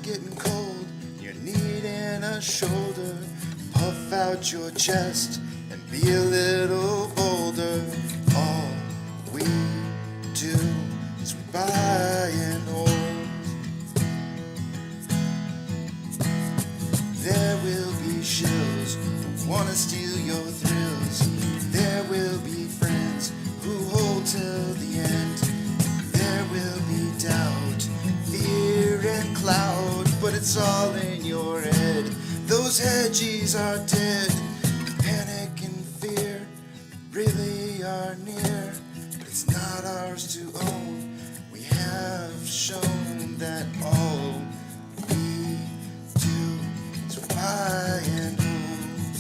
getting cold, you're needing a shoulder. Puff out your chest and be a little bolder. All we do is we buy and hold. There will be shills who wanna steal your thrills. There will be friends who hold till the end. There will be doubt, fear and cloud, but it's all in your head. Those hedgies are dead. Panic and fear really are near, but it's not ours to own. We have shown that all we do is buy and hold.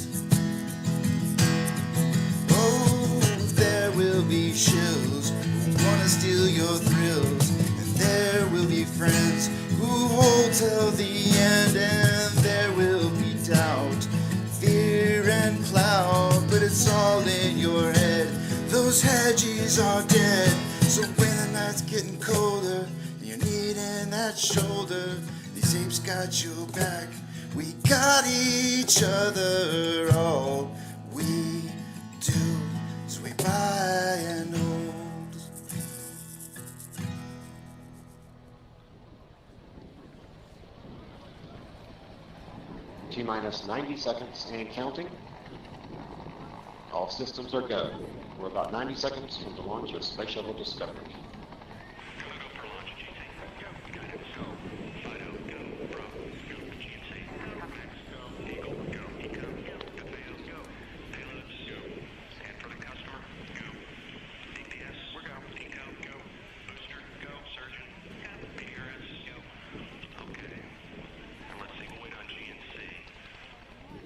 Oh, there will be shills who wanna steal your thrills, and there will be friends who hold till the end, and there will be doubt, fear and cloud, but it's all in your head. Those hedgies are dead. So when the night's getting colder and you're needing that shoulder, these apes got your back, we got each other. All we do is we buy and hold. T-minus 90 seconds and counting. All systems are go. We're about 90 seconds from the launch of Space Shuttle Discovery.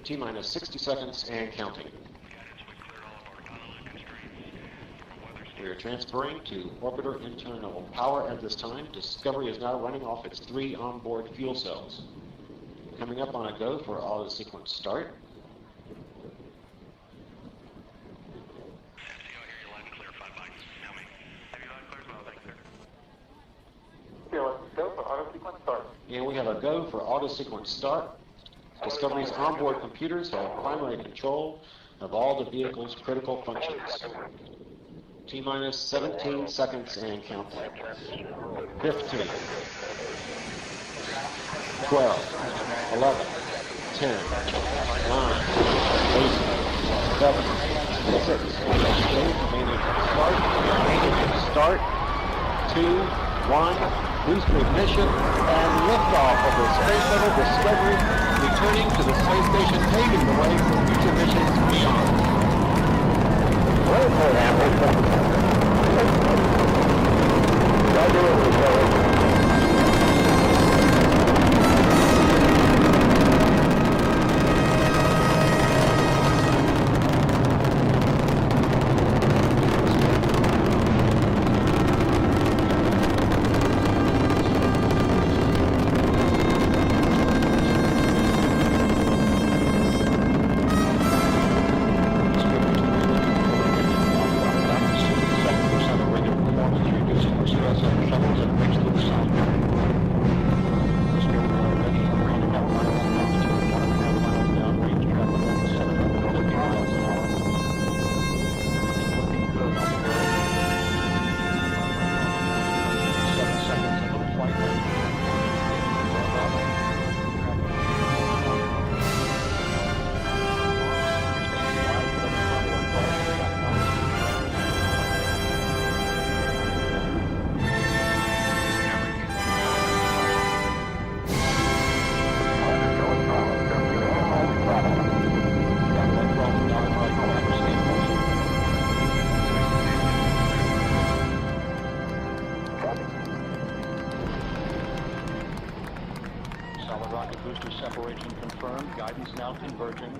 T-minus 60 seconds and counting. We are transferring to orbiter internal power at this time. Discovery is now running off its 3 onboard fuel cells. Coming up on a go for auto sequence start. And we have a go for auto sequence start. Discovery's onboard computers have primary control of all the vehicle's critical functions. T-minus 17 seconds and counting. 15, 12, 11, 10, 9, 8, 7, 6, start, 2, 1, booster ignition, and liftoff of the Space Shuttle Discovery, returning to the space station, paving the way for future missions beyond. Separation confirmed. Guidance now converging.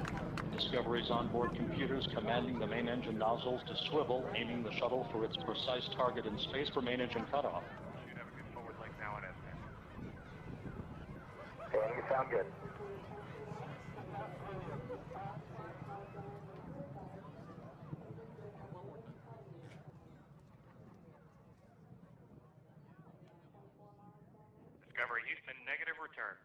Discovery's onboard computers commanding the main engine nozzles to swivel, aiming the shuttle for its precise target in space for main engine cutoff. Should have a good forward leg now in SM. Okay, you sound good. Discovery Houston, negative return.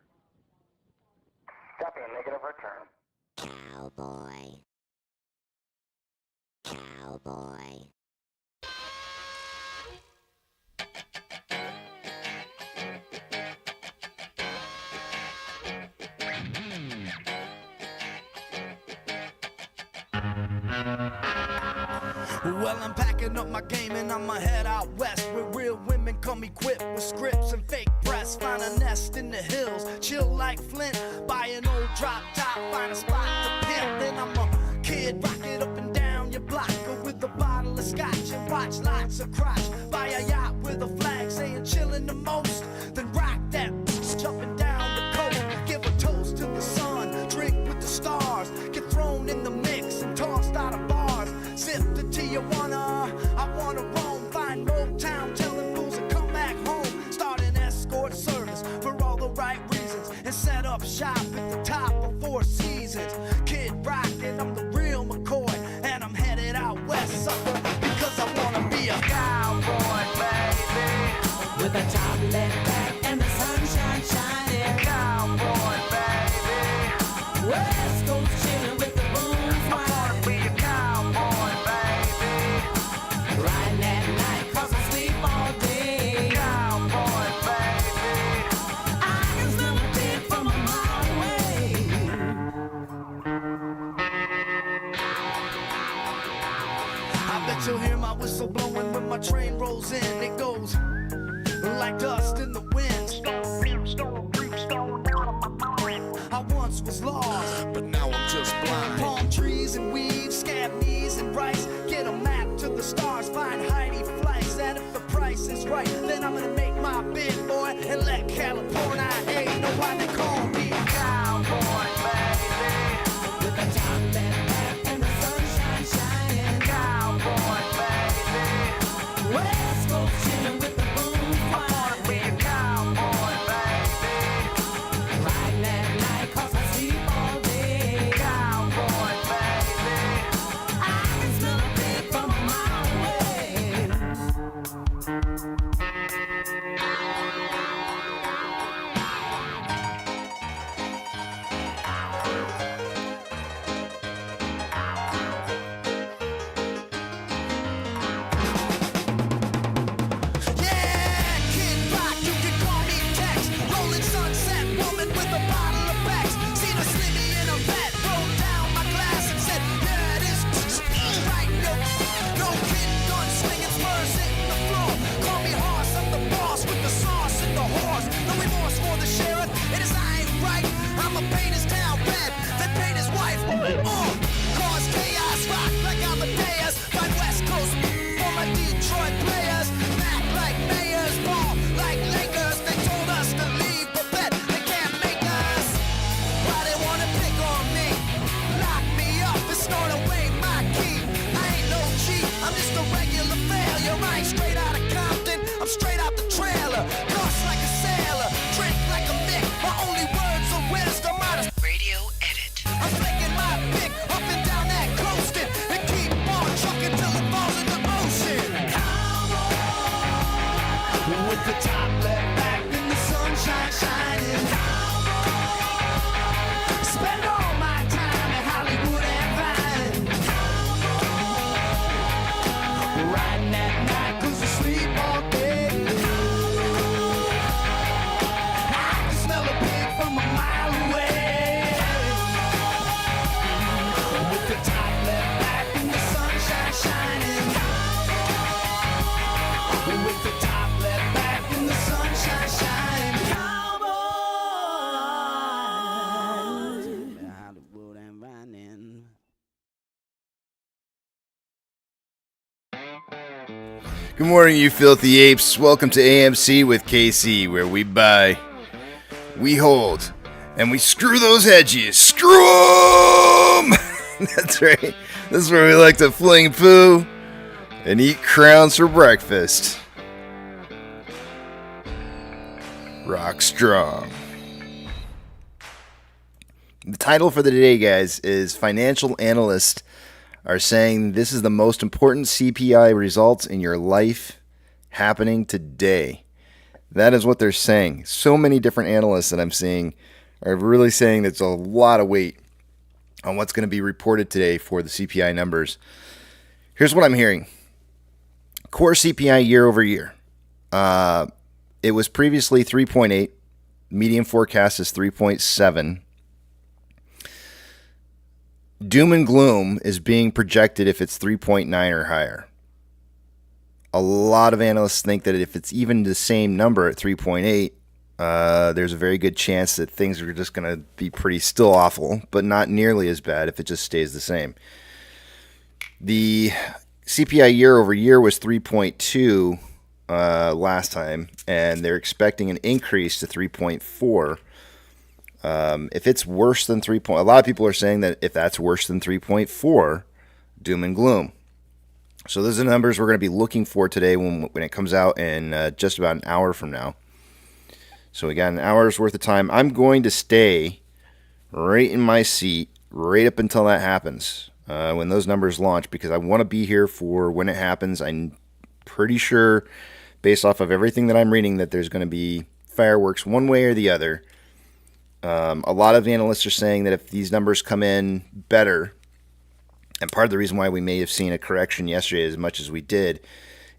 Well, I'm packing up my game and I'ma head out west, where real women come equipped with scripts and fake breasts. Find a nest in the hills, chill like Flint. Buy an old drop top, find a spot to pimp. Then I'm a kid, rock it up and down your block, go with a bottle of scotch and watch lots of crotch. Buy a yacht with a flag saying chillin' the most, then rock that jumping down the coast. Give a toast to the sun, drink with the stars, get thrown in the mix and tossed out of bars. Zip to Tijuana, I wanna roam, find Motown, telling fools to come back home. Start an escort service for all the right reasons, and set up shop at the top of Four Seasons. Kid rockin', I'm the real McCoy, and I'm headed out west, sucker, because I wanna be a cowboy, baby. With a top left back and the sunshine shining. Cowboy, baby. West Coast chillin' with the booms whining. Be a cowboy, baby. Riding at night 'cause I sleep all day. Cowboy, baby. I can smell a pig from a mile away. I bet you'll hear my whistle blowing when my train rolls in. It goes like dust in the wind. I once was lost, But now I'm just blind. palm trees and weeds, scab knees and rice. Get a map to the stars, find Heidi flights. And if the price is right, then I'm gonna make my bid, boy, and let California A know why they call me cowboy, baby. With a top left back and the sunshine shining. Cowboy, baby. West Coast chillin' with the booms whining. Be a cowboy, baby. Riding at night 'cause I sleep all day. Cowboy, baby. I can smell a pig from a mile away. Yeah, Kid Rock, you can call me Tex. Rolling sunset woman with a bottle of Bex. Seen a slimmy in a vet, rolled down my glass and said, yeah, it is right, yo. No kidding, gun swinging, spurs hitting the floor. Call me Hoss, I'm the boss with the sauce and the horse. No remorse for the sheriff, it is I ain't right. I'ma paint his town red, then paint his wife. Cause chaos, rock like Amadeus. Find West Coast for my Detroit players. Act like mayors, ball like Lakers. They told us to leave, but bet they can't make us. Why they wanna pick on me? Lock me up and snort away my key. I ain't no cheat, I'm just a regular failure. I ain't straight out of Compton, I'm straight out the trailer. Lost like a sailor, drink like a Mick. My only words of wisdom out of Radio edit. I'm flicking my pick up and down that coasting and keep on trucking till it falls in the ocean. With the top left back and the sunshine shining. Spend all my time in Hollywood and Vine. Riding at night 'cause I sleep all day. I can smell a pig from a mile away. With the top left back and the sunshine shining. With the top left back and the sunshine shining. Cowboy. Hollywood and Vine. Good morning, you filthy apes. Welcome to AMC with KC, where we buy, we hold, and we screw those hedgies. Screw 'em! That's right. This is where we like to fling poo and eat crowns for breakfast. Rock strong. The title for the day, guys, is Financial Analysts are saying this is the most important CPI results in your life happening today. That is what they're saying. So many different analysts that I'm seeing are really saying there's a lot of weight on what's going to be reported today for the CPI numbers. Here's what I'm hearing. Core CPI year over year. It was previously 3.8. Median forecast is 3.7. doom and gloom is being projected if it's 3.9 or higher. A lot of analysts think that if it's even the same number at 3.8, there's a very good chance that things are just going to be pretty still awful, but not nearly as bad if it just stays the same. The CPI year over year was 3.2 last time, and they're expecting an increase to 3.4. If it's worse than 3. A lot of people are saying that if that's worse than 3.4, doom and gloom. So those are the numbers we're going to be looking for today when it comes out in just about an hour from now. So we got an hour's worth of time. I'm going to stay right in my seat right up until that happens, when those numbers launch, because I want to be here for when it happens. I'm pretty sure, based off of everything that I'm reading, that there's going to be fireworks one way or the other. A lot of analysts are saying that if these numbers come in better, and part of the reason why we may have seen a correction yesterday as much as we did,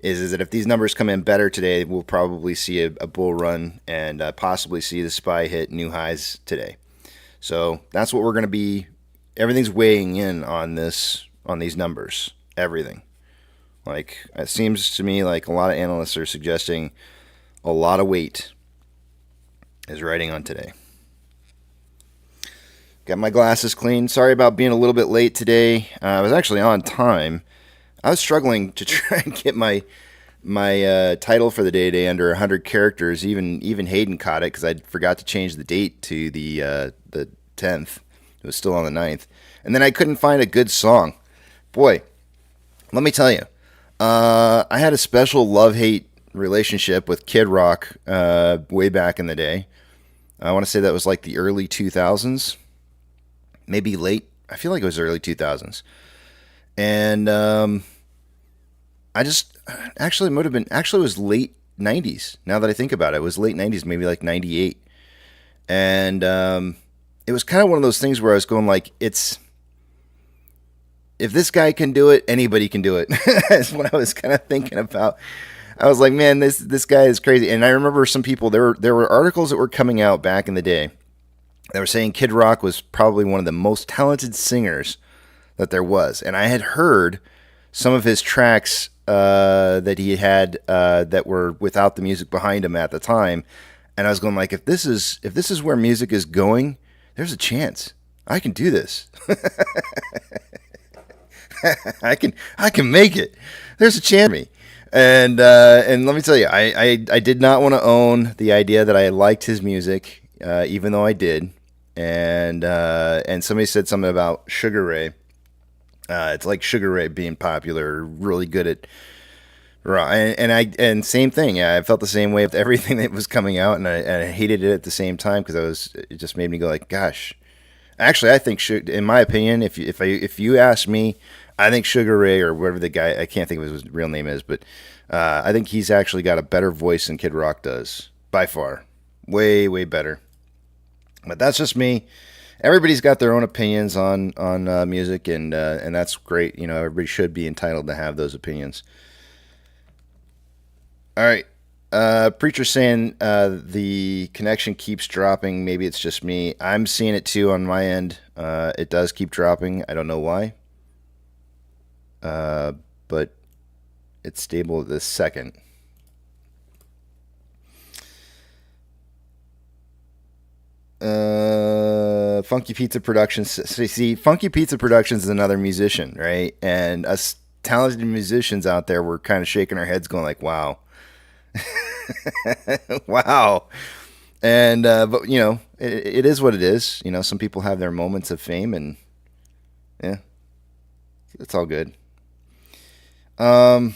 is that if these numbers come in better today, we'll probably see a bull run and possibly see the SPY hit new highs today. So that's what we're going to be. Everything's weighing in on these numbers. Everything. Like, it seems to me like a lot of analysts are suggesting a lot of weight is riding on today. Got my glasses clean. Sorry about being a little bit late today. I was actually on time. I was struggling to try and get my title for the day today under 100 characters. Even Hayden caught it because I forgot to change the date to the 10th. It was still on the 9th. And then I couldn't find a good song. Boy, let me tell you. I had a special love-hate relationship with Kid Rock way back in the day. I want to say that was like the early 2000s. Maybe late. I feel like it was early 2000s. And I just, actually, it was late 90s. Now that I think about it, it was late 90s, maybe like 98. And it was kind of one of those things where I was going like, if this guy can do it, anybody can do it. That's what I was kind of thinking about. I was like, man, this guy is crazy. And I remember some people, there were articles that were coming out back in the day that were saying Kid Rock was probably one of the most talented singers that there was. And I had heard some of his tracks that he had that were without the music behind him at the time. And I was going like, if this is where music is going, there's a chance I can do this. I can make it. There's a chance for me. And let me tell you, I did not want to own the idea that I liked his music, even though I did. And somebody said something about Sugar Ray. It's like Sugar Ray being popular, really good at rock. And same thing. Yeah, I felt the same way with everything that was coming out, and I hated it at the same time because it just made me go like, gosh. Actually, I think, in my opinion, if you ask me, I think Sugar Ray, or whatever the guy, I can't think of what his real name is, but I think he's actually got a better voice than Kid Rock does, by far. Way, way better. But that's just me. Everybody's got their own opinions on music, and that's great. You know, everybody should be entitled to have those opinions. All right. Preacher saying the connection keeps dropping. Maybe it's just me. I'm seeing it too on my end. It does keep dropping. I don't know why. But it's stable this second. Funky Pizza Productions. See, Funky Pizza Productions is another musician, right? And us talented musicians out there were kind of shaking our heads going like, wow. Wow. And but you know, it is what it is. You know, some people have their moments of fame, and yeah, it's all good. Tom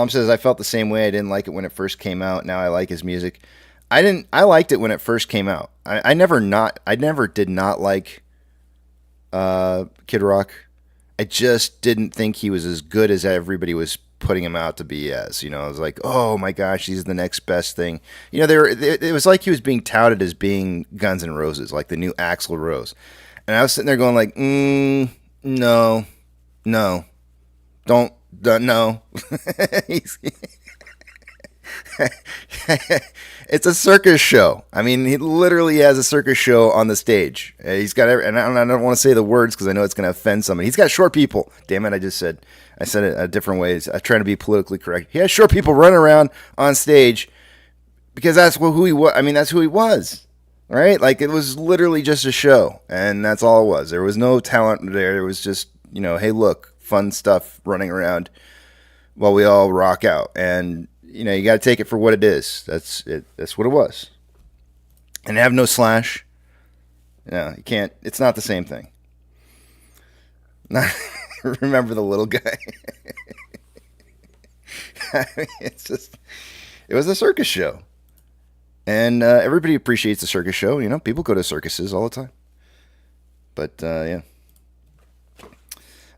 says, I felt the same way. I didn't like it when it first came out. Now I like his music. I liked it when it first came out. I never did not like Kid Rock. I just didn't think he was as good as everybody was putting him out to be as. You know, I was like, oh my gosh, he's the next best thing. You know, it was like he was being touted as being Guns N' Roses, like the new Axl Rose. And I was sitting there going like, no, don't no. It's a circus show. I mean, he literally has a circus show on the stage. He's got, and I don't want to say the words because I know it's going to offend somebody. He's got short people. Damn it, I said it different ways. I'm trying to be politically correct. He has short people running around on stage because that's who he was. I mean, that's who he was, right? Like, it was literally just a show, and that's all it was. There was no talent there. It was just, hey, look, fun stuff running around while we all rock out. And you got to take it for what it is. That's it. That's what it was. And have no slash. No, you can't. It's not the same thing. Not, remember the little guy. I mean, it was a circus show. And everybody appreciates the circus show. People go to circuses all the time. But, yeah.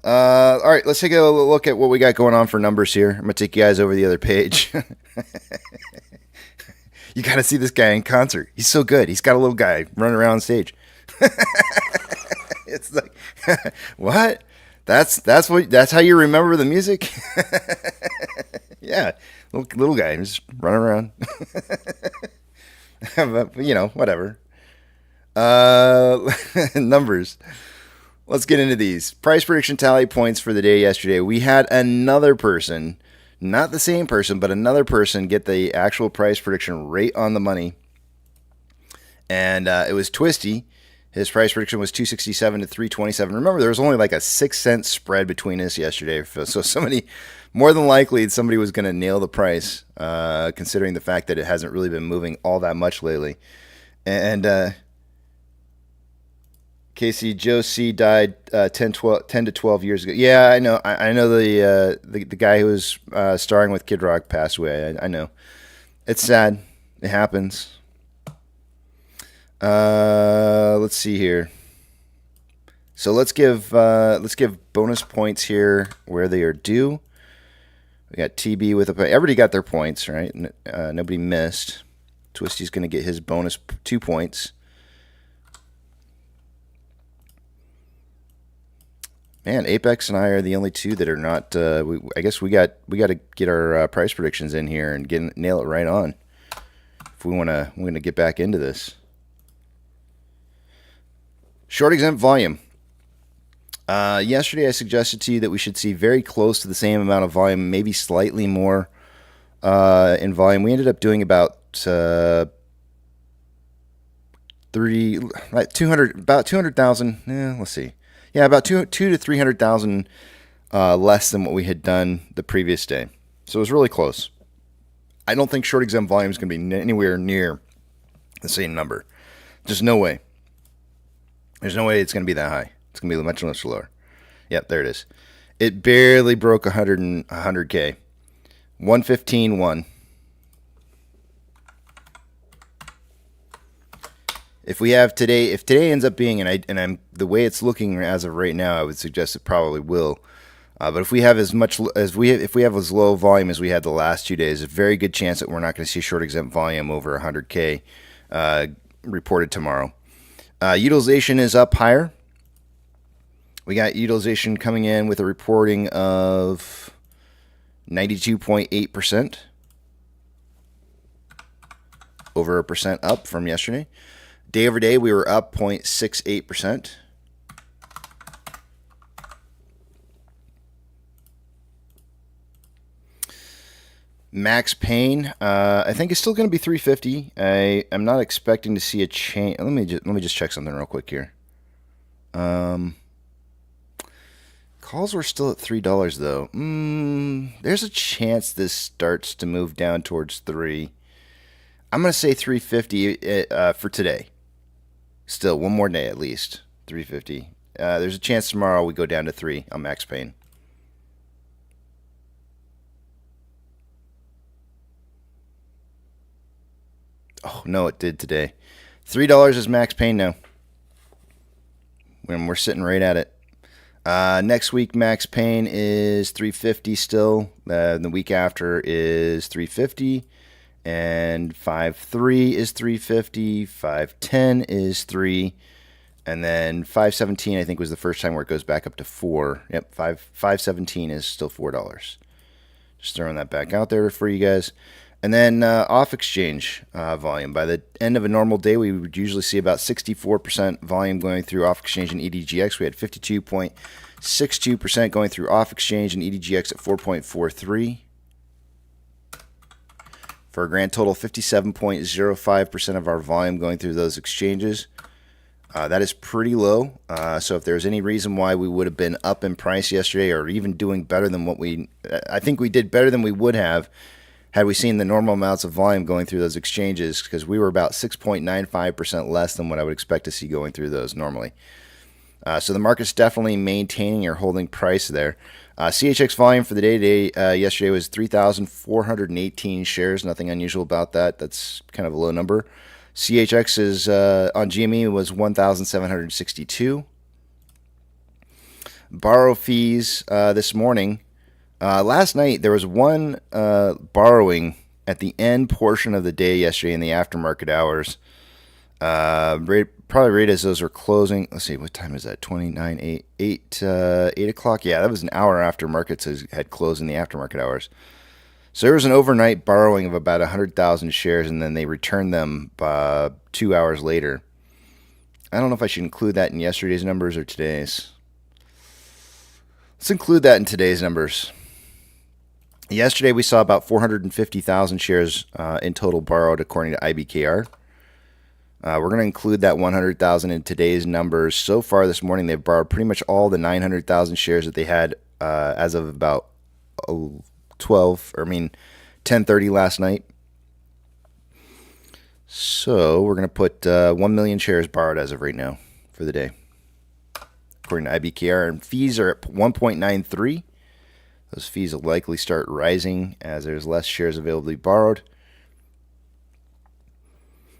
All right, let's take a look at what we got going on for numbers here. I'm going to take you guys over the other page. You got to see this guy in concert. He's so good. He's got a little guy running around on stage. It's like, what? That's how you remember the music? Yeah, little guy just running around. But, whatever. Numbers. Let's get into these. Price prediction tally points for the day yesterday. We had another person, not the same person, but another person get the actual price prediction right on the money. And it was Twisty. His price prediction was 267 to 327. Remember, there was only like a 6-cent spread between us yesterday. So more than likely, somebody was going to nail the price, considering the fact that it hasn't really been moving all that much lately. And Casey, Joe C. died 10 to 12 years ago. Yeah, I know. I know the guy who was starring with Kid Rock passed away. I know. It's sad. It happens. Let's see here. So let's give bonus points here where they are due. We got TB with everybody got their points, right? Nobody missed. Twisty's going to get his bonus 2 points. Man, Apex and I are the only two that are not. I guess we got to get our price predictions in here and nail it right on if we want to get back into this. Short exempt volume. Yesterday I suggested to you that we should see very close to the same amount of volume, maybe slightly more in volume. We ended up doing about 200,000. Let's see. Yeah, about 200,000 to 300,000 less than what we had done the previous day. So it was really close. I don't think short exempt volume is going to be anywhere near the same number. There's no way. There's no way it's going to be that high. It's going to be much, much lower. Yep, there it is. It barely broke 100K. 115.1. If today ends up being, and I'm the way it's looking as of right now, I would suggest it probably will. But if we have as low volume as we had the last 2 days, a very good chance that we're not going to see short exempt volume over 100K reported tomorrow. Utilization is up higher. We got utilization coming in with a reporting of 92.8%, over a percent up from yesterday. Day over day, we were up 0.68%. Max pain, I think it's still going to be 350. I'm not expecting to see a change. Let me just check something real quick here. Calls were still at $3 though. There's a chance this starts to move down towards 3. I'm going to say 350 for today. Still, one more day at least. 350. There's a chance tomorrow we go down to 3 on max pain. Oh, no, it did today. $3 is max pain now. When we're sitting right at it. Next week, max pain is 350 still. The week after is 350. And 5.3 is 350, 5.10 is 3, and then 5.17 I think was the first time where it goes back up to 4. Yep, 5.17 is still $4. Just throwing that back out there for you guys. And then off exchange volume. By the end of a normal day, we would usually see about 64% volume going through off exchange and EDGX. We had 52.62% going through off exchange and EDGX at 4.43. For a grand total, 57.05% of our volume going through those exchanges. That is pretty low. So if there's any reason why we would have been up in price yesterday or even doing better than what I think we did better than we would have had we seen the normal amounts of volume going through those exchanges, because we were about 6.95% less than what I would expect to see going through those normally. So the market's definitely maintaining or holding price there. CHX volume for the day yesterday was 3,418 shares. Nothing unusual about that. That's kind of a low number. CHX is on GME was 1,762. Borrow fees this morning. Last night there was one borrowing at the end portion of the day yesterday in the aftermarket hours. Probably right as those were closing. Let's see, what time is that? 8 o'clock. Yeah, that was an hour after markets had closed in the aftermarket hours. So there was an overnight borrowing of about 100,000 shares, and then they returned them 2 hours later. I don't know if I should include that in yesterday's numbers or today's. Let's include that in today's numbers. Yesterday we saw about 450,000 shares in total borrowed according to IBKR. We're going to include that 100,000 in today's numbers. So far this morning, they've borrowed pretty much all the 900,000 shares that they had as of about 10:30 last night. So we're going to put 1 million shares borrowed as of right now for the day, according to IBKR. And fees are at 1.93. Those fees will likely start rising as there's less shares available to be borrowed.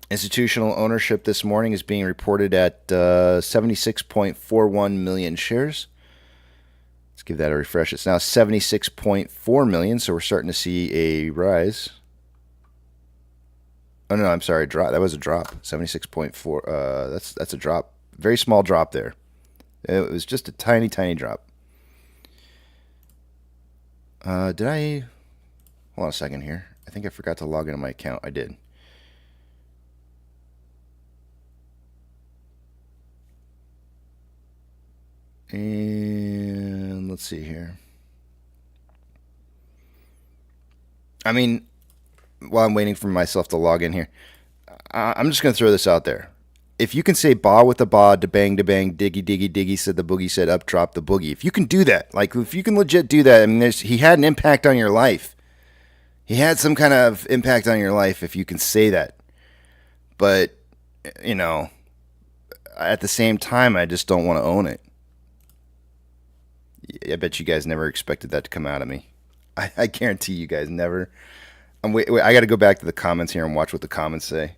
Institutional ownership this morning is being reported at 76.41 million shares. Let's give that a refresh. It's now 76.4 million, so we're starting to see a rise. Oh, no, I'm sorry, drop. That was a drop. 76.4. That's a drop. Very small drop there. It was just a tiny, tiny drop. Hold on a second here. I think I forgot to log into my account. I did. And let's see here. I mean, while I'm waiting for myself to log in here, I'm just going to throw this out there. If you can say ba with the ba, da bang, diggy, diggy, diggy, said the boogie, said up, drop the boogie. If you can do that, like if you can legit do that, I mean, he had an impact on your life. He had some kind of impact on your life if you can say that. But, you know, at the same time, I just don't want to own it. I bet you guys never expected that to come out of me. I guarantee you guys never. Wait, I got to go back to the comments here and watch what the comments say.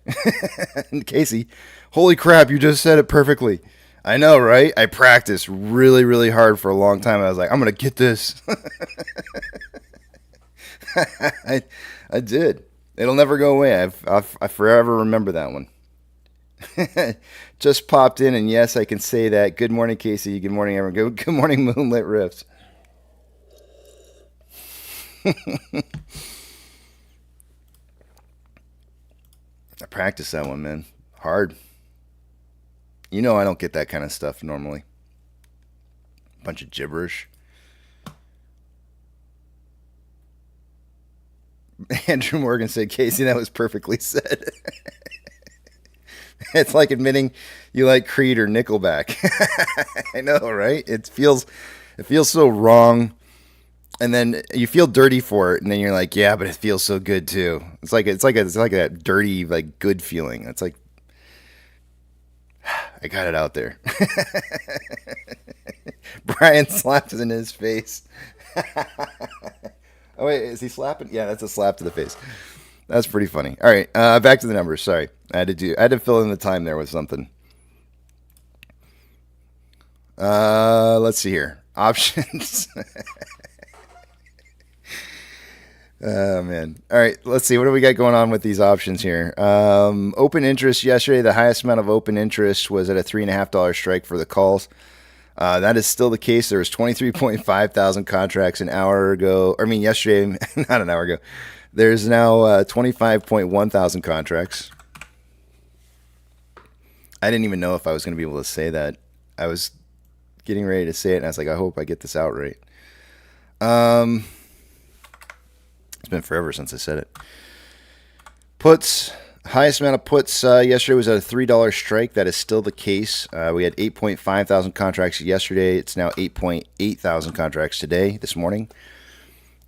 Casey, holy crap, you just said it perfectly. I know, right? I practiced really, really hard for a long time. I was like, I'm going to get this. I did. It'll never go away. I forever remember that one. Just popped in, and yes, I can say that. Good morning, Casey. Good morning, everyone. Good morning, Moonlit Rifts. I practiced that one, man. Hard. You know I don't get that kind of stuff normally. Bunch of gibberish. Andrew Morgan said, Casey, that was perfectly said. It's like admitting you like Creed or Nickelback. I know, right? It feels so wrong, and then you feel dirty for it, and then you're like, yeah, but it feels so good too. It's like a dirty, like, good feeling. It's like I got it out there. Brian slapped it in his face. Oh wait, is he slapping? Yeah, that's a slap to the face. That's pretty funny. All right, back to the numbers. Sorry, I had to fill in the time there with something. Let's see here. Options. Oh man. All right, let's see. What do we got going on with these options here? Open interest yesterday. The highest amount of open interest was at a $3.50 strike for the calls. That is still the case. There was 23.5 thousand contracts an hour ago. I mean, yesterday, not an hour ago. There's now 25.1 thousand contracts. I didn't even know if I was going to be able to say that. I was getting ready to say it, and I was like, I hope I get this out right. It's been forever since I said it. Puts. Highest amount of puts yesterday was at a $3 strike. That is still the case. We had 8.5 thousand contracts yesterday. It's now 8.8 thousand contracts today, this morning.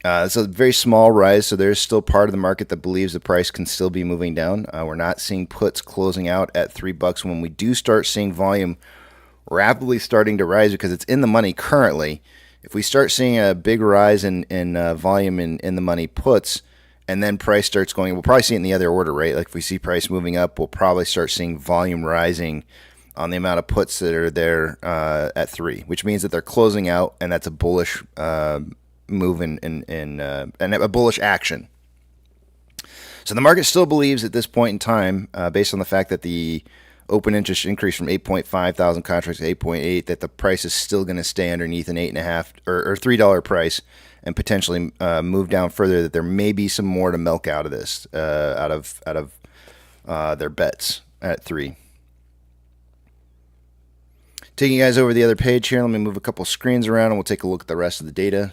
It's a very small rise, so there's still part of the market that believes the price can still be moving down. We're not seeing puts closing out at $3. When we do start seeing volume rapidly starting to rise because it's in the money currently, if we start seeing a big rise in volume in the money puts, and then price starts going, we'll probably see it in the other order, right? Like if we see price moving up, we'll probably start seeing volume rising on the amount of puts that are there at 3, which means that they're closing out, and that's a bullish move and a bullish action. So the market still believes at this point in time, based on the fact that the open interest increased from 8.5 thousand contracts to 8.8, that the price is still going to stay underneath an $8.5 or $3 price and potentially move down further. That there may be some more to milk out of this, out of their bets at 3. Taking you guys over the other page here. Let me move a couple screens around, and we'll take a look at the rest of the data.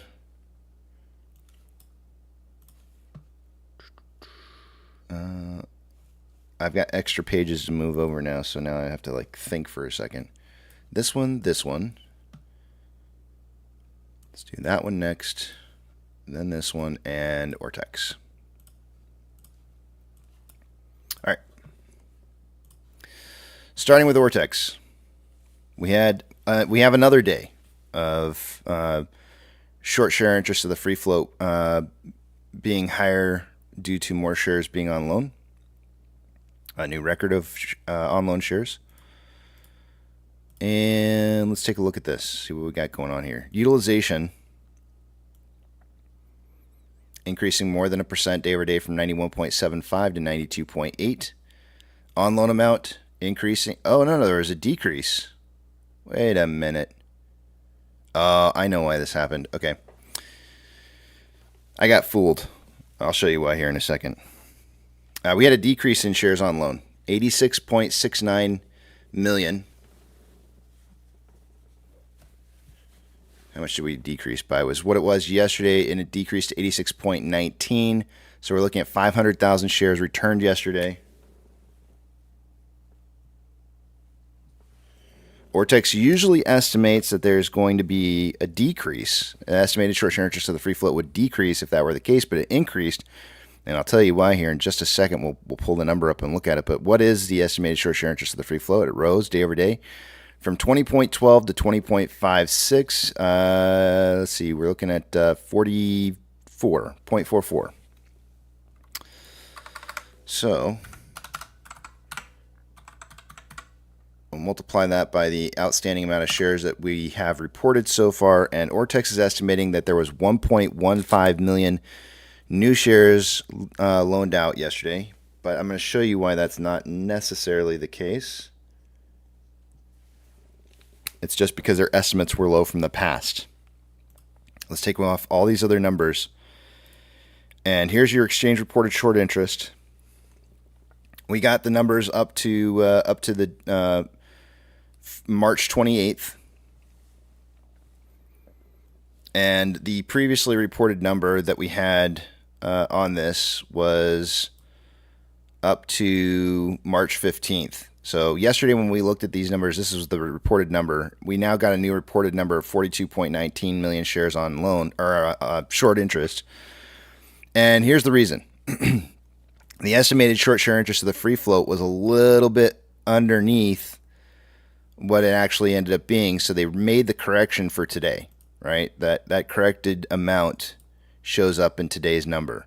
I've got extra pages to move over now, so now I have to think for a second. This one. Let's do that one next, then this one, and Ortex. All right. Starting with Ortex, we have another day of short share interest of the free float being higher due to more shares being on loan. A new record of on-loan shares. And let's take a look at this, see what we got going on here. Utilization increasing more than 1% day over day from 91.75 to 92.8. On-loan amount increasing. Oh, no, there was a decrease. Wait a minute. I know why this happened. Okay. I got fooled. I'll show you why here in a second. We had a decrease in shares on loan, 86.69 million. How much did we decrease by? It was what it was yesterday, and it decreased to 86.19. So we're looking at 500,000 shares returned yesterday. Ortex usually estimates that there's going to be a decrease. An estimated short share interest of the free float would decrease if that were the case, but it increased. And I'll tell you why here in just a second. We'll pull the number up and look at it. But what is the estimated short share interest of the free float? It rose day over day from 20.12 to 20.56. Let's see. We're looking at 44.44. So we'll multiply that by the outstanding amount of shares that we have reported so far. And Ortex is estimating that there was 1.15 million new shares loaned out yesterday, but I'm going to show you why that's not necessarily the case. It's just because their estimates were low from the past. Let's take off all these other numbers. And here's your exchange reported short interest. We got the numbers up to the March 28th. And the previously reported number that we had on this was up to March 15th. So yesterday when we looked at these numbers, this was the reported number. We now got a new reported number of 42.19 million shares on loan, or short interest. And here's the reason. The estimated short share interest of the free float was a little bit underneath what it actually ended up being, so they made the correction for today. Right, that corrected amount shows up in today's number.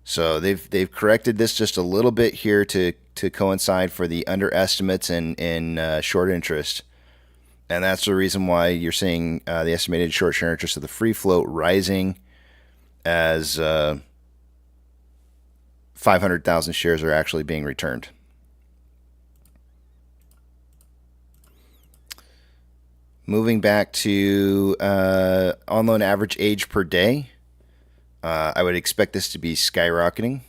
So they've corrected this just a little bit here to coincide for the underestimates in short interest, and that's the reason why you're seeing the estimated short share interest of the free float rising as 500,000 shares are actually being returned. Moving back to on-loan average age per day. I would expect this to be skyrocketing.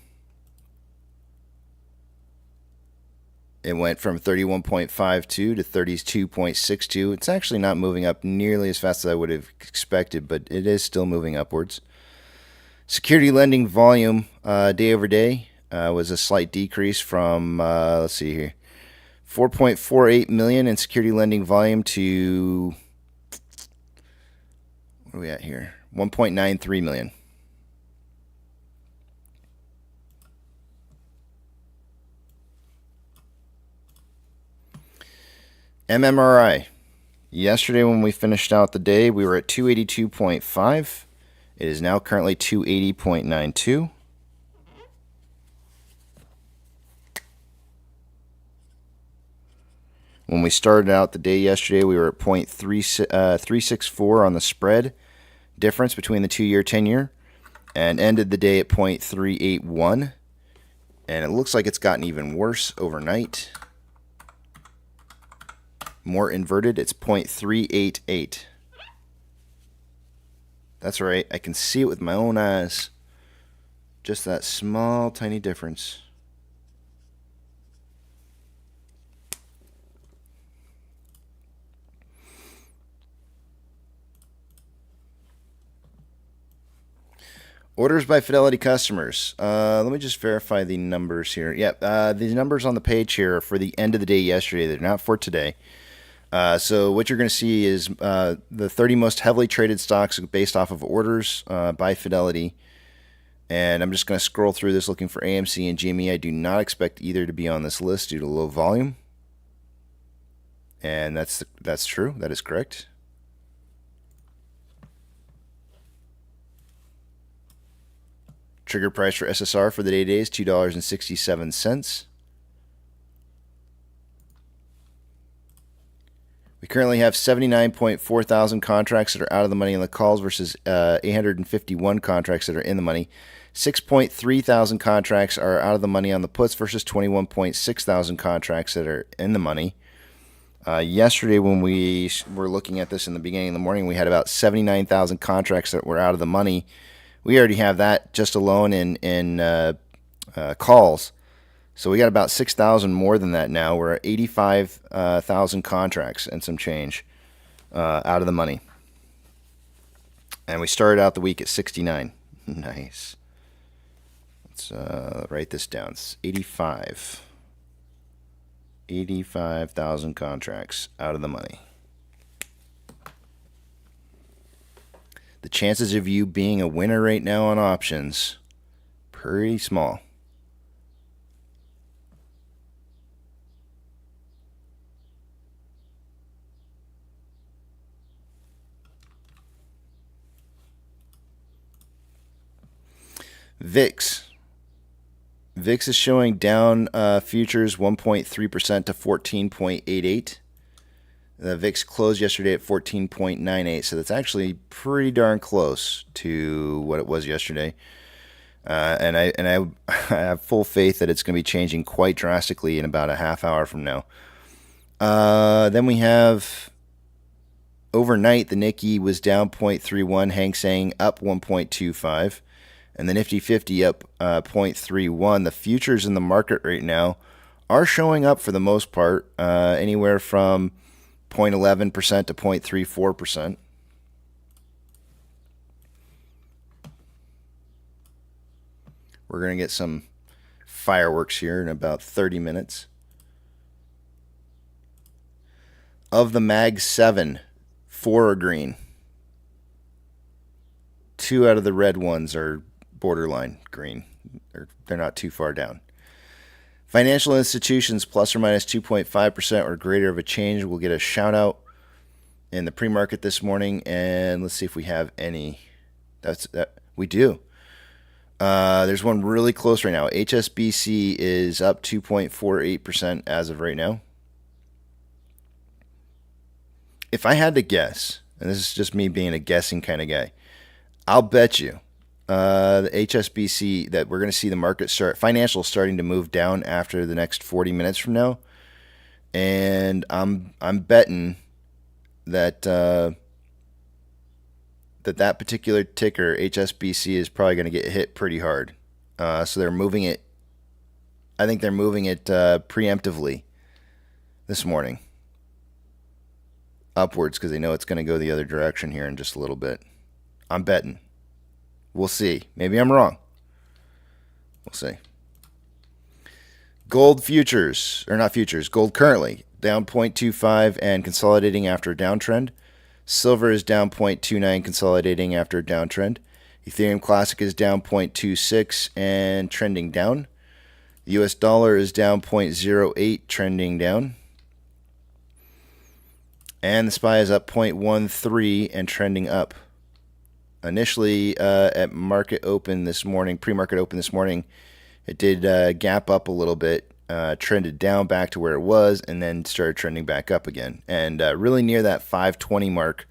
It went from 31.52 to 32.62. It's actually not moving up nearly as fast as I would have expected, but it is still moving upwards. Security lending volume day over day was a slight decrease from, let's see here, 4.48 million in security lending volume to, what are we at here? 1.93 million. MMRI. Yesterday when we finished out the day, we were at 282.5. It is now currently 280.92. When we started out the day yesterday, we were at 0.364 on the spread difference between the 2-year, 10-year, and ended the day at 0.381. And it looks like it's gotten even worse overnight. More inverted, it's 0.388. That's right, I can see it with my own eyes. Just that small, tiny difference. Orders by Fidelity customers. Let me just verify the numbers here. Yep, the numbers on the page here are for the end of the day yesterday. They're not for today. So what you're going to see is the 30 most heavily traded stocks based off of orders by Fidelity. And I'm just going to scroll through this looking for AMC and GME. I do not expect either to be on this list due to low volume. And that's true. That is correct. Trigger price for SSR for the day today is $2.67. We currently have 79.4 thousand contracts that are out of the money on the calls versus 851 contracts that are in the money. 6.3 thousand contracts are out of the money on the puts versus 21.6 thousand contracts that are in the money. Yesterday, when we were looking at this in the beginning of the morning, we had about 79,000 contracts that were out of the money. We already have that just alone in calls. So we got about 6,000 more than that now. We're at 85,000 contracts and some change out of the money. And we started out the week at 69. Nice. Let's write this down. It's 85,000 contracts out of the money. The chances of you being a winner right now on options, pretty small. VIX. VIX is showing down futures 1.3% to 14.88. The VIX closed yesterday at 14.98, so that's actually pretty darn close to what it was yesterday. And I have full faith that it's going to be changing quite drastically in about a half hour from now. Then we have overnight, the Nikkei was down 0.31, Hang Seng up 1.25, and the Nifty 50 up 0.31. The futures in the market right now are showing up for the most part, anywhere from 0.11% to 0.34%. We're going to get some fireworks here in about 30 minutes. Of the Mag 7, 4 are green. 2 out of the red ones are borderline green. They're not too far down. Financial institutions plus or minus 2.5% or greater of a change will get a shout out in the pre-market this morning, and let's see if we have any. We do. There's one really close right now. HSBC is up 2.48% as of right now. If I had to guess, and this is just me being a guessing kind of guy, I'll bet you the HSBC that we're going to see the market financials starting to move down after the next 40 minutes from now, and I'm betting that that particular ticker, HSBC, is probably going to get hit pretty hard. So they're moving it. I think they're moving it preemptively this morning upwards because they know it's going to go the other direction here in just a little bit. I'm betting. We'll see. Maybe I'm wrong. We'll see. Gold futures, or not futures, gold currently down 0.25 and consolidating after a downtrend. Silver is down 0.29, consolidating after a downtrend. Ethereum Classic is down 0.26 and trending down. The US dollar is down 0.08, trending down. And the SPY is up 0.13 and trending up. Initially, at market open this morning, pre-market open this morning, it did gap up a little bit, trended down back to where it was, and then started trending back up again. And really near that 520 mark,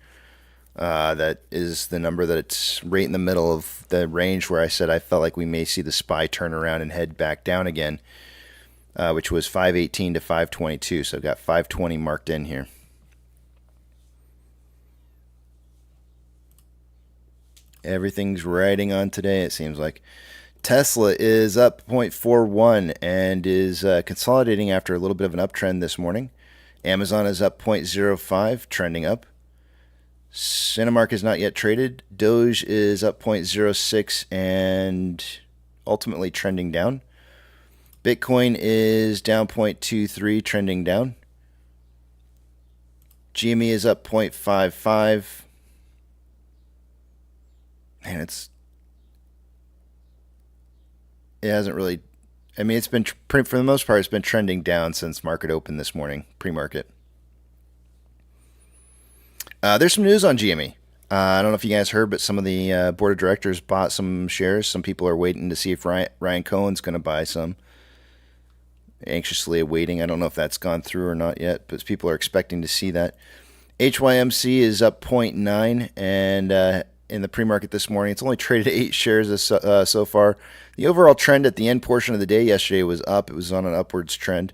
that is the number that it's right in the middle of the range where I said I felt like we may see the SPY turn around and head back down again, which was 518 to 522. So I've got 520 marked in here. Everything's riding on today, it seems like. Tesla is up 0.41 and is consolidating after a little bit of an uptrend this morning. Amazon is up 0.05, trending up. Cinemark is not yet traded. Doge is up 0.06 and ultimately trending down. Bitcoin is down 0.23, trending down. GME is up 0.55. And it hasn't really, I mean, it's been, for the most part, it's been trending down since market open this morning, pre-market. There's some news on GME. I don't know if you guys heard, but some of the board of directors bought some shares. Some people are waiting to see if Ryan Cohen's going to buy some. Anxiously awaiting. I don't know if that's gone through or not yet, but people are expecting to see that. HYMC is up 0.9 and in the pre-market this morning. It's only traded 8 shares so far. The overall trend at the end portion of the day yesterday was up. It was on an upwards trend.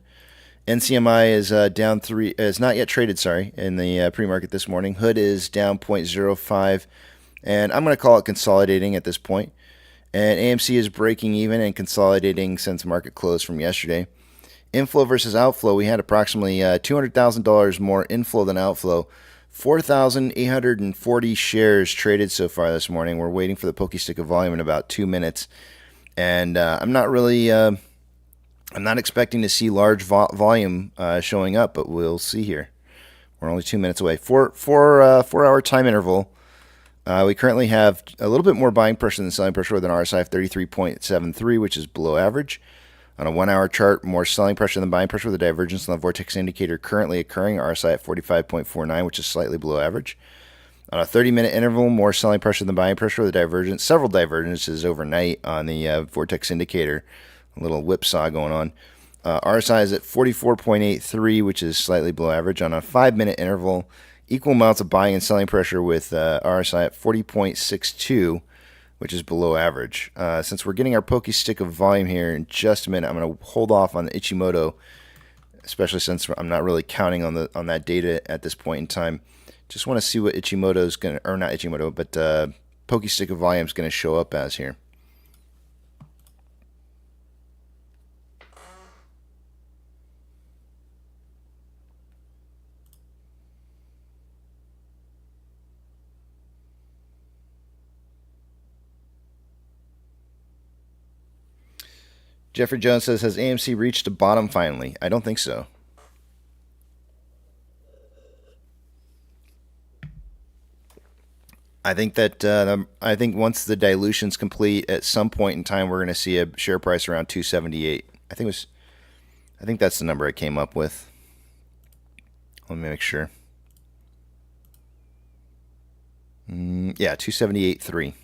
NCMI is down 3. Is not yet traded, in the pre-market this morning. Hood is down 0.05, and I'm going to call it consolidating at this point. And AMC is breaking even and consolidating since market close from yesterday. Inflow versus outflow, we had approximately $200,000 more inflow than outflow. 4,840 shares traded so far this morning. We're waiting for the pokey stick of volume in about 2 minutes. And I'm not really, I'm not expecting to see large volume showing up, but we'll see here. We're only 2 minutes away. 4-hour time interval. We currently have a little bit more buying pressure than selling pressure with an RSI of 33.73, which is below average. On a 1-hour chart, more selling pressure than buying pressure with a divergence on the vortex indicator currently occurring, RSI at 45.49, which is slightly below average. On a 30-minute interval, more selling pressure than buying pressure with a divergence, several divergences overnight on the vortex indicator. A little whipsaw going on. RSI is at 44.83, which is slightly below average. On a 5-minute interval, equal amounts of buying and selling pressure with RSI at 40.62, which is below average. Since we're getting our pokey stick of volume here in just a minute, I'm going to hold off on the Ichimoto, especially since I'm not really counting on that data at this point in time. Just want to see what Ichimoto's going to, or not Ichimoto, but pokey stick of volume is going to show up as here. Jeffrey Jones says, has AMC reached a bottom finally? I don't think so. I think that once the dilution's complete, at some point in time, we're going to see a share price around 278. I think that's the number I came up with. Let me make sure. Yeah, 278.3.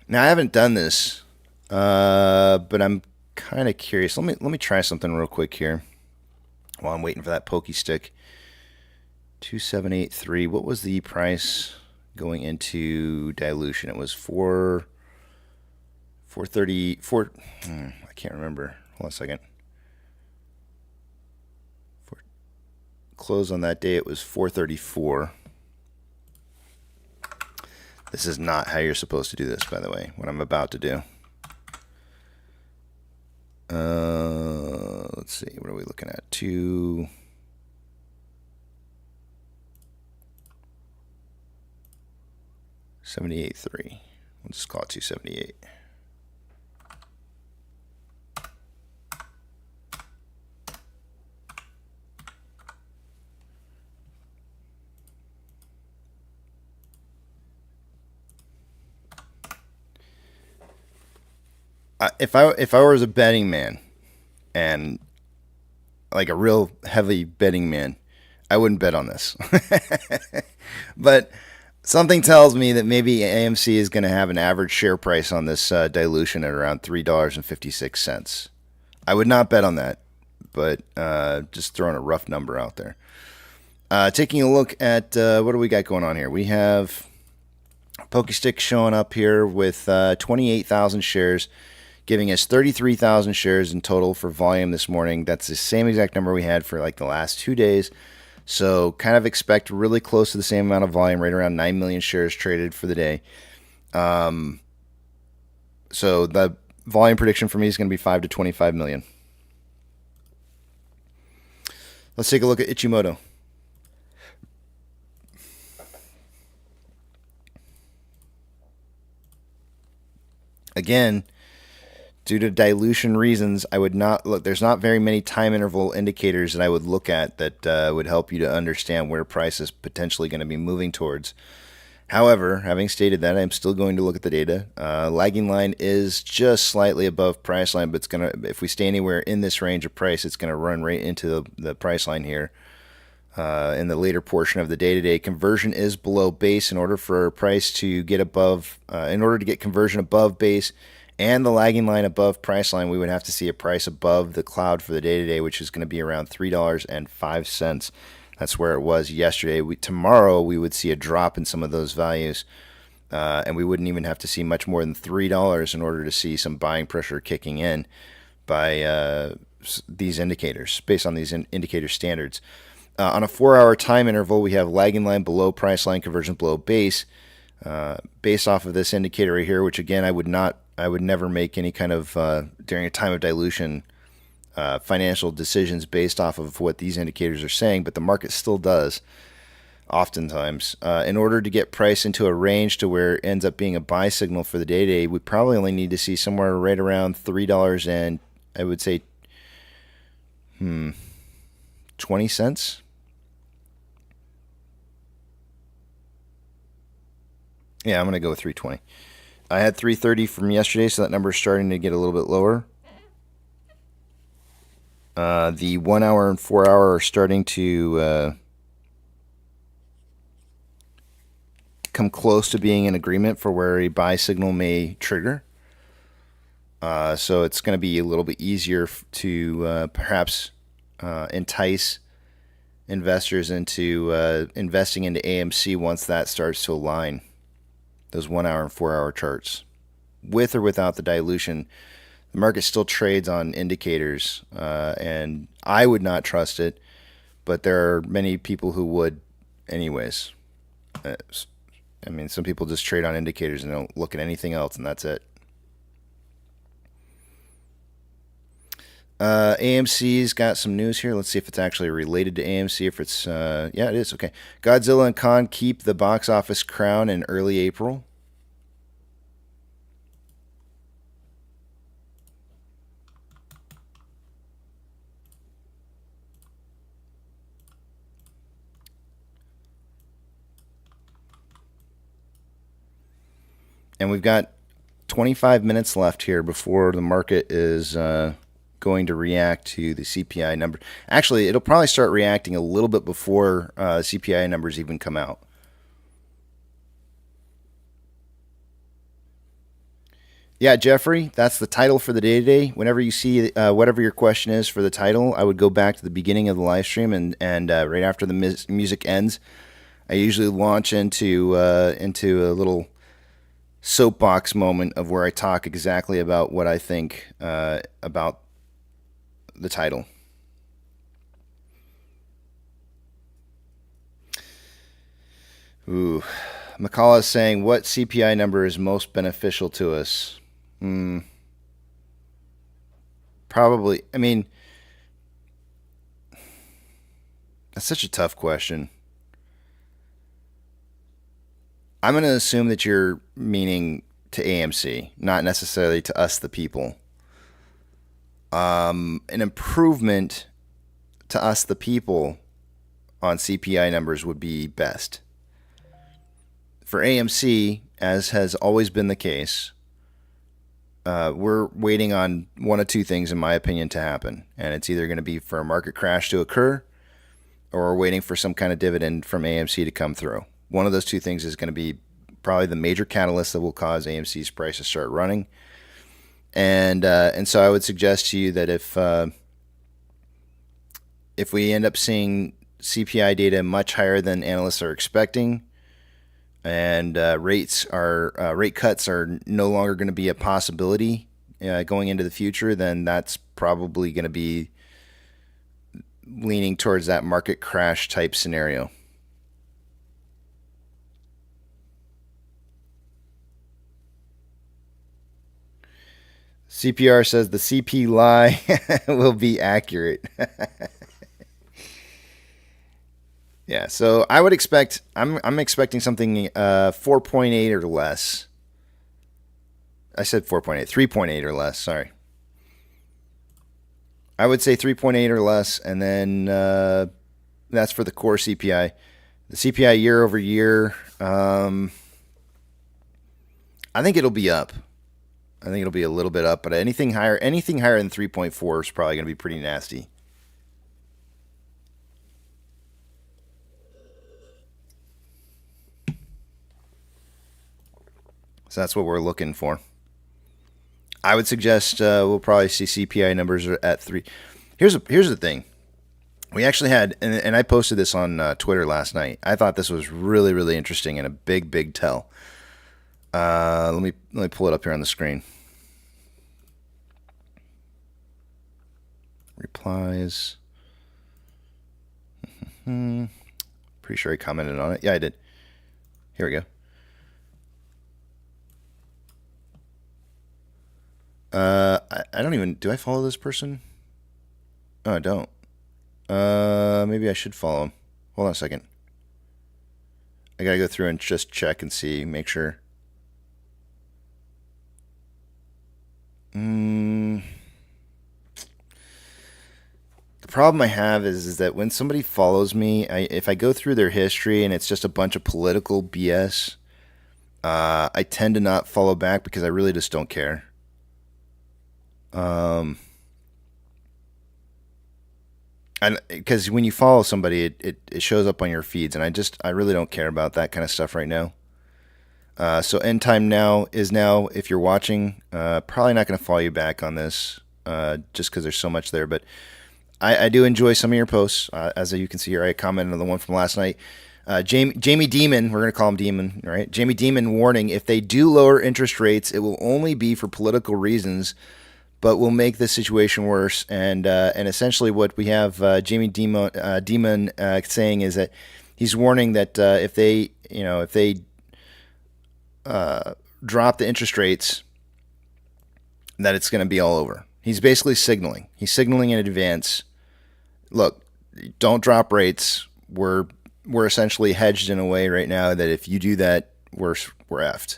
Now I haven't done this, but I'm kind of curious. Let me try something real quick here while I'm waiting for that pokey stick. 2783. What was the price going into dilution? It was 434. I can't remember. Hold on a second. close on that day, it was 434. This is not how you're supposed to do this, by the way, what I'm about to do. Let's see, what are we looking at? 278.3. We'll just call it 278. If I was a betting man, and like a real heavy betting man, I wouldn't bet on this. But something tells me that maybe AMC is going to have an average share price on this dilution at around $3.56. I would not bet on that, but just throwing a rough number out there. Taking a look at what do we got going on here? We have Pokestick showing up here with 28,000 shares, giving us 33,000 shares in total for volume this morning. That's the same exact number we had for like the last 2 days. So kind of expect really close to the same amount of volume, right around 9 million shares traded for the day. So the volume prediction for me is going to be 5 to 25 million. Let's take a look at Ichimoto. Again, due to dilution reasons, I would not look. There's not very many time interval indicators that I would look at that would help you to understand where price is potentially going to be moving towards. However, having stated that, I'm still going to look at the data. Lagging line is just slightly above price line, but it's gonna. If we stay anywhere in this range of price, it's going to run right into the price line here. In the later portion of the day-to-day, conversion is below base. In order for price to get above, in order to get conversion above base and the lagging line above price line, we would have to see a price above the cloud for the day-to-day, which is going to be around $3.05. That's where it was yesterday. Tomorrow we would see a drop in some of those values, and we wouldn't even have to see much more than $3 in order to see some buying pressure kicking in by these indicators, based on these indicator standards. On a 4-hour time interval, we have lagging line below price line, conversion below base. Based off of this indicator right here, which again I would never make any kind of during a time of dilution financial decisions based off of what these indicators are saying, but the market still does oftentimes. In order to get price into a range to where it ends up being a buy signal for the day-to-day, we probably only need to see somewhere right around $3 and I would say 20 cents. Yeah, I'm going to go with 320. I had 330 from yesterday, so that number is starting to get a little bit lower. The 1 hour and 4 hour are starting to come close to being in agreement for where a buy signal may trigger. So it's going to be a little bit easier to perhaps entice investors into investing into AMC once that starts to align. Those 1 hour and 4 hour charts, with or without the dilution, the market still trades on indicators, and I would not trust it, but there are many people who would anyways. I mean, some people just trade on indicators and don't look at anything else, and that's it. AMC's got some news here. Let's see if it's actually related to AMC. If it's, yeah, it is. Okay. Godzilla and Kong keep the box office crown in early April. And we've got 25 minutes left here before the market is going to react to the CPI number. Actually, it'll probably start reacting a little bit before CPI numbers even come out. Yeah, Jeffrey, that's the title for the day today. Whenever you see whatever your question is for the title, I would go back to the beginning of the live stream, and right after the music ends, I usually launch into a little soapbox moment of where I talk exactly about what I think about the title. Ooh. McCall is saying, what CPI number is most beneficial to us? Probably, I mean, that's such a tough question. I'm going to assume that you're meaning to AMC, not necessarily to us, the people. An improvement to us, the people, on CPI numbers would be best. For AMC, as has always been the case, we're waiting on one of two things, in my opinion, to happen. And it's either going to be for a market crash to occur, or we're waiting for some kind of dividend from AMC to come through. One of those two things is going to be probably the major catalyst that will cause AMC's price to start running. And so I would suggest to you that if we end up seeing CPI data much higher than analysts are expecting, and rate cuts are no longer going to be a possibility going into the future, then that's probably going to be leaning towards that market crash type scenario. CPR says the CP lie will be accurate. Yeah, so I would expect, I'm expecting something 4.8 or less. I said 4.8, 3.8 or less, sorry. I would say 3.8 or less, and then that's for the core CPI. The CPI year over year, I think it'll be up. I think it'll be a little bit up, but anything higher than 3.4 is probably going to be pretty nasty. So that's what we're looking for. I would suggest we'll probably see CPI numbers at 3. Here's the thing. We actually had, and I posted this on Twitter last night. I thought this was really, really interesting and a big tell. Let me pull it up here on the screen. Replies. Pretty sure I commented on it. Yeah, I did. Here we go. I don't even, do I follow this person? Oh, I don't. Maybe I should follow him. Hold on a second. I gotta go through and just check and see, make sure. The problem I have is that when somebody follows me, if I go through their history and it's just a bunch of political BS, I tend to not follow back because I really just don't care. And because when you follow somebody, it shows up on your feeds, and I really don't care about that kind of stuff right now. So end time now is now. If you're watching, probably not going to follow you back on this, just because there's so much there. But I do enjoy some of your posts. As you can see here, I commented on the one from last night. Jamie Demon, we're going to call him Demon, right? Jamie Demon warning: if they do lower interest rates, it will only be for political reasons, but will make the situation worse. And essentially, what we have Jamie Demon saying is that he's warning that if they drop the interest rates, that it's going to be all over. He's basically signaling. He's signaling in advance. Look, don't drop rates. We're essentially hedged in a way right now that if you do that, we're effed.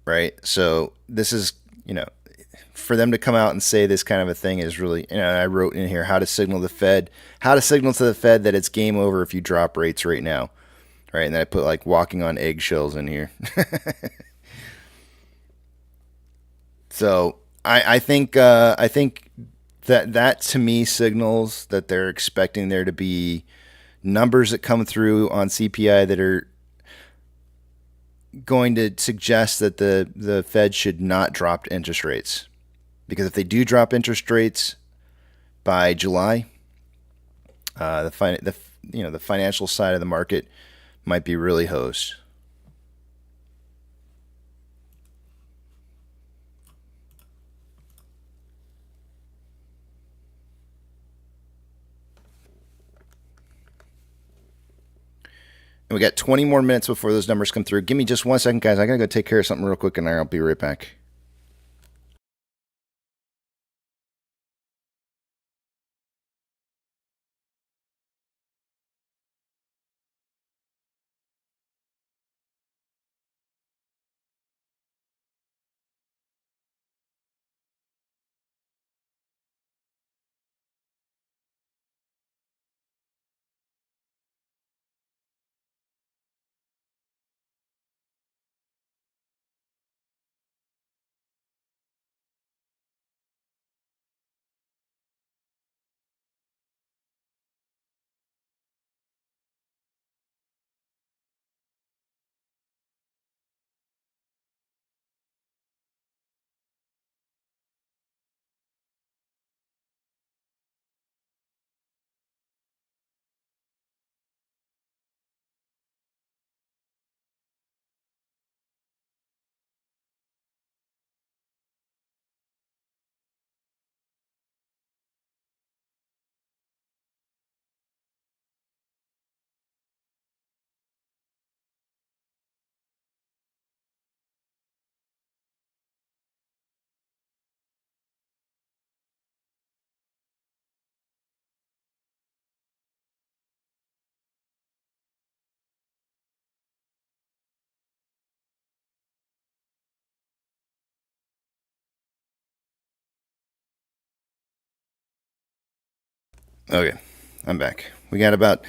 Right? So this is, for them to come out and say this kind of a thing is really, I wrote in here how to signal to the Fed that it's game over if you drop rates right now. Right? And then I put like walking on eggshells in here. So I think that to me signals that they're expecting there to be numbers that come through on CPI that are going to suggest that the Fed should not drop interest rates, because if they do drop interest rates by July, the financial side of the market might be really hosed. And we got 20 more minutes before those numbers come through. Give me just 1 second, guys. I got to go take care of something real quick, and I'll be right back. Okay, I'm back. We got about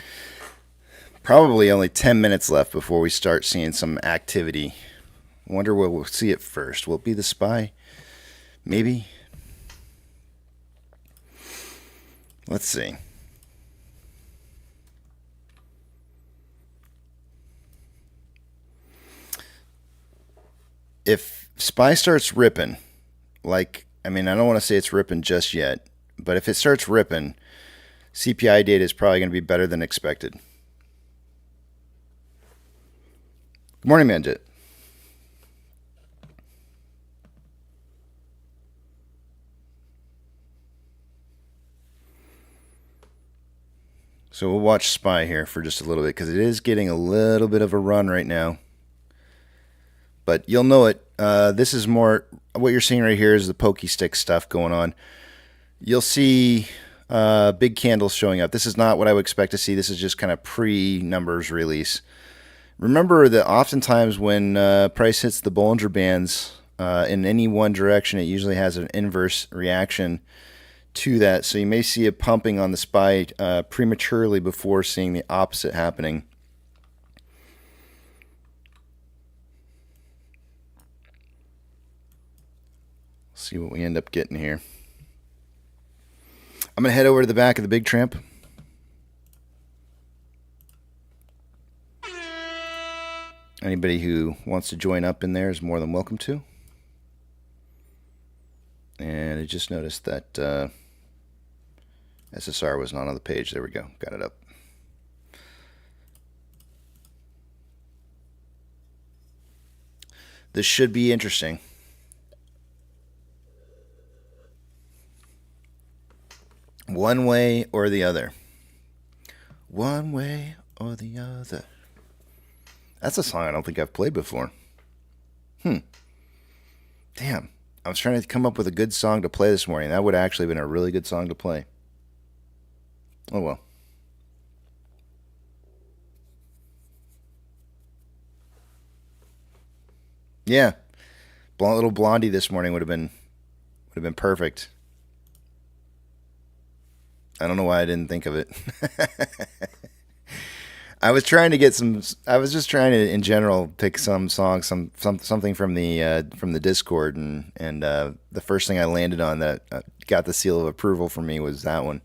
probably only 10 minutes left before we start seeing some activity. Wonder where we'll see it first. Will it be the SPY? Maybe. Let's see. If SPY starts ripping, I don't want to say it's ripping just yet, but if it starts ripping, CPI data is probably going to be better than expected. Good morning, Manjit. So we'll watch SPY here for just a little bit because it is getting a little bit of a run right now. But you'll know it. This is more, what you're seeing right here is the pokey stick stuff going on. You'll see big candles showing up. This is not what I would expect to see. This is just kind of pre-numbers release. Remember that oftentimes when price hits the Bollinger Bands in any one direction, it usually has an inverse reaction to that. So you may see a pumping on the SPY prematurely before seeing the opposite happening. See what we end up getting here. I'm going to head over to the back of the Big Tramp. Anybody who wants to join up in there is more than welcome to. And I just noticed that SSR was not on the page. There we go. Got it up. This should be interesting. One way or the other. One way or the other. That's a song I don't think I've played before. Damn. I was trying to come up with a good song to play this morning. That would have actually been a really good song to play. Oh well. Yeah. Little Blondie this morning would have been perfect. I don't know why I didn't think of it. I was trying to get some. I was just trying to, in general, pick some songs, something from the Discord, and the first thing I landed on that got the seal of approval for me was that one,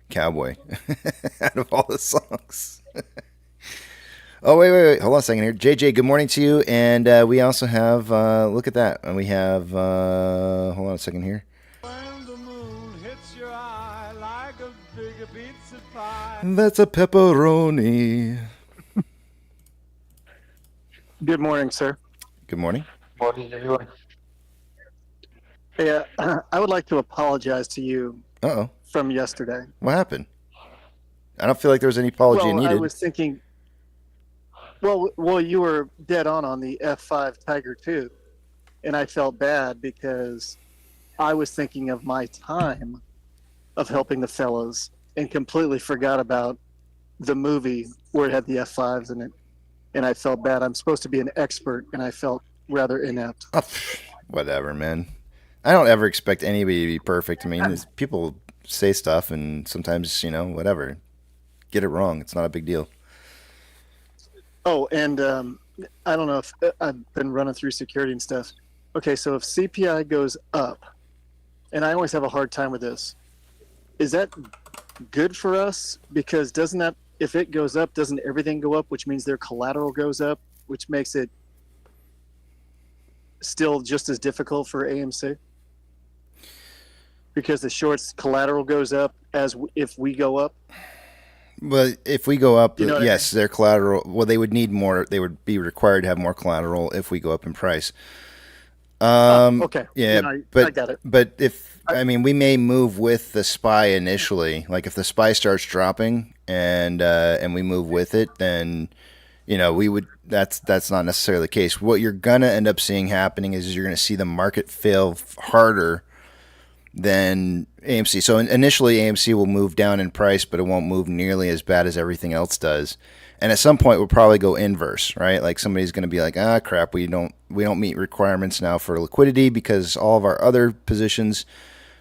Cowboy. Out of all the songs. Oh wait, hold on a second here, JJ. Good morning to you, and we also have look at that, and we have hold on a second here. When the moon hits your eye like a big pizza pie. That's a pepperoni. Good morning, sir. Good morning. Morning, everyone. Yeah, I would like to apologize to you Uh-oh. from yesterday. What happened? I don't feel like there was any apology Well, needed. I was thinking, Well, you were dead on the F5 Tiger 2, and I felt bad because I was thinking of my time of helping the fellows and completely forgot about the movie where it had the F5s in it, and I felt bad. I'm supposed to be an expert, and I felt rather inept. Oh, whatever, man. I don't ever expect anybody to be perfect. I mean, people say stuff, and sometimes, whatever. Get it wrong. It's not a big deal. Oh, and I don't know if I've been running through security and stuff. Okay, so if CPI goes up, and I always have a hard time with this, is that good for us? Because doesn't that, if it goes up, doesn't everything go up, which means their collateral goes up, which makes it still just as difficult for AMC? Because the shorts collateral goes up as if we go up. But if we go up, You know what I yes, their collateral. Well, they would need more. They would be required to have more collateral if we go up in price. Okay. Yeah, I but got it. but if we may move with the SPY initially. Like if the SPY starts dropping and we move with it, then we would. That's not necessarily the case. What you're gonna end up seeing happening is you're gonna see the market fail harder than AMC. So initially, AMC will move down in price, but it won't move nearly as bad as everything else does. And at some point, we'll probably go inverse, right? Like somebody's going to be like, "Ah, crap, we don't meet requirements now for liquidity because all of our other positions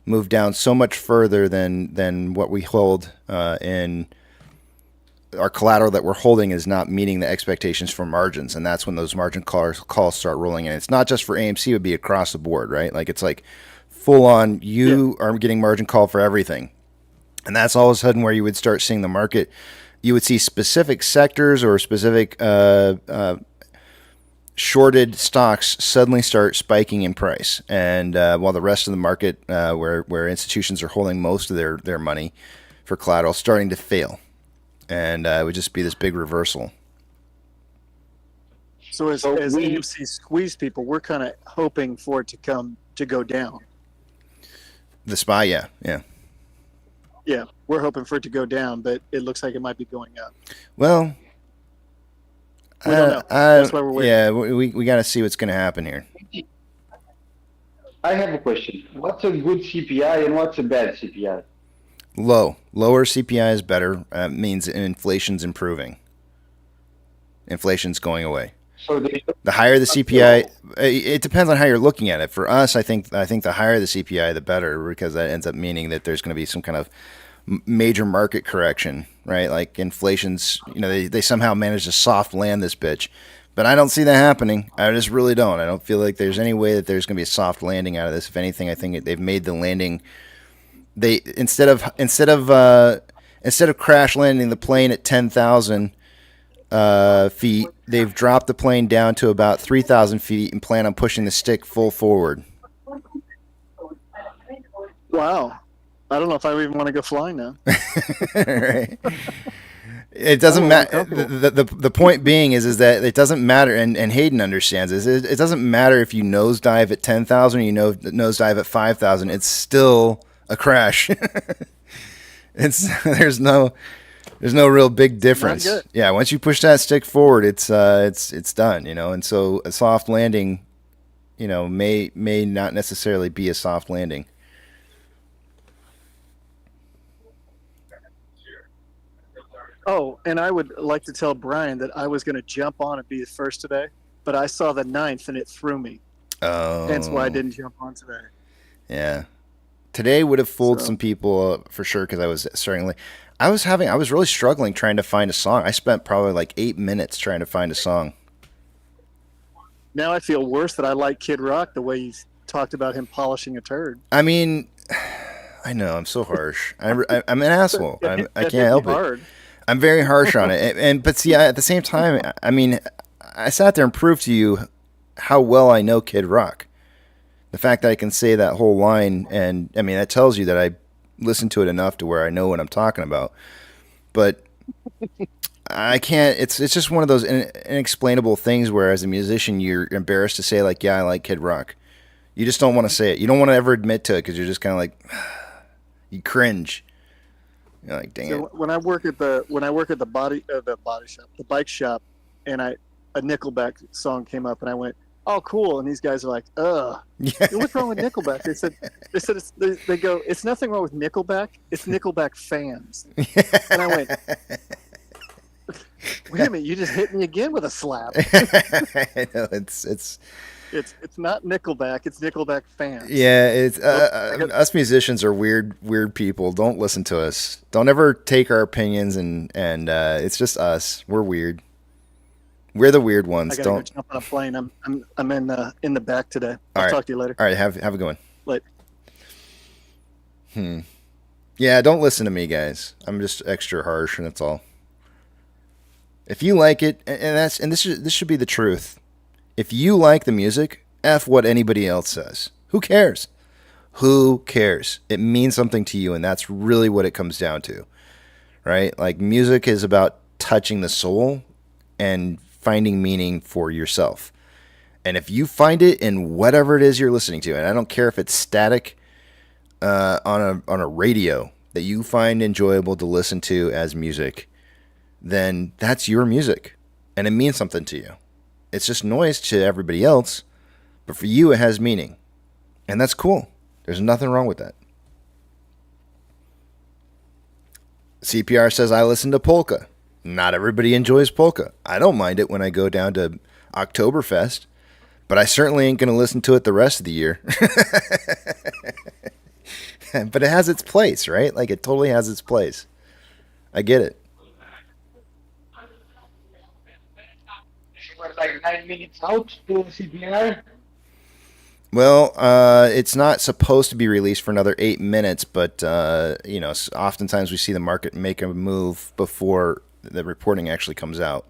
move down so much further than what we hold in our collateral that we're holding is not meeting the expectations for margins." And that's when those margin calls start rolling in. It's not just for AMC; it would be across the board, right? Like it's like full on, you are getting margin call for everything. And that's all of a sudden where you would start seeing the market. You would see specific sectors or specific shorted stocks suddenly start spiking in price. And while the rest of the market, where institutions are holding most of their money for collateral, starting to fail. And it would just be this big reversal. So as AMC squeeze people, we're kind of hoping for it to go down. The SPY, yeah. Yeah, we're hoping for it to go down, but it looks like it might be going up. Well, we don't know. That's why we're waiting. Yeah, we got to see what's going to happen here. I have a question. What's a good CPI and what's a bad CPI? Lower CPI is better. Means inflation's improving. Inflation's going away. So the higher the CPI, it depends on how you're looking at it. For us, I think the higher the CPI, the better, because that ends up meaning that there's going to be some kind of major market correction, right? Like inflation's, they somehow managed to soft land this bitch, but I don't see that happening. I just really don't. I don't feel like there's any way that there's going to be a soft landing out of this. If anything, I think they've made the landing. They instead of crash landing the plane at 10,000 feet, they've dropped the plane down to about 3,000 feet and plan on pushing the stick full forward. Wow. I don't know if I even want to go flying now. Right. It doesn't matter. The point being is that it doesn't matter, and Hayden understands this. It doesn't matter if you nosedive at 10,000 or you nosedive at 5,000. It's still a crash. There's no real big difference. Yeah, once you push that stick forward, it's done, And so a soft landing, may not necessarily be a soft landing. Oh, and I would like to tell Brian that I was going to jump on and be the first today, but I saw the 9th and it threw me. Oh. Hence why I didn't jump on today. Yeah. Today would have fooled some people for sure because I was starting late. I was really struggling trying to find a song. I spent probably like 8 minutes trying to find a song. Now I feel worse that I like Kid Rock the way you talked about him polishing a turd. I mean, I know I'm so harsh. I'm an asshole. I can't help it. I'm very harsh on it. But see, at the same time, I mean, I sat there and proved to you how well I know Kid Rock. The fact that I can say that whole line, and I mean, that tells you that I listened to it enough to where I know what I'm talking about. But I can't. It's just one of those inexplainable things where, as a musician, you're embarrassed to say like, "Yeah, I like Kid Rock." You just don't want to say it. You don't want to ever admit to it because you're just kind of like, you cringe. You're like, dang it. When I work at the bike shop, and a Nickelback song came up, and I went, "Oh, cool!" And these guys are like, "Ugh, Yeah. what's wrong with Nickelback?" They go, "It's nothing wrong with Nickelback. It's Nickelback fans." And I went, "Wait a minute, you just hit me again with a slap." I know it's It's not Nickelback. It's Nickelback fans. yeah. It's I got- us musicians are weird people. Don't listen to us. Don't ever take our opinions and it's just us. We're weird. We're the weird I ones. gotta go Don't. jump on a plane. I'm in the back today. All I'll right. talk to you later. All right. Have a good one. Later. Yeah, don't listen to me, guys. I'm just extra harsh, and that's all. If you like it, and this should be the truth. If you like the music, F what anybody else says. Who cares? Who cares? It means something to you, and that's really what it comes down to, right? Like music is about touching the soul and finding meaning for yourself. And if you find it in whatever it is you're listening to, and I don't care if it's static on a radio that you find enjoyable to listen to as music, then that's your music, and it means something to you. It's just noise to everybody else, but for you it has meaning, and that's cool. There's nothing wrong with that. CPR says I listen to polka. Not everybody enjoys polka. I don't mind it when I go down to Oktoberfest, but I certainly ain't going to listen to it the rest of the year. But it has its place, right? Like it totally has its place. I get it. She was like 9 minutes out to CPI. Well, it's not supposed to be released for another 8 minutes, but oftentimes we see the market make a move before the reporting actually comes out.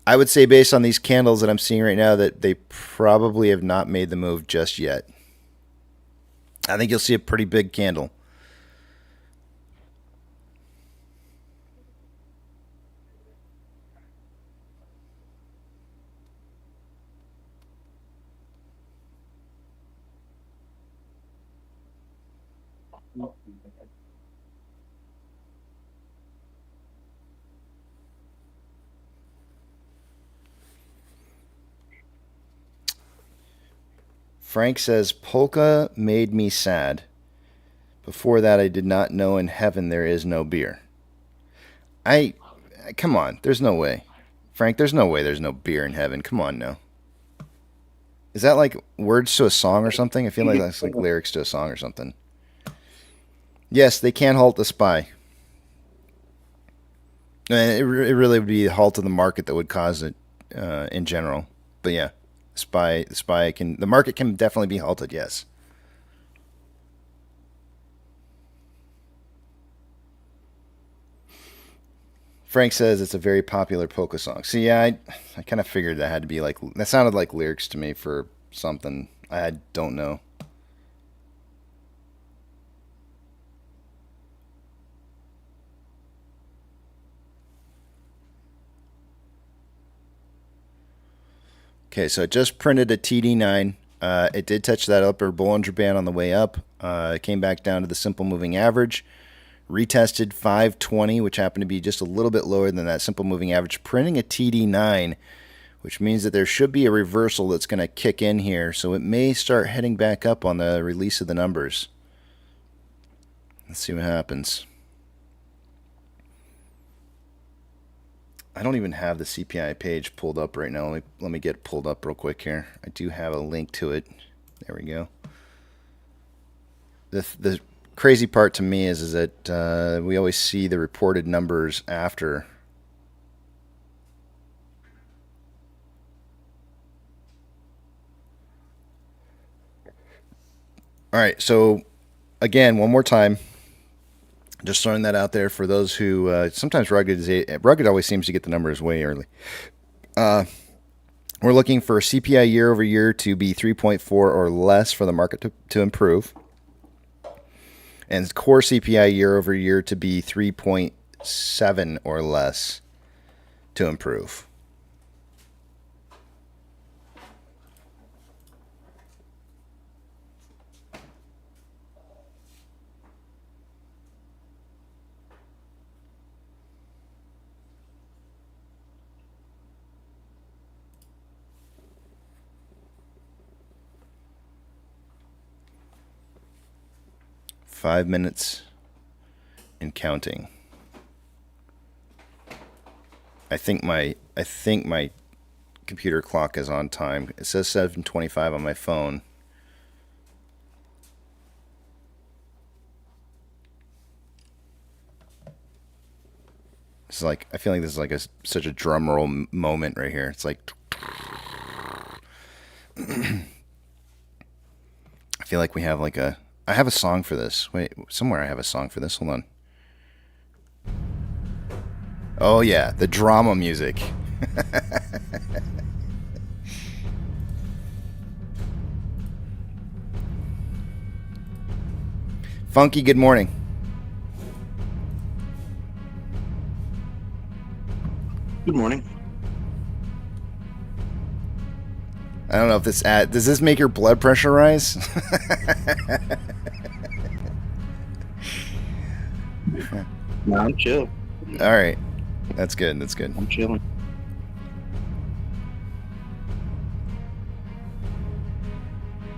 I would say, based on these candles that I'm seeing right now, that they probably have not made the move just yet. I think you'll see a pretty big candle. Frank says, polka made me sad. Before that, I did not know in heaven there is no beer. Come on, there's no way. Frank, there's no way there's no beer in heaven. Come on now. Is that like words to a song or something? I feel like that's like lyrics to a song or something. Yes, they can halt the SPY. It really would be a halt of the market that would cause it in general. But yeah, the market can definitely be halted, yes. Frank says it's a very popular polka song. See, yeah, I kind of figured that had to be like, that sounded like lyrics to me for something. I don't know. Okay, so it just printed a TD9. It did touch that upper Bollinger Band on the way up. It came back down to the simple moving average. Retested 520, which happened to be just a little bit lower than that simple moving average, printing a TD9, which means that there should be a reversal that's going to kick in here. So it may start heading back up on the release of the numbers. Let's see what happens. I don't even have the CPI page pulled up right now. Let me get it pulled up real quick here. I do have a link to it. There we go. The crazy part to me is that we always see the reported numbers after. All right, so again, one more time, just throwing that out there for those who sometimes Rugged always seems to get the numbers way early. We're looking for CPI year over year to be 3.4 or less for the market to improve. And core CPI year over year to be 3.7 or less to improve. 5 minutes and counting. I think my computer clock is on time. It says 7:25 on my phone. It's like, I feel like this is like such a drum roll moment right here. It's like I feel like we have like I have a song for this. Wait, somewhere I have a song for this. Hold on. Oh yeah, the drama music. Funky, good morning. Good morning. I don't know if this does this make your blood pressure rise? No, I'm chill. All right. That's good. That's good. I'm chilling.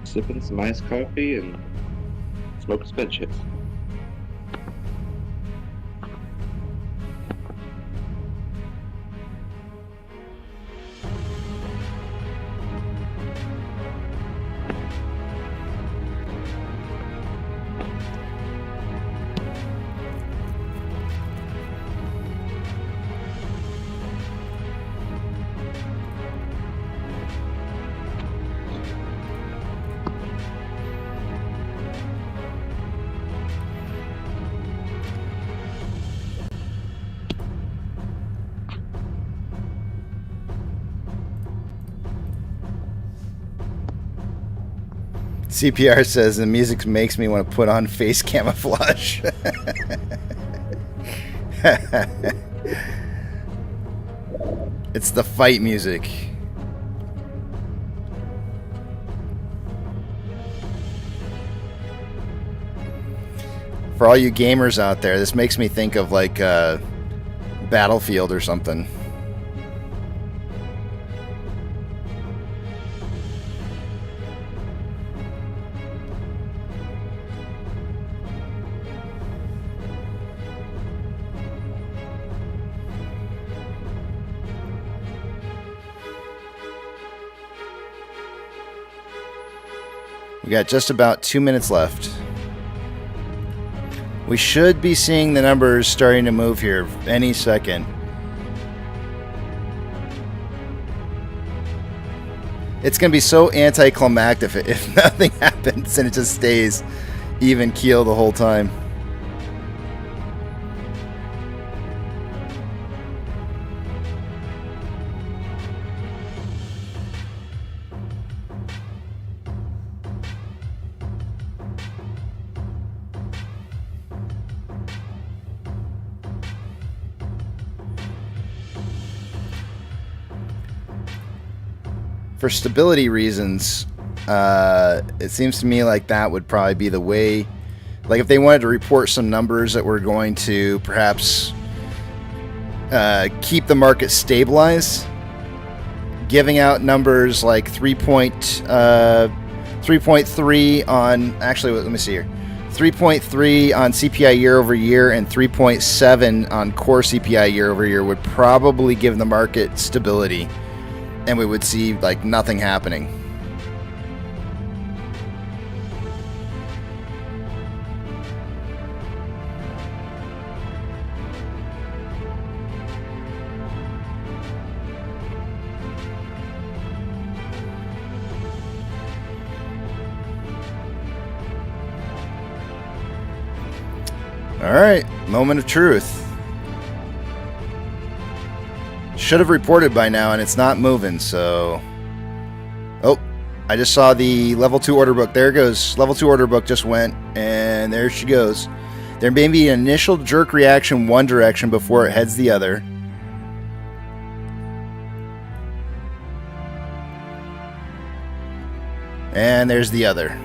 Sipping some iced coffee and smoking spit chips. CPR says the music makes me want to put on face camouflage. It's the fight music. For all you gamers out there, this makes me think of like Battlefield or something. We got just about 2 minutes left. We should be seeing the numbers starting to move here any second. It's going to be so anticlimactic if nothing happens and it just stays even keel the whole time. For stability reasons, it seems to me like that would probably be the way. Like if they wanted to report some numbers that were going to perhaps keep the market stabilized, giving out numbers like 3.3 on, actually, let me see here, 3.3 on CPI year over year and 3.7 on core CPI year over year would probably give the market stability. And we would see like nothing happening. All right, moment of truth. Should have reported by now, and it's not moving, so... Oh, I just saw the level 2 order book. There it goes. Level 2 order book just went, and there she goes. There may be an initial jerk reaction one direction before it heads the other. And there's the other.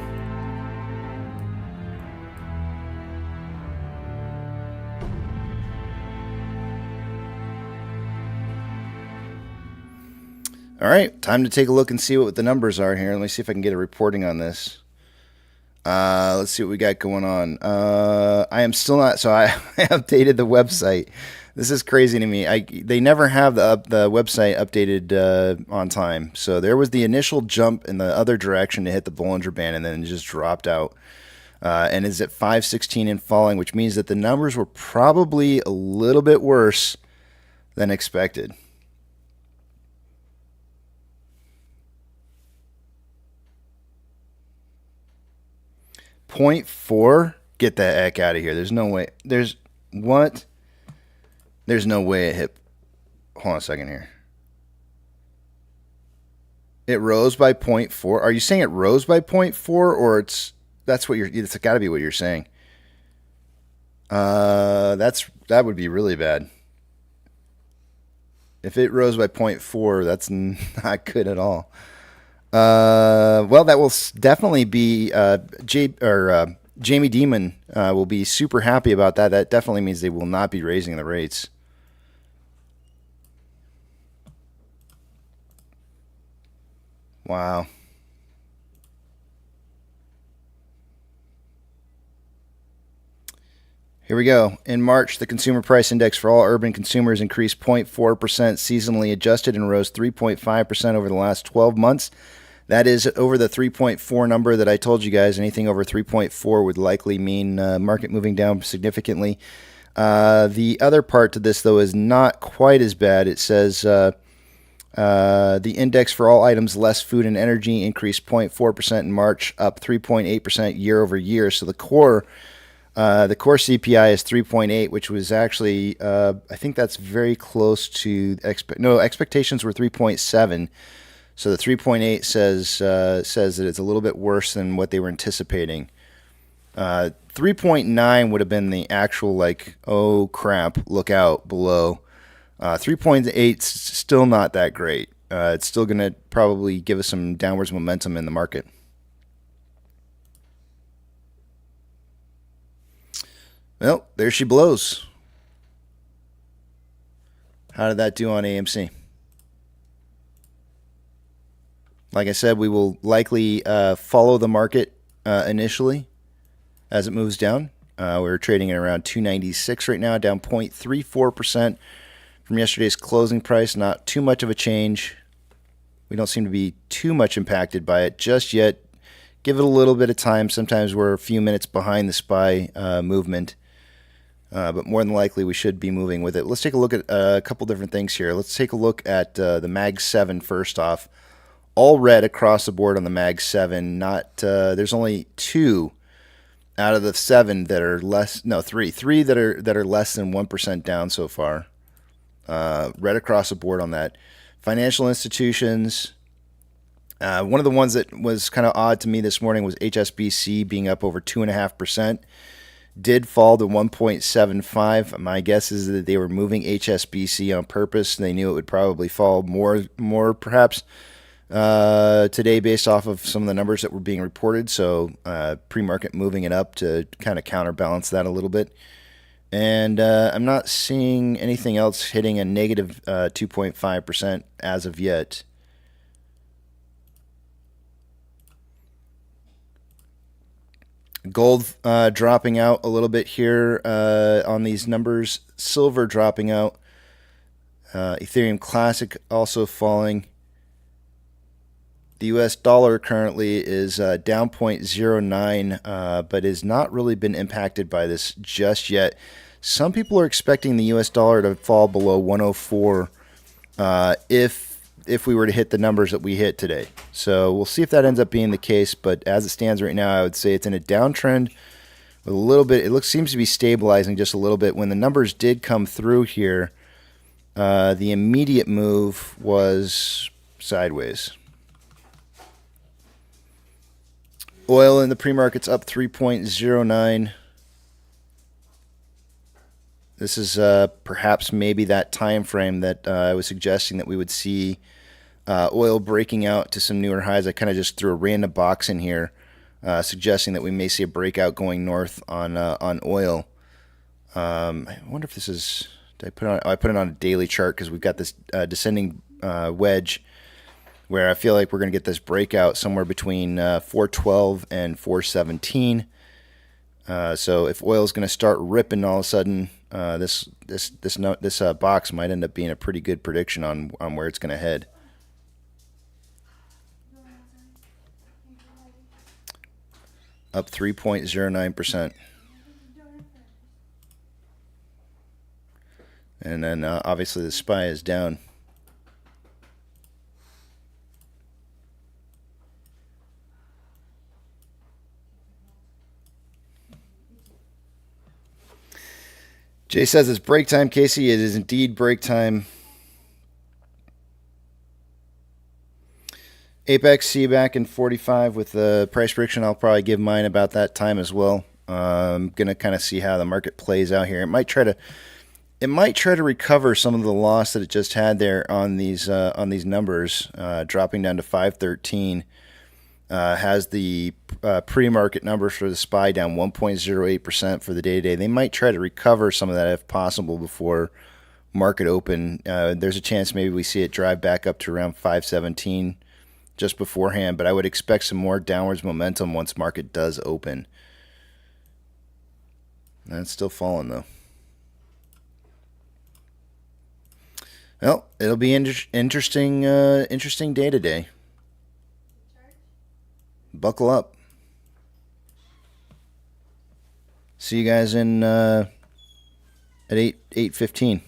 All right, time to take a look and see what the numbers are here. Let me see if I can get a reporting on this. Let's see what we got going on. I am still not. So I updated the website. This is crazy to me. They never have the website updated on time. So there was the initial jump in the other direction to hit the Bollinger Band, and then it just dropped out. And is at 516 and falling, which means that the numbers were probably a little bit worse than expected. .4? Get the heck out of here. There's no way. There's what? There's no way it hit. Hold on a second here. It rose by 0.4. Are you saying it rose by 0.4, or it's got to be what you're saying? That would be really bad. If it rose by 0.4, that's not good at all. Well, that will definitely be Jamie Dimon will be super happy about that. That definitely means they will not be raising the rates. Wow. Here we go. In March, the consumer price index for all urban consumers increased 0.4% seasonally adjusted and rose 3.5% over the last 12 months. That is over the 3.4 number that I told you guys. Anything over 3.4 would likely mean market moving down significantly. The other part to this, though, is not quite as bad. It says the index for all items less food and energy increased 0.4% in March, up 3.8% year over year. So the core CPI is 3.8, which was actually, I think that's very close to expectations were 3.7. So the 3.8 says that it's a little bit worse than what they were anticipating. 3.9 would have been the actual oh crap, look out below. 3.8 still not that great. It's still going to probably give us some downwards momentum in the market. Well, there she blows. How did that do on AMC? Like I said, we will likely follow the market initially as it moves down. We're trading at around 296 right now, down 0.34% from yesterday's closing price. Not too much of a change. We don't seem to be too much impacted by it just yet. Give it a little bit of time. Sometimes we're a few minutes behind the SPY movement. But more than likely, we should be moving with it. Let's take a look at a couple different things here. Let's take a look at the Mag 7 first off. All red across the board on the Mag 7. There's only 2 out of the 7 that are less. No, 3 that are less than 1% down so far. Red across the board on that. Financial institutions. One of the ones that was kind of odd to me this morning was HSBC being up over 2.5%. Did fall to 1.75. My guess is that they were moving HSBC on purpose. They knew it would probably fall more perhaps today based off of some of the numbers that were being reported. So pre-market moving it up to kind of counterbalance that a little bit. And I'm not seeing anything else hitting a negative 2.5% as of yet. Gold dropping out a little bit here on these numbers. Silver dropping out. Ethereum Classic also falling. The US dollar currently is down 0.09, but has not really been impacted by this just yet. Some people are expecting the US dollar to fall below 104 if we were to hit the numbers that we hit today. So we'll see if that ends up being the case, but as it stands right now, I would say it's in a downtrend with a little bit. Seems to be stabilizing just a little bit. When the numbers did come through here, the immediate move was sideways. Oil in the pre-market's up 3.09. This is perhaps maybe that time frame that I was suggesting that we would see oil breaking out to some newer highs. I kind of just threw a random box in here, suggesting that we may see a breakout going north on oil. I wonder if this is. Did I put it on? Oh, I put it on a daily chart because we've got this descending wedge where I feel like we're going to get this breakout somewhere between 412 and 417. So if oil is going to start ripping all of a sudden, this box might end up being a pretty good prediction on where it's going to head. Up 3.09%. And then obviously the SPY is down. Jay says it's break time, Casey. It is indeed break time. Apex, see you back in 45 with the price prediction. I'll probably give mine about that time as well. I'm going to kind of see how the market plays out here. It might try to recover some of the loss that it just had there on these numbers, dropping down to 513. Has the pre-market numbers for the SPY down 1.08% for the day-to-day. They might try to recover some of that if possible before market open. There's a chance maybe we see it drive back up to around 517 just beforehand, but I would expect some more downwards momentum once market does open. And it's still falling though. Well, it'll be interesting day today. Buckle up. See you guys in at 8:15.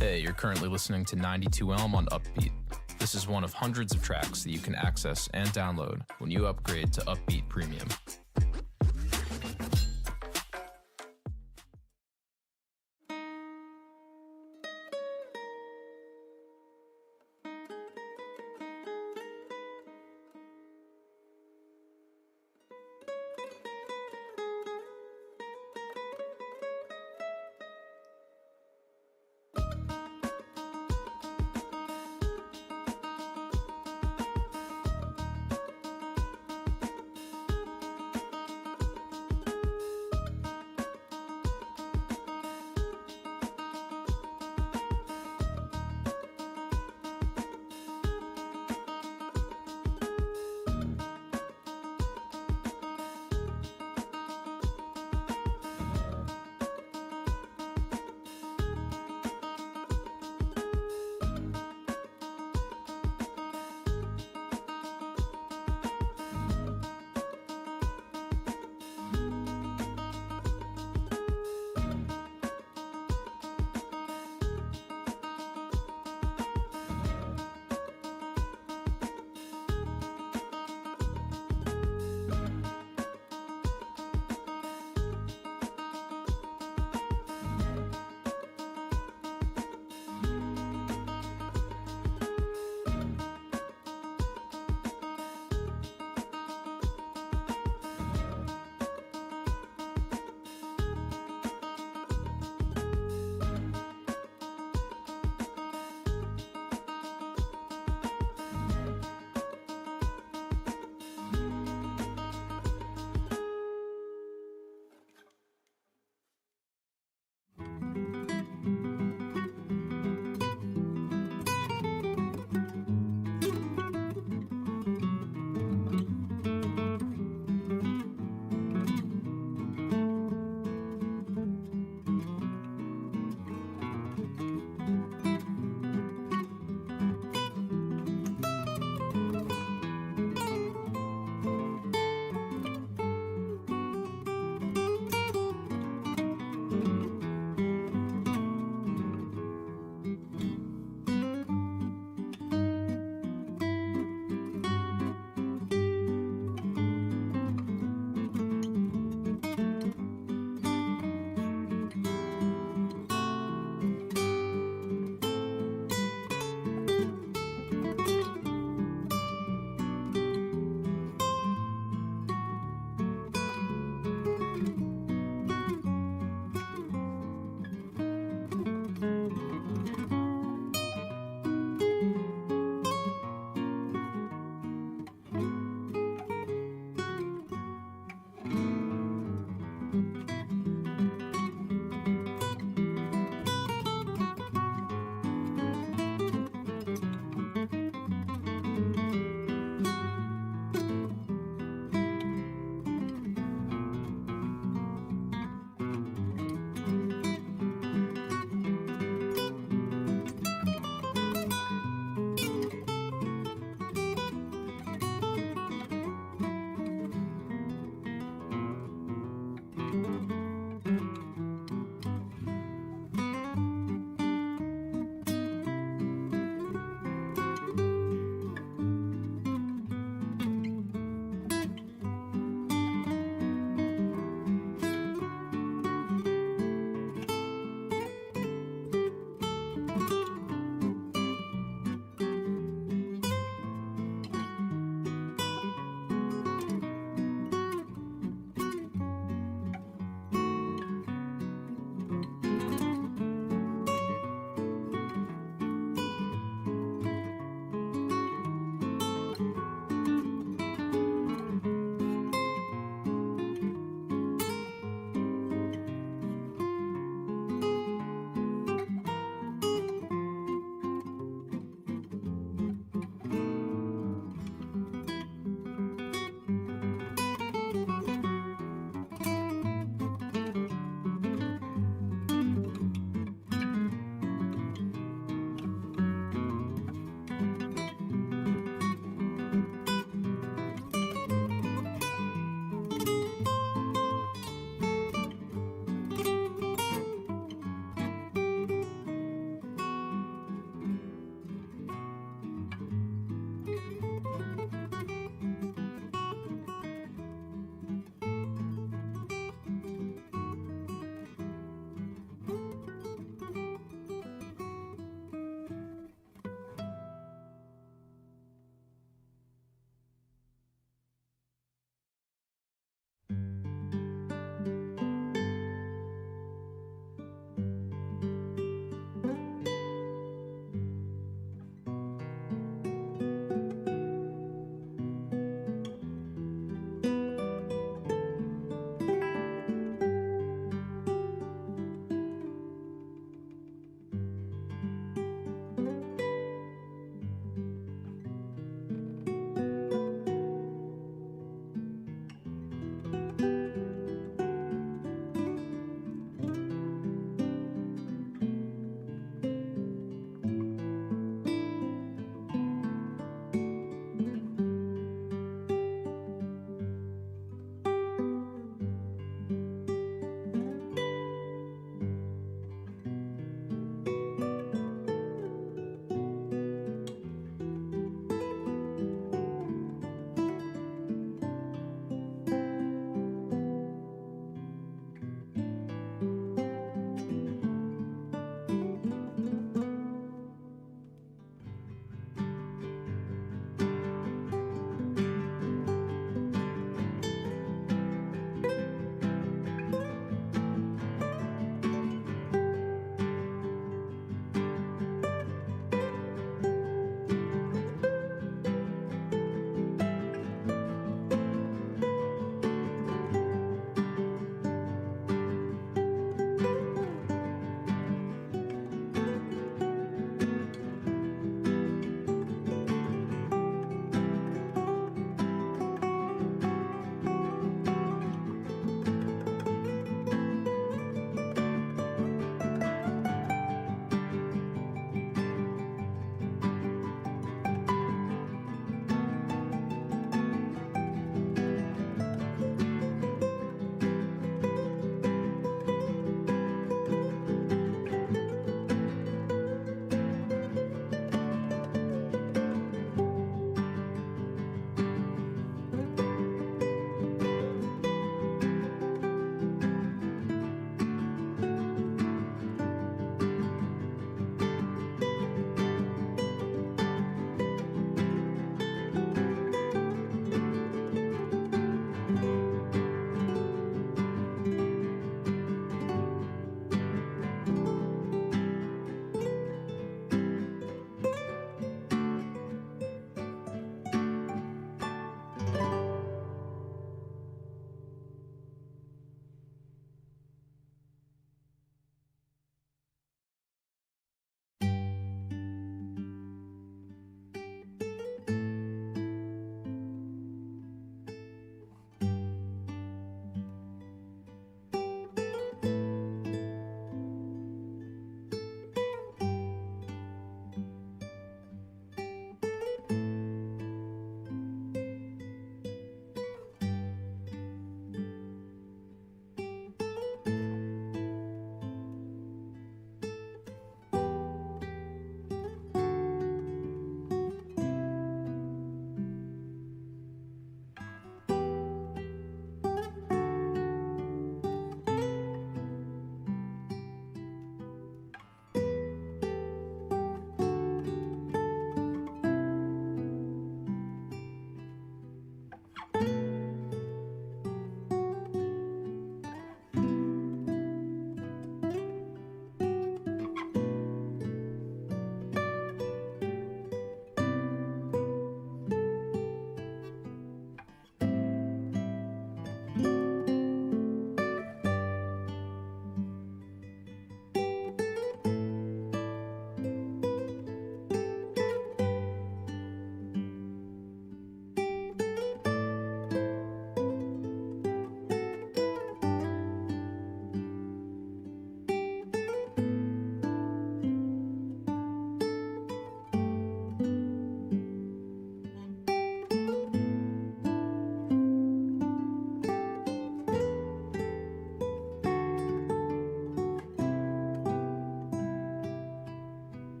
Hey, you're currently listening to 92 Elm on Upbeat. This is one of hundreds of tracks that you can access and download when you upgrade to Upbeat Premium.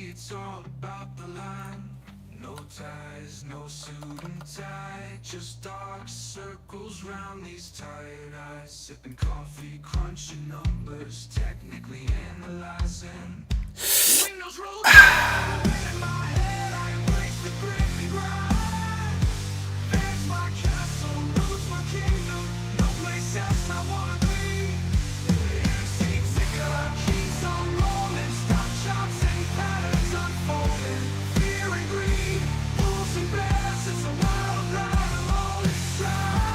it's all about the line. No ties, no suit and tie, just dark circles round these tired eyes. Sipping coffee, crunching numbers, technically analyzing. Windows roll down, in my head I embrace the grim and grind. There's my castle, roots my kingdom, no place else I wanna be. MC ticker keeps on rolling, stock charts and patterns unfolding. Fear and greed, bulls and bears, it's a wild ride, I'm all inside.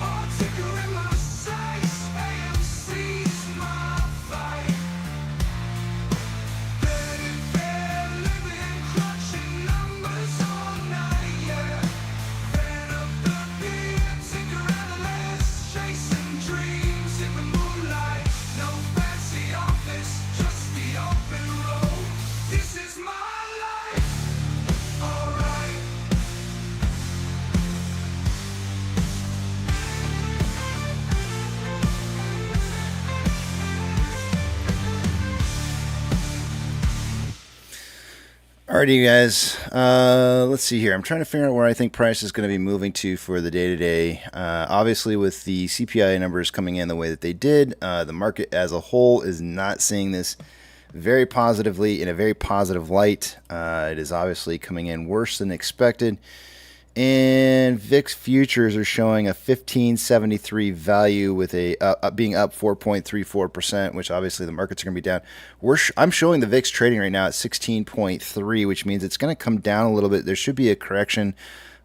All ticker in my sights, AMC's my fight. Betting fair, living, crunching numbers all night, yeah. Fan of the beer, tinker analysts, chasing dreams in the moonlight. No fancy office, just the open road. This is my life, alright. Alrighty, you guys. Let's see here. I'm trying to figure out where I think price is going to be moving to for the day-to-day. Obviously, with the CPI numbers coming in the way that they did, the market as a whole is not seeing this very positively, in a very positive light. It is obviously coming in worse than expected. And VIX futures are showing a 1573 value with a being up 4.34%, which obviously the markets are going to be down. I'm showing the VIX trading right now at 16.3, which means it's going to come down a little bit. There should be a correction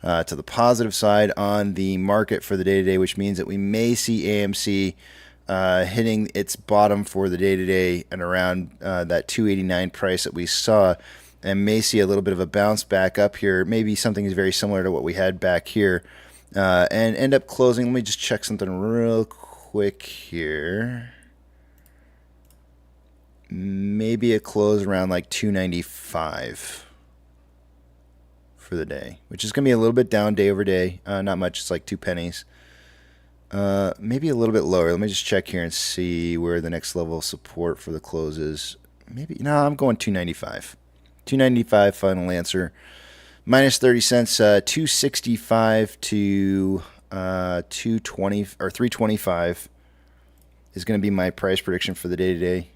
to the positive side on the market for the day-to-day, which means that we may see AMC hitting its bottom for the day-to-day and around that 289 price that we saw, and may see a little bit of a bounce back up here, maybe something is very similar to what we had back here, and end up closing. Let me just check something real quick here. Maybe a close around like 295 for the day, which is going to be a little bit down day over day. Not much, it's like 2 pennies. Maybe a little bit lower. Let me just check here and see where the next level of support for the close is. Maybe, no, I'm going 295. 295 final answer. Minus 30 cents, 265 to 220 or 325 is going to be my price prediction for the day today.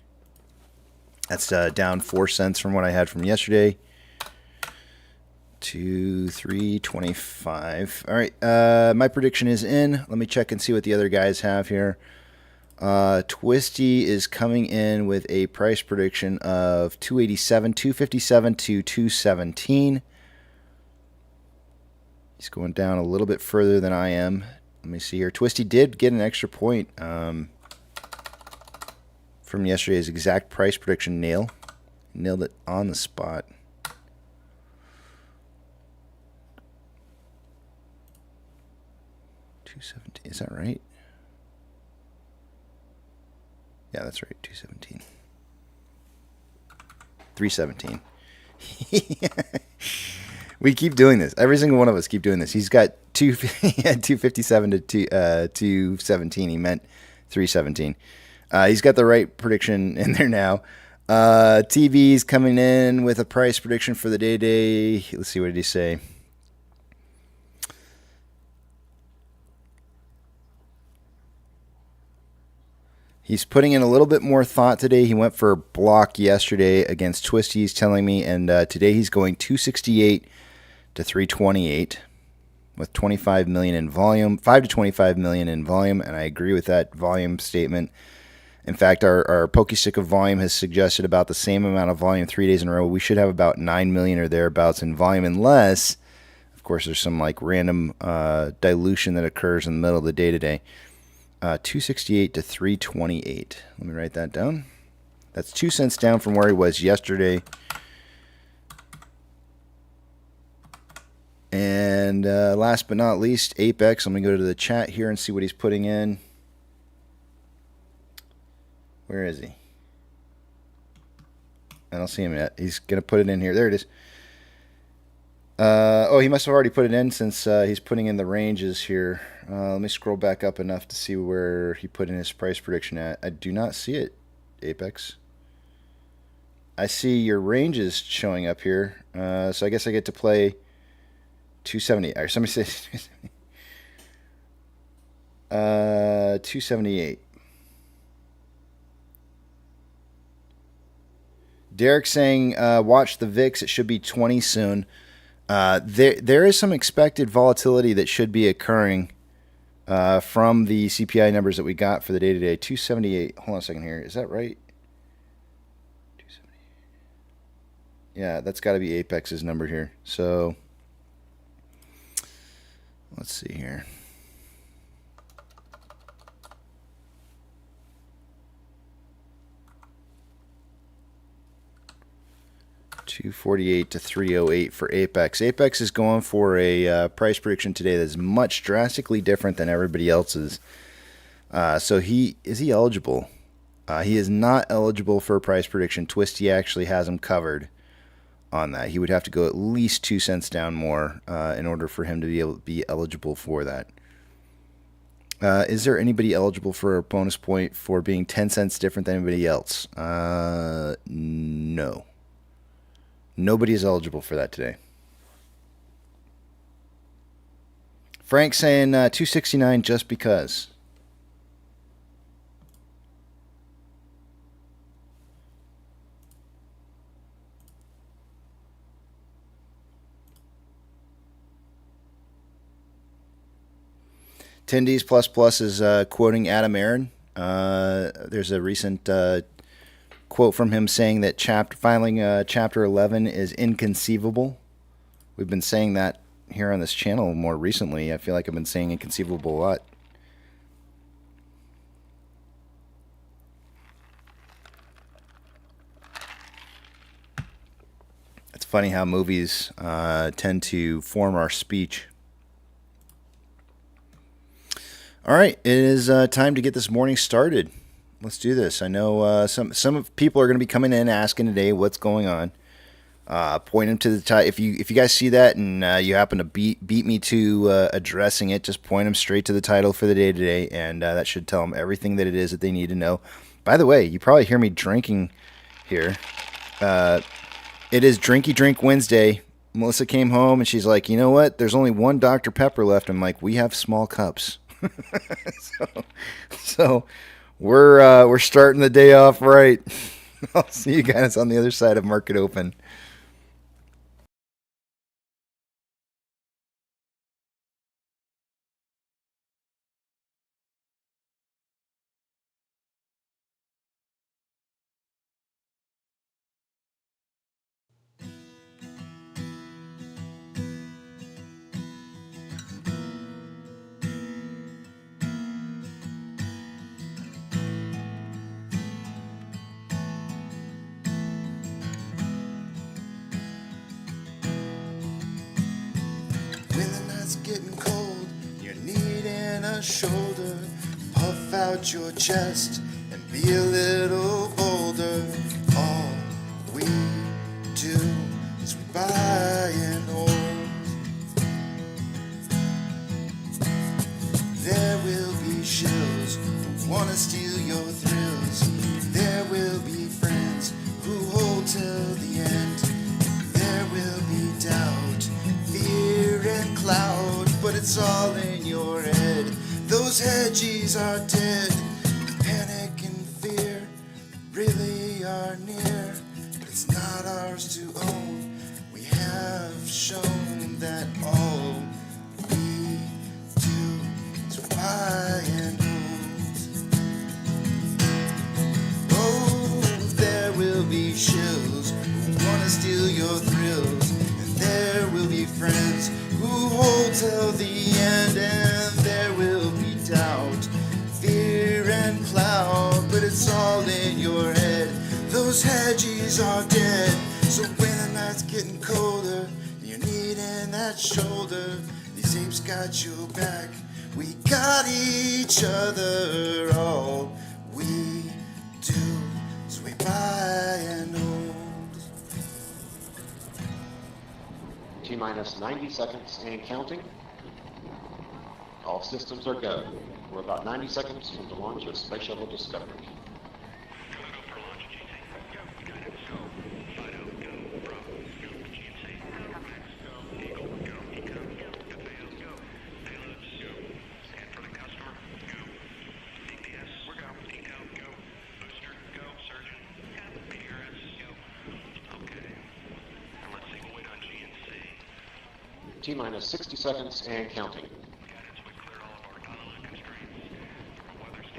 That's down 4 cents from what I had from yesterday to 325. All right, my prediction is in. Let me check and see what the other guys have here. Twisty is coming in with a price prediction of 257 to 217. He's going down a little bit further than I am. Let me see here. Twisty did get an extra point from yesterday's exact price prediction. Nailed it on the spot. $217. Is that right? Yeah, that's right. 217. 317. We keep doing this. Every single one of us keep doing this. He's got 257 to 217. He meant 317. He's got the right prediction in there now. TV's coming in with a price prediction for the day. Let's see, what did he say? He's putting in a little bit more thought today. He went for block yesterday against Twisty, he's telling me, and today he's going 268 to 328 with 25 million in volume, 5 to 25 million in volume, and I agree with that volume statement. In fact, our Pokestick of volume has suggested about the same amount of volume 3 days in a row. We should have about 9 million or thereabouts in volume, unless, of course, there's some like random dilution that occurs in the middle of the day today. 268 to 328. Let me write that down. That's 2 cents down from where he was yesterday. And last but not least, Apex. I'm going to go to the chat here and see what he's putting in. Where is he? I don't see him yet. He's going to put it in here. There it is. Oh, he must have already put it in since he's putting in the ranges here. Let me scroll back up enough to see where he put in his price prediction at. I do not see it, Apex. I see your ranges showing up here. So I guess I get to play 270. Or somebody said 278. Derek saying, watch the VIX. It should be 20 soon. There is some expected volatility that should be occurring from the CPI numbers that we got for the day today. 278. Hold on a second here. Is that right? 278. Yeah, that's got to be Apex's number here. So let's see here. $248 to $308 for Apex. Apex is going for a price prediction today that's much drastically different than everybody else's. So is he eligible? He is not eligible for a price prediction. Twisty actually has him covered on that. He would have to go at least 2 cents down more in order for him to be able to be eligible for that. Is there anybody eligible for a bonus point for being 10 cents different than anybody else? No. Nobody is eligible for that today. Frank saying 269 just because. Tendies plus plus is quoting Adam Aaron. There's a recent quote from him saying that filing Chapter 11 is inconceivable. We've been saying that here on this channel more recently. I feel like I've been saying inconceivable a lot. It's funny how movies tend to form our speech. All right, it is time to get this morning started. Let's do this. I know some people are going to be coming in asking today what's going on. Point them to the title. If you guys see that and you happen to beat me to addressing it, just point them straight to the title for the day today, and that should tell them everything that it is that they need to know. By the way, you probably hear me drinking here. It is Drinky Drink Wednesday. Melissa came home and she's like, you know what? There's only one Dr. Pepper left. I'm like, we have small cups. so we're starting the day off right. I'll see you guys on the other side of market open. When the night's getting cold, you're needing a shoulder. Puff out your chest and be a little bolder. All we do is we buy and hold. There will be shills who wanna steal your thrills. There will be friends who hold till the end. There will be doubt, fear and cloud, but it's all in your head. Those hedgies are dead. Panic and fear really are near, but it's not ours to own. We have shown that all we do is buy and hold. Oh, there will be shills who wanna steal your thrills, and there will be friends who hold till the end, and there will be doubt, fear and cloud, but it's all in your head. Those hedgies are dead. So when the night's getting colder, you're needing that shoulder. These apes got your back. We got each other. All we do is we buy and hold. T-minus minus 90 seconds and counting. All systems are go. We're about 90 seconds from the launch of Space Shuttle Discovery. T-minus 60 seconds and counting.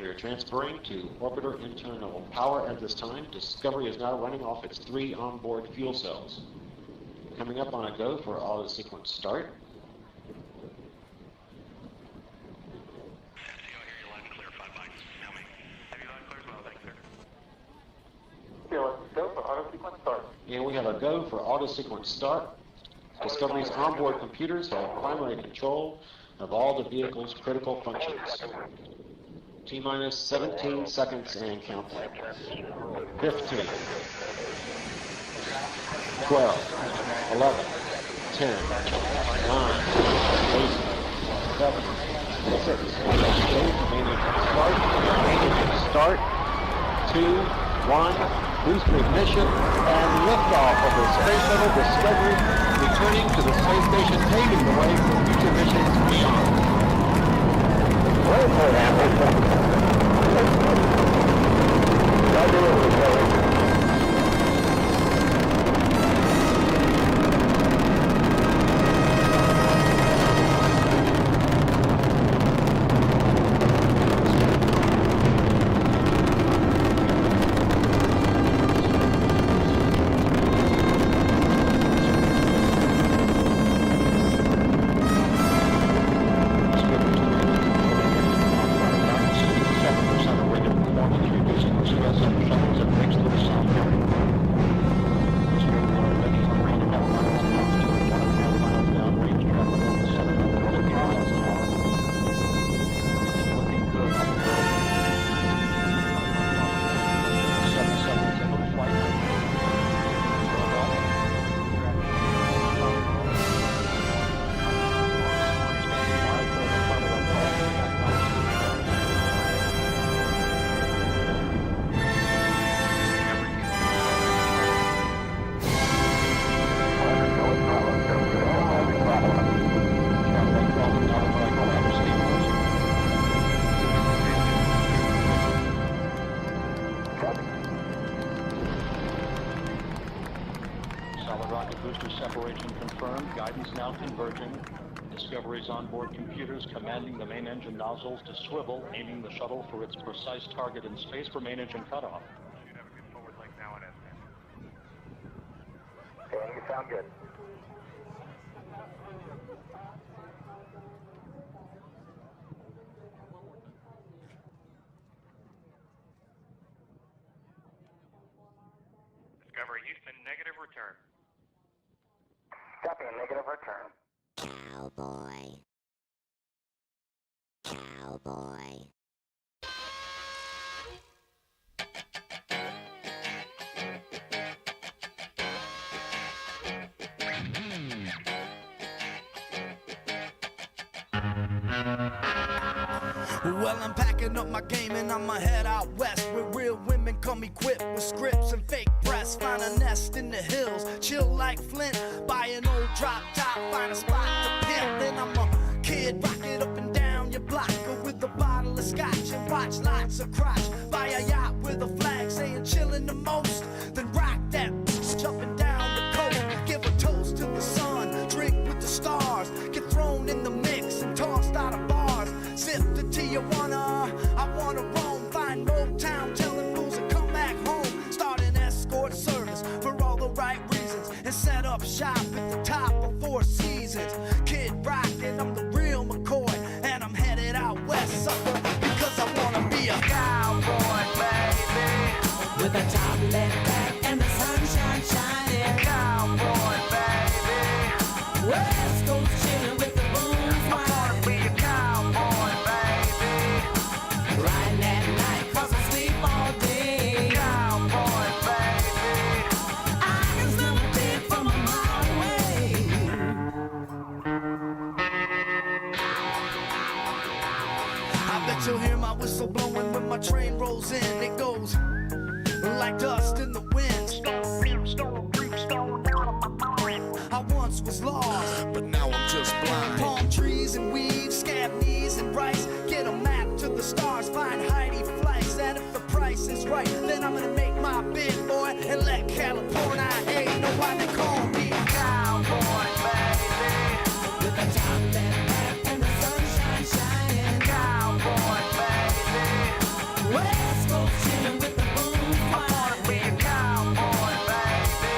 We are transferring to orbiter internal power at this time. Discovery is now running off its 3 onboard fuel cells. Coming up on a go for auto sequence start. And we have a go for auto sequence start. Discovery's onboard computers have primary control of all the vehicle's critical functions. T-minus 17 seconds and counting. 15, 12, 11, 10, 9, 8, 7, 6, start, 2, 1, booster ignition, and liftoff of the Space Shuttle Discovery, returning to the space station, paving the way for future missions beyond. Discovery's onboard computers commanding the main engine nozzles to swivel, aiming the shuttle for its precise target in space for main engine cutoff. Should have a good forward leg now and Okay, you sound good. Discovery Houston, negative return. Copy, a negative return. Cowboy. Cowboy. Well, I'm packing up my game and I'ma head out west where real women come equipped with scripts and fake breasts. Find a nest in the hills, chill like Flint. Buy an old drop top, find a spot to pimp. Then I'm a kid, rock it up and down your block with a bottle of scotch and watch lots of crotch. Buy a yacht with a flag saying chillin' the most. Then rock that up and down the coast. Give a toast to the sun, drink with the stars. Get thrown in the mix and tossed out of bars. Sip the Tijuana, I wanna roam. Find Motown, telling fools to come back home. Start an escort service for all the right reasons. And set up shop at the top of Four Seasons. Kid rockin', I'm the real McCoy. And I'm headed out west, sucker, because I wanna be a cowboy, baby. With a top left back and the sunshine shining. Cowboy, baby. West Coast chillin' with the booze I wanna be a cowboy, baby. riding at night 'cause I sleep all day. Cowboy, baby. I can smell the dick from a mile away. like dust in the wind. I once was lost, but now I'm just blind. Palm trees and weeds, scab knees and rice. Get a map to the stars, find Heidi flights. And if the price is right, then I'm gonna make my bid, boy, and let California ain't know why they call me cowboy, baby. With the top left back and the sunshine shining, cowboy, baby. West Coast chillin' with the boom flying. I wanna be a cowboy, baby.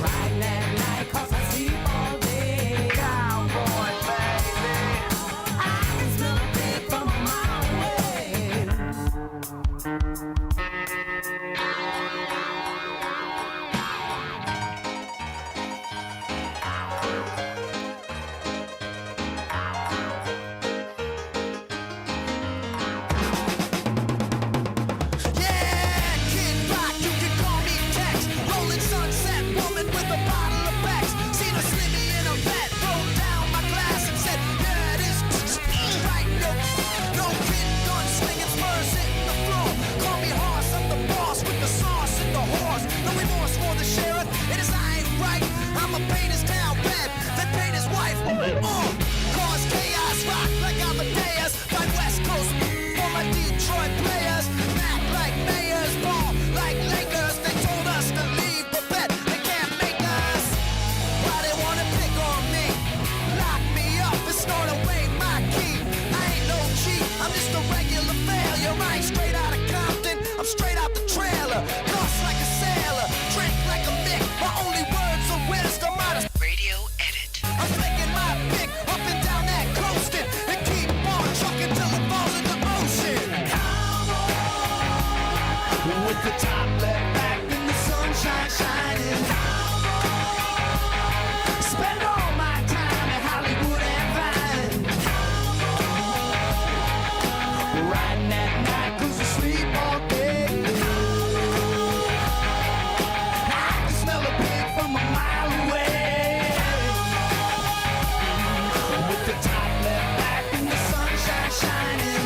Ride that night 'cause I sleep all day, cowboy, baby. I can smell a pig from a mile away. Yeah, Kid Rock, you can call me Tex. Rolling sunset woman with a bottle of Bex. Seen a slimmy in a vet, rolled down my glass and said, yeah, it is right. No kid, gun slinging, spurs hitting the floor. Call me horse, I'm the boss with the sauce and the horse. No remorse for the sheriff, it is I ain't right. I'ma paint his town red, then paint his wife. Cause chaos, rock like Amadeus. Find West Coast for my Detroit players. Act like mayors, ball like Lakers. They told us to leave, but bet they can't make us. Why they wanna pick on me? Lock me up and snort away my key. I ain't no cheat, I'm just a regular failure. I ain't straight out of Compton, I'm straight out the trailer. Lost like a sailor, drink like a Mick. My only words of wisdom out of radio edit. I'm flicking my pick up and down that coasting and keep on trucking till it falls in the ocean. With the top left back and the sunshine shining. Spend all my time in Hollywood and Vine. Riding at night 'cause I sleep all day. I can smell a pig from a mile away. With the top left back and the sunshine shining.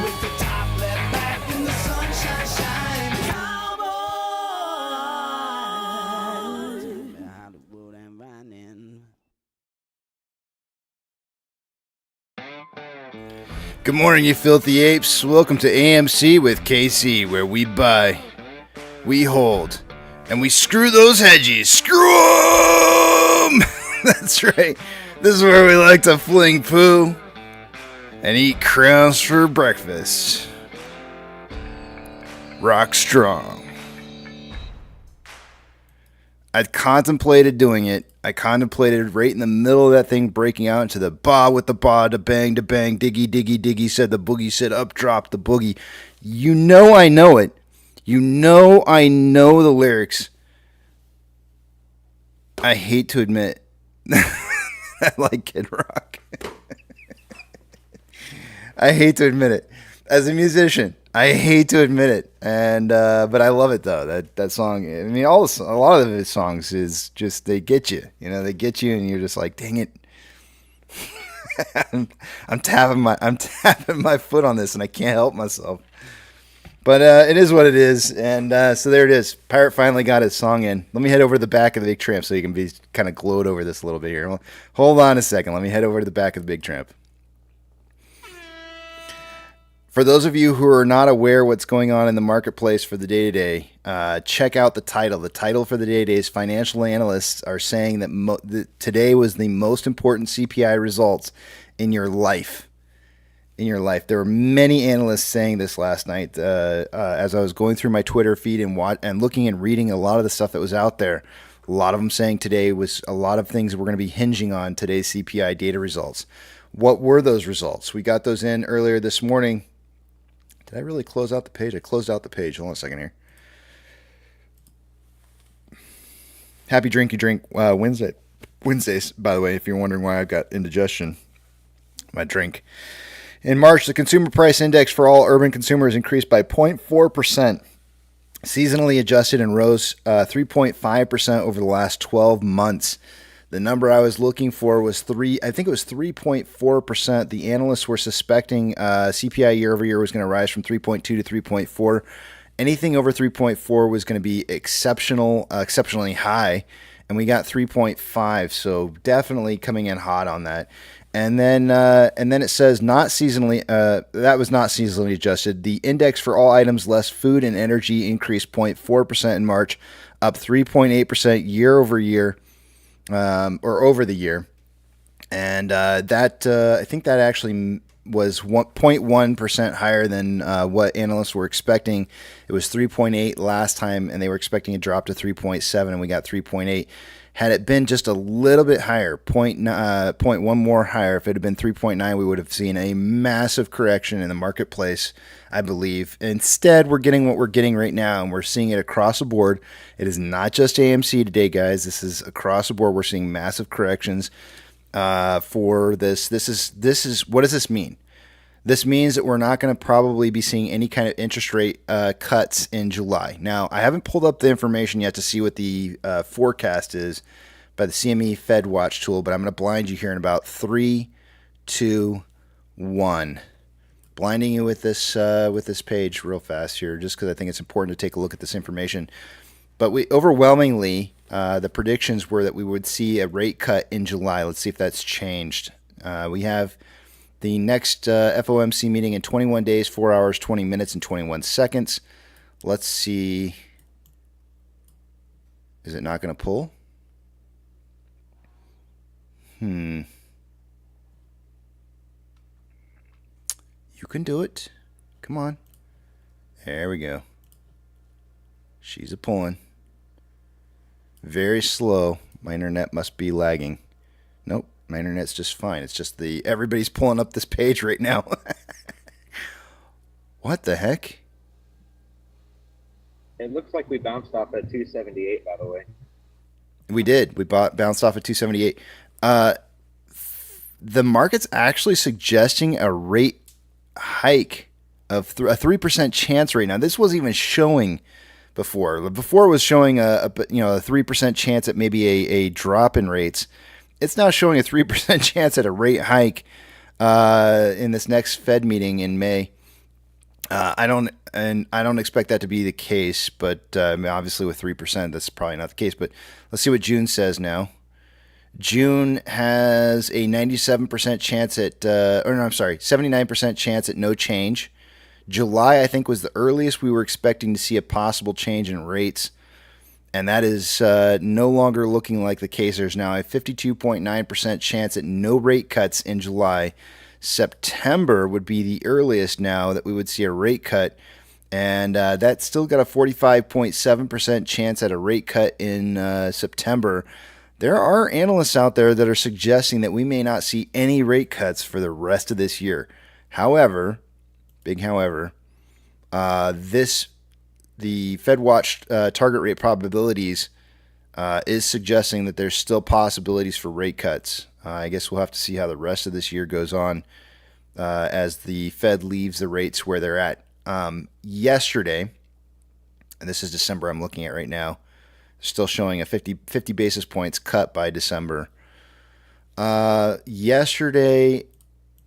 With the top left back and the sunshine shining. Cowboy. Hollywood and Vine. Good morning, you filthy apes. Welcome to AMC with KC, where we buy, we hold, and we screw those hedgies. Screw 'em! That's right. This is where we like to fling poo and eat crowns for breakfast. Rock strong. I'd contemplated doing it. I contemplated right in the middle of that thing breaking out into the ba with the ba, da bang, diggy, diggy, diggy, said the boogie, said up, drop the boogie. You know I know it. You know I know the lyrics. I hate to admit I like Kid Rock. I hate to admit it. As a musician, I hate to admit it, and but I love it though. That song. I mean, a lot of his songs is just they get you. You know, they get you, and you're just like, dang it. I'm tapping my foot on this, and I can't help myself. But it is what it is, and so there it is. Pirate finally got his song in. Let me head over to the back of the Big Tramp so you can be kind of glowed over this a little bit here. Hold on a second. Let me head over to the back of the Big Tramp. For those of you who are not aware what's going on in the marketplace for the day-to-day, check out the title. The title for the day-to-day is Financial Analysts are saying that today was the most important CPI results in your life. In your life. There were many analysts saying this last night as I was going through my Twitter feed and looking and reading a lot of the stuff that was out there. A lot of them saying today was a lot of things we're going to be hinging on today's CPI data results. What were those results? We got those in earlier this morning. Did I really close out the page? I closed out the page. Hold on a second here. Happy Drinky Drink Wednesdays, by the way, if you're wondering why I've got indigestion. My drink. In March, the consumer price index for all urban consumers increased by 0.4%, seasonally adjusted, and rose 3.5% over the last 12 months. The number I was looking for was I think it was 3.4%. The analysts were suspecting CPI year over year was going to rise from 3.2 to 3.4. Anything over 3.4 was going to be exceptionally high, and we got 3.5. So definitely coming in hot on that. And then it says not seasonally. That was not seasonally adjusted. The index for all items less food and energy increased 0.4% in March, up 3.8% year over year. Or over the year, and I think that actually was 0.1% higher than what analysts were expecting. It was 3.8 last time, and they were expecting a drop to 3.7, and we got 3.8. Had it been just a little bit higher, 0.1 more higher, if it had been 3.9, we would have seen a massive correction in the marketplace, I believe. Instead, we're getting what we're getting right now, and we're seeing it across the board. It is not just AMC today, guys. This is across the board. We're seeing massive corrections for this. This is what does this mean? This means that we're not going to probably be seeing any kind of interest rate cuts in July. Now, I haven't pulled up the information yet to see what the forecast is by the CME Fed Watch tool, but I'm going to blind you here in about 3, 2, 1. Blinding you with this page real fast here, just because I think it's important to take a look at this information. But we overwhelmingly, the predictions were that we would see a rate cut in July. Let's see if that's changed. We have the next FOMC meeting in 21 days, 4 hours, 20 minutes, and 21 seconds. Let's see. Is it not going to pull? You can do it. Come on. There we go. She's a pulling. Very slow. My internet must be lagging. Nope. My internet's just fine. It's just everybody's pulling up this page right now. What the heck? It looks like we bounced off at 278, by the way. We did. We bounced off at 278. The market's actually suggesting a rate hike of a 3% chance right now. This wasn't even showing before. Before it was showing a 3% chance at maybe a drop in rates. It's now showing a 3% chance at a rate hike in this next Fed meeting in May. I don't expect that to be the case, but obviously with 3%, that's probably not the case. But let's see what June says now. June has a 97% chance at, 79% chance at no change. July, I think, was the earliest we were expecting to see a possible change in rates. And that is no longer looking like the case. There's now a 52.9% chance at no rate cuts in July. September would be the earliest now that we would see a rate cut. And that's still got a 45.7% chance at a rate cut in September. There are analysts out there that are suggesting that we may not see any rate cuts for the rest of this year. However, big however, the Fed Watch target rate probabilities is suggesting that there's still possibilities for rate cuts. I guess we'll have to see how the rest of this year goes on as the Fed leaves the rates where they're at. Yesterday, and this is December I'm looking at right now, still showing a 50 basis points cut by December. Yesterday,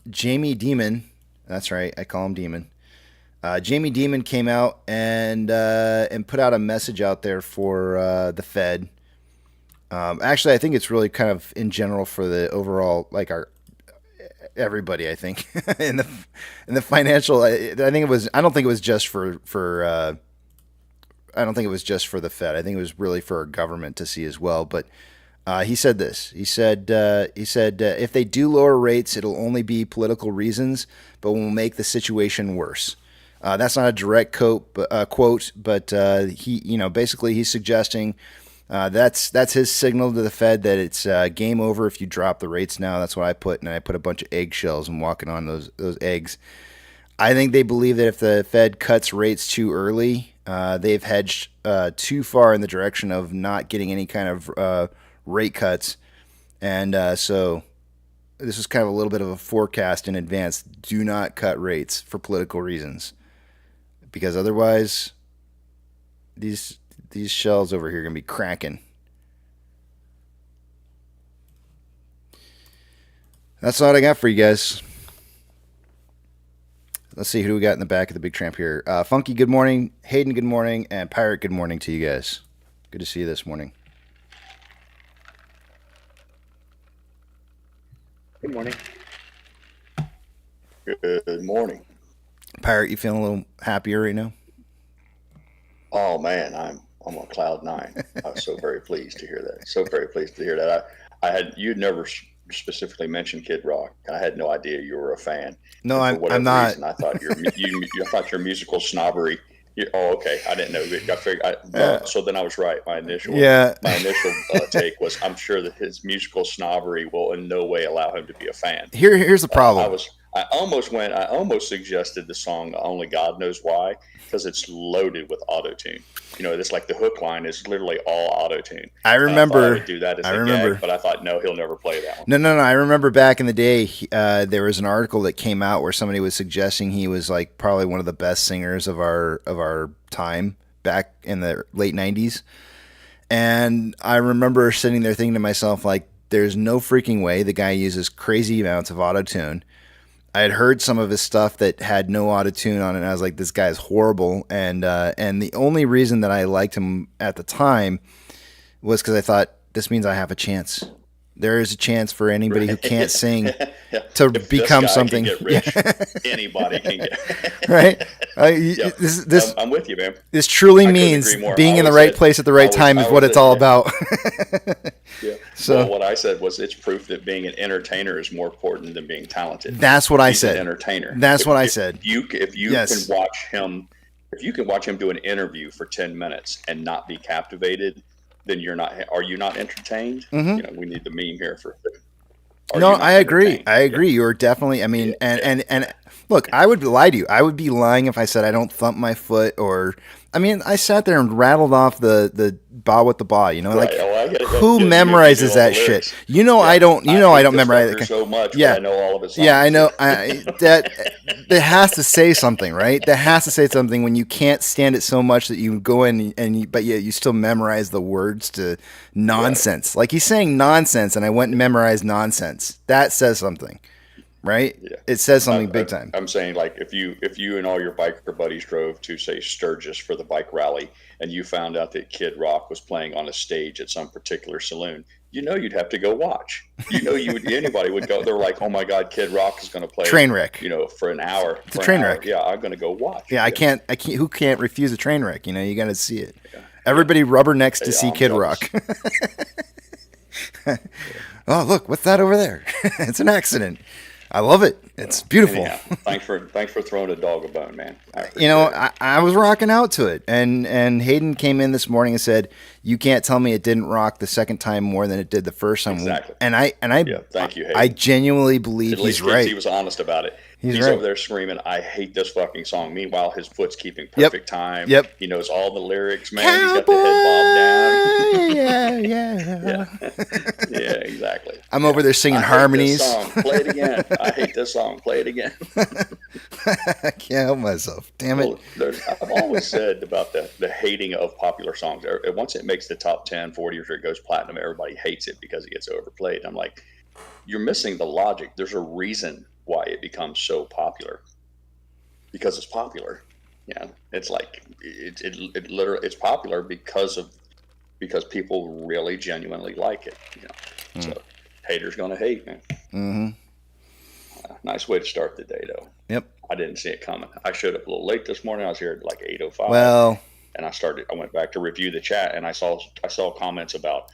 Jamie Dimon, that's right, I call him Demon. Jamie Dimon came out and put out a message out there for the Fed. Actually, I think it's really kind of in general for the overall, like everybody. I think in the financial. I don't think it was just for. I don't think it was just for the Fed. I think it was really for our government to see as well. But he said this. He said if they do lower rates, it'll only be political reasons, but will make the situation worse. That's not a direct quote, but he, basically he's suggesting that's his signal to the Fed that it's game over if you drop the rates now. That's what I put, and I put a bunch of eggshells and walking on those eggs. I think they believe that if the Fed cuts rates too early, they've hedged too far in the direction of not getting any kind of rate cuts, and so this is kind of a little bit of a forecast in advance. Do not cut rates for political reasons, because otherwise these shells over here are going to be cracking. That's all I got for you guys. Let's see who we got in the back of the big tramp here. Funky, good morning. Hayden, good morning. And Pirate, good morning to you guys. Good to see you this morning. Good morning. Good morning. Pirate, you feeling a little happier right now? Oh man, I'm on cloud nine. I was so very pleased to hear that. So very pleased to hear that. You'd never specifically mentioned Kid Rock. I had no idea you were a fan. No, And for whatever I'm not. Reason, I thought I thought your musical snobbery. Oh, okay. I didn't know. I figured. So then I was right. My initial take was, I'm sure that his musical snobbery will in no way allow him to be a fan. Here's the problem. I almost suggested the song "Only God Knows Why" because it's loaded with auto tune. It's like the hook line is literally all auto tune. I remember. I would do that as a gag, but I thought no, he'll never play that one. No. I remember back in the day, there was an article that came out where somebody was suggesting he was like probably one of the best singers of our time back in the late '90s, and I remember sitting there thinking to myself like, "There's no freaking way the guy uses crazy amounts of auto tune." I had heard some of his stuff that had no auto-tune on it, and I was like, this guy's horrible. And the only reason that I liked him at the time was because I thought, this means I have a chance. There is a chance for anybody who can't sing to become something. Can get rich, anybody can get right? I'm with you, man. This truly means being in the right place at the right time is what it's all about. Yeah. So what I said was, it's proof that being an entertainer is more important than being talented. That's what I said. An entertainer. That's what I said. If you can watch him do an interview for 10 minutes and not be captivated, then are you not entertained? Mm-hmm. We need the meme here for. No, I agree. You're definitely. I mean, and look, I would lie to you. I would be lying if I said I don't thump my foot or. I mean, I sat there and rattled off the ba with the ba. Right. Like who memorizes that shit? I don't. I don't memorize it so much. Yeah, I know all of it. Yeah, I know. That has to say something, right? That has to say something when you can't stand it so much that you go in but you still memorize the words to nonsense. Right. Like he's saying nonsense, and I went and memorized nonsense. That says something. Right? Yeah. It says something big time. I'm saying, like, if you and all your biker buddies drove to, say, Sturgis for the bike rally, and you found out that Kid Rock was playing on a stage at some particular saloon, you'd have to go watch. Anybody would go. They're like, oh my God, Kid Rock is going to play Trainwreck. For an hour. It's a train wreck. Yeah, I'm going to go watch. Yeah, I can't. Who can't refuse a train wreck? You got to see it. Yeah. Everybody rubbernecks to see Kid Rock. Oh, look, what's that over there? It's an accident. I love it. It's beautiful. Anyhow, thanks for throwing a dog a bone, man. I was rocking out to it, and Hayden came in this morning and said, "You can't tell me it didn't rock the second time more than it did the first time." Exactly. And I thank you, Hayden. I genuinely believe he's right. He was honest about it. He's right. Over there screaming, "I hate this fucking song." Meanwhile, his foot's keeping perfect time. Yep. He knows all the lyrics, man. Cowboy! He's got the head bobbed down. Yeah, exactly. I'm over there singing harmonies. Hate this song. Play it again. I hate this song. Play it again. I can't help myself. Damn it. Well, I've always said about the hating of popular songs. Once it makes the top 10, 40, or it goes platinum, everybody hates it because it gets overplayed. I'm like, you're missing the logic. There's a reason why it becomes so popular, because it's popular. Yeah, it's like it literally, it's popular because people really genuinely like it. So haters gonna hate, man. Mm-hmm. Nice way to start the day, though. Yep. I didn't see it coming. I showed up a little late this morning. I was here at like 8:05. Well, and I went back to review the chat, and I saw comments about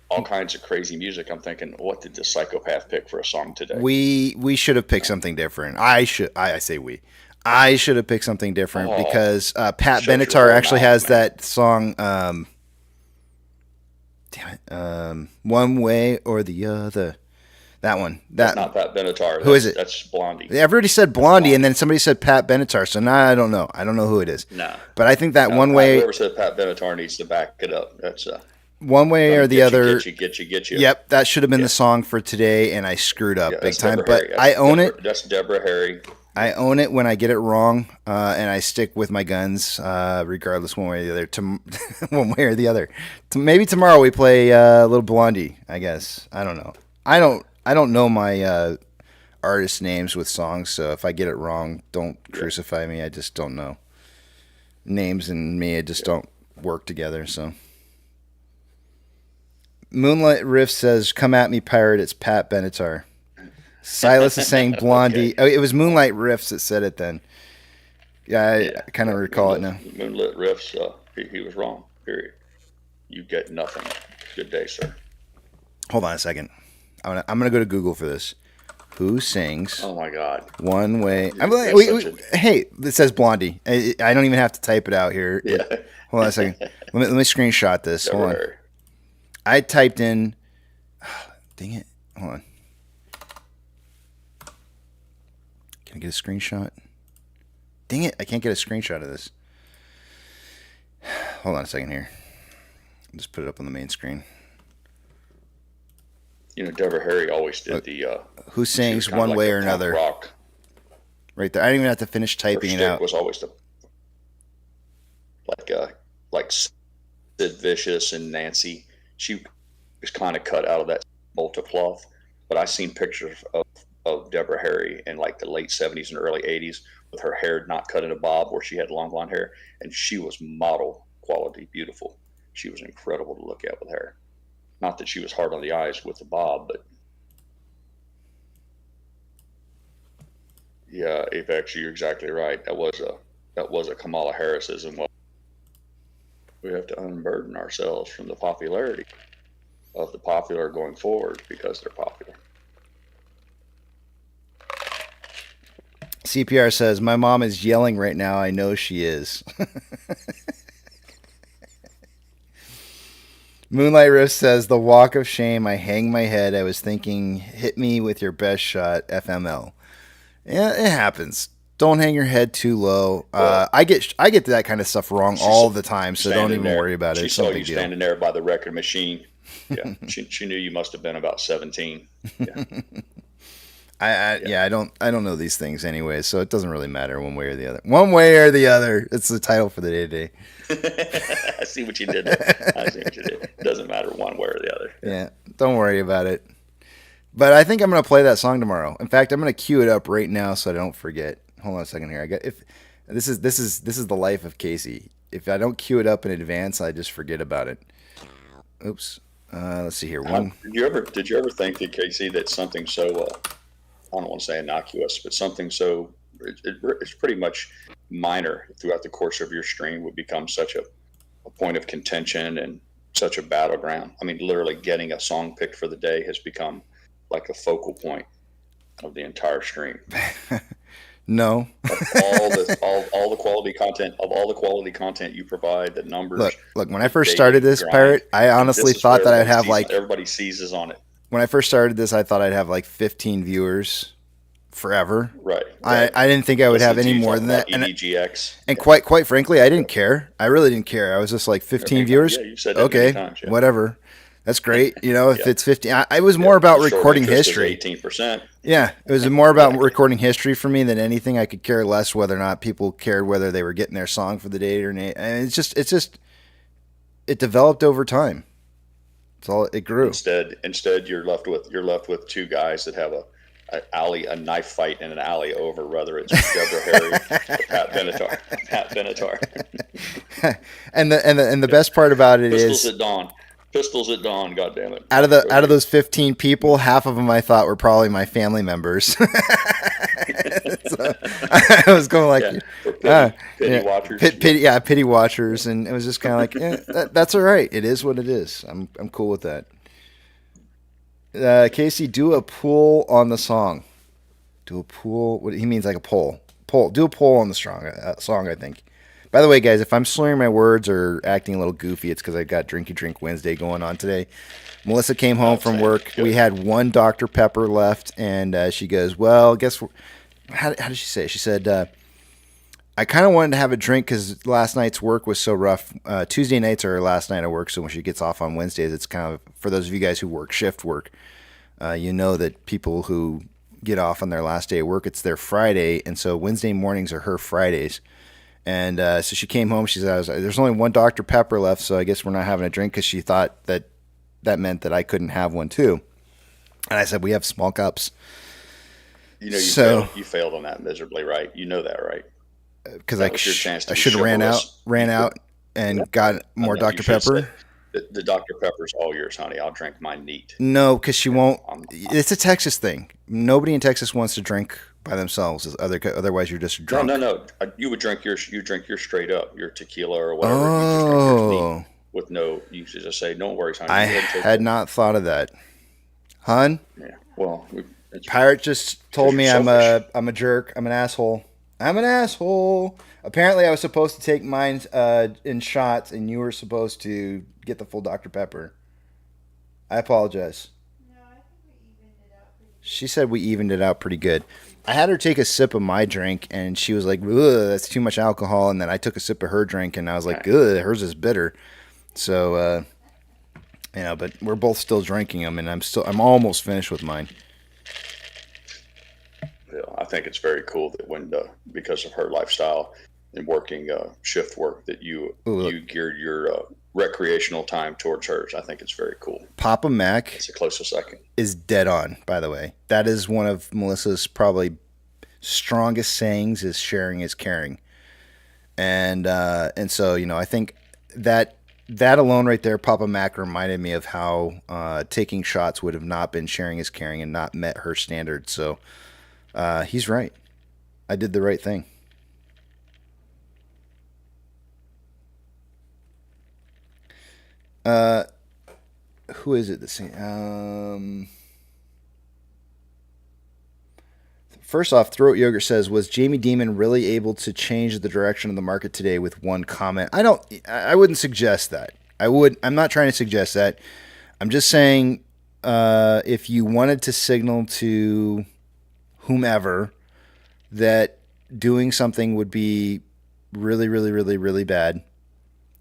all kinds of crazy music. I'm thinking, what did the psychopath pick for a song today? We should have picked something different. I should have picked something different because Pat Benatar actually has that song. One Way or the Other. That one. That's not Pat Benatar. Who is it? That's Blondie. I've already said Blondie, and then somebody said Pat Benatar. So now I don't know. I don't know who it is. No. But I think that One Way. Whoever said Pat Benatar needs to back it up. That's One Way or the Other. Get you. Yep, that should have been the song for today, and I screwed up big time. But I own it. That's Deborah Harry. I own it when I get it wrong, and I stick with my guns, regardless one way or the other. One way or the other. Maybe tomorrow we play a little Blondie. I guess I don't know. I don't know my artist names with songs, so if I get it wrong, don't crucify me. I just don't know. Names and me, I just don't work together, so. Moonlight Riff says, "Come at me, pirate, it's Pat Benatar." Silas is saying Blondie. Okay. Oh, it was Moonlight Riffs that said it then. Yeah, I kind of recall it now. Moonlit Riffs, he was wrong, period. You get nothing. Good day, sir. Hold on a second. I'm gonna go to Google for this. Who sings? Oh my God! One Way. Hey, it says Blondie. I don't even have to type it out here. Yeah. Hold on a second. Let me screenshot this. Hold on. I typed in. Dang it! Hold on. Can I get a screenshot? Dang it! I can't get a screenshot of this. Hold on a second here. I'll just put it up on the main screen. You know, Deborah Harry always did the. Who sings One Way or Another? Rock. Right there. I didn't even have to finish typing it out. Was always like Sid Vicious and Nancy. She was kind of cut out of that mold of cloth. But I seen pictures of Deborah Harry in like the late 70s and early 80s with her hair not cut in a bob, where she had long blonde hair, and she was model quality, beautiful. She was incredible to look at with hair. Not that she was hard on the eyes with the bob, but yeah, Apex, you're exactly right. That was a Kamala Harrisism. Well, we have to unburden ourselves from the popularity of the popular going forward because they're popular. CPR says, "My mom is yelling right now. I know she is." Moonlight Riff says, "The walk of shame. I hang my head. I was thinking, hit me with your best shot, FML." Yeah, it happens. Don't hang your head too low. I get that kind of stuff wrong all the time, so don't even worry about it. She saw you standing there by the record machine. Yeah, she knew you must have been about 17. Yeah. I don't know these things anyway, so it doesn't really matter one way or the other. One way or the other. It's the title for the day today. I see what you did there. It doesn't matter one way or the other. Yeah, don't worry about it. But I think I'm going to play that song tomorrow. In fact, I'm going to cue it up right now so I don't forget. Hold on a second here. This is the life of Casey. If I don't cue it up in advance, I just forget about it. Oops. Let's see here. Did you ever think that, Casey, that something so I don't want to say innocuous, but something so it's pretty much minor throughout the course of your stream would become such a point of contention and such a battleground? I mean, literally getting a song picked for the day has become like a focal point of the entire stream. No. all the quality content you provide, the numbers. Look. When I first started this, Pirate, I honestly thought that I'd have everybody seizes on it. When I first started this, I thought I'd have like 15 viewers forever. Right. I didn't think I would have any more than that. And quite frankly, I didn't care. I really didn't care. I was just like 15 viewers. Yeah, you said that okay, many times, yeah. Whatever. That's great. You know, if it's 15, I was more about recording history. 18%. Yeah, it was more about recording history for me than anything. I could care less whether or not people cared whether they were getting their song for the day or not. And it developed over time. It's all it grew. Instead, you're left with two guys that have a knife fight in an alley over whether it's Deborah Harry or Pat Benatar. and the best part about it Pistols at dawn. Pistols at dawn, goddammit. Out of those 15 people, half of them I thought were probably my family members. So I was going like, pity watchers. Pity watchers, and it was just kind of like, that's all right. It is what it is. I'm cool with that. Casey, do a poll on the song. Do a poll. What he means, like a poll. Do a poll on the song. I think. By the way, guys, if I'm slurring my words or acting a little goofy, it's because I got Drinky Drink Wednesday going on today. Melissa came home from work. We had one Dr. Pepper left, and she goes, "Well, guess how did she say it?" She said, "I kind of wanted to have a drink because last night's work was so rough. Tuesday nights are her last night of work, so when she gets off on Wednesdays, it's kind of, for those of you guys who work shift work, you know that people who get off on their last day of work, it's their Friday, and so Wednesday mornings are her Fridays." And so she came home. She said, "There's only one Dr. Pepper left, so I guess we're not having a drink," because she thought that meant that I couldn't have one too. And I said, we have small cups. You know, you failed on that miserably, right? You know that, right? Because I should have ran out and got more Dr. Pepper. The Dr. Pepper's all yours, honey. I'll drink mine neat. No, because she won't. It's a Texas thing. Nobody in Texas wants to drink by themselves. Otherwise, you're just drunk. No. You would drink yours. You drink your straight up, your tequila or whatever. Oh. You just drink yours neat with no. You should just say, "No worries, honey." I had not thought of that, hun. Yeah. Well, Pirate just told me I'm a jerk. I'm an asshole. I'm an asshole. Apparently, I was supposed to take mine in shots, and you were supposed to get the full Dr. Pepper. I apologize. No, I think we evened it out pretty good. She said we evened it out pretty good. I had her take a sip of my drink, and she was like, "Ugh, that's too much alcohol." And then I took a sip of her drink, and I was like, "Ugh, hers is bitter." So, but we're both still drinking them, and I'm almost finished with mine. Yeah, I think it's very cool that when because of her lifestyle and working shift work that you geared your recreational time towards hers. I think it's very cool. Papa Mac it's the closest I can. Is dead on, by the way. That is one of Melissa's probably strongest sayings is sharing is caring. And so, I think that alone right there, Papa Mac reminded me of how taking shots would have not been sharing is caring and not met her standards. So he's right. I did the right thing. Who is it that's saying? First off, Throat Yogurt says, was Jamie Dimon really able to change the direction of the market today with one comment? I wouldn't suggest that. I'm not trying to suggest that. I'm just saying, if you wanted to signal to whomever that doing something would be really, really, really, really bad,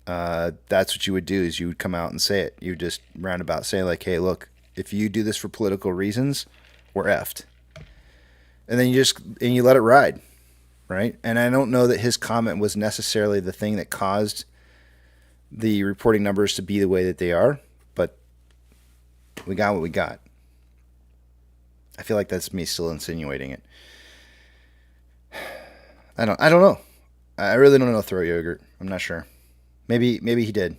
that's what you would do, is you would come out and say it. You would just roundabout say, like, hey, look, if you do this for political reasons, we're effed. And then you let it ride, right? And I don't know that his comment was necessarily the thing that caused the reporting numbers to be the way that they are, but we got what we got. I feel like that's me still insinuating it. I don't know. I really don't know Throat Yogurt. I'm not sure. Maybe he did.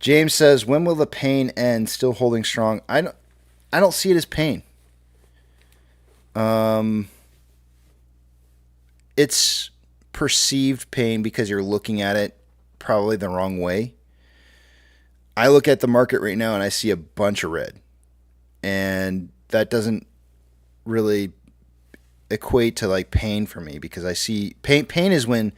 James says, when will the pain end? Still holding strong. I don't see it as pain. It's perceived pain because you're looking at it probably the wrong way. I look at the market right now and I see a bunch of red. And that doesn't really equate to like pain for me, because I see pain is when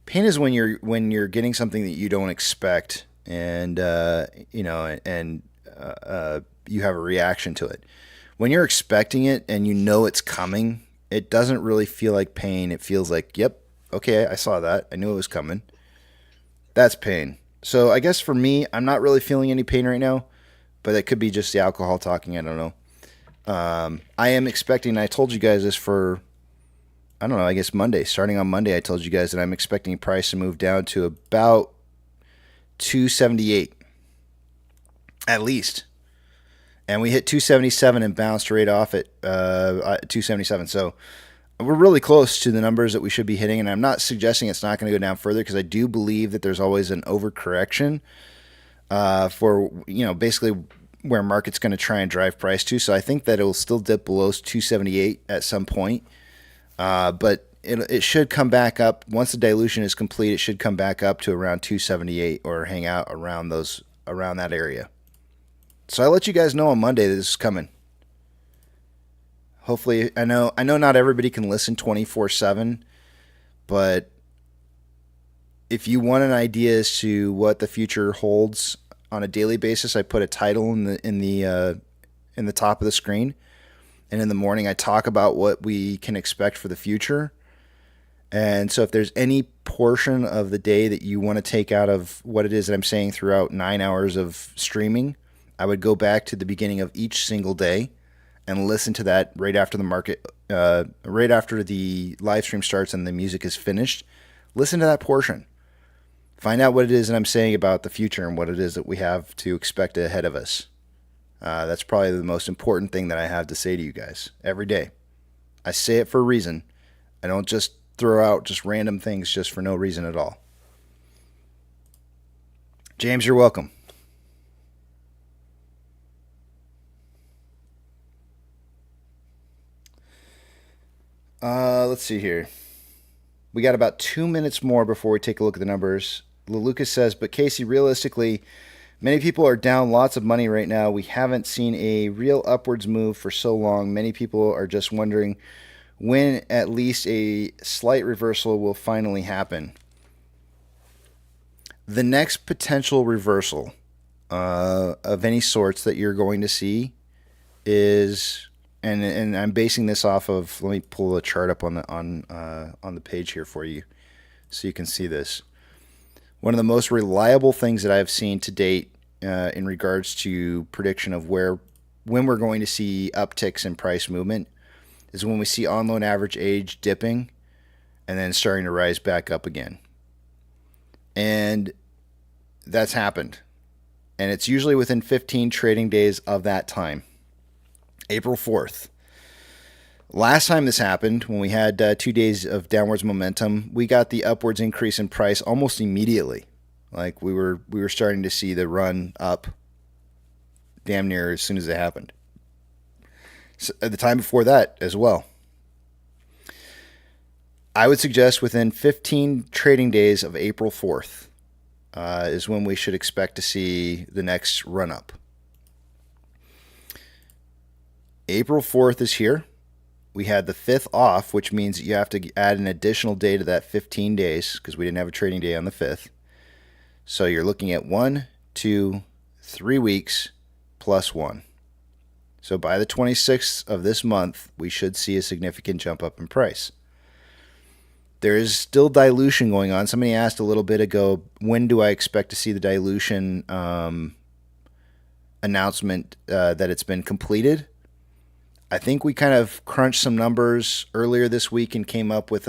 you're getting something that you don't expect, and you have a reaction to it. When you're expecting it and you know it's coming, it doesn't really feel like pain. It feels like, yep, okay, I saw that. I knew it was coming. That's pain. So I guess for me, I'm not really feeling any pain right now, but it could be just the alcohol talking. I don't know. I am expecting, I told you guys this for, I don't know, I guess Monday. Starting on Monday, I told you guys that I'm expecting price to move down to about 278 at least. And we hit 277 and bounced right off at 277. So we're really close to the numbers that we should be hitting. And I'm not suggesting it's not going to go down further, because I do believe that there's always an overcorrection for, basically where market's going to try and drive price to. So I think that it will still dip below 278 at some point. But it should come back up. Once the dilution is complete, it should come back up to around 278 or hang out around that area. So I'll let you guys know on Monday that this is coming. Hopefully, I know not everybody can listen 24/7, but if you want an idea as to what the future holds on a daily basis, I put a title in the top of the screen, and in the morning I talk about what we can expect for the future. And so if there's any portion of the day that you want to take out of what it is that I'm saying throughout 9 hours of streaming, I would go back to the beginning of each single day and listen to that right after the market, right after the live stream starts and the music is finished. Listen to that portion. Find out what it is that I'm saying about the future and what it is that we have to expect ahead of us. That's probably the most important thing that I have to say to you guys every day. I say it for a reason. I don't just throw out just random things just for no reason at all. James, you're welcome. Let's see here. We got about 2 minutes more before we take a look at the numbers. Lucas says, but Casey, realistically, many people are down lots of money right now. We haven't seen a real upwards move for so long. Many people are just wondering when at least a slight reversal will finally happen. The next potential reversal of any sorts that you're going to see is, and I'm basing this off of, let me pull the chart up on the page here for you so you can see this. One of the most reliable things that I've seen to date in regards to prediction of when we're going to see upticks in price movement is when we see on-loan average age dipping and then starting to rise back up again. And that's happened. And it's usually within 15 trading days of that time. April 4th. Last time this happened, when we had 2 days of downwards momentum, we got the upwards increase in price almost immediately. Like we were starting to see the run up damn near as soon as it happened. So at the time before that as well. I would suggest within 15 trading days of April 4th is when we should expect to see the next run up. April 4th is here. We had the 5th off, which means you have to add an additional day to that 15 days because we didn't have a trading day on the 5th. So you're looking at 1, 2, 3 weeks plus 1. So by the 26th of this month, we should see a significant jump up in price. There is still dilution going on. Somebody asked a little bit ago, when do I expect to see the dilution announcement that it's been completed? I think we kind of crunched some numbers earlier this week and came up with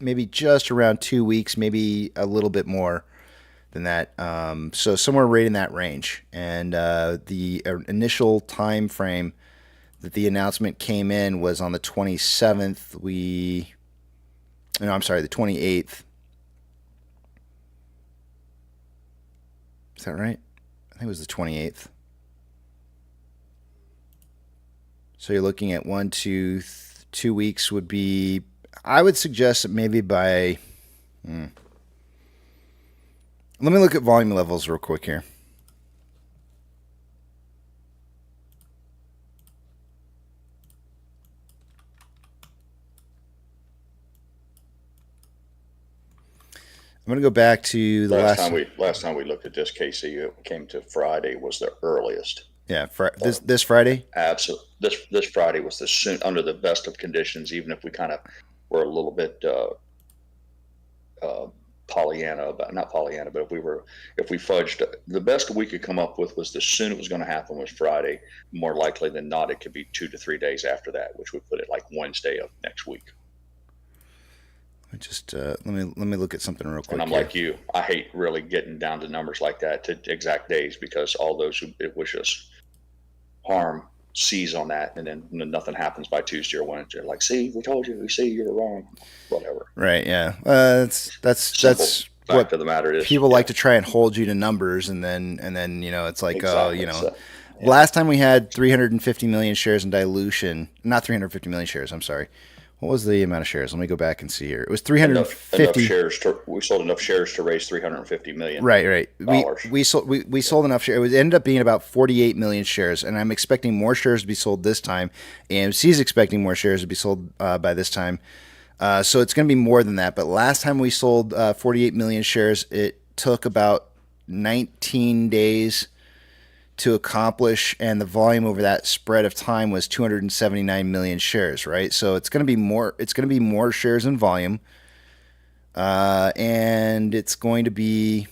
maybe just around 2 weeks, maybe a little bit more than that. So somewhere right in that range. And the initial time frame that the announcement came in was on the 27th. The 28th. Is that right? I think it was the 28th. So you're looking at 2 weeks would be, I would suggest that maybe by, let me look at volume levels real quick here. I'm going to go back to the last time we looked at this, Casey, it came to Friday was the earliest. Yeah, this Friday? Absolutely. This Friday was the soon, under the best of conditions, even if we kind of were a little bit Pollyanna, not Pollyanna, but if we fudged, the best we could come up with was the soon it was going to happen was Friday. More likely than not, it could be 2 to 3 days after that, which would put it like Wednesday of next week. Just let me look at something real quick. And I'm here. like you, I hate really getting down to numbers like that to exact days because all those who wish us harm seize on that, and then nothing happens by Tuesday or Wednesday. Like, see, we told you. We see you were wrong. Whatever. Right? Yeah. That's what of the matter is. People like to try and hold you to numbers, and then it's like exactly. Last time we had 350 million shares in dilution. Not 350 million shares. I'm sorry. What was the amount of shares? Let me go back and see here. It was 350 enough shares. We sold enough shares to raise $350 million. Right. We sold enough shares. It ended up being about 48 million shares, and I'm expecting more shares to be sold this time. AMC is expecting more shares to be sold by this time. So it's going to be more than that. But last time we sold 48 million shares, it took about 19 days to accomplish, and the volume over that spread of time was 279 million shares, right? So it's going to be more. It's going to be more shares in volume, and it's going to be.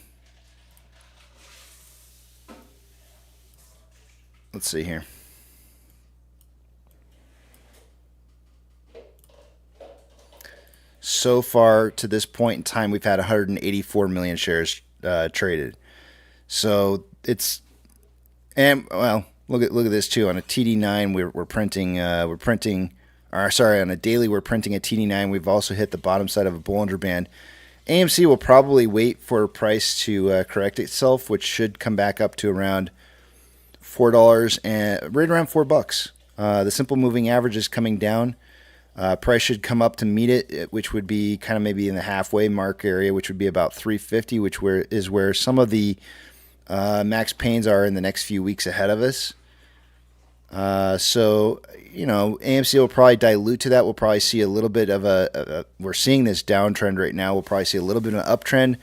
Let's see here. So far to this point in time, we've had 184 million shares traded. So it's. And, well, Look at this too. On a TD9, we're printing on a daily we're printing a TD9. We've also hit the bottom side of a Bollinger Band. AMC will probably wait for price to correct itself, which should come back up to around $4 and right around $4. The simple moving average is coming down. Price should come up to meet it, which would be kind of maybe in the halfway mark area, which would be about 350, which is where some of the max pains are in the next few weeks ahead of us. So, AMC will probably dilute to that. We'll probably see a little bit of we're seeing this downtrend right now. We'll probably see a little bit of an uptrend,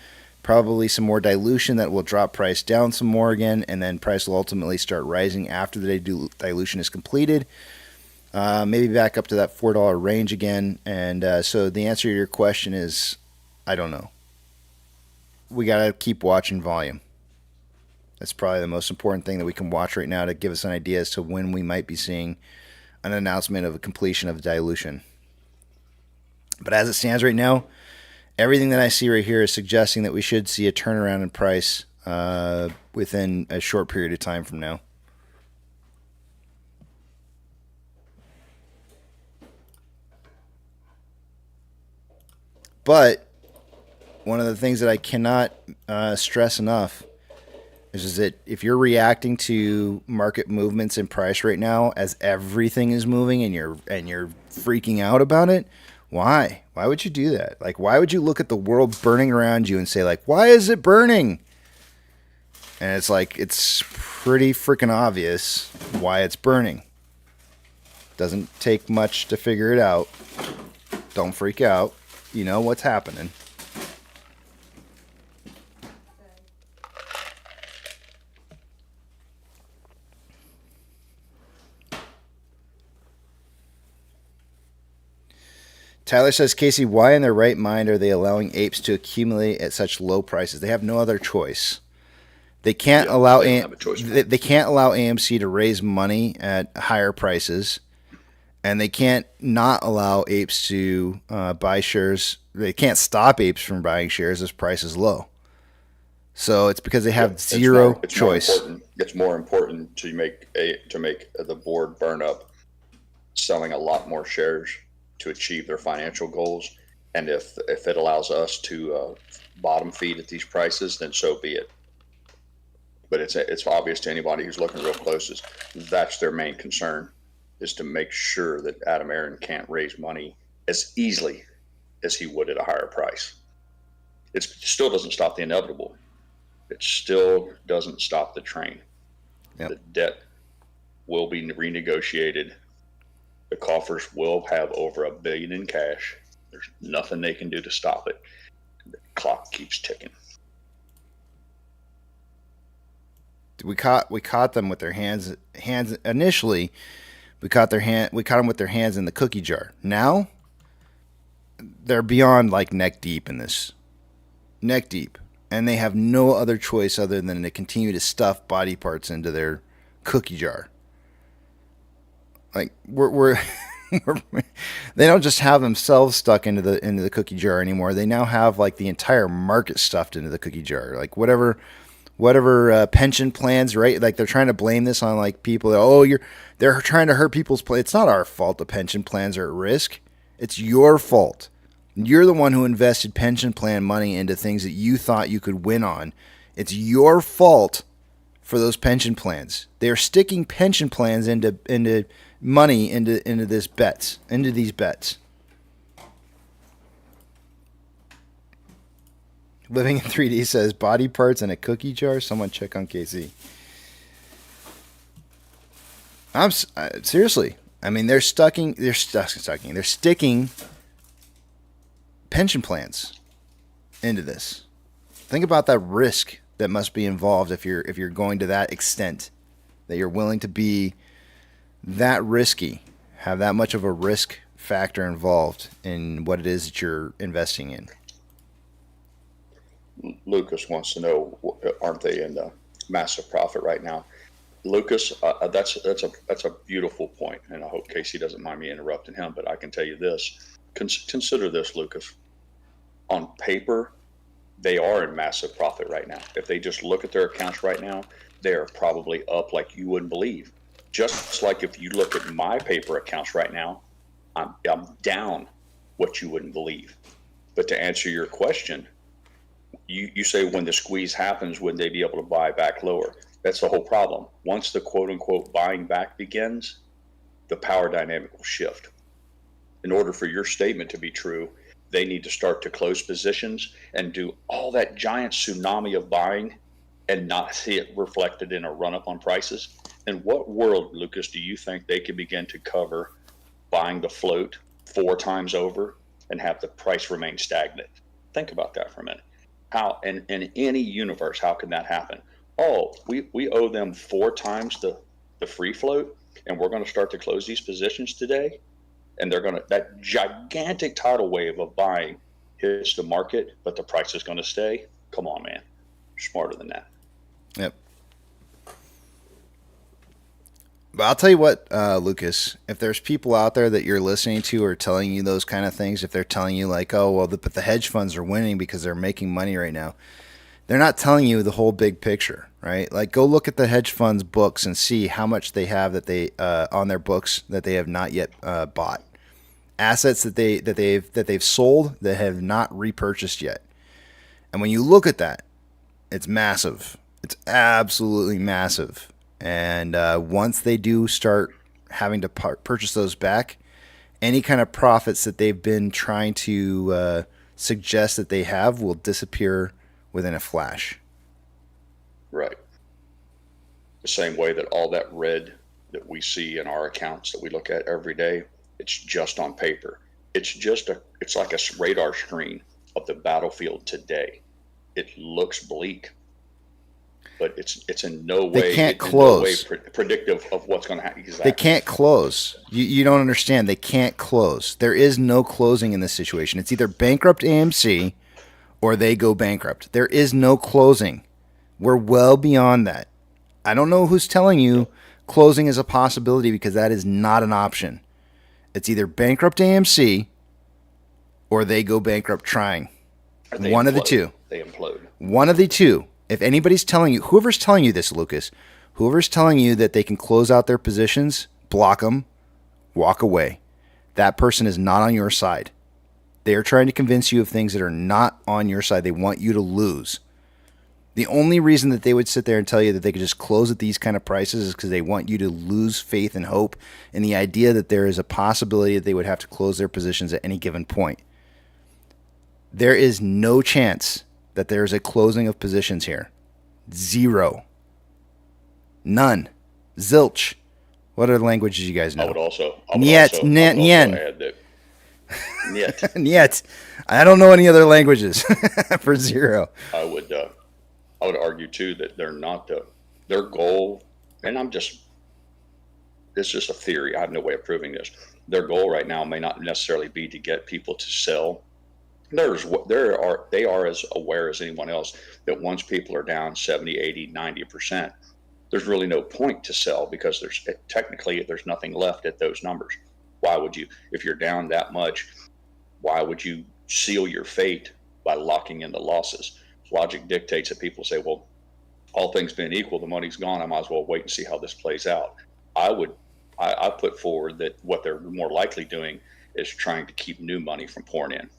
probably some more dilution that will drop price down some more again, and then price will ultimately start rising after the dilution is completed. Maybe back up to that $4 range again. And so the answer to your question is, I don't know. We got to keep watching volume. That's probably the most important thing that we can watch right now to give us an idea as to when we might be seeing an announcement of a completion of dilution. But as it stands right now, everything that I see right here is suggesting that we should see a turnaround in price within a short period of time from now. But one of the things that I cannot stress enough is that if you're reacting to market movements in price right now as everything is moving and you're freaking out about it, why? Why would you do that? Like, why would you look at the world burning around you and say, like, why is it burning? And it's like, it's pretty freaking obvious why it's burning. Doesn't take much to figure it out. Don't freak out. You know what's happening. Tyler says, Casey, why in their right mind are they allowing apes to accumulate at such low prices? They have no other choice. They can't allow they can't allow AMC to raise money at higher prices, and they can't not allow apes to buy shares. They can't stop apes from buying shares as price is low. So it's because they have zero choice. It's more important to make the board burn up selling a lot more shares to achieve their financial goals, and if it allows us to bottom feed at these prices, then so be it. But it's obvious to anybody who's looking real close that's their main concern, is to make sure that Adam Aaron can't raise money as easily as he would at a higher price. It still doesn't stop the inevitable. It still doesn't stop the train. Yep. The debt will be renegotiated. The coffers will have over $1 billion in cash. There's nothing they can do to stop it. The clock keeps ticking. We caught them with their hands initially. We caught them with their hands in the cookie jar. Now they're beyond like neck deep in this. Neck deep. And they have no other choice other than to continue to stuff body parts into their cookie jar. Like we're they don't just have themselves stuck into the cookie jar anymore. They now have like the entire market stuffed into the cookie jar. Like whatever pension plans, right? Like they're trying to blame this on like people. They're trying to hurt people's plans. It's not our fault the pension plans are at risk. It's your fault. You're the one who invested pension plan money into things that you thought you could win on. It's your fault for those pension plans. They're sticking pension plans into money into these bets. Living in 3D says body parts in a cookie jar. Someone check on KC. Seriously. I mean, they're sticking pension plans into this. Think about that risk that must be involved if you're going to that extent, that you're willing to be that risky, have that much of a risk factor involved in what it is that you're investing in. Lucas wants to know, aren't they in massive profit right now? Lucas, that's a beautiful point, and I hope Casey doesn't mind me interrupting him, but I can tell you this. Consider this, Lucas. On paper, they are in massive profit right now. If they just look at their accounts right now, they're probably up like you wouldn't believe. Just like if you look at my paper accounts right now, I'm down what you wouldn't believe. But to answer your question, you say when the squeeze happens, would they be able to buy back lower? That's the whole problem. Once the quote unquote buying back begins, the power dynamic will shift. In order for your statement to be true, they need to start to close positions and do all that giant tsunami of buying and not see it reflected in a run up on prices. In what world, Lucas, do you think they could begin to cover buying the float 4 times over and have the price remain stagnant? Think about that for a minute. How, in any universe, how can that happen? Oh, we owe them 4 times the free float, and we're going to start to close these positions today, and they're going to, that gigantic tidal wave of buying hits the market, but the price is going to stay. Come on, man. You're smarter than that. Yep. But I'll tell you what, Lucas, if there's people out there that you're listening to or telling you those kind of things, if they're telling you like, oh, well, but the hedge funds are winning because they're making money right now, they're not telling you the whole big picture, right? Like, go look at the hedge funds books and see how much they have that they on their books that they have not yet bought, assets that they've sold that have not repurchased yet. And when you look at that, it's massive. It's absolutely massive. And once they do start having to purchase those back, any kind of profits that they've been trying to suggest that they have will disappear within a flash. Right. The same way that all that red that we see in our accounts that we look at every day, it's just on paper. It's like a radar screen of the battlefield today. It looks bleak, but it's in no way, they can't close. Predictive of what's going to happen. Exactly. They can't close. You don't understand. They can't close. There is no closing in this situation. It's either bankrupt AMC or they go bankrupt. There is no closing. We're well beyond that. I don't know who's telling you closing is a possibility, because that is not an option. It's either bankrupt AMC or they go bankrupt trying. One of the two. They implode. One of the two. If anybody's telling you, whoever's telling you this, Lucas, whoever's telling you that they can close out their positions, block them, walk away. That person is not on your side. They are trying to convince you of things that are not on your side. They want you to lose. The only reason that they would sit there and tell you that they could just close at these kind of prices is because they want you to lose faith and hope in the idea that there is a possibility that they would have to close their positions at any given point. There is no chance that there is a closing of positions here. Zero. None. Zilch. What other languages you guys know? I would also Niet. add that. Niet. I don't know any other languages for zero. I would argue too that they're not their goal, and it's just a theory. I have no way of proving this. Their goal right now may not necessarily be to get people to sell. They are as aware as anyone else that once people are down 70, 80, 90%, there's really no point to sell, because there's nothing left at those numbers. Why would you, if you're down that much, why would you seal your fate by locking in the losses? Logic dictates that people say, well, all things being equal, the money's gone, I might as well wait and see how this plays out. I put forward that what they're more likely doing is trying to keep new money from pouring in.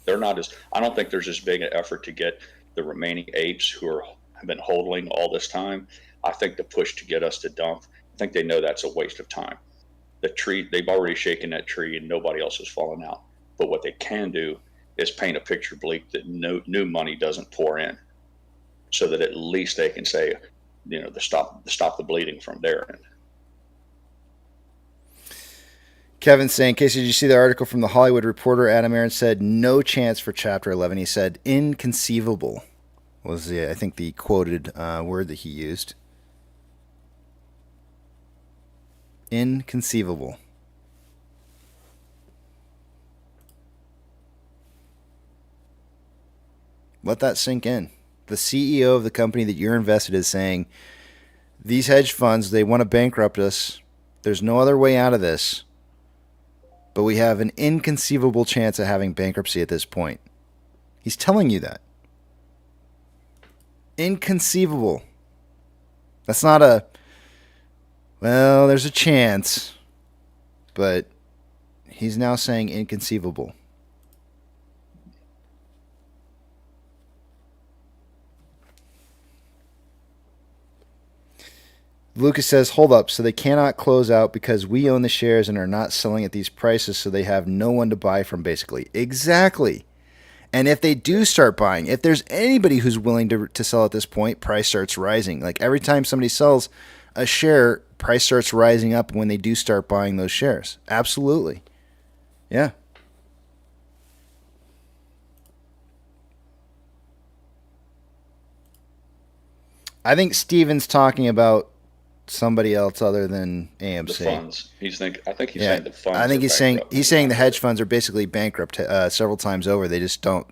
I don't think there's as big an effort to get the remaining apes who have been hodling all this time. I think the push to get us to dump, I think they know that's a waste of time. The tree, they've already shaken that tree and nobody else has fallen out. But what they can do is paint a picture bleak that new money doesn't pour in, so that at least they can say, to stop the bleeding from their end. Kevin saying, Casey, did you see the article from the Hollywood Reporter? Adam Aaron said, no chance for Chapter 11. He said, inconceivable was, I think, the quoted word that he used. Inconceivable. Let that sink in. The CEO of the company that you're invested is saying, these hedge funds, they want to bankrupt us. There's no other way out of this. But we have an inconceivable chance of having bankruptcy at this point. He's telling you that. Inconceivable. That's not a, well, there's a chance, but he's now saying inconceivable. Lucas says, hold up, so they cannot close out because we own the shares and are not selling at these prices, so they have no one to buy from, basically. Exactly. And if they do start buying, if there's anybody who's willing to sell at this point, price starts rising. Like every time somebody sells a share, price starts rising up when they do start buying those shares. Absolutely. Yeah. I think Steven's talking about somebody else other than AMC. The funds. I think he's Yeah. saying the funds. I think are he's bankrupt. saying the hedge funds are basically bankrupt several times over. They just don't.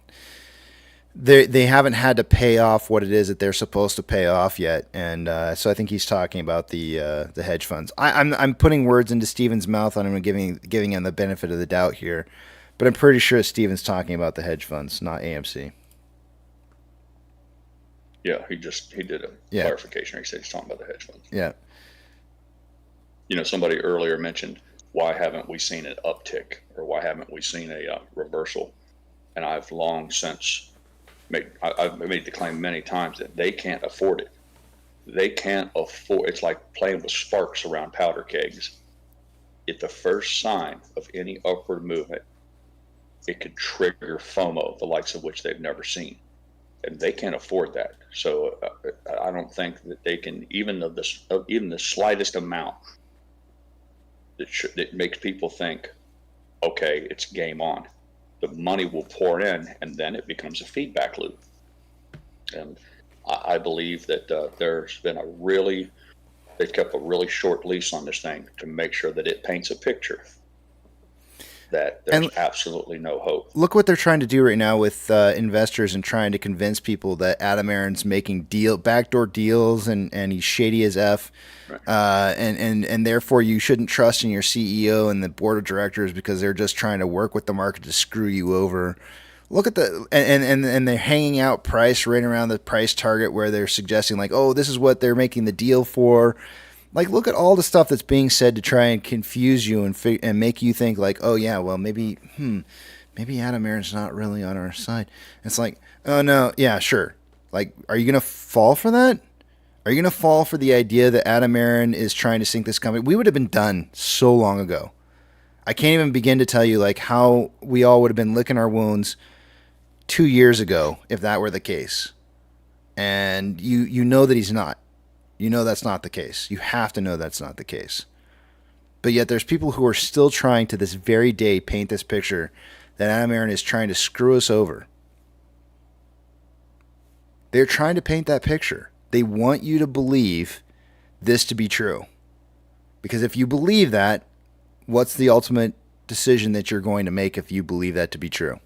They haven't had to pay off what it is that they're supposed to pay off yet, and so I think he's talking about the hedge funds. I'm putting words into Steven's mouth on him and giving him the benefit of the doubt here, but I'm pretty sure Steven's talking about the hedge funds, not AMC. Yeah, he did a clarification. He said he's talking about the hedge funds. Yeah. You know, somebody earlier mentioned, why haven't we seen an uptick, or why haven't we seen a reversal? And I've long since I've made the claim many times that they can't afford it. They can't afford. It's like playing with sparks around powder kegs. At the first sign of any upward movement, it could trigger FOMO, the likes of which they've never seen, and they can't afford that. So I don't think that they can, even the slightest amount that makes people think, okay, it's game on. The money will pour in, and then it becomes a feedback loop. And I believe that there's been they've kept a really short leash on this thing to make sure that it paints a picture that there's absolutely no hope. Look what they're trying to do right now with investors and trying to convince people that Adam Aron's making backdoor deals and he's shady as F. Right. And therefore you shouldn't trust in your CEO and the board of directors because they're just trying to work with the market to screw you over. Look at and they're hanging out price right around the price target where they're suggesting like, oh, this is what they're making the deal for. Like, look at all the stuff that's being said to try and confuse you and make you think like, oh yeah, well maybe Adam Aron's not really on our side. It's like, oh no, yeah, sure. Like, are you gonna fall for that? Are you gonna fall for the idea that Adam Aron is trying to sink this company? We would have been done so long ago. I can't even begin to tell you like how we all would have been licking our wounds 2 years ago if that were the case. And you know that he's not. You know that's not the case. You have to know that's not the case. But yet there's people who are still trying to this very day paint this picture that Adam Aron is trying to screw us over. They're trying to paint that picture. They want you to believe this to be true. Because if you believe that, what's the ultimate decision that you're going to make if you believe that to be true?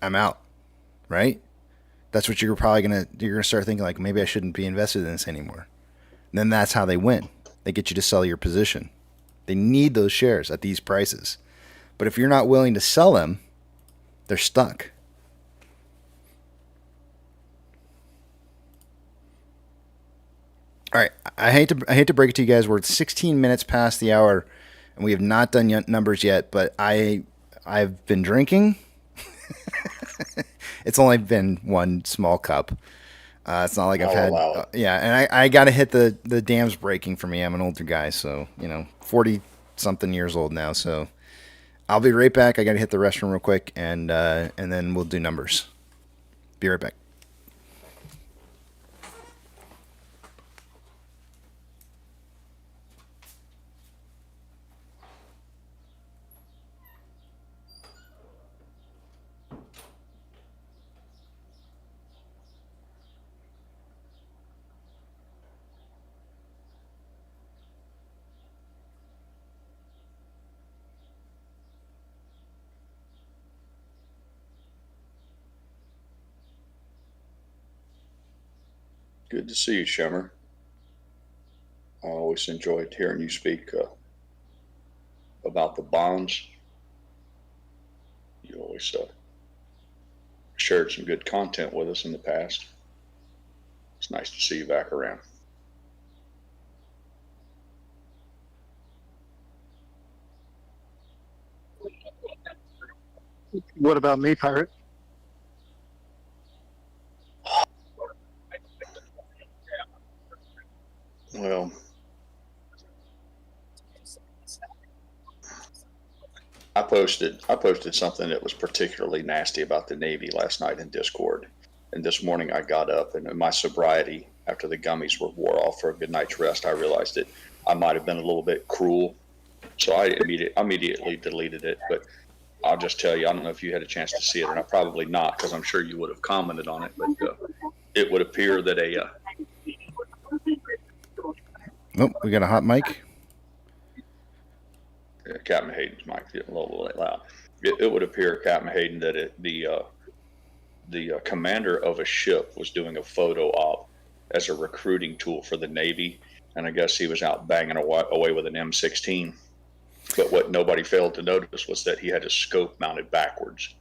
I'm out, right? That's what you're gonna start thinking like, maybe I shouldn't be invested in this anymore. And then that's how they win. They get you to sell your position. They need those shares at these prices. But if you're not willing to sell them, they're stuck. All right, I hate to break it to you guys. We're 16 minutes past the hour, and we have not done numbers yet. But I've been drinking. It's only been one small cup. It's not like I've had. And I got to hit the dams breaking for me. I'm an older guy, so 40 something years old now. So I'll be right back. I got to hit the restroom real quick, and then we'll do numbers. Be right back. Good to see you, Shemmer. I always enjoyed hearing you speak about the bonds. You always shared some good content with us in the past. It's nice to see you back around. What about me, Pirate? Well, I posted something that was particularly nasty about the Navy last night in Discord. And this morning I got up, and in my sobriety, after the gummies were wore off for a good night's rest, I realized that I might have been a little bit cruel. So I immediately deleted it. But I'll just tell you, I don't know if you had a chance to see it or not. Probably not, because I'm sure you would have commented on it. But it would appear that Oh, we got a hot mic. Captain Hayden's mic getting a little loud. It would appear, Captain Hayden, that the commander of a ship was doing a photo op as a recruiting tool for the Navy, and I guess he was out banging away with an M16. But what nobody failed to notice was that he had his scope mounted backwards.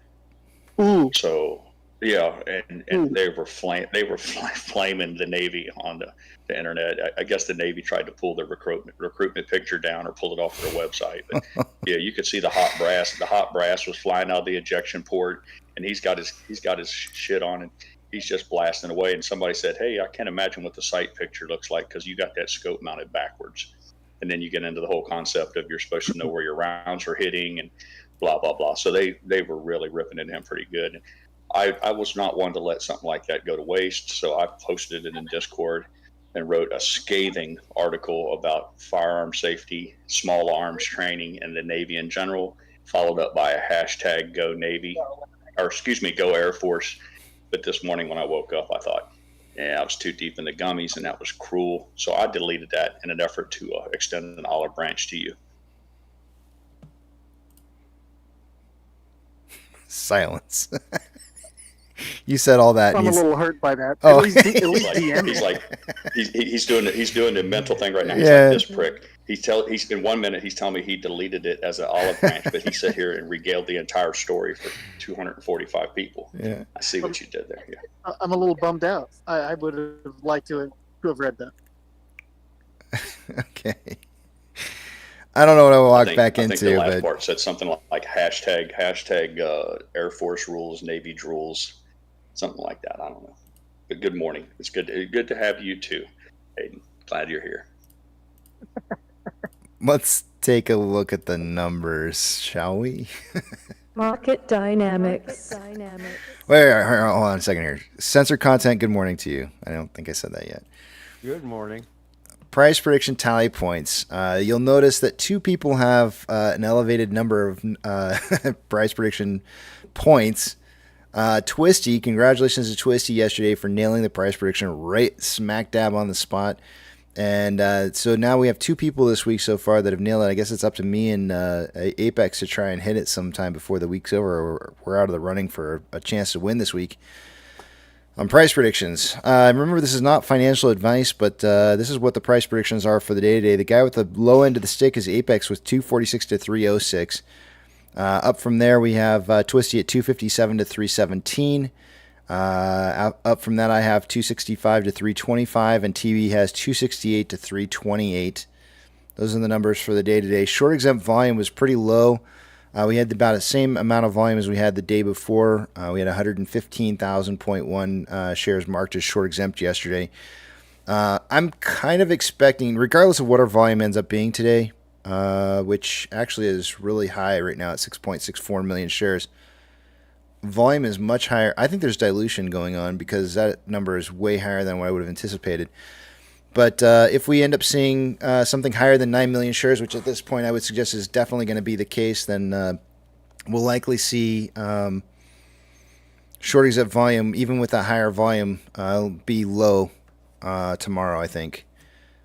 Ooh. So yeah, and they were flaming the Navy on the internet. I guess the Navy tried to pull their recruitment picture down or pull it off their website. But yeah, you could see the hot brass. The hot brass was flying out of the ejection port, and he's got his shit on, and he's just blasting away. And somebody said, "Hey, I can't imagine what the sight picture looks like because you got that scope mounted backwards." And then you get into the whole concept of you're supposed to know where your rounds are hitting and blah blah blah. So they were really ripping at him pretty good. I was not one to let something like that go to waste, so I posted it in Discord and wrote a scathing article about firearm safety, small arms training, and the Navy in general, followed up by a hashtag Go Navy, or excuse me, Go Air Force. But this morning when I woke up, I thought, yeah, I was too deep in the gummies, and that was cruel. So I deleted that in an effort to extend an olive branch to you. Silence. You said all that. I'm a little hurt by that. Oh. At least DM. He's doing the mental thing right now. He's Yeah. like, this prick. He's in 1 minute he's telling me he deleted it as an olive branch, but he sat here and regaled the entire story for 245 people. Yeah. I see what you did there. Yeah. I'm a little bummed out. I would have liked to have read that. Okay. I don't know what I walk back I think the into, last but part said something like hashtag Air Force rules, Navy rules, something like that. I don't know. But good morning. It's good to have you too, Hayden. Glad you're here. let's take a look at the numbers, shall we? Market dynamics. Wait, hold on a second here. Sensor content, good morning to you. I don't think I said that yet. Good morning. Price prediction tally points. You'll notice that two people have an elevated number of price prediction points. Twisty, congratulations to Twisty yesterday for nailing the price prediction right smack dab on the spot. And so now we have two people this week so far that have nailed it. I guess it's up to me and Apex to try and hit it sometime before the week's over, or we're out of the running for a chance to win this week. On price predictions, remember this is not financial advice, but this is what the price predictions are for the day today. The guy with the low end of the stick is Apex with 246 to 306. Up from there, we have Twisty at 257 to 317. Up from that, I have 265 to 325, and TV has 268 to 328. Those are the numbers for the day today. Short exempt volume was pretty low. We had about the same amount of volume as we had the day before. We had 115,000.1 shares marked as short exempt yesterday. I'm kind of expecting, regardless of what our volume ends up being today, which actually is really high right now at 6.64 million shares, volume is much higher. I think there's dilution going on because that number is way higher than what I would have anticipated. But if we end up seeing something higher than 9 million shares, which at this point I would suggest is definitely going to be the case, then we'll likely see short exempt volume, even with that higher volume, be low tomorrow, I think.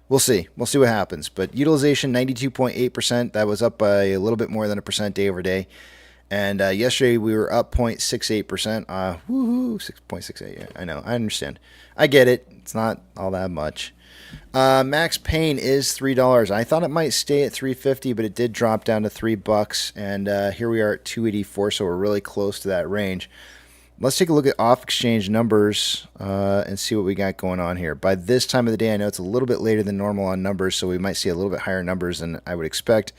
We'll see. We'll see what happens. But utilization, 92.8%. That was up by a little bit more than 1% day over day. And yesterday we were up 0.68%. Woohoo, 6.68. Yeah, I know. I understand. I get it. It's not all that much. Max Pain is $3. I thought it might stay at $3.50, but it did drop down to $3. And here we are at $2.84, so we're really close to that range. Let's take a look at off-exchange numbers and see what we got going on here. By this time of the day, I know it's a little bit later than normal on numbers, so we might see a little bit higher numbers than I would expect.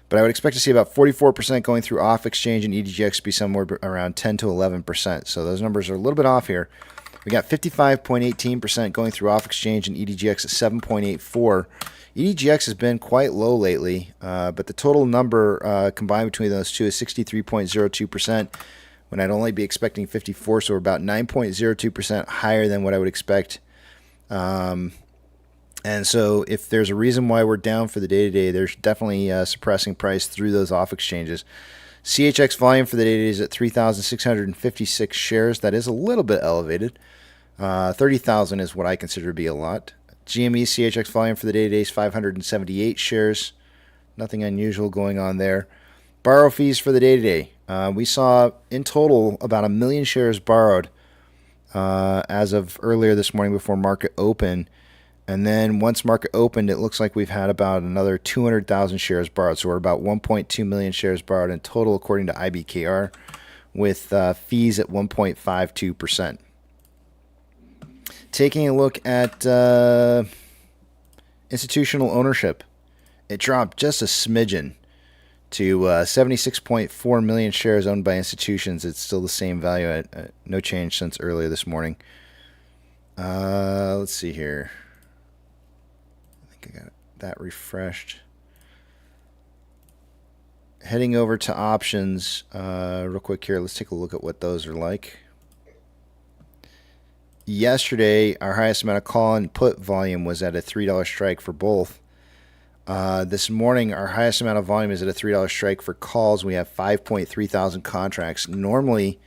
But I would expect to see about 44% going through off-exchange and EDGX be somewhere around 10 to 11%. So those numbers are a little bit off here. We got 55.18% going through off-exchange and EDGX at 7.84. EDGX has been quite low lately, but the total number combined between those two is 63.02%. When I'd only be expecting 54, so we're about 9.02% higher than what I would expect. And so if there's a reason why we're down for the day-to-day, there's definitely suppressing price through those off-exchanges. CHX volume for the day-to-day is at 3,656 shares. That is a little bit elevated. 30,000 is what I consider to be a lot. GME CHX volume for the day-to-day is 578 shares. Nothing unusual going on there. Borrow fees for the day-to-day. We saw in total about 1 million shares borrowed as of earlier this morning before market open. And then once market opened, it looks like we've had about another 200,000 shares borrowed. So we're about 1.2 million shares borrowed in total, according to IBKR, with fees at 1.52%. Taking a look at institutional ownership, it dropped just a smidgen to 76.4 million shares owned by institutions. It's still the same value, at no change since earlier this morning. Let's see here. I think I got that refreshed. Heading over to options real quick here. Let's take a look at what those are like. Yesterday, our highest amount of call and put volume was at a $3 strike for both. This morning, our highest amount of volume is at a $3 strike for calls. We have 5.3 thousand contracts. Normally,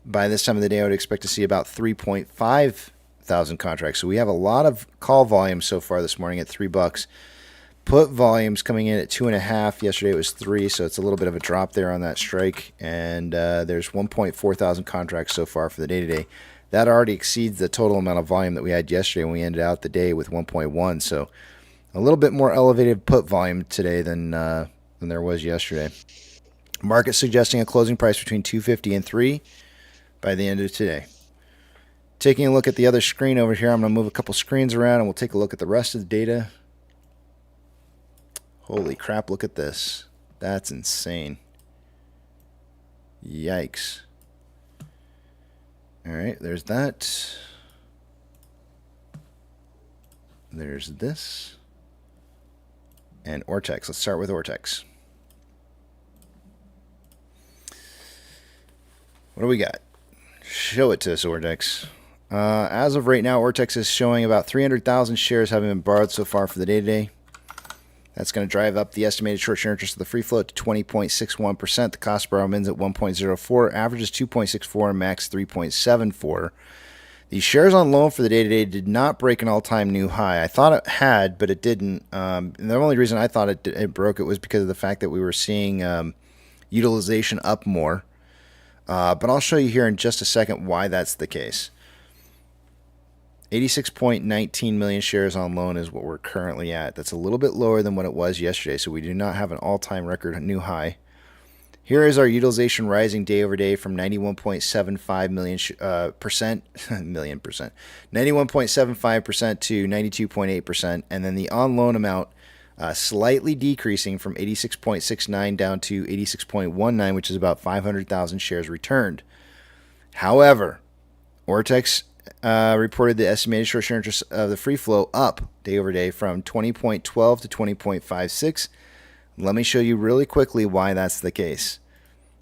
by this time of the day, I would expect to see about 3.5 thousand contracts. So we have a lot of call volume so far this morning at $3. Put volumes coming in at 2.5. Yesterday it was 3, so it's a little bit of a drop there on that strike. And there's 1.4 thousand contracts so far for the day-to-day. That already exceeds the total amount of volume that we had yesterday when we ended out the day with 1.1. So a little bit more elevated put volume today than there was yesterday. Market suggesting a closing price between 250 and 3 by the end of today. Taking a look at the other screen over here, I'm going to move a couple screens around and we'll take a look at the rest of the data. Holy crap, look at this. That's insane. Yikes. All right, there's that. There's this. And Ortex. Let's start with Ortex. What do we got? Show it to us, Ortex. As of right now, Ortex is showing about 300,000 shares having been borrowed so far for the day-to-day. That's going to drive up the estimated short-term interest of the free float to 20.61%. The cost to borrow mins at 1.04, average is 2.64, and max 3.74. The shares on loan for the day-to-day did not break an all-time new high. I thought it had, but it didn't. And the only reason I thought it broke it was because of the fact that we were seeing utilization up more. But I'll show you here in just a second why that's the case. 86.19 million shares on loan is what we're currently at. That's a little bit lower than what it was yesterday, so we do not have an all-time record new high. Here is our utilization rising day over day from 91.75 percent, 91.75% to 92.8%, and then the on-loan amount slightly decreasing from 86.69 down to 86.19, which is about 500,000 shares returned. However, Ortex reported the estimated short-term interest of the free flow up day over day from 20.12 to 20.56. Let me show you really quickly why that's the case.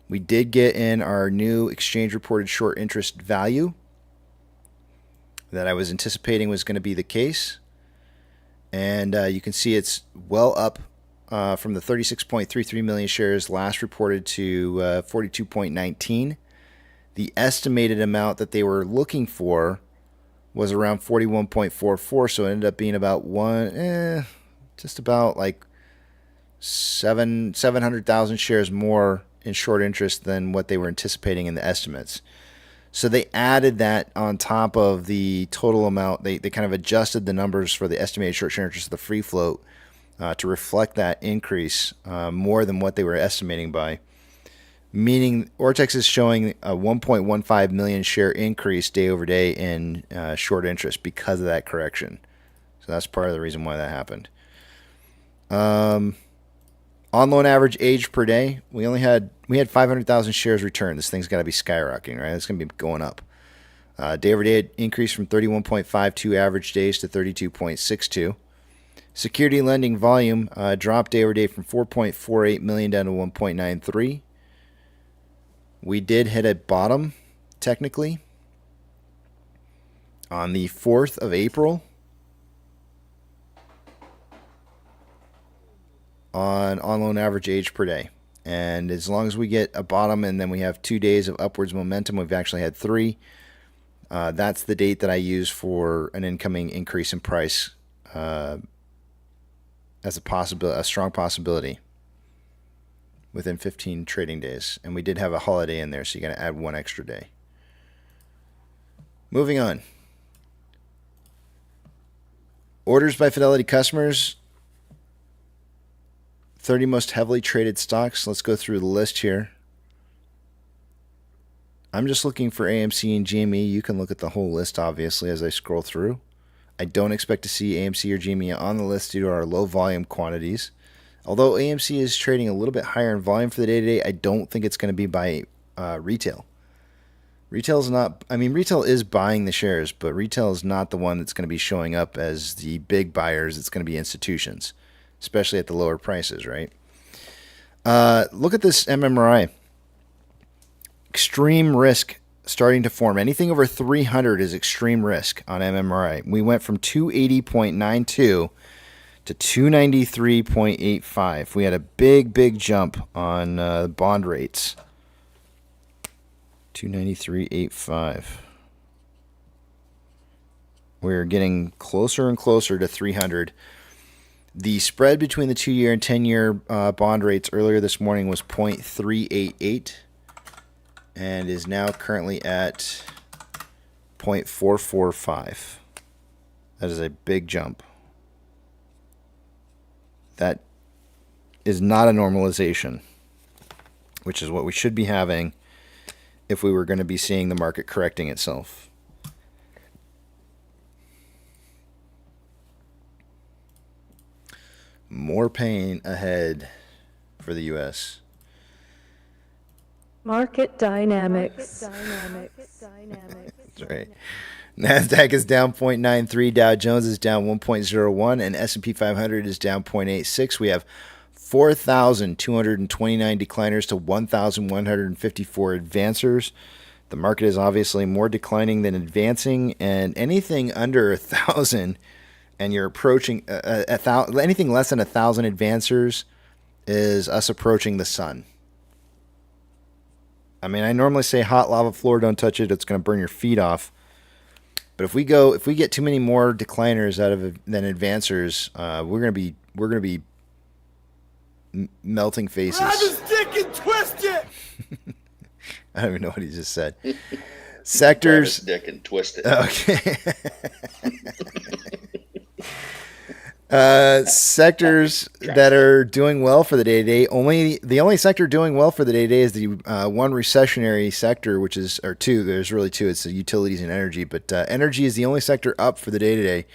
We did get in our new exchange-reported short interest value that I was anticipating was going to be the case. And you can see it's well up from the 36.33 million shares last reported to 42.19. The estimated amount that they were looking for was around 41.44, so it ended up being about just about like 700,000 shares more in short interest than what they were anticipating in the estimates. So they added that on top of the total amount. They kind of adjusted the numbers for the estimated short-term interest of the free float to reflect that increase more than what they were estimating by. meaning Ortex is showing a 1.15 million share increase day over day in short interest because of that correction. So that's part of the reason why that happened. On loan average age per day, we had 500,000 shares returned. This thing's got to be skyrocketing, right? It's going to be going up. Day over day increased from 31.52 average days to 32.62. Security lending volume dropped day over day from 4.48 million down to 1.93. We did hit a bottom, technically, on the 4th of April on loan average age per day. And as long as we get a bottom and then we have 2 days of upwards momentum, we've actually had 3. That's the date that I use for an incoming increase in price as a strong possibility within 15 trading days. And we did have a holiday in there, so you got to add 1 extra day. Moving on. Orders by Fidelity customers. 30 most heavily traded stocks. Let's go through the list here. I'm just looking for AMC and GME. You can look at the whole list, obviously, as I scroll through. I don't expect to see AMC or GME on the list due to our low volume quantities. Although AMC is trading a little bit higher in volume for the day-to-day, I don't think it's going to be by retail. Retail is buying the shares, but retail is not the one that's going to be showing up as the big buyers. It's going to be institutions, especially at the lower prices, right? Look at this MMRI. Extreme risk starting to form. Anything over 300 is extreme risk on MMRI. We went from 280.92 to 293.85. We had a big jump on bond rates. 293.85. We're getting closer and closer to 300. The spread between the 2-year and 10-year bond rates earlier this morning was 0.388 and is now currently at 0.445. That is a big jump. That is not a normalization, which is what we should be having if we were going to be seeing the market correcting itself. More pain ahead for the U.S. Market dynamics. That's right. NASDAQ is down 0.93, Dow Jones is down 1.01, and S&P 500 is down 0.86. We have 4,229 decliners to 1,154 advancers. The market is obviously more declining than advancing, and anything under 1,000, and you're approaching anything less than 1,000 advancers is us approaching the sun. I mean, I normally say hot lava floor, don't touch it, it's going to burn your feet off. But if we get too many more decliners than advancers, we're going to be melting faces. Grab his dick and twist it! I don't even know what he just said. Sectors. Grab his dick and twist it. Okay. Sectors that are doing well for the day-to-day. The only sector doing well for the day-to-day is the one recessionary sector, which is, or two. There's really two. It's the utilities and energy. But energy is the only sector up for the day-to-day.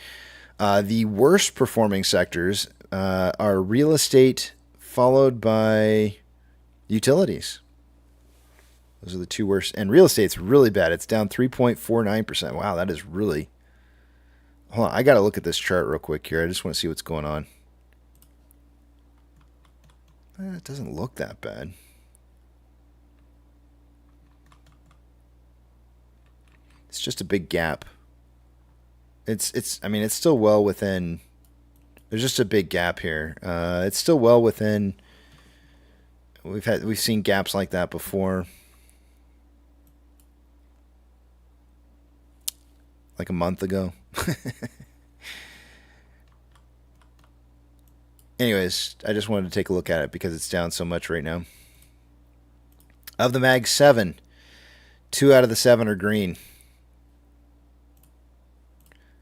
The worst performing sectors are real estate, followed by utilities. Those are the two worst. And real estate's really bad. It's down 3.49%. Wow, that is really... Hold on, I got to look at this chart real quick here. I just want to see what's going on. It doesn't look that bad. It's just a big gap. I mean, it's still well within. There's just a big gap here. It's still well within. We've seen gaps like that before. Like a month ago. Anyways, I just wanted to take a look at it because it's down so much right now. Of the Mag 7, 2 out of the 7 are green.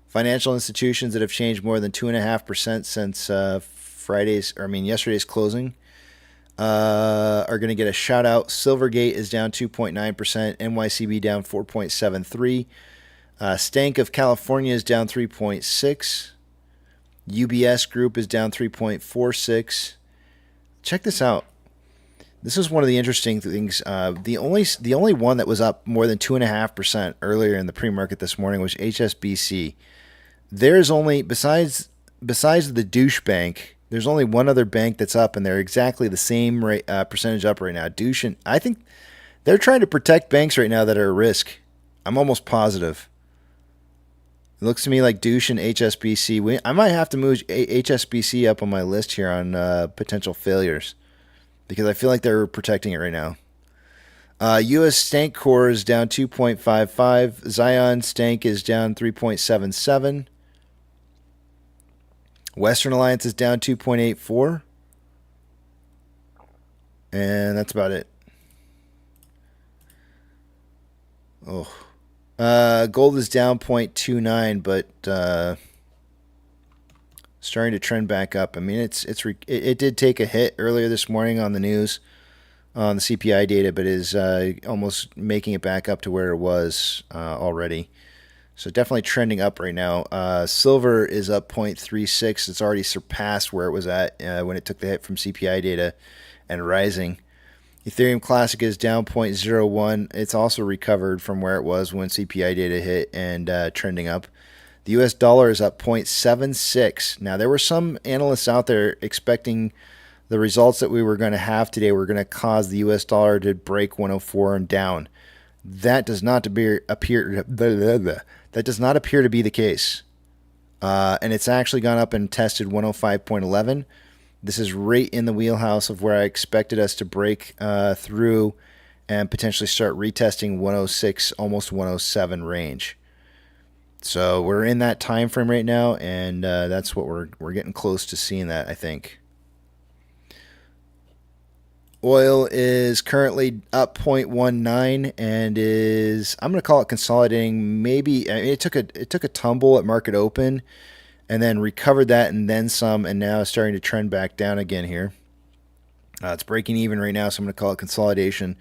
Financial institutions that have changed more than 2.5% since yesterday's closing. are going to get a shout out. Silvergate is down 2.9%. NYCB down 4.73%. Stank of California is down 3.6%. UBS Group is down 3.46%. Check this out. This is one of the interesting things. The only one that was up more than 2.5% earlier in the pre-market this morning was HSBC. There's only besides the douche bank, there's only one other bank that's up, and they're exactly the same rate, percentage up right now. Douche, and I think they're trying to protect banks right now that are at risk. I'm almost positive. It looks to me like Douche and HSBC. I might have to move HSBC up on my list here on potential failures because I feel like they're protecting it right now. U.S. Stank Core is down 2.55. Zion Stank is down 3.77. Western Alliance is down 2.84. And that's about it. Gold is down 0.29, but starting to trend back up. I mean, it did take a hit earlier this morning on the news, on the CPI data, but is almost making it back up to where it was already. So definitely trending up right now. Silver is up 0.36. It's already surpassed where it was at when it took the hit from CPI data and rising. Ethereum Classic is down 0.01. It's also recovered from where it was when CPI data hit and trending up. The US dollar is up 0.76. Now, there were some analysts out there expecting the results that we were going to have today were going to cause the US dollar to break 104 and down. That does not appear to be the case. And it's actually gone up and tested 105.11. This is right in the wheelhouse of where I expected us to break through and potentially start retesting 106, almost 107 range. So we're in that time frame right now, and that's what we're getting close to seeing that, I think. Oil is currently up 0.19 and is, I'm going to call it consolidating. Maybe it took a tumble at market open and then recovered that and then some, and now it's starting to trend back down again here. It's breaking even right now, so I'm going to call it consolidation.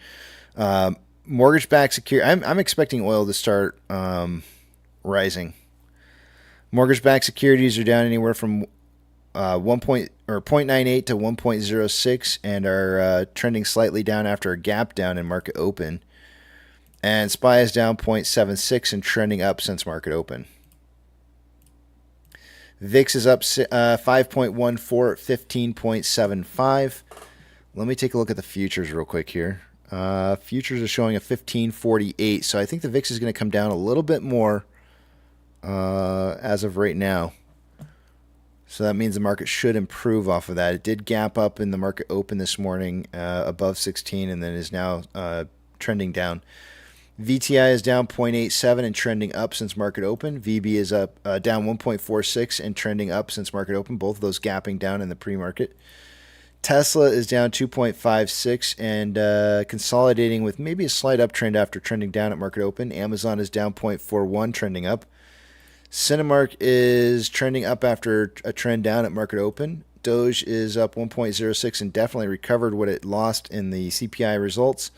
Mortgage-backed security. I'm expecting oil to start rising. Mortgage-backed securities are down anywhere from 0.98 to 1.06 and are trending slightly down after a gap down in market open. And SPY is down 0.76 and trending up since market open. VIX is up 5.14 at 15.75. Let me take a look at the futures real quick here. Futures are showing a 15.48, so I think the VIX is going to come down a little bit more as of right now. So that means the market should improve off of that. It did gap up in the market open this morning above 16 and then is now trending down. VTI is down 0.87 and trending up since market open. VB is up down 1.46 and trending up since market open. Both of those gapping down in the pre-market. Tesla is down 2.56 and consolidating with maybe a slight uptrend after trending down at market open. Amazon is down 0.41, trending up. Cinemark is trending up after a trend down at market open. Doge is up 1.06 and definitely recovered what it lost in the CPI results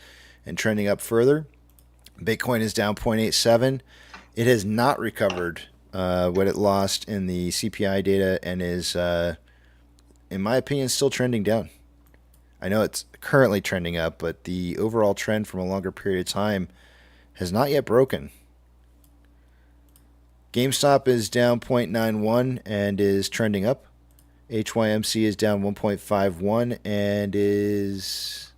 and trending up further. Bitcoin is down 0.87. It has not recovered what it lost in the CPI data and is, in my opinion, still trending down. I know it's currently trending up, but the overall trend from a longer period of time has not yet broken. GameStop is down 0.91 and is trending up. HYMC is down 1.51 and is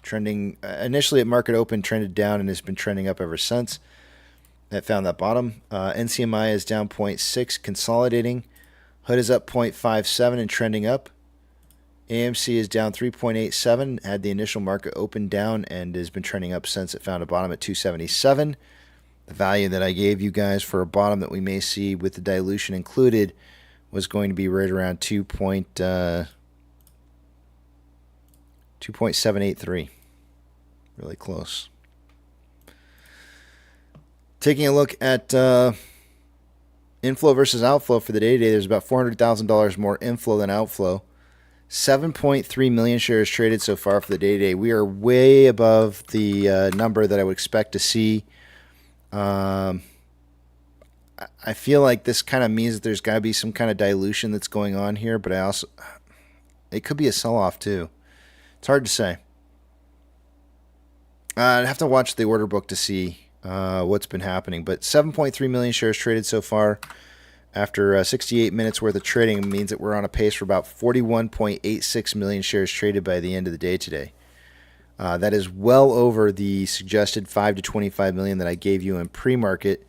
trending, initially at market open, trended down and has been trending up ever since. That found that bottom. NCMI is down 0.6, consolidating. HUD is up 0.57 and trending up. AMC is down 3.87, had the initial market open down and has been trending up since it found a bottom at 277. The value that I gave you guys for a bottom that we may see with the dilution included was going to be right around 2.783. Really close. Taking a look at inflow versus outflow for the day today, there's about $400,000 more inflow than outflow. 7.3 million shares traded so far for the day today. We are way above the number that I would expect to see. I feel like this kind of means that there's got to be some kind of dilution that's going on here, but it could be a sell-off too. It's hard to say. I'd have to watch the order book to see what's been happening, but 7.3 million shares traded so far after 68 minutes worth of trading means that we're on a pace for about 41.86 million shares traded by the end of the day today. That is well over the suggested 5 to 25 million that I gave you in pre-market.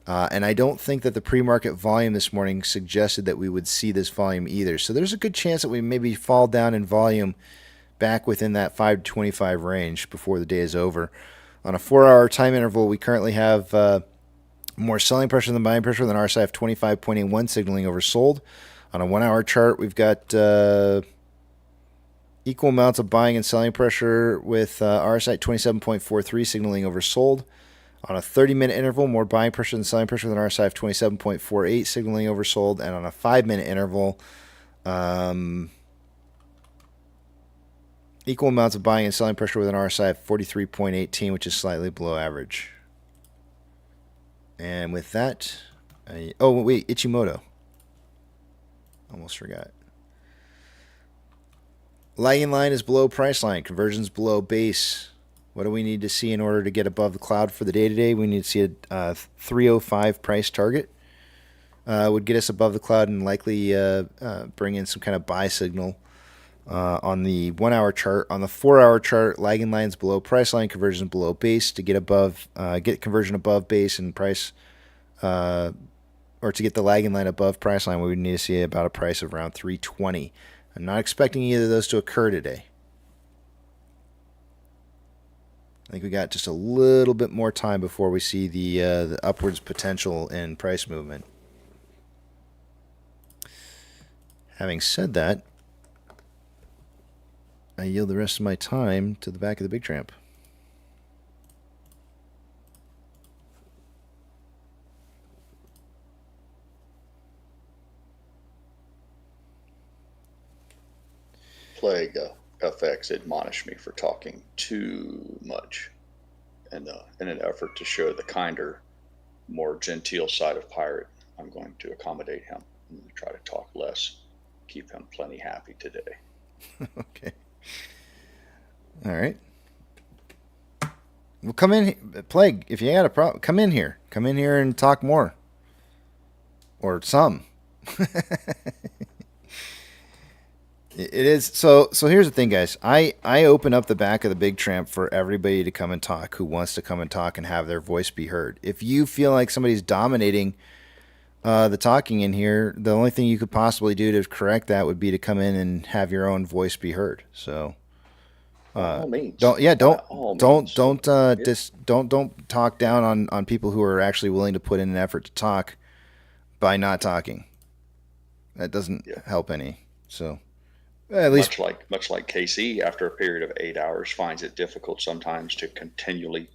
And I don't think that the pre-market volume this morning suggested that we would see this volume either. So there's a good chance that we maybe fall down in volume back within that 5 to 25 range before the day is over. On a 4-hour time interval, we currently have more selling pressure than buying pressure than RSI of 25.81, signaling oversold. On a 1-hour chart, we've got equal amounts of buying and selling pressure with RSI at 27.43, signaling oversold. On a 30-minute interval, more buying pressure than selling pressure with an RSI of 27.48, signaling oversold. And on a 5-minute interval, equal amounts of buying and selling pressure with an RSI of 43.18, which is slightly below average. And with that, Ichimoto. Almost forgot. Lagging line is below price line. Conversions below base. What do we need to see in order to get above the cloud for the day today? We need to see a 305 price target. Would get us above the cloud and likely bring in some kind of buy signal on the 1-hour chart. On the 4-hour chart, lagging lines below price line, conversion below base. To get get conversion above base and price, or to get the lagging line above price line, we would need to see about a price of around 320. I'm not expecting either of those to occur today. I think we got just a little bit more time before we see the upwards potential in price movement. Having said that, I yield the rest of my time to the back of the big tramp. Plague FX admonished me for talking too much, and in an effort to show the kinder, more genteel side of Pirate, I'm going to accommodate him and try to talk less, keep him plenty happy today. Okay. All right. Well, come in, Plague. If you got a problem, come in here. Come in here and talk more, or some. It is so. Here's the thing, guys. I open up the back of the big tramp for everybody to come and talk who wants to come and talk and have their voice be heard. If you feel like somebody's dominating the talking in here, the only thing you could possibly do to correct that would be to come in and have your own voice be heard. So, by all means. Don't talk down on people who are actually willing to put in an effort to talk by not talking. That doesn't help any. So. At least much like KC, after a period of 8 hours, finds it difficult sometimes to continually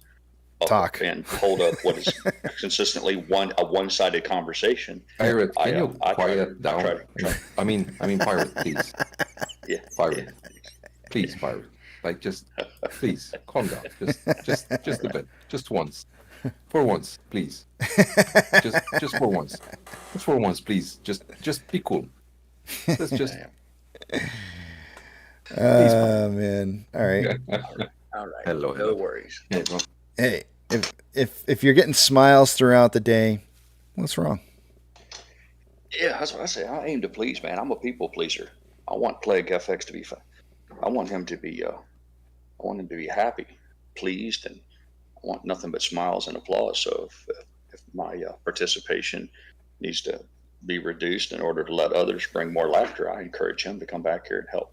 talk and hold up what is consistently a one-sided conversation. Pirate, can you quiet down? I mean, Pirate, please. Yeah, Pirate, please, Pirate. Like, just please calm down. Just a bit. Just once. For once, please. just for once. Just for once, please. Just be cool. Let's just. Man. All right. All right. Hello. No worries. Hey, if you're getting smiles throughout the day, what's wrong? Yeah, that's what I say. I aim to please, man. I'm a people pleaser. I want Plague FX to be fun. I want him to be happy, pleased, and I want nothing but smiles and applause. So if my participation needs to be reduced in order to let others bring more laughter, I encourage him to come back here and help.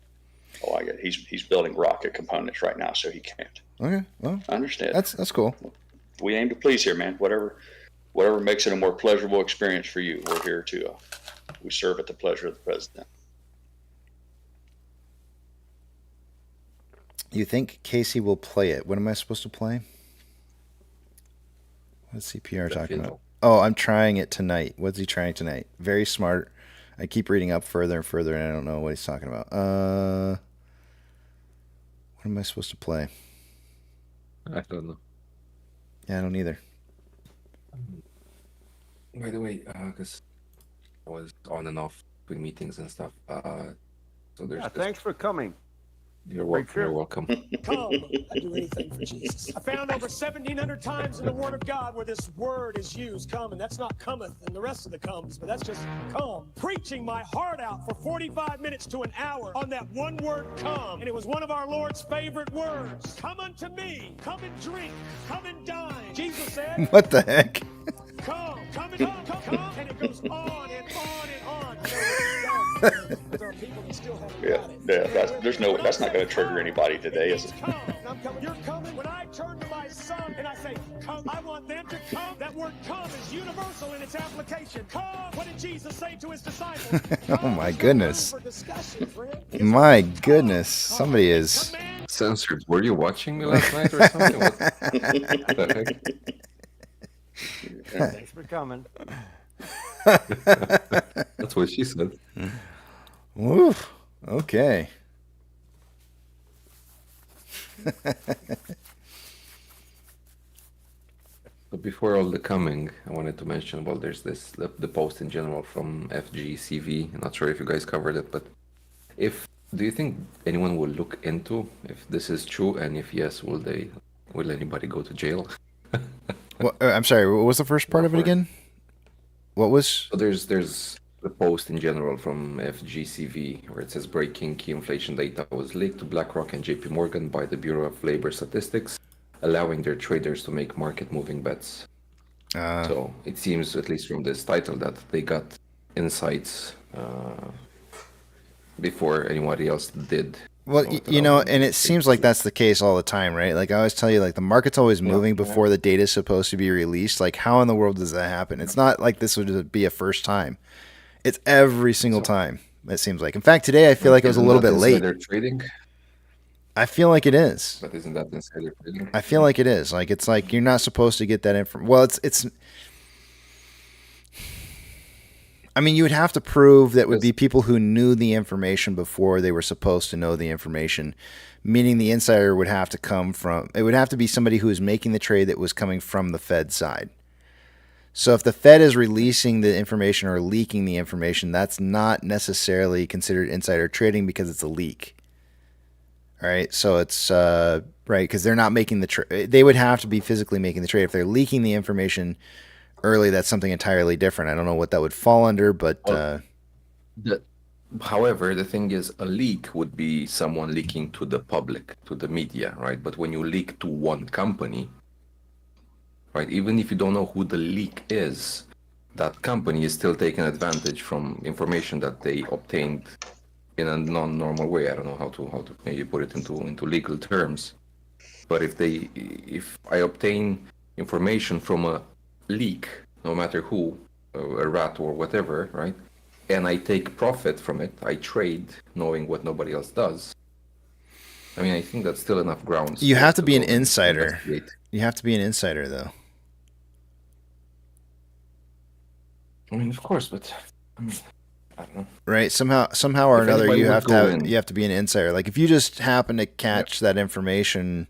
Oh, I get it. He's building rocket components right now, so he can't. Okay, well, I understand. That's cool. We aim to please here, man. Whatever makes it a more pleasurable experience for you, we're here to. We serve at the pleasure of the president. You think Casey will play it? What am I supposed to play? What's CPR talking about? Oh, I'm trying it tonight. What's he trying tonight? Very smart. I keep reading up further and further, and I don't know what he's talking about. What am I supposed to play? I don't know. Yeah, I don't either. By the way, because I was on and off between meetings and stuff. So there's. Yeah, thanks for coming. You're welcome. You're welcome. Come, I do anything for Jesus. I found over 1,700 times in the Word of God where this word is used, come, and that's not cometh and the rest of the comes, but that's just come. Preaching my heart out for 45 minutes to an hour on that one word, come. And it was one of our Lord's favorite words. Come unto me, come and drink, come and dine. Jesus said, What the heck? come, come and come, and it goes on and on and on. There are people that still haven't got it. That's not going to trigger anybody today, is it? You're coming. When I turn to my son and I say, come, I want them to come. That word come is universal in its application. Come. What did Jesus say to his disciples? Oh my goodness. My goodness. Somebody is censored. Were you watching me last night or something? What the heck? Thanks for coming. That's what she said. Woof. Okay. But before all the coming, I wanted to mention, well, there's the post in general from FGCV. I'm not sure if you guys covered it, but do you think anyone will look into if this is true, and if yes, will anybody go to jail? Well, I'm sorry, what was the first part of it again? What was? So there's the post in general from FGCV where it says breaking key inflation data was leaked to BlackRock and JP Morgan by the Bureau of Labor Statistics, allowing their traders to make market-moving bets. So it seems, at least from this title, that they got insights before anybody else did. Well, and it seems like that's the case all the time, right? Like I always tell you, like the market's always moving before the data is supposed to be released. Like how in the world does that happen? It's not like this would be a first time. It's every single time, it seems like. In fact, today I feel like it was a little bit late. Trading? I feel like it is. But isn't that insider trading? I feel like it is. Like it's like you're not supposed to get that information. Well, it's. I mean, you would have to prove that would be people who knew the information before they were supposed to know the information, meaning the insider would have to come from, it would have to be somebody who was making the trade that was coming from the Fed side. So if the Fed is releasing the information or leaking the information, that's not necessarily considered insider trading because it's a leak. All right. So it's, right, because they're not making the trade. They would have to be physically making the trade. If they're leaking the information early, that's something entirely different. I don't know what that would fall under, but however, the thing is, a leak would be someone leaking to the public, to the media, right? But when you leak to one company, right, even if you don't know who the leak is, that company is still taking advantage from information that they obtained in a non-normal way. I don't know how to maybe put it into legal terms, but if I obtain information from a leak, no matter who, a rat or whatever, right? And I take profit from it, I trade knowing what nobody else does. I mean, I think that's still enough grounds. You have to be an insider. You have to be an insider, though. I mean, of course, but I don't know. Right? Somehow or another, you have to be an insider. Like if you just happen to catch that information.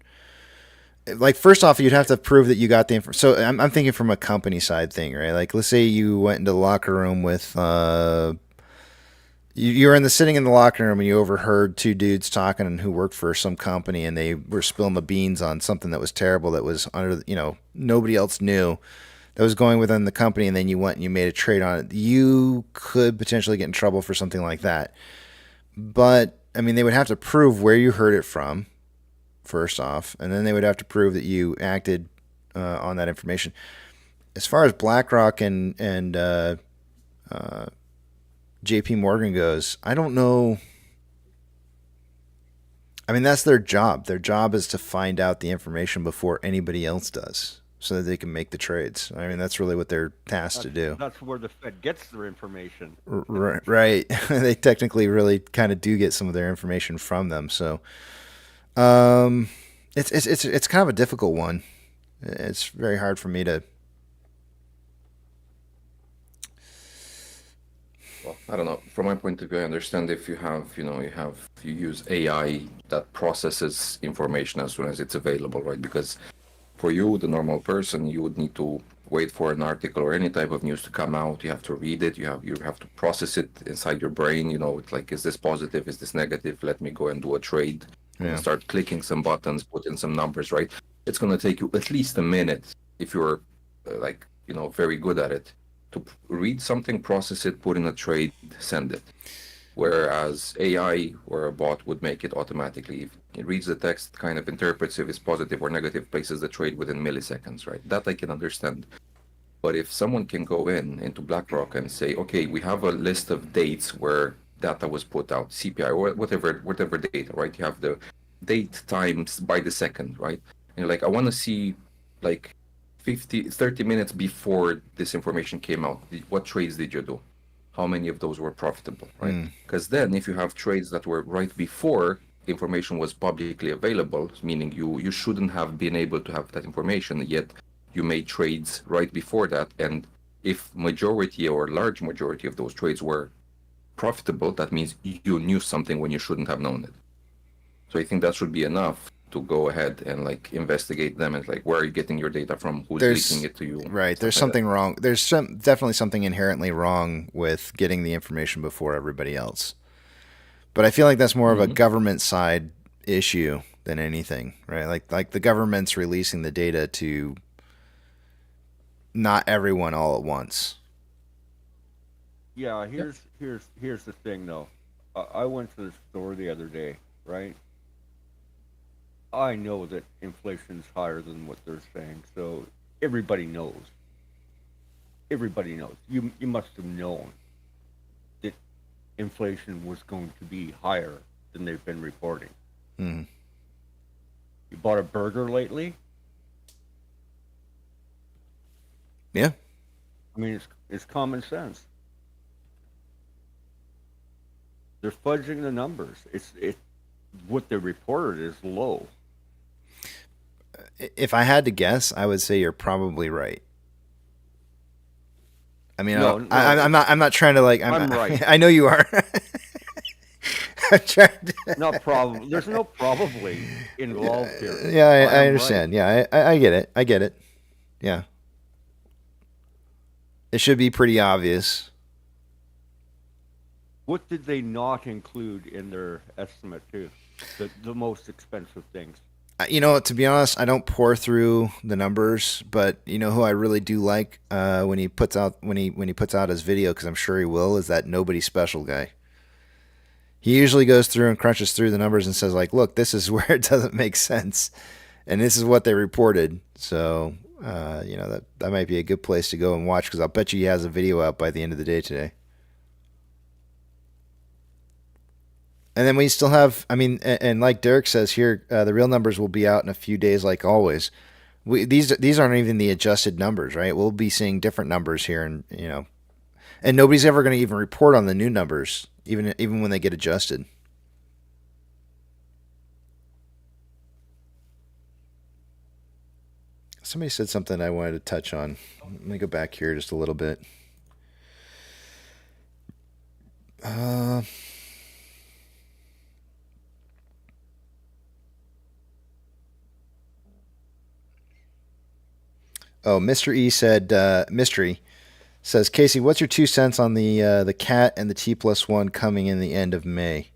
Like, first off, you'd have to prove that you got the information. So I'm thinking from a company side thing, right? Like, let's say you went into the locker room with, you were sitting in the locker room and you overheard two dudes talking who worked for some company, and they were spilling the beans on something that was terrible, that was under, nobody else knew, that was going within the company, and then you went and you made a trade on it. You could potentially get in trouble for something like that. But, I mean, they would have to prove where you heard it from, first off, and then they would have to prove that you acted on that information. As far as BlackRock and JP Morgan goes, I don't know. I mean, that's their job. Their job is to find out the information before anybody else does, so that they can make the trades. I mean, that's really what they're tasked to do. That's where the Fed gets their information. Right. They technically really kind of do get some of their information from them. So, it's kind of a difficult one. It's very hard for me to. Well, I don't know. From my point of view, I understand if you use AI that processes information as soon as it's available, right? Because for you, the normal person, you would need to wait for an article or any type of news to come out. You have to read it. You have to process it inside your brain. It's like, is this positive? Is this negative? Let me go and do a trade. Yeah. And start clicking some buttons, put in some numbers, right? It's going to take you at least a minute if you're very good at it to read something, process it, put in a trade, send it. Whereas AI or a bot would make it automatically. If it reads the text, kind of interprets if it's positive or negative, places the trade within milliseconds, right? That I can understand. But if someone can go into BlackRock and say, okay, we have a list of dates where data was put out, CPI or whatever data, right? You have the date times by the second, right? And you're like, I want to see like 30 minutes before this information came out, what trades did you do? How many of those were profitable, right? Because then if you have trades that were right before information was publicly available, meaning you shouldn't have been able to have that information, yet you made trades right before that. And if majority or large majority of those trades were profitable, that means you knew something when you shouldn't have known it. So I think that should be enough to go ahead and like investigate them and like, where are you getting your data from? Who's leaking it to you? Right. There's something wrong. There's definitely something inherently wrong with getting the information before everybody else. But I feel like that's more of a government side issue than anything, right? Like the government's releasing the data to not everyone all at once. Yeah, here's the thing though. I went to the store the other day, right? I know that inflation's higher than what they're saying, so everybody knows. Everybody knows. You must have known that inflation was going to be higher than they've been reporting. Mm. You bought a burger lately? Yeah. I mean, it's common sense. They're fudging the numbers. It's what they reported is low. If I had to guess, I would say you're probably right. I mean, No, I'm not trying to like. I'm right. I know you are. I'm trying to... Not probably. There's no probably involved here. Yeah, I understand. Right. Yeah, I get it. I get it. Yeah. It should be pretty obvious. What did they not include in their estimate too? The most expensive things. To be honest, I don't pour through the numbers, but you know who I really do like when he puts out his video, because I'm sure he will, is that Nobody Special guy. He usually goes through and crunches through the numbers and says like, look, this is where it doesn't make sense, and this is what they reported. So that might be a good place to go and watch, because I'll bet you he has a video out by the end of the day today. And then we still have, and like Derek says here, the real numbers will be out in a few days, like always. These aren't even the adjusted numbers, right? We'll be seeing different numbers here, and and nobody's ever going to even report on the new numbers, even when they get adjusted. Somebody said something I wanted to touch on. Let me go back here just a little bit. Oh, Mr. E said, Mystery says, Casey, what's your 2 cents on the cat and the T+1 coming in the end of May?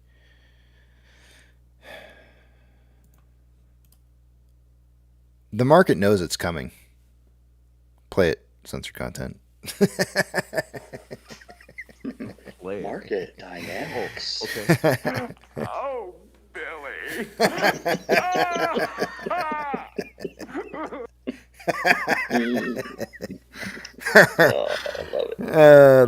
The market knows it's coming. Play it, censor content. Market dynamics. Okay. Oh, Billy.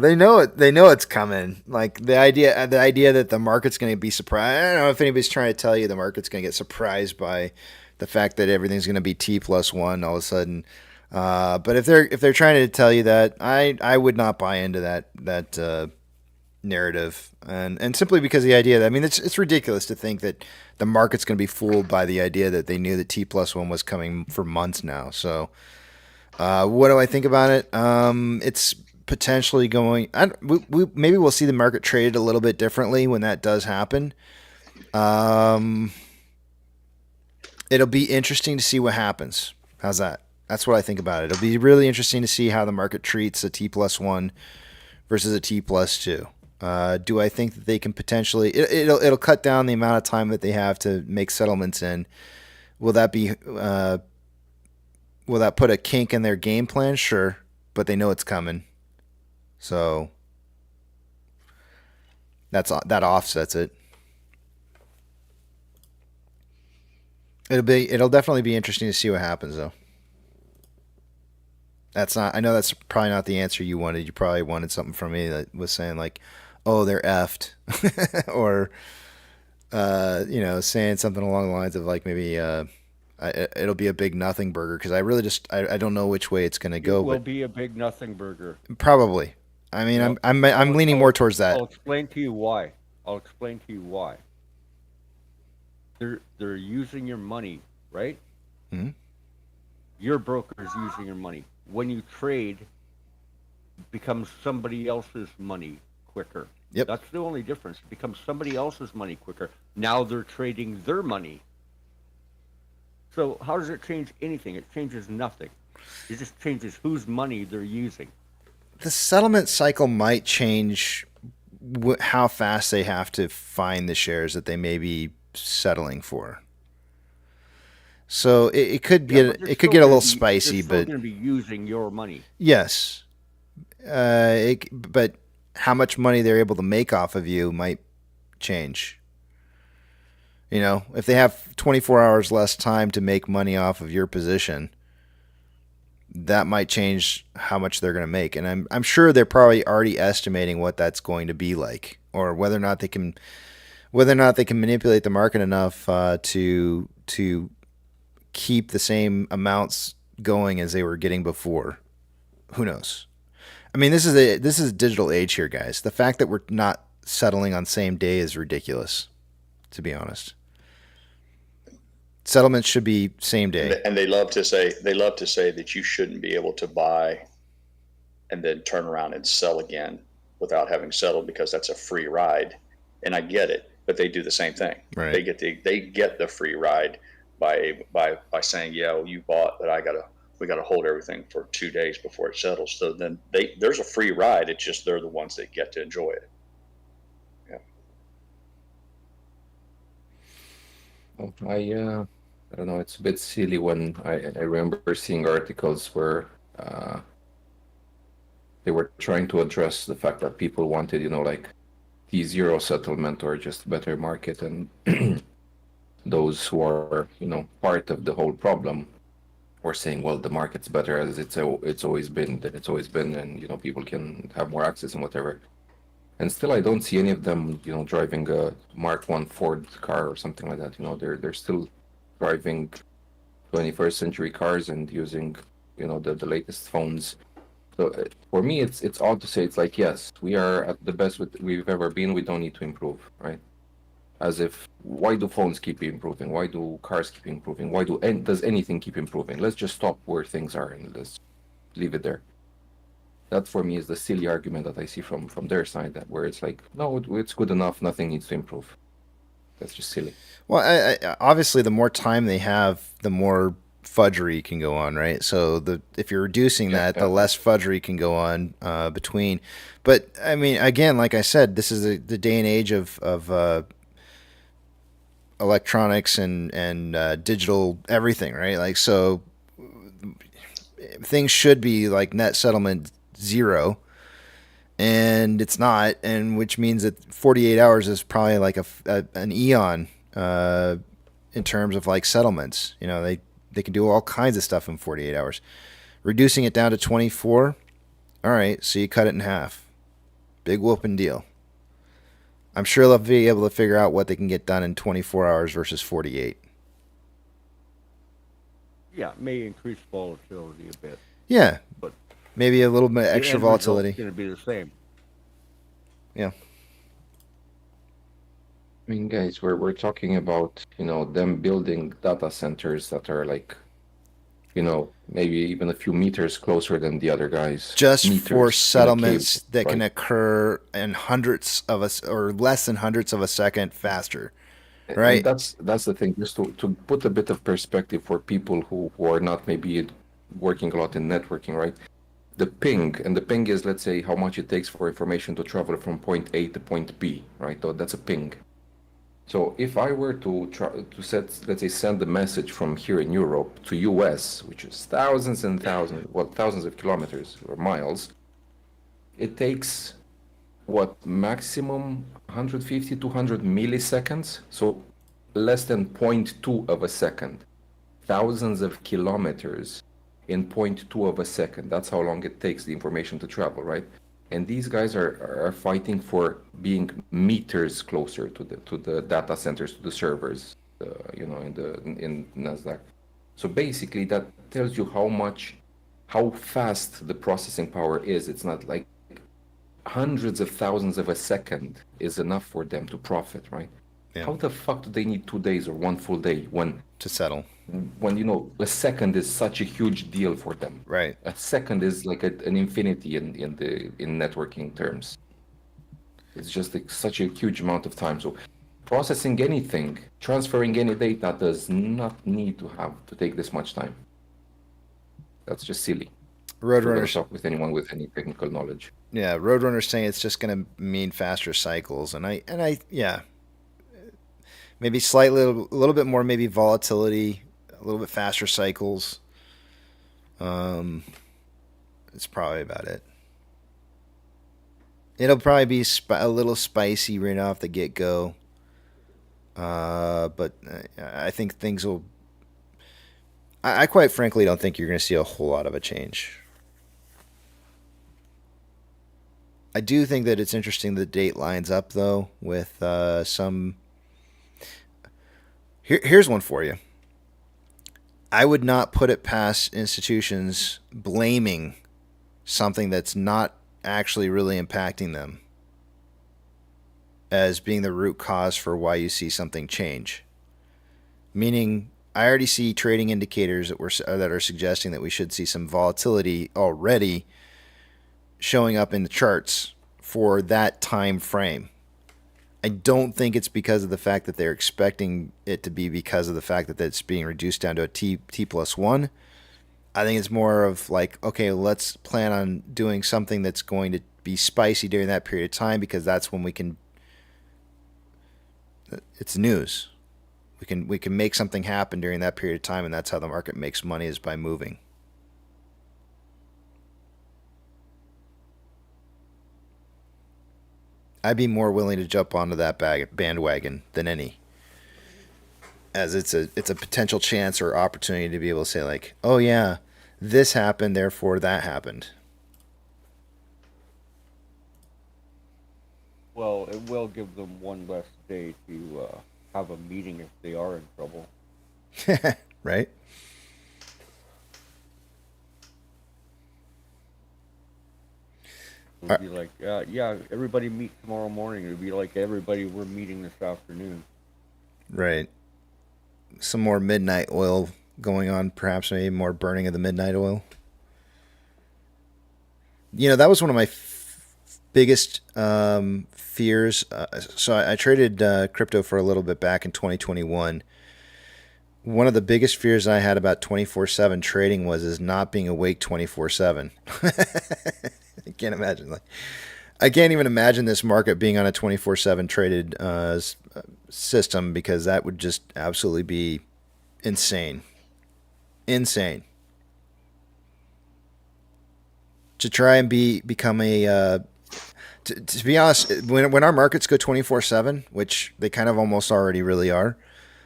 They know it. They know it's coming. Like the idea that the market's going to be surprised. I don't know if anybody's trying to tell you the market's going to get surprised by the fact that everything's going to be T+1 all of a sudden. But if they're trying to tell you that, I would not buy into that narrative, and simply because the idea that, it's ridiculous to think that the market's going to be fooled by the idea that they knew that T+1 was coming for months now. So what do I think about it? It's potentially going. Maybe we'll see the market traded a little bit differently when that does happen. It'll be interesting to see what happens. How's that? That's what I think about it. It'll be really interesting to see how the market treats a T+1 versus a T+2. Do I think that they can potentially? It'll cut down the amount of time that they have to make settlements in. Will that be? Will that put a kink in their game plan? Sure, but they know it's coming, so that offsets it. It'll definitely be interesting to see what happens, though. That's not. I know that's probably not the answer you wanted. You probably wanted something from me that was saying like, "Oh, they're effed," or saying something along the lines of like maybe it'll be a big nothing burger, because I really just I don't know which way it's going to go. It will but be a big nothing burger. Probably. I mean, Yep. I'm leaning more towards that. I'll explain to you why. They're using your money, right? Mm-hmm. Your broker is using your money. When you trade, it becomes somebody else's money quicker. Yep. That's the only difference. It becomes somebody else's money quicker. Now they're trading their money. So how does it change anything? It changes nothing. It just changes whose money they're using. The settlement cycle might change how fast they have to find the shares that they may be settling for. So it could get a little spicy, but they're going to be using your money. Yes, but how much money they're able to make off of you might change. You know, if they have 24 hours less time to make money off of your position, that might change how much they're going to make. And I'm sure they're probably already estimating what that's going to be like, or whether or not they can manipulate the market enough to keep the same amounts going as they were getting before. Who knows? I mean, this is a digital age here, guys. The fact that we're not settling on same day is ridiculous, to be honest. Settlements should be same day. And they love to say that you shouldn't be able to buy and then turn around and sell again without having settled, because that's a free ride. And I get it, but they do the same thing. Right. They get the free ride by saying, yeah, well, you bought, but we gotta hold everything for 2 days before it settles. So then there's a free ride. It's just they're the ones that get to enjoy it. I don't know. It's a bit silly when I remember seeing articles where they were trying to address the fact that people wanted, like T0 settlement or just a better market, and those who are, part of the whole problem were saying, well, the market's better as it's always been, and people can have more access and whatever. And still, I don't see any of them, driving a Mark I Ford car or something like that. They're still driving 21st century cars and using, the latest phones. So for me, it's odd to say. It's like, yes, we are at the best we've ever been. We don't need to improve, right? As if, why do phones keep improving? Why do cars keep improving? Does anything keep improving? Let's just stop where things are and let's leave it there. That for me is the silly argument that I see from their side, that where it's like, no, it's good enough, nothing needs to improve. That's just silly. Well, I obviously, the more time they have, the more fudgery can go on, right? So if you're reducing that, the less fudgery can go on between. But I mean, again, like I said, this is the day and age of electronics and digital everything, right? Like, so things should be like net settlement 0, and it's not, and which means that 48 hours is probably like an eon in terms of like settlements. They can do all kinds of stuff in 48 hours. Reducing it down to 24, all right, so you cut it in half. Big whooping deal. I'm sure they'll be able to figure out what they can get done in 24 hours versus 48. Yeah, it may increase volatility a bit. Yeah, but maybe a little bit extra volatility. It's going to be the same. Yeah. I mean, guys, we're talking about, them building data centers that are like maybe even a few meters closer than the other guys. Just meters for in a settlements cable, that can right? occur in hundredths of a or less than hundredths of a second faster, And right? that's the thing, just to put a bit of perspective for people who are not maybe working a lot in networking, right? The ping is, let's say, how much it takes for information to travel from point A to point B, right? So that's a ping. So if I were to try to let's say, send a message from here in Europe to US, which is thousands and thousands, well, thousands of kilometers or miles, it takes what, maximum 150, 200 milliseconds, so less than 0.2 of a second. Thousands of kilometers in 0.2 of a second. That's how long it takes the information to travel, right? And these guys are fighting for being meters closer to the data centers, to the servers, in Nasdaq. So basically, that tells you how fast the processing power is. It's not like hundreds of thousands of a second is enough for them to profit, right? Yeah. How the fuck do they need 2 days or 1 full day to settle? When a second is such a huge deal for them. Right. A second is like an infinity in networking terms. It's just like such a huge amount of time. So processing anything, transferring any data does not need to take this much time. That's just silly. Roadrunners. Talk with anyone with any technical knowledge. Yeah, Roadrunner's saying it's just going to mean faster cycles, and I yeah, maybe a little bit more, maybe volatility, a little bit faster cycles. It's probably about it. It'll probably be a little spicy right off the get go, but I think things will. I quite frankly don't think you're going to see a whole lot of a change. I do think that it's interesting the date lines up, though, with some... Here's one for you. I would not put it past institutions blaming something that's not actually really impacting them as being the root cause for why you see something change. Meaning, I already see trading indicators that are suggesting that we should see some volatility already showing up in the charts for that time frame. I don't think it's because of the fact that they're expecting it to be because of the fact that it's being reduced down to a T+1. I think it's more of like, okay, let's plan on doing something that's going to be spicy during that period of time because that's when we can. It's news. We can make something happen during that period of time, and that's how the market makes money, is by moving. I'd be more willing to jump onto that bandwagon than any, as it's a potential chance or opportunity to be able to say like, oh yeah, this happened, therefore that happened. Well, it will give them one less day to have a meeting if they are in trouble. Right? It would be like, yeah, everybody meet tomorrow morning. It would be like, everybody, we're meeting this afternoon. Right. Some more midnight oil going on, perhaps maybe more burning of the midnight oil. That was one of my biggest fears. So I traded crypto for a little bit back in 2021. One of the biggest fears I had about 24/7 trading is not being awake 24/7. I can't imagine. I can't even imagine this market being on a 24/7 traded system, because that would just absolutely be insane. Insane. To try and become a to be honest, when our markets go 24/7, which they kind of almost already really are,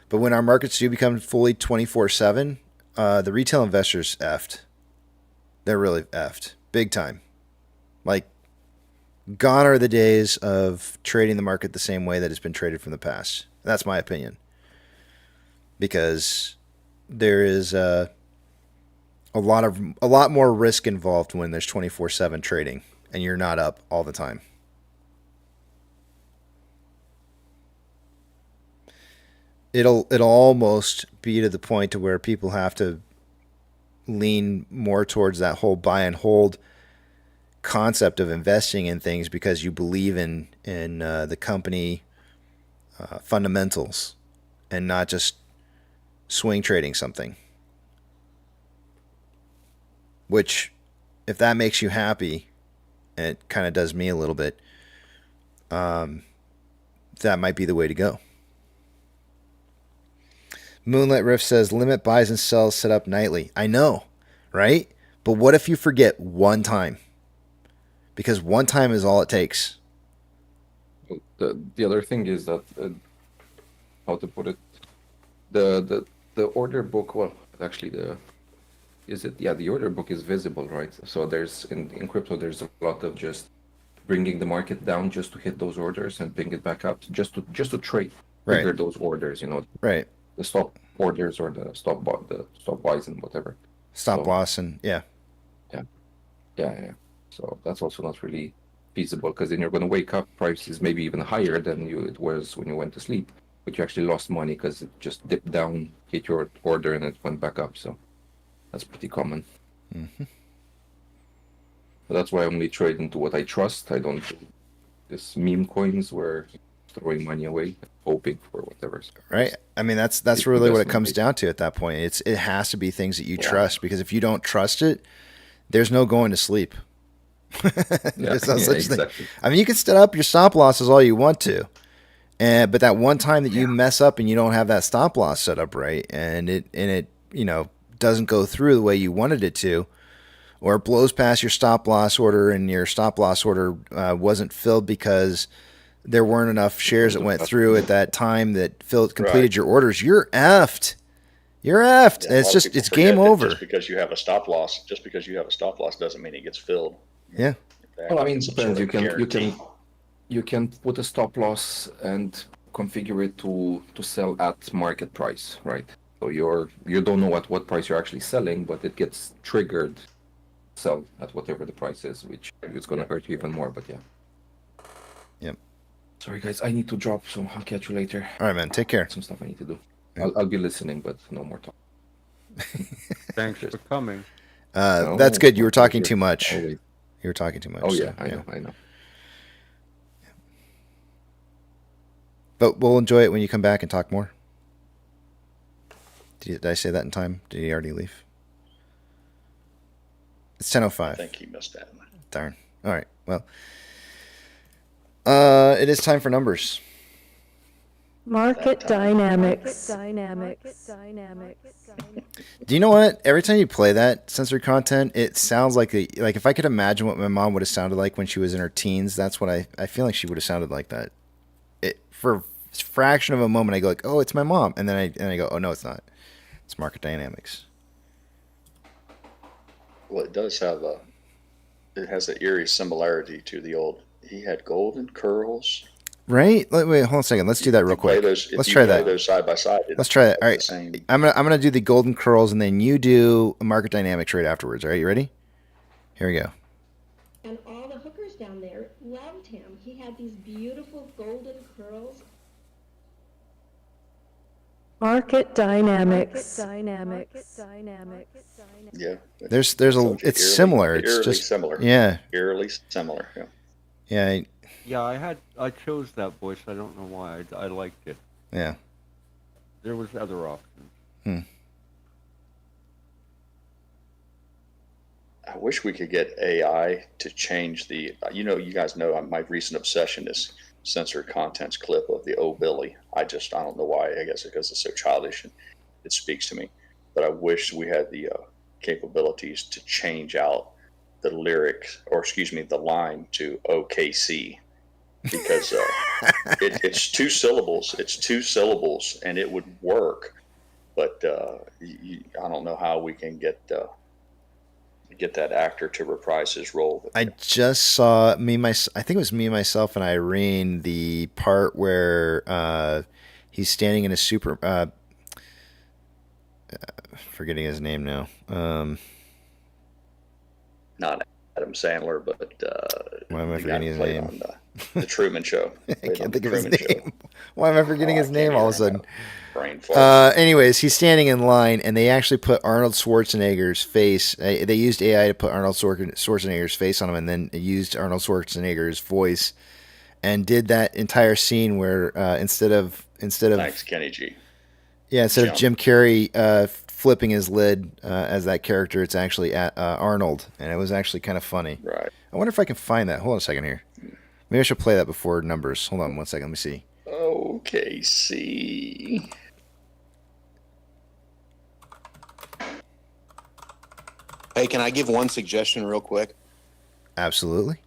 but when our markets do become fully 24/7, the retail investors effed. They're really effed, big time. Like, gone are the days of trading the market the same way that it's been traded from the past. That's my opinion, because there is a lot more risk involved when there's 24/7 trading and you're not up all the time. It'll almost be to the point to where people have to lean more towards that whole buy and hold concept of investing in things because you believe in the company fundamentals and not just swing trading something. Which, if that makes you happy, and it kind of does me a little bit, that might be the way to go. Moonlit Rift says, limit buys and sells set up nightly. I know, right? But what if you forget one time? Because one time is all it takes. The other thing is that, how to put it, the order book, well, actually the order book is visible, right? So there's, in crypto, there's a lot of just bringing the market down just to hit those orders and bring it back up, just to trade, trigger those orders, Right. The stop orders or the stop buys and whatever. Stop loss and yeah. So that's also not really feasible, because then you're going to wake up, prices maybe even higher than it was when you went to sleep, but you actually lost money because it just dipped down, hit your order, and it went back up. So that's pretty common. Mm-hmm. But that's why I only trade into what I trust. I don't do this meme coins where throwing money away, hoping for whatever. Right. I mean, that's really what it comes down to at that point. It has to be things that you trust, because if you don't trust it, there's no going to sleep. There's no such thing. I mean, you can set up your stop losses all you want to, but that one time that you mess up and you don't have that stop loss set up right, and it doesn't go through the way you wanted it to, or it blows past your stop loss order and your stop loss order wasn't filled because there weren't enough shares that went through at that time that completed your orders, you're effed. You're effed. Yeah, it's game over. Just because you have a stop loss doesn't mean it gets filled. Yeah. Well, I mean, it depends. You can put a stop loss and configure it to sell at market price, right? So you don't know at what price you're actually selling, but it gets triggered sell at whatever the price is, which is going to hurt you even more. But yeah. Yep. Sorry guys, I need to drop, so I'll catch you later. All right, man. Take care. Some stuff I need to do. I'll be listening, but no more talk. Thanks for coming. That's good. You were talking too much. You were talking too much. Oh yeah, I know. But we'll enjoy it when you come back and talk more. Did I say that in time? Did he already leave? It's 10:05. I think he missed that. Darn. All right. Well, it is time for numbers. Market dynamics. Do you know what? Every time you play that censored content, it sounds like if I could imagine what my mom would have sounded like when she was in her teens, that's what I feel like she would have sounded like that. For a fraction of a moment, I go like, "Oh, it's my mom," and then I go, "Oh no, it's not. It's market dynamics." Well, it does have it has an eerie similarity to the old. He had golden curls. Right? Wait, hold on a second. Let's do that real quick. Let's try that. Those side by side. Let's try that. All right. I'm gonna do the golden curls, and then you do a market dynamics right afterwards. All right, you ready? Here we go. And all the hookers down there loved him. He had these beautiful golden curls. Market dynamics. Yeah. It's similar. It's eerily just similar. Yeah. Eerily similar. Yeah. Yeah. Yeah, I chose that voice. I don't know why. I liked it. Yeah. There was other options. I wish we could get AI to change the. You guys know my recent obsession is censored contents clip of the "Oh Billy." I don't know why. I guess because it's so childish and it speaks to me. But I wish we had the capabilities to change out the lyrics, or excuse me, the line to OKC. Because it's two syllables. It's two syllables, and it would work. But I don't know how we can get that actor to reprise his role. I just saw I think it was me, myself, and Irene. The part where he's standing in a super. Forgetting his name now. Not Adam Sandler, but why am I forgetting his name? The Truman Show. I can't think of his Truman name. Why am I forgetting his name all of a sudden? Brain fart. Anyways, he's standing in line, and they actually put Arnold Schwarzenegger's face. They used AI to put Arnold Schwarzenegger's face on him, and then used Arnold Schwarzenegger's voice, and did that entire scene where instead of Thanks, Kenny G. Yeah, instead of Jim Carrey flipping his lid as that character, it's actually Arnold, and it was actually kind of funny. Right. I wonder if I can find that. Hold on a second here. Maybe I should play that before numbers. Hold on one second. Let me see. Okay, see. Hey, can I give one suggestion real quick? Absolutely.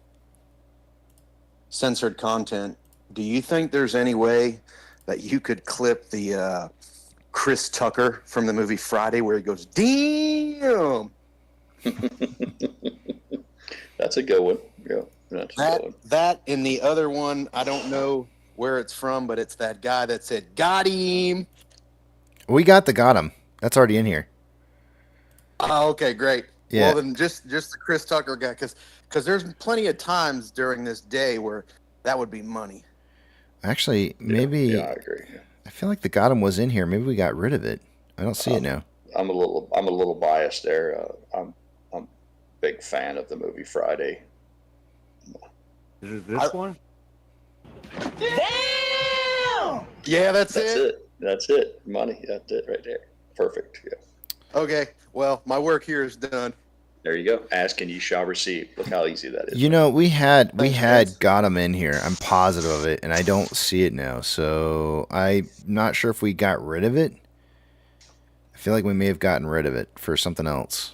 Censored content. Do you think there's any way that you could clip the Chris Tucker from the movie Friday where he goes, damn? That's a good one. Yeah, that's a good one. That and the other one, I don't know where it's from, but it's that guy that said, got him. We got him. That's already in here. Oh, okay, great. Yeah. Well, then just the Chris Tucker guy, because there's plenty of times during this day where that would be money. Actually, maybe. Yeah, I agree. Yeah. I feel like the got him was in here. Maybe we got rid of it. I don't see it now. I'm a little biased there. I'm a big fan of the movie Friday. Is it this one? Damn! Yeah, that's it. That's it. Money. That's it right there. Perfect. Yeah. Okay. Well, my work here is done. There you go. Ask and you shall receive. Look how easy that is. You know, we had got him in here. I'm positive of it, and I don't see it now. So I'm not sure if we got rid of it. I feel like we may have gotten rid of it for something else.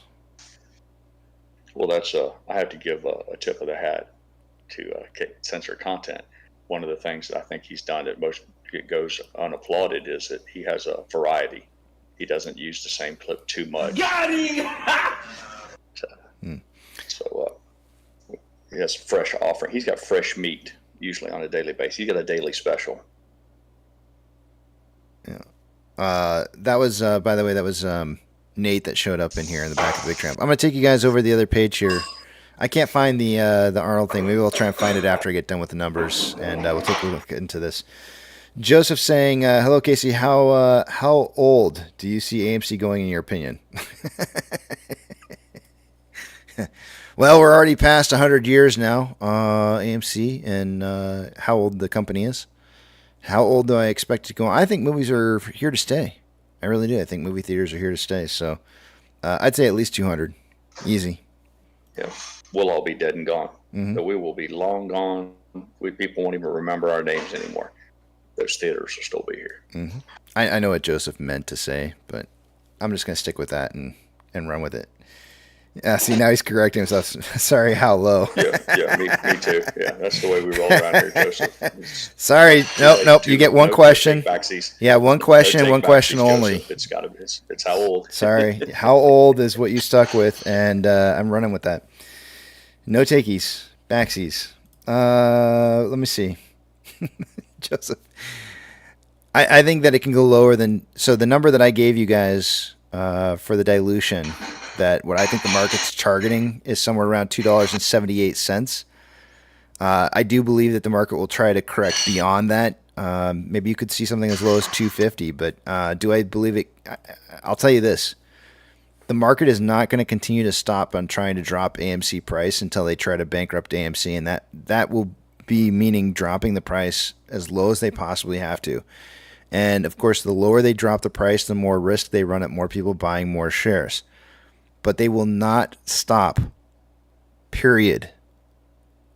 Well, that's I have to give a tip of the hat to censor content. One of the things that I think he's done that most goes unapplauded is that he has a variety. He doesn't use the same clip too much. Got him! So he has fresh offering. He's got fresh meat usually on a daily basis. He's got a daily special. Yeah. That was, by the way, that was Nate that showed up in here in the back of the Big Tramp. I'm going to take you guys over to the other page here. I can't find the Arnold thing. Maybe we'll try and find it after I get done with the numbers, and we'll take a look into this. Joseph saying, hello, Casey. How old do you see AMC going in your opinion? Well, we're already past 100 years now, AMC, and how old the company is. How old do I expect to go? I think movies are here to stay. I really do. I think movie theaters are here to stay. So I'd say at least 200. Easy. Yeah, we'll all be dead and gone. Mm-hmm. So we will be long gone. People won't even remember our names anymore. Those theaters will still be here. Mm-hmm. I know what Joseph meant to say, but I'm just going to stick with that and run with it. See, now he's correcting himself. Sorry, how low? Yeah, me too. Yeah, that's the way we roll around here, Joseph. Sorry, nope. You get one question. Yeah, one question, one question only. Joseph. It's got to be. It's how old. Sorry, how old is what you stuck with, and I'm running with that. No takies, backsies. Let me see, Joseph. I think that it can go lower than the number that I gave you guys for the dilution. That what I think the market's targeting is somewhere around $2.78. I do believe that the market will try to correct beyond that. Maybe you could see something as low as $2.50, but do I believe it? I'll tell you this. The market is not going to continue to stop on trying to drop AMC price until they try to bankrupt AMC, and that will be meaning dropping the price as low as they possibly have to. And, of course, the lower they drop the price, the more risk they run at more people buying more shares. But they will not stop, period,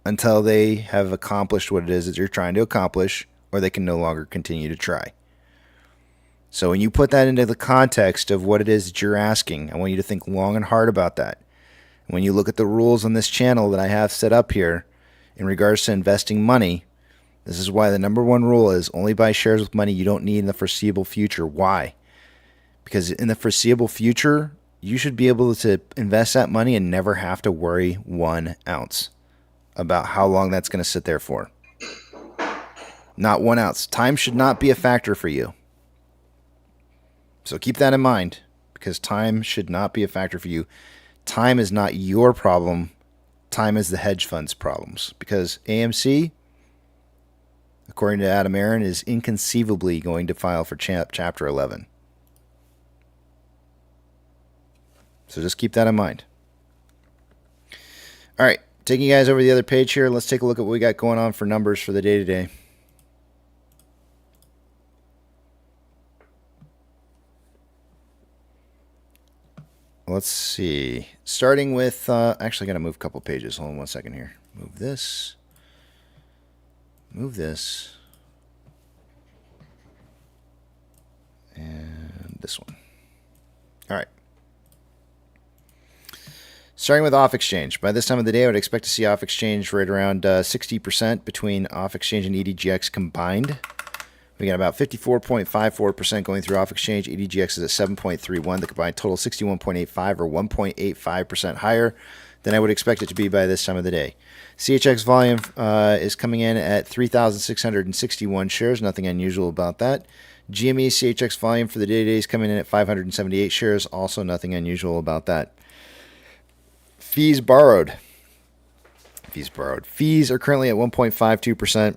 until they have accomplished what it is that you're trying to accomplish, or they can no longer continue to try. So when you put that into the context of what it is that you're asking, I want you to think long and hard about that. When you look at the rules on this channel that I have set up here in regards to investing money, this is why the number one rule is only buy shares with money you don't need in the foreseeable future. Why? Because in the foreseeable future, you should be able to invest that money and never have to worry 1 ounce about how long that's going to sit there for. Not 1 ounce. Time should not be a factor for you. So keep that in mind, because time should not be a factor for you. Time is not your problem. Time is the hedge fund's problems. Because AMC, according to Adam Aaron, is inconceivably going to file for Chapter 11. So just keep that in mind. All right, taking you guys over to the other page here, let's take a look at what we got going on for numbers for the day today. Let's see. Starting with, actually, I got to move a couple pages. Hold on 1 second here. Move this. Move this. And this one. All right. Starting with off exchange. By this time of the day, I would expect to see off exchange right around 60% between off exchange and EDGX combined. We got about 54.54% going through off exchange. EDGX is at 7.31. The combined total 61.85 or 1.85% higher than I would expect it to be by this time of the day. CHX volume is coming in at 3,661 shares. Nothing unusual about that. GME CHX volume for the day today is coming in at 578 shares. Also nothing unusual about that. Fees borrowed. Fees are currently at 1.52%.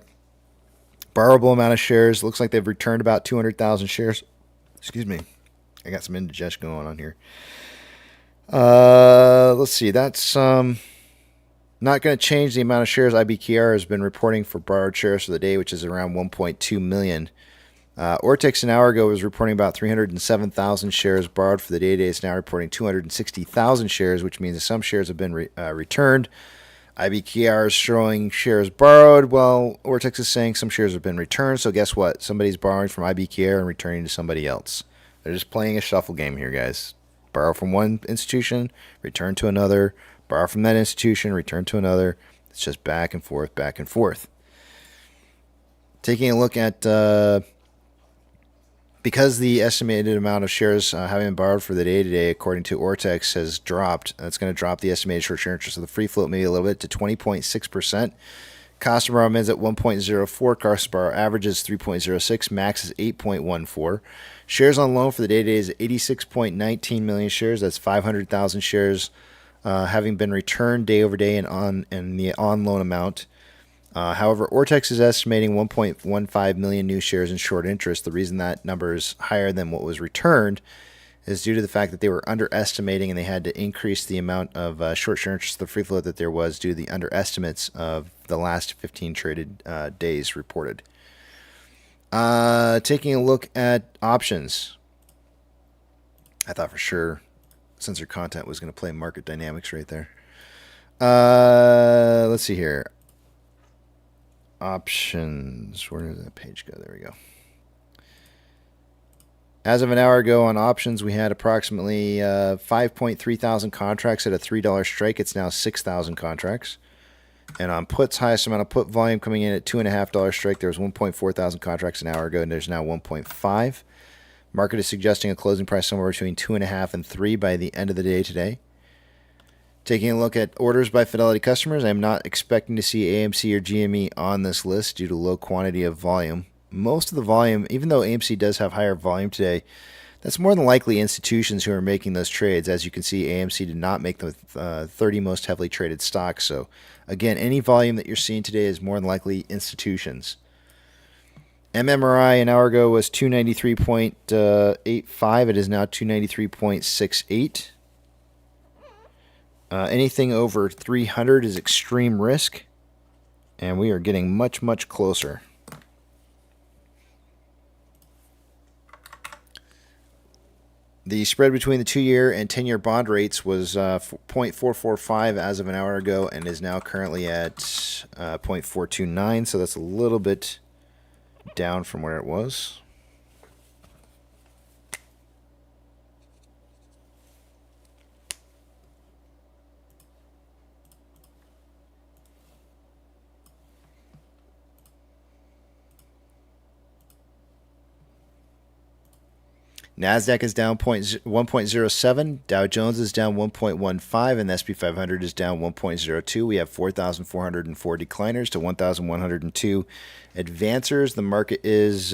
Borrowable amount of shares. Looks like they've returned about 200,000 shares. Excuse me. I got some indigestion going on here. Let's see. That's not going to change the amount of shares IBKR has been reporting for borrowed shares for the day, which is around 1.2 million. Ortex an hour ago was reporting about 307,000 shares borrowed for the day today. It's now reporting 260,000 shares, which means that some shares have been returned. IBKR is showing shares borrowed. Well, Ortex is saying some shares have been returned. So guess what? Somebody's borrowing from IBKR and returning to somebody else. They're just playing a shuffle game here, guys. Borrow from one institution, return to another. Borrow from that institution, return to another. It's just back and forth, back and forth. Taking a look at... because the estimated amount of shares having been borrowed for the day today, according to Ortex, has dropped, that's going to drop the estimated short share interest of the free float maybe a little bit to 20.6%. Cost to borrow ends at 1.04. Cost to borrow average is 3.06. Max is 8.14. Shares on loan for the day today is 86.19 million shares. That's 500,000 shares having been returned day over day and the on loan amount. However, Ortex is estimating 1.15 million new shares in short interest. The reason that number is higher than what was returned is due to the fact that they were underestimating and they had to increase the amount of short share interest, the free float that there was due to the underestimates of the last 15 traded days reported. Taking a look at options. I thought for sure Sensor Content was going to play market dynamics right there. Let's see here. Options. Where did that page go? There we go. As of an hour ago on options, we had approximately 5.3 thousand contracts at a $3 strike. It's now 6,000 contracts. And on puts, highest amount of put volume coming in at $2.50 strike. There was 1.4 thousand contracts an hour ago, and there's now 1.5. Market is suggesting a closing price somewhere between 2.5 and 3 by the end of the day today. Taking a look at orders by Fidelity customers, I'm not expecting to see AMC or GME on this list due to low quantity of volume. Most of the volume, even though AMC does have higher volume today, that's more than likely institutions who are making those trades. As you can see, AMC did not make the 30 most heavily traded stocks. So, again, any volume that you're seeing today is more than likely institutions. MMRI an hour ago was 293.85. It is now 293.68. Anything over 300 is extreme risk, and we are getting much, much closer. The spread between the 2-year and 10-year bond rates was 0.445 as of an hour ago and is now currently at 0.429, so that's a little bit down from where it was. NASDAQ is down 1.07, Dow Jones is down 1.15, and the SP 500 is down 1.02. We have 4,404 decliners to 1,102 advancers. The market is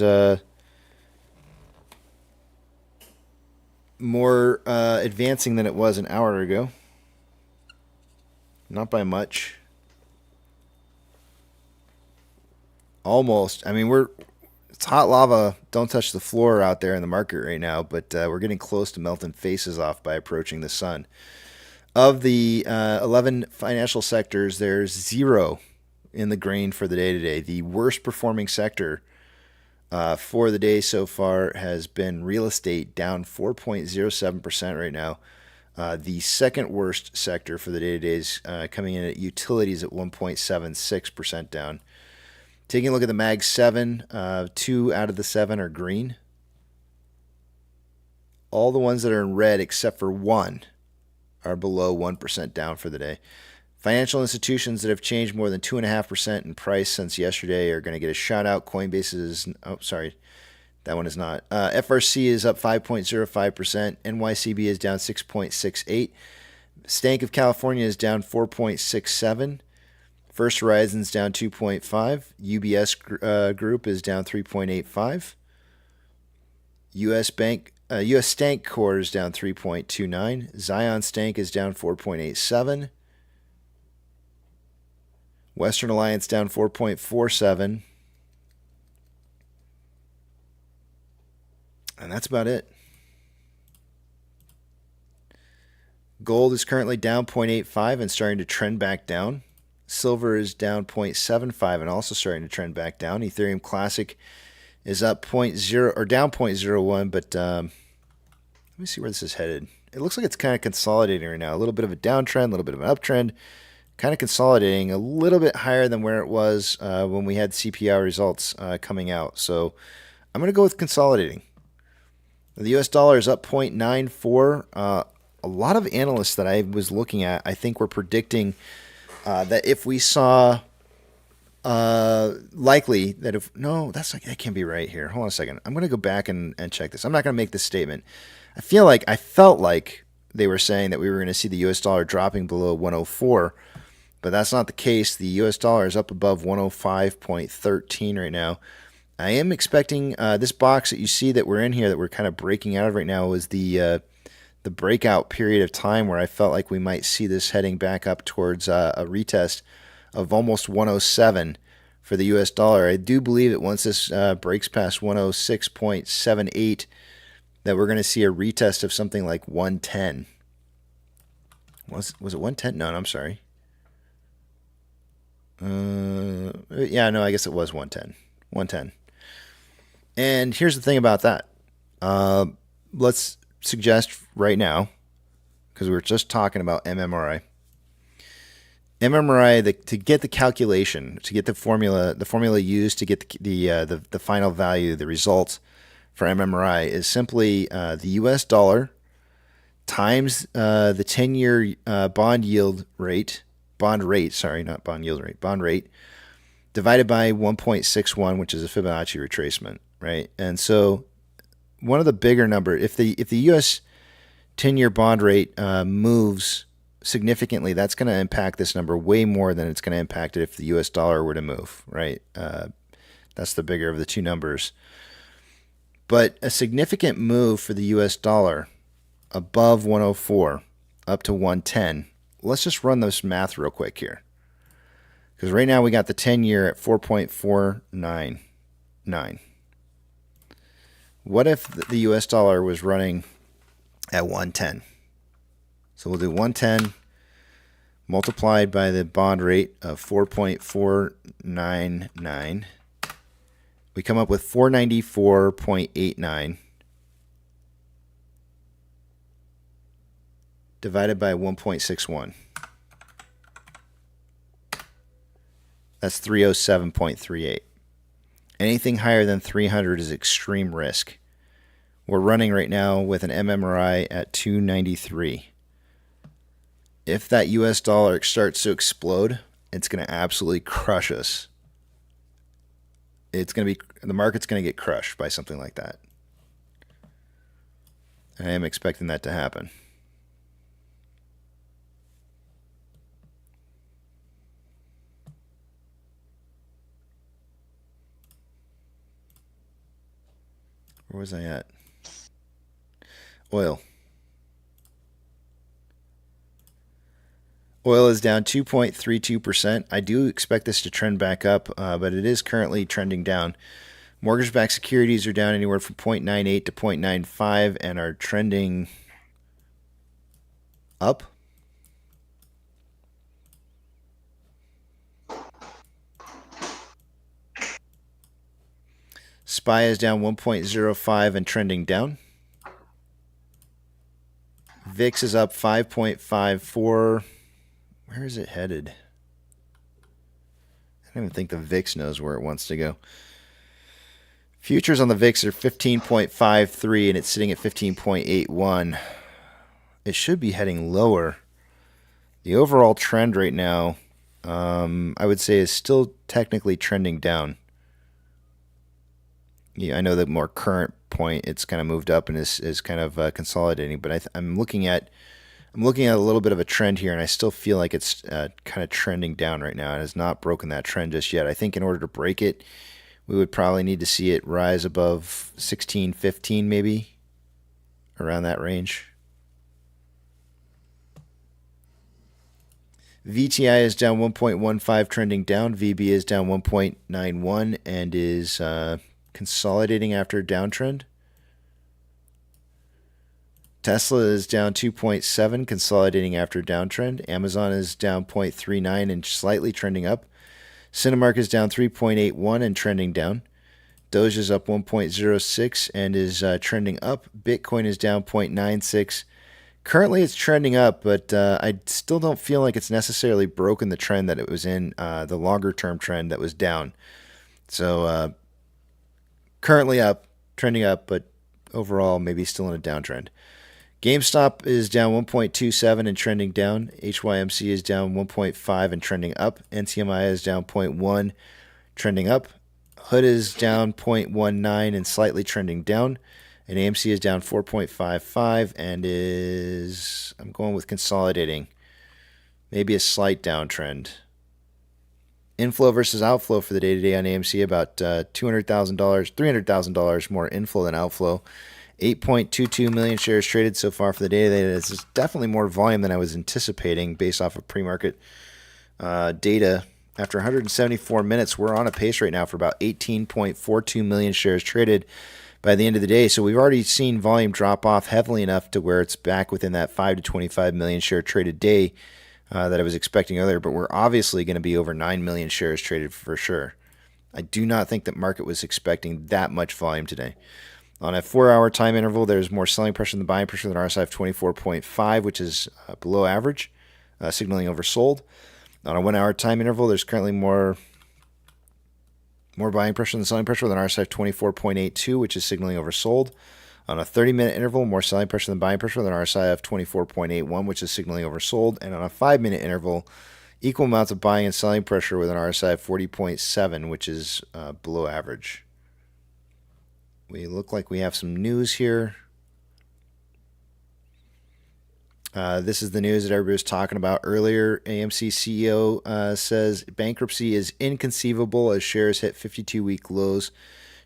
more advancing than it was an hour ago. Not by much. Almost. I mean, it's hot lava. Don't touch the floor out there in the market right now, but we're getting close to melting faces off by approaching the sun. Of the 11 financial sectors, there's 0 in the green for the day today. The worst performing sector for the day so far has been real estate, down 4.07% right now. The second worst sector for the day today is coming in at utilities at 1.76% down. Taking a look at the Mag 7, 2 out of the 7 are green. All the ones that are in red except for 1 are below 1% down for the day. Financial institutions that have changed more than 2.5% in price since yesterday are going to get a shout out. Coinbase is, that one is not. FRC is up 5.05%. NYCB is down 6.68. Stank of California is down 4.67. First Horizon's down 2.5. UBS Group is down 3.85. US Stank Core is down 3.29. Zion Stank is down 4.87. Western Alliance down 4.47. And that's about it. Gold is currently down 0.85 and starting to trend back down. Silver is down 0.75 and also starting to trend back down. Ethereum Classic is up 0.0 or down 0.01, but let me see where this is headed. It looks like it's kind of consolidating right now. A little bit of a downtrend, a little bit of an uptrend, kind of consolidating a little bit higher than where it was when we had CPI results coming out. So I'm going to go with consolidating. The US dollar is up 0.94. A lot of analysts that I was looking at, I think, were predicting that if we saw likely that if no, that can't be right here. Hold on a second. I'm going to go back and check this. I'm not going to make this statement. I felt like they were saying that we were going to see the US dollar dropping below 104, but that's not the case. The US dollar is up above 105.13 right now. I am expecting this box that you see that we're in here, that we're kind of breaking out of right now, is the breakout period of time where I felt like we might see this heading back up towards a retest of almost 107 for the US dollar. I do believe that once this breaks past 106.78, that we're going to see a retest of something like 110. Was it 110? No, I'm sorry. Yeah, no, I guess it was 110. 110. And here's the thing about that. Let's suggest right now, because we were just talking about MMRI. MMRI, to get the calculation, to get the formula used to get the final value, the result for MMRI is simply the US dollar times the 10-year bond rate, divided by 1.61, which is a Fibonacci retracement, right? And so one of the bigger number, if the US 10-year bond rate moves significantly, that's going to impact this number way more than it's going to impact it if the US dollar were to move, right? That's the bigger of the two numbers. But a significant move for the US dollar above 104 up to 110. Let's just run this math real quick here. Because right now we got the 10-year at 4.499. What if the US dollar was running at 110? So we'll do 110 multiplied by the bond rate of 4.499. We come up with 494.89 divided by 1.61. That's 307.38. Anything higher than 300 is extreme risk. We're running right now with an MMRI at 293. If that US dollar starts to explode, it's going to absolutely crush us. The market's going to get crushed by something like that. I am expecting that to happen. Where was I at? Oil. Oil is down 2.32%. I do expect this to trend back up, but it is currently trending down. Mortgage-backed securities are down anywhere from 0.98 to 0.95 and are trending up. SPY is down 1.05 and trending down. VIX is up 5.54. Where is it headed? I don't even think the VIX knows where it wants to go. Futures on the VIX are 15.53 and it's sitting at 15.81. It should be heading lower. The overall trend right now, I would say, is still technically trending down. Yeah, I know the more current point, it's kind of moved up and is kind of consolidating. But I'm looking at a little bit of a trend here, and I still feel like it's kind of trending down right now. It has not broken that trend just yet. I think in order to break it, we would probably need to see it rise above 16.15, maybe around that range. VTI is down 1.15, trending down. VB is down 1.91 and is consolidating after a downtrend. Tesla is down 2.7, consolidating after a downtrend. Amazon is down 0.39 and slightly trending up. Cinemark is down 3.81 and trending down. Doge is up 1.06 and is trending up. Bitcoin is down 0.96. Currently it's trending up, but I still don't feel like it's necessarily broken the trend that it was in, the longer term trend that was down. So currently up, trending up, but overall maybe still in a downtrend. GameStop is down 1.27 and trending down. HYMC is down 1.5 and trending up. NCMI is down 0.1, trending up. Hood is down 0.19 and slightly trending down. And AMC is down 4.55 and I'm going with consolidating. Maybe a slight downtrend. Inflow versus outflow for the day today on AMC, about $200,000, $300,000 more inflow than outflow. 8.22 million shares traded so far for the day today. This is definitely more volume than I was anticipating based off of pre-market data. After 174 minutes, we're on a pace right now for about 18.42 million shares traded by the end of the day. So we've already seen volume drop off heavily enough to where it's back within that 5 to 25 million share traded day that I was expecting earlier. But we're obviously going to be over 9 million shares traded for sure. I do not think that market was expecting that much volume today. On a 4-hour time interval, there's more selling pressure than buying pressure than RSI of 24.5, which is below average, signaling oversold. On a 1-hour time interval, there's currently more buying pressure than selling pressure with an RSI of 24.82, which is signaling oversold. On a 30-minute interval, more selling pressure than buying pressure with an RSI of 24.81, which is signaling oversold. And on a 5-minute interval, equal amounts of buying and selling pressure with an RSI of 40.7, which is below average. We look like we have some news here. This is the news that everybody was talking about earlier. AMC CEO says bankruptcy is inconceivable as shares hit 52-week lows.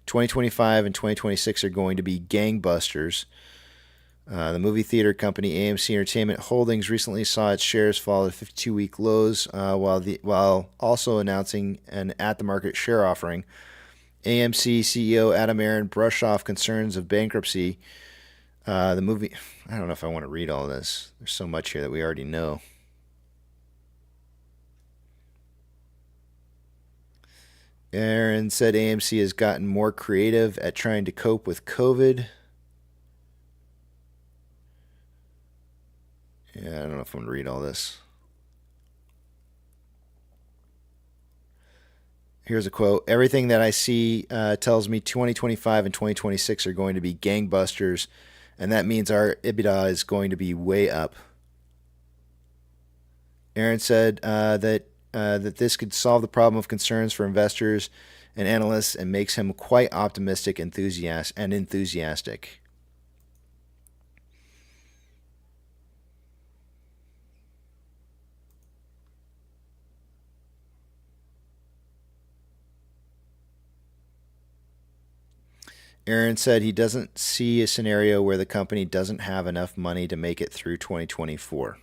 2025 and 2026 are going to be gangbusters. The movie theater company AMC Entertainment Holdings recently saw its shares fall to 52-week lows while also announcing an at-the-market share offering. AMC CEO Adam Aron brushed off concerns of bankruptcy. The movie, I don't know if I want to read all this. There's so much here that we already know. Aron said AMC has gotten more creative at trying to cope with COVID. Yeah, I don't know if I'm going to read all this. Here's a quote. Everything that I see tells me 2025 and 2026 are going to be gangbusters, and that means our EBITDA is going to be way up. Aron said that this could solve the problem of concerns for investors and analysts and makes him quite optimistic and enthusiastic. Aron said he doesn't see a scenario where the company doesn't have enough money to make it through 2024.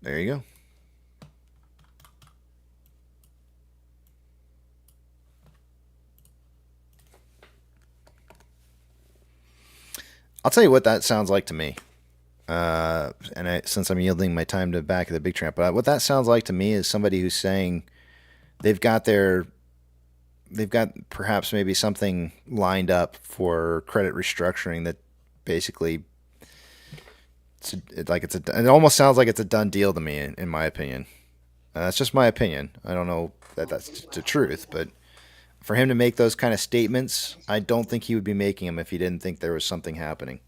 There you go. I'll tell you what that sounds like to me. Since I'm yielding my time to back of the big tramp, but what that sounds like to me is somebody who's saying they've got perhaps maybe something lined up for credit restructuring that basically it almost sounds like it's a done deal to me, in my opinion. That's just my opinion. I don't know that that's the truth, but for him to make those kind of statements, I don't think he would be making them if he didn't think there was something happening.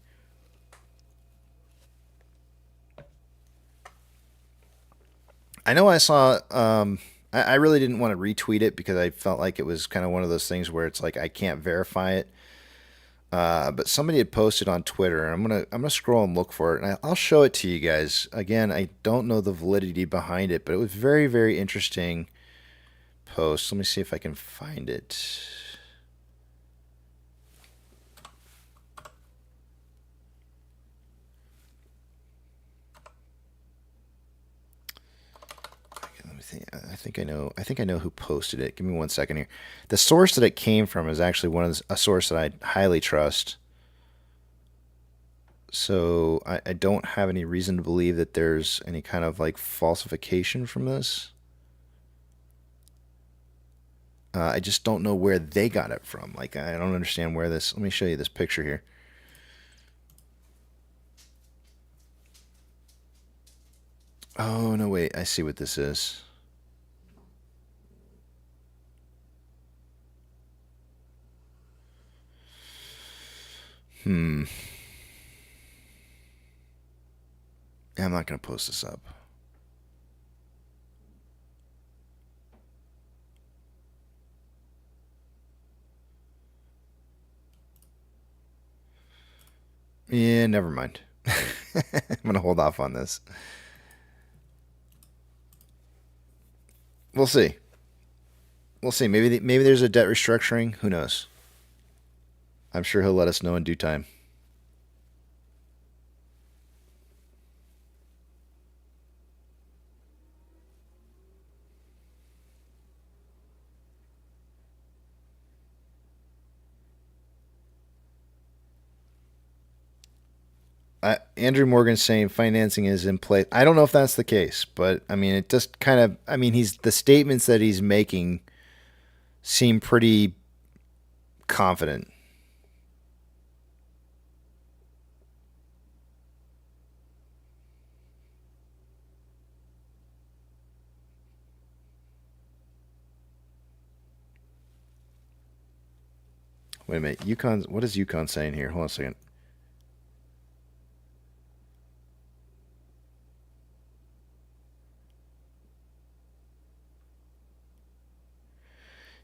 I know I saw, I really didn't want to retweet it because I felt like it was kind of one of those things where it's like I can't verify it. But somebody had posted on Twitter, and I'm gonna scroll and look for it, and I'll show it to you guys. Again, I don't know the validity behind it, but it was very, very interesting post. Let me see if I can find it. I think I know who posted it. Give me 1 second here. The source that it came from is actually a source that I highly trust. So I don't have any reason to believe that there's any kind of like falsification from this. I just don't know where they got it from. Like, I don't understand where this. Let me show you this picture here. Oh, no, wait. I see what this is. Yeah, I'm not going to post this up. Yeah, never mind. I'm going to hold off on this. We'll see. We'll see. Maybe there's a debt restructuring. Who knows? I'm sure he'll let us know in due time. Andrew Morgan's saying financing is in place. I don't know if that's the case, but I mean, it just kind of, I mean, the statements that he's making seem pretty confident. Wait a minute. What is Yukon saying here? Hold on a second.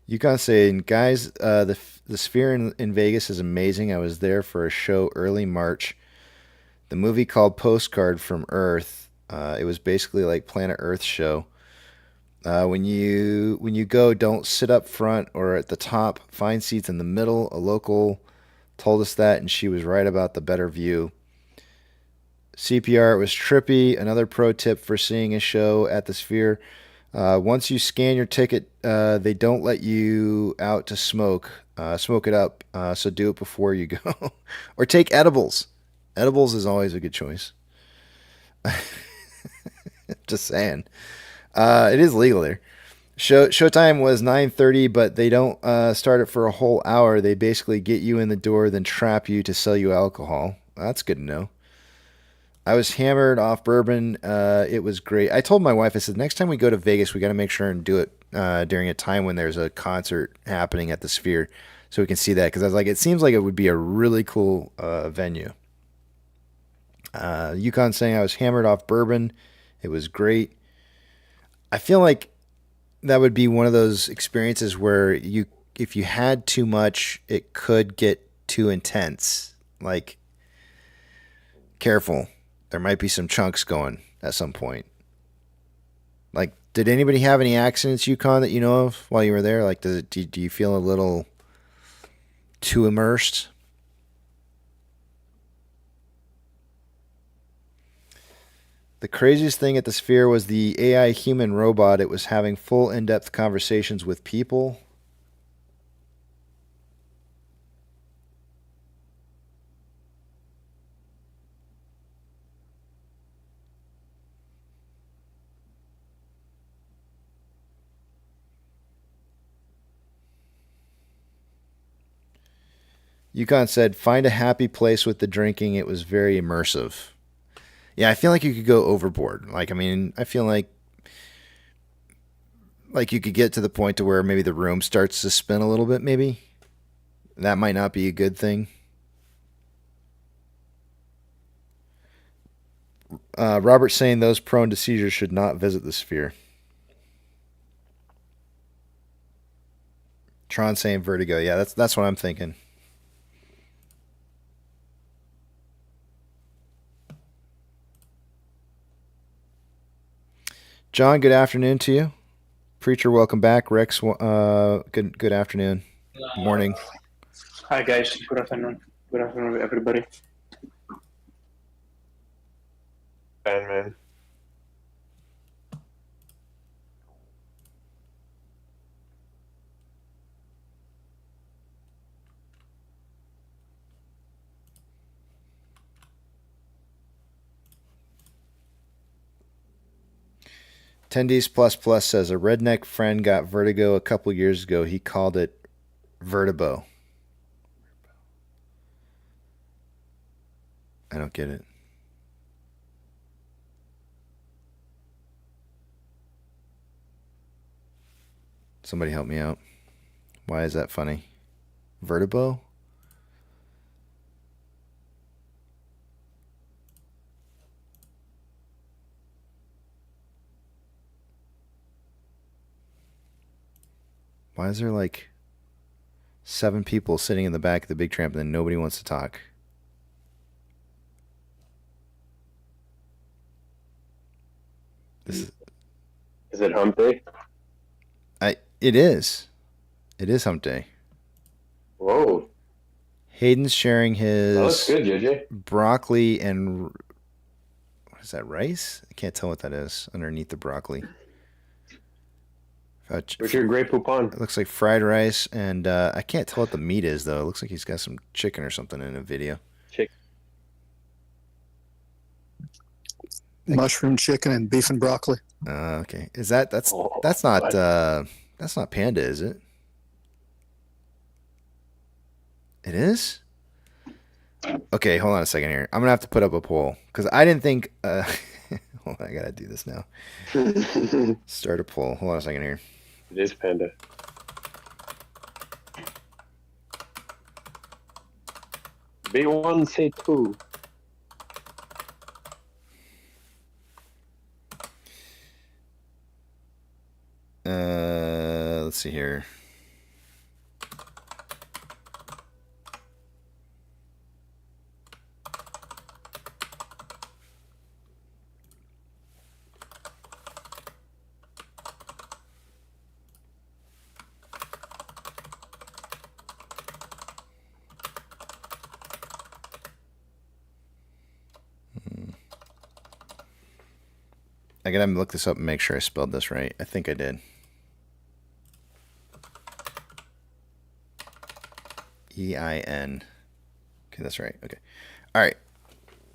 Yukon saying, guys, the Sphere in Vegas is amazing. I was there for a show early March. The movie called Postcard from Earth. It was basically like Planet Earth show. When you go, don't sit up front or at the top. Find seats in the middle. A local told us that, and she was right about the better view. CPR, it was trippy. Another pro tip for seeing a show at the Sphere. Once you scan your ticket, they don't let you out to smoke. Smoke it up, so do it before you go. Or take edibles. Edibles is always a good choice. Just saying. It is legal there. Showtime was 9:30, but they don't start it for a whole hour. They basically get you in the door, then trap you to sell you alcohol. That's good to know. I was hammered off bourbon. It was great. I told my wife, I said, next time we go to Vegas, we got to make sure and do it during a time when there's a concert happening at the Sphere so we can see that. Because I was like, it seems like it would be a really cool venue. Yukon saying I was hammered off bourbon. It was great. I feel like that would be one of those experiences where if you had too much, it could get too intense. Like, careful. There might be some chunks going at some point. Like, did anybody have any accidents, Yukon, that you know of while you were there? Like, do you feel a little too immersed? The craziest thing at the Sphere was the AI human robot. It was having full in-depth conversations with people. Yukon said, find a happy place with the drinking. It was very immersive. Yeah, I feel like you could go overboard. Like, I mean, I feel like you could get to the point to where maybe the room starts to spin a little bit, maybe. That might not be a good thing. Robert saying those prone to seizures should not visit the Sphere. Tron saying vertigo. Yeah, that's what I'm thinking. John, good afternoon to you. Preacher, welcome back. Rex, good afternoon. Morning. Hi guys, good afternoon. Good afternoon, everybody. Man. Tendies plus plus says a redneck friend got vertigo a couple years ago. He called it vertigo. I don't get it. Somebody help me out. Why is that funny? Vertigo? Why is there like 7 people sitting in the back of the big tramp and then nobody wants to talk? Is it hump day? It is. It is hump day. Whoa. Hayden's sharing his That looks good, JJ. broccoli and what is that, rice? I can't tell what that is underneath the broccoli. Where's your Grey Poupon? It looks like fried rice, and I can't tell what the meat is, though. It looks like he's got some chicken or something in a video. Mushroom chicken and beef and broccoli. Okay. That's not panda, is it? It is? Okay, hold on a second here. I'm going to have to put up a poll, because I didn't think... hold on, I got to do this now. Start a poll. Hold on a second here. It is panda. B1 say 2. Let's see here. I gotta look this up and make sure I spelled this right. I think I did. E-I-N. Okay, that's right. Okay. All right.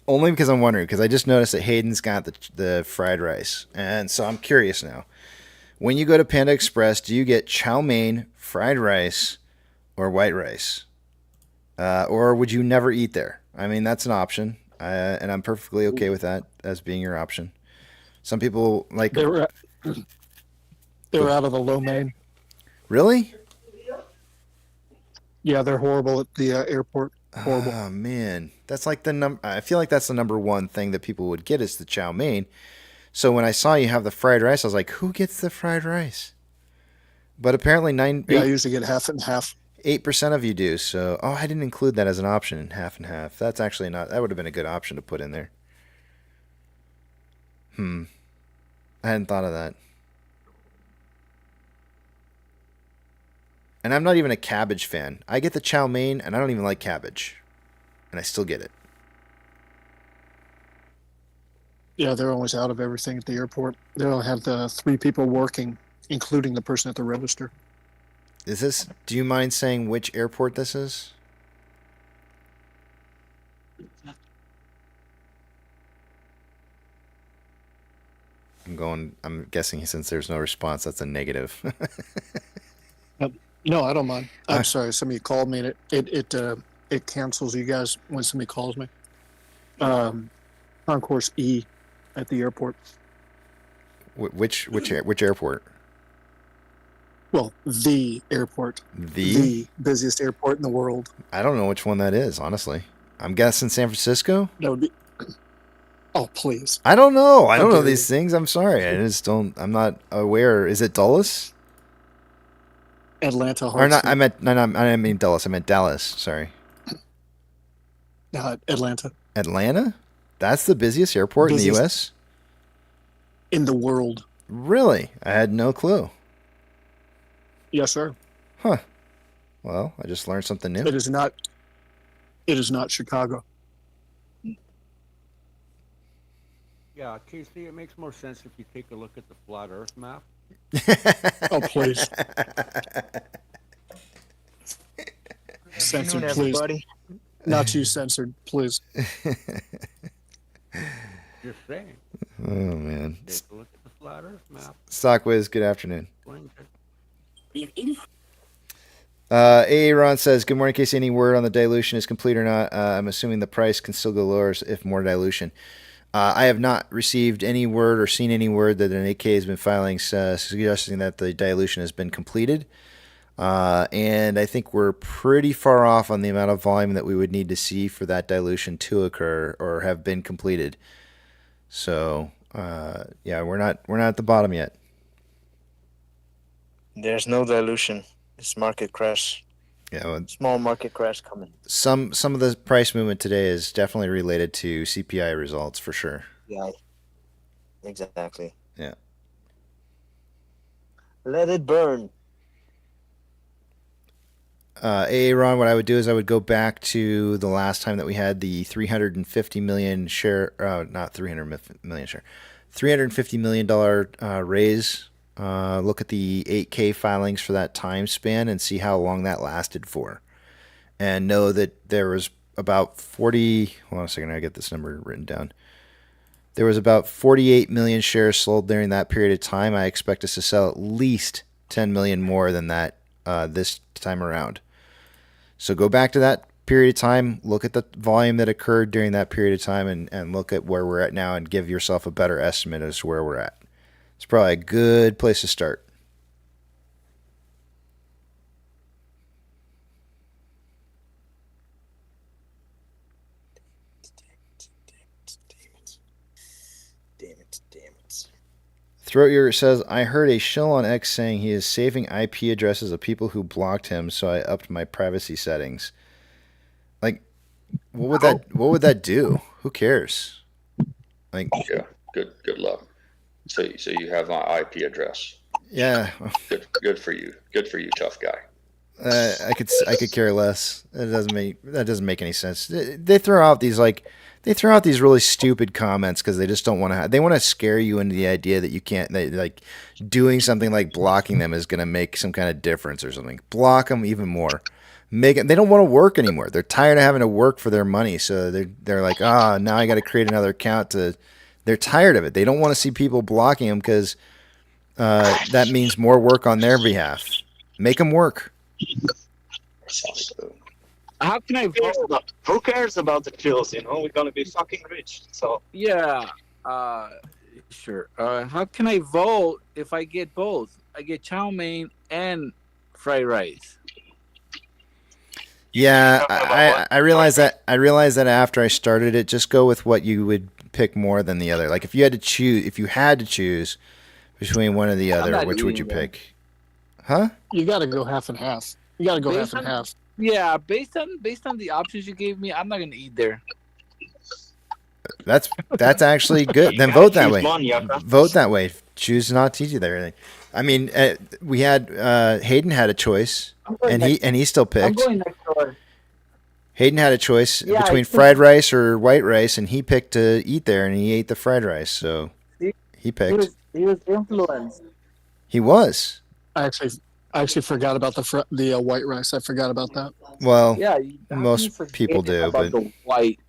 Only because I'm wondering, because I just noticed that Hayden's got the fried rice. And so I'm curious now. When you go to Panda Express, do you get chow mein, fried rice, or white rice? Or would you never eat there? I mean, that's an option. And I'm perfectly okay with that as being your option. Some people like... They were out of the lo mein. Really? Yeah, they're horrible at the airport. Horrible. Oh, man. That's like I feel like that's the number one thing that people would get is the chow mein. So when I saw you have the fried rice, I was like, who gets the fried rice? But apparently I usually get half and half. 8% of you do. So, I didn't include that as an option, half and half. That's actually not, that would have been a good option to put in there. I hadn't thought of that. And I'm not even a cabbage fan. I get the chow mein, and I don't even like cabbage. And I still get it. Yeah, they're always out of everything at the airport. They'll have the 3 people working, including the person at the register. Is this? Do you mind saying which airport this is? I'm guessing since there's no response, that's a negative. No, I don't mind. I'm sorry. Somebody called me, and it cancels you guys when somebody calls me. Concourse E at the airport. Which airport? Well, the airport. The busiest airport in the world. I don't know which one that is, honestly. I'm guessing San Francisco? That would be. Oh, please. I don't know. I don't know dare these things. I'm sorry. I just don't. I'm not aware. Is it Dulles? Atlanta. Or not? I mean Dulles. I meant Dallas. Sorry. Atlanta. Atlanta? That's the busiest airport in the U.S.? In the world. Really? I had no clue. Yes, sir. Huh. Well, I just learned something new. It is not Chicago. Yeah, Casey, it makes more sense if you take a look at the flat Earth map. Oh, please. Censored, please. Everybody. Not you, censored, please. Just saying. Oh, man. Take a look at the flat Earth map. Stockwiz, good afternoon. Aaron says, good morning, Casey. Any word on the dilution is complete or not? I'm assuming the price can still go lower if more dilution. I have not received any word or seen any word that an 8K has been filing suggesting that the dilution has been completed. And I think we're pretty far off on the amount of volume that we would need to see for that dilution to occur or have been completed. So, yeah, we're not at the bottom yet. There's no dilution. It's market crash. Yeah, well, small market crash coming. Some of the price movement today is definitely related to CPI results for sure. Yeah, exactly. Yeah. Let it burn. Ron, what I would do is I would go back to the last time that we had the 350 million share, not 300 million share, $350 million raise. Look at the 8K filings for that time span and see how long that lasted for. And know that there was about 40, hold on a second, I get this number written down. There was about 48 million shares sold during that period of time. I expect us to sell at least 10 million more than that this time around. So go back to that period of time, look at the volume that occurred during that period of time, and look at where we're at now and give yourself a better estimate as to where we're at. It's probably a good place to start. Throat Your says, I heard a shill on X saying he is saving IP addresses of people who blocked him, so I upped my privacy settings. Like, what would that do? Who cares? Like, yeah, good luck. So you have my IP address. Yeah. Good for you. Good for you, tough guy. I could care less. That doesn't make any sense. They throw out these really stupid comments because they just don't want to. They want to scare you into the idea that you can't. Like doing something like blocking them is going to make some kind of difference or something. Block them even more. They don't want to work anymore. They're tired of having to work for their money, so they're like, now I got to create another account to. They're tired of it. They don't want to see people blocking them because that means more work on their behalf. Make them work. How can I vote? Who cares about the pills? We're gonna be fucking rich. So yeah, sure. How can I vote if I get both? I get chow mein and fried rice. Yeah, I realize that. I realized that after I started it. Just go with what you would pick more than the other. Like if you had to choose between one or the other, which would you pick? Huh? You got to go half and half. You got to go half and half. Yeah, based on the options you gave me, I'm not gonna eat there. That's actually good. Then vote that way. Vote that way. Choose not to eat there. I mean, we had Hayden had a choice, and he still picked. I'm going next door. Hayden had a choice Yeah, between fried rice or white rice, and he picked to eat there, and he ate the fried rice. So he picked. He was influenced. He was. I actually forgot about the white rice. I forgot about that. Well, Yeah, most people do, about but the white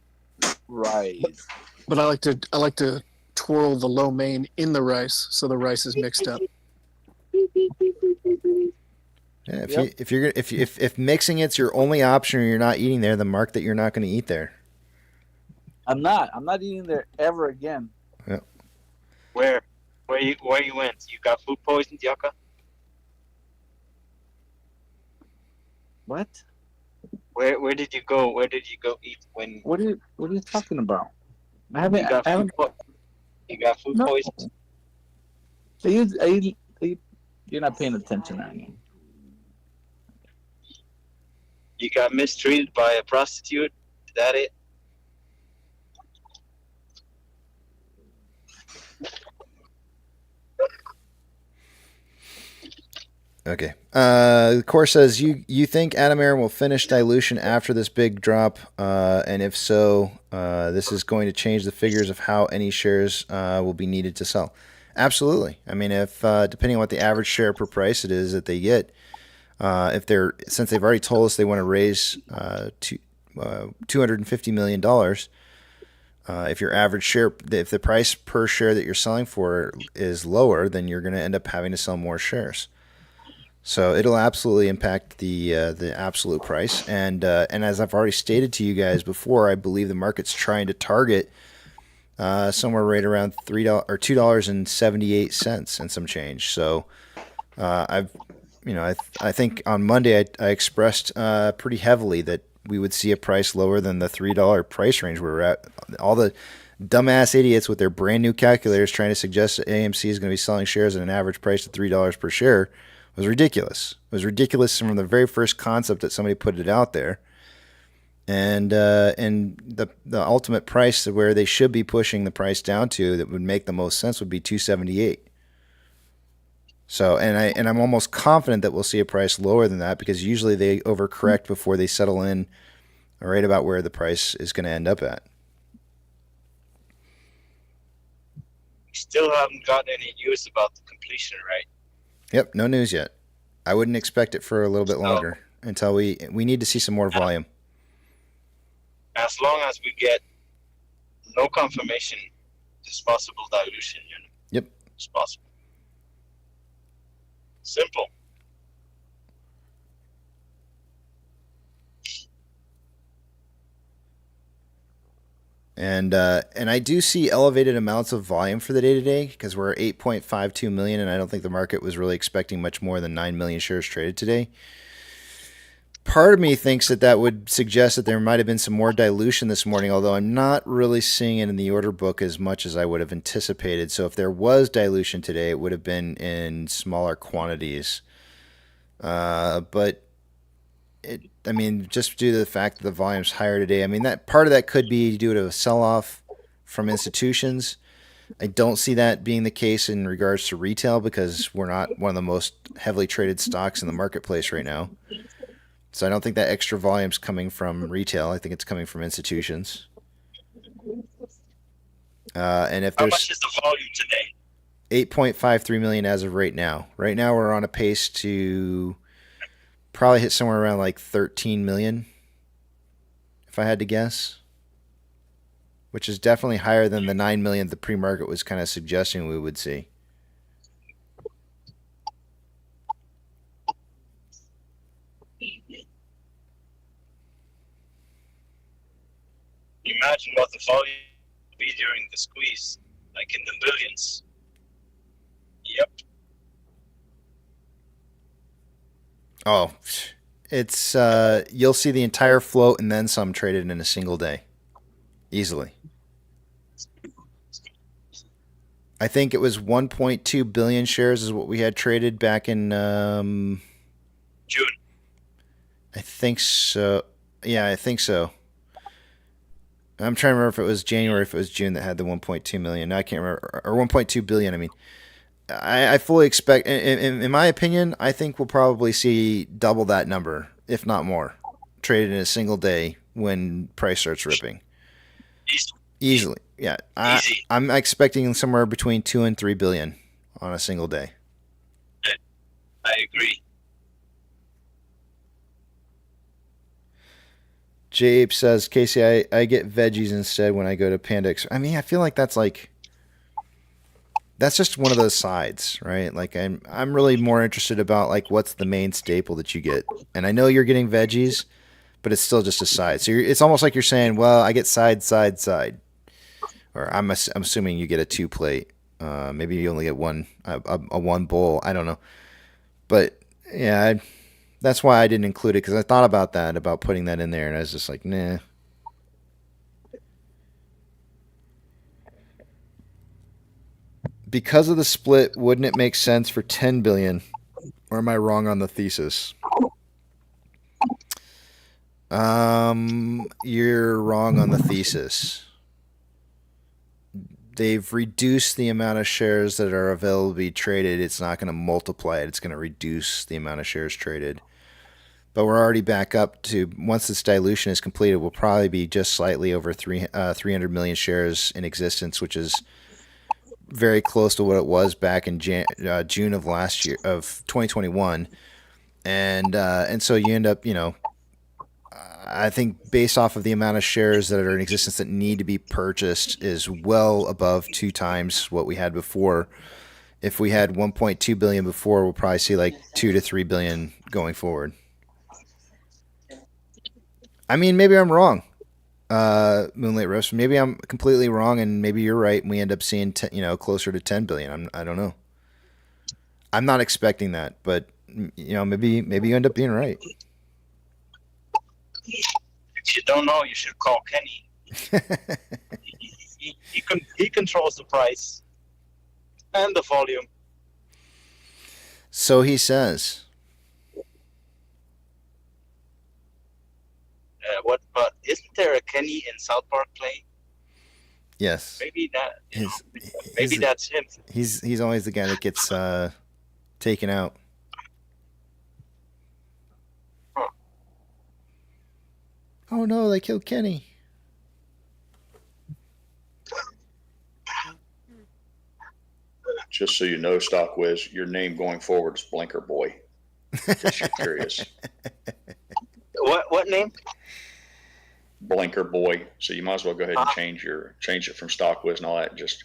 rice. But I like to twirl the lo mein in the rice so the rice is mixed up. yeah, if mixing it's your only option, or you're not eating there, then mark that you're not going to eat there. I'm not eating there ever again. Yeah. Where you went? You got food poisoned, Yaka? What? Where did you go? Where did you go eat when? What are you talking about? I You got haven't. food No. poisoned. You're not paying attention, are you? You got mistreated by a prostitute. Is that it? Okay. The core says you think Adam Aaron will finish dilution after this big drop, and if so, this is going to change the figures of how any shares will be needed to sell. Absolutely. I mean, if depending on what the average share per price it is that they get, since they've already told us they want to raise $250 million. If your average share, if the price per share that you're selling for is lower, then you're going to end up having to sell more shares. So it'll absolutely impact the absolute price, and as I've already stated to you guys before, I believe the market's trying to target somewhere right around $3 or $2.78 and some change. So I think on Monday I expressed pretty heavily that we would see a price lower than the $3 price range we were at. All the dumbass idiots with their brand new calculators trying to suggest that AMC is going to be selling shares at an average price of $3 per share was ridiculous. It was ridiculous from the very first concept that somebody put it out there. And the ultimate price where they should be pushing the price down to that would make the most sense would be $2.78. So and I'm almost confident that we'll see a price lower than that, because usually they overcorrect before they settle in right about where the price is going to end up at. Still haven't gotten any news about the completion, right? Yep, no news yet. I wouldn't expect it for a little bit longer until we need to see some more volume. As long as we get no confirmation, there's possible dilution. Yep. It's possible. Simple. And I do see elevated amounts of volume for the day today, because we're at 8.52 million, and I don't think the market was really expecting much more than 9 million shares traded today. Part of me thinks that would suggest that there might have been some more dilution this morning, although I'm not really seeing it in the order book as much as I would have anticipated. So if there was dilution today, it would have been in smaller quantities. But just due to the fact that the volume's higher today, that part of that could be due to a sell-off from institutions. I don't see that being the case in regards to retail, because we're not one of the most heavily traded stocks in the marketplace right now. So I don't think that extra volume's coming from retail. I think it's coming from institutions. And if How there's much is the volume today? 8.53 million as of right now. Right now we're on a pace to probably hit somewhere around like 13 million, if I had to guess, which is definitely higher than the 9 million the pre-market was kind of suggesting we would see. Imagine what the volume will be during the squeeze, like in the millions. Yep. Oh, it's you'll see the entire float and then some traded in a single day, easily. I think it was 1.2 billion shares is what we had traded back in June. I think so. Yeah, I think so. I'm trying to remember if it was January, if it was June that had the 1.2 million. No, I can't remember. Or 1.2 billion. I fully expect, in my opinion, I think we'll probably see double that number, if not more, traded in a single day when price starts ripping. Easy. Easily, yeah. I'm expecting somewhere between 2 and 3 billion on a single day. I agree. Jape says, Casey, I get veggies instead when I go to Panda Express. I mean, I feel like that's just one of those sides, right? Like I'm really more interested about like what's the main staple that you get. And I know you're getting veggies, but it's still just a side. So it's almost like you're saying, well, I get side. Or I'm assuming you get a 2 plate. Maybe you only get a 1 bowl. I don't know. But yeah, that's why I didn't include it, because I thought about that, about putting that in there, and I was just like, nah. Because of the split, wouldn't it make sense for 10 billion? Or am I wrong on the thesis? You're wrong on the thesis. They've reduced the amount of shares that are available to be traded. It's not going to multiply it. It's going to reduce the amount of shares traded. But we're already back up to, once this dilution is completed, we'll probably be just slightly over 300 million shares in existence, which is very close to what it was back in June of last year, of 2021. And so you end up, I think based off of the amount of shares that are in existence that need to be purchased is well above 2 times what we had before. If we had 1.2 billion before, we'll probably see like 2 to 3 billion going forward. I mean, maybe I'm wrong, Moonlight Roast. Maybe I'm completely wrong, and maybe you're right, and we end up seeing closer to 10 billion. I don't know. I'm not expecting that, but maybe you end up being right. If you don't know, you should call Kenny. he controls the price and the volume. So he says. But isn't there a Kenny in South Park playing? Yes. Maybe that. Maybe that's him. He's always the guy that gets taken out. Huh. Oh no, they killed Kenny. Just so you know, StockWiz, your name going forward is Blinker Boy. Just you're curious. What name? Blinker Boy. So you might as well go ahead and change it from StockWiz and all that. Just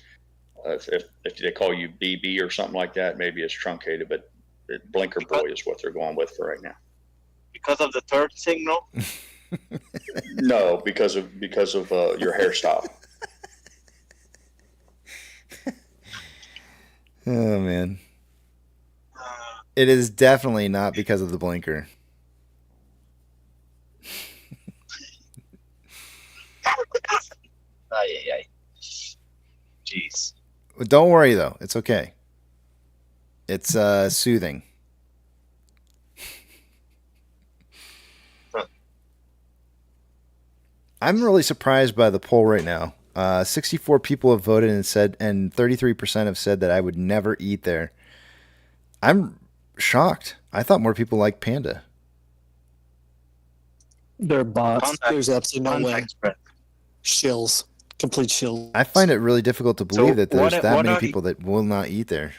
if they call you BB or something like that, maybe it's truncated, but Blinker Boy is what they're going with for right now. Because of the third signal? No, because of your hairstyle. Oh man, it is definitely not because of the blinker. Jeez. Don't worry though, it's okay. It's soothing. I'm really surprised by the poll right now. 64 people have voted and 33% have said that I would never eat there. I'm shocked. I thought more people liked Panda. They're bots. There's absolutely no way. Shills. Complete shills. I find it really difficult to believe that there's that many people that will not eat there.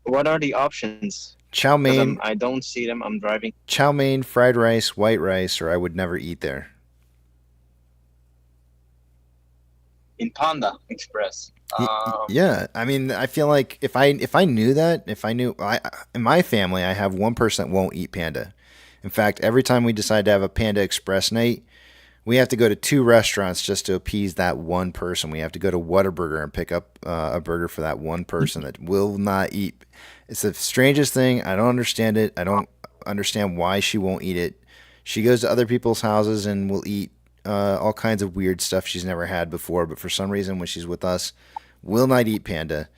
What are the options? Chow mein. I don't see them. I'm driving. Chow mein, fried rice, white rice, or I would never eat there. In Panda Express. Yeah, I mean, I feel like if I knew that, in my family, I have one person that won't eat Panda. In fact, every time we decide to have a Panda Express night, we have to go to 2 restaurants just to appease that one person. We have to go to Whataburger and pick up a burger for that one person that will not eat. It's the strangest thing. I don't understand it. I don't understand why she won't eat it. She goes to other people's houses and will eat all kinds of weird stuff she's never had before, but for some reason when she's with us, will not eat Panda.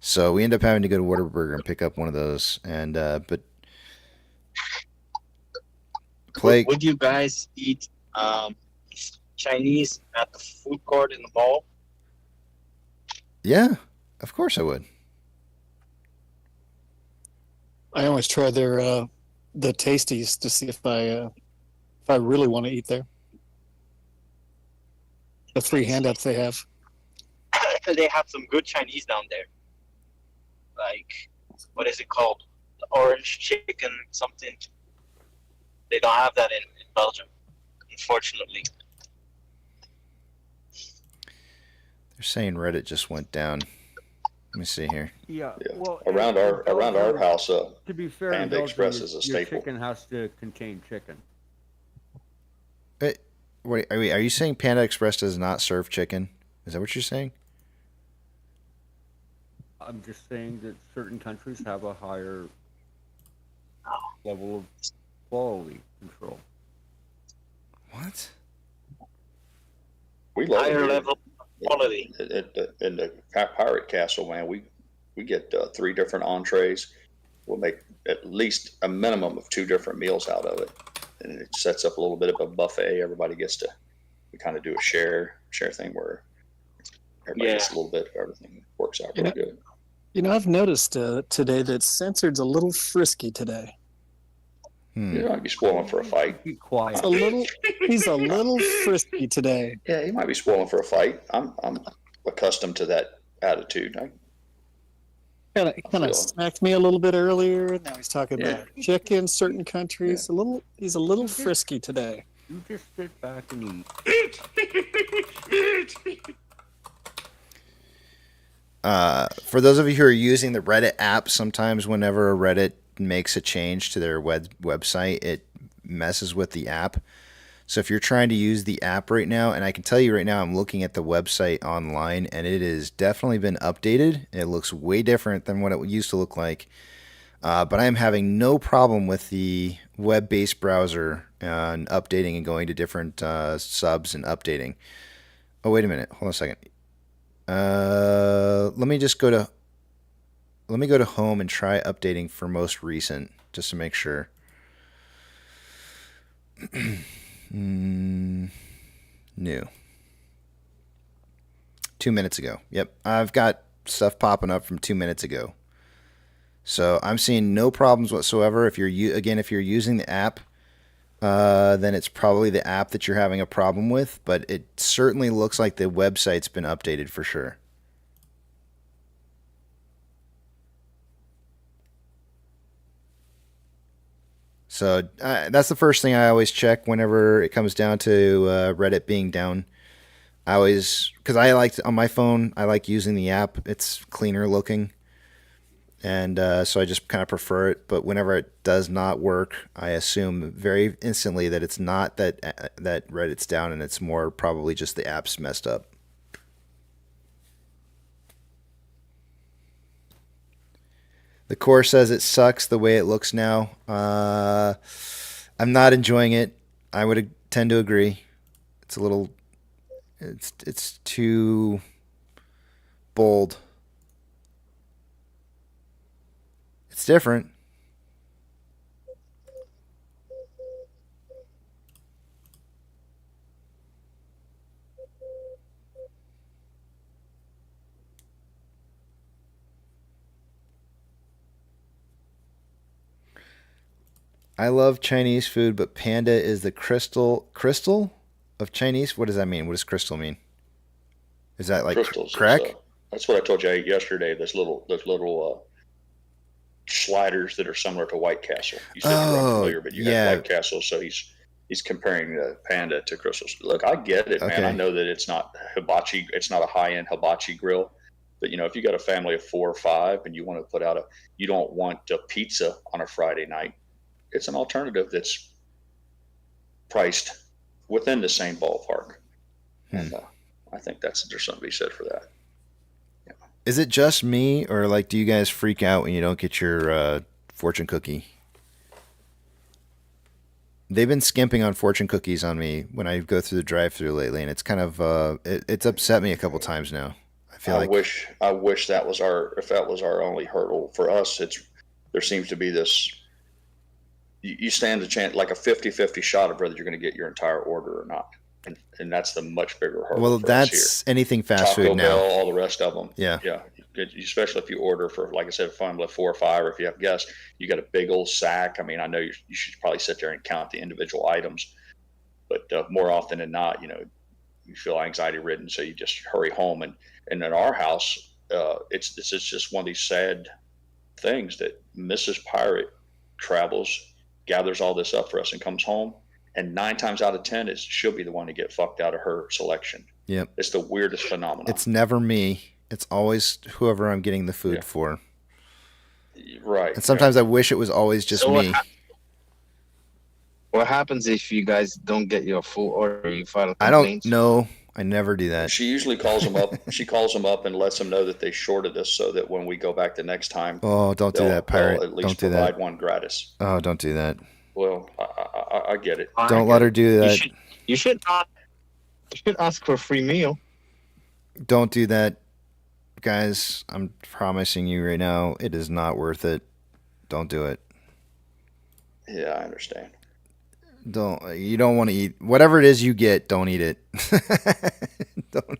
So we end up having to go to Whataburger and pick up one of those. And but Would you guys eat Chinese at the food court in the mall? Yeah, of course I would. I always try their the tasties to see if if I really want to eat there. The free handouts they have. They have some good Chinese down there. Like, what is it called? Orange chicken something. They don't have that in Belgium, unfortunately. They're saying Reddit just went down. Let me see here. Yeah. Yeah. Well, around in our Belgium, house, to be fair, in Panda Belgium, Express your, is a your staple. chicken has to contain chicken. Wait, are you saying Panda Express does not serve chicken? Is that what you're saying? I'm just saying that certain countries have a higher level of quality control. What? We love Higher it. level quality. In the Pirate Castle, man, we get 3 different entrees. We'll make at least a minimum of 2 different meals out of it, and it sets up a little bit of a buffet. Everybody gets to, we kind of do a share thing where everybody gets a little bit of everything. Works out really good. You know, I've noticed today that Censored's a little frisky today. You might be spoiling for a fight. Be quiet. He's a little frisky today. Yeah, he might be spoiling for a fight. I'm accustomed to that attitude. Kind of smacked me a little bit earlier. Now he's talking about chicken, certain countries. He's a little frisky today. You just sit back and eat. For those of you who are using the Reddit app, sometimes whenever a Reddit makes a change to their website, it messes with the app. So if you're trying to use the app right now, and I can tell you right now, I'm looking at the website online, and it has definitely been updated. It looks way different than what it used to look like. But I am having no problem with the web-based browser and updating and going to different subs and updating. Oh, wait a minute. Hold on a second. Let me go to home and try updating for most recent, just to make sure. New. 2 minutes ago. Yep, I've got stuff popping up from 2 minutes ago. So I'm seeing no problems whatsoever. If you're using the app, then it's probably the app that you're having a problem with. But it certainly looks like the website's been updated for sure. So that's the first thing I always check whenever it comes down to Reddit being down. Because on my phone, I like using the app. It's cleaner looking. And so I just kind of prefer it. But whenever it does not work, I assume very instantly that it's not that Reddit's down, and it's more probably just the app's messed up. The core says it sucks the way it looks now. I'm not enjoying it. I would tend to agree. It's a little... It's too bold. It's different. I love Chinese food, but Panda is the crystal of Chinese. What does that mean? What does crystal mean? Is that like Crystals crack? That's what I told you yesterday. Those little sliders that are similar to White Castle. You said you're unfamiliar, but you got White Castle, so he's comparing the Panda to crystals. Look, I get it, man. I know that it's not hibachi. It's not a high-end hibachi grill. But, if you got a family of 4 or 5 and you want to put out you don't want a pizza on a Friday night, it's an alternative that's priced within the same ballpark. And I think there's something to be said for that. Yeah. Is it just me, or do you guys freak out when you don't get your fortune cookie? They've been skimping on fortune cookies on me when I go through the drive-thru lately, and it's kind of it's upset me a couple times now. I wish that was our only hurdle for us. There seems to be this. You stand a chance, like a 50-50 shot of whether you're going to get your entire order or not. And that's the much bigger hurdle. Well, for that's us here. Anything fast Taco food now. Bell, all the rest of them. Yeah. Especially if you order for, like I said, a family of 4 or 5, or if you have guests, you got a big old sack. I mean, I know you should probably sit there and count the individual items. But more often than not, you feel anxiety ridden, so you just hurry home. And in our house, this is just one of these sad things that Mrs. Pirate travels, gathers all this up for us, and comes home. And 9 times out of 10 she'll be the one to get fucked out of her selection. Yep. It's the weirdest phenomenon. It's never me. It's always whoever I'm getting the food for. Right. And sometimes I wish it was always just me. What happens if you guys don't get your full order? You file a I complaint? don't know. I never do that. She usually calls them up. She calls them up and lets them know that they shorted us, so that when we go back the next time, Oh, don't do that, Pirate. they'll at least Don't do provide that. one gratis. Oh, don't do that. Well, I get it. Don't let her do that. You should not. You should ask for a free meal. Don't do that, guys. I'm promising you right now, it is not worth it. Don't do it. Yeah, I understand. You don't want to eat whatever it is you get. Don't eat it. Don't.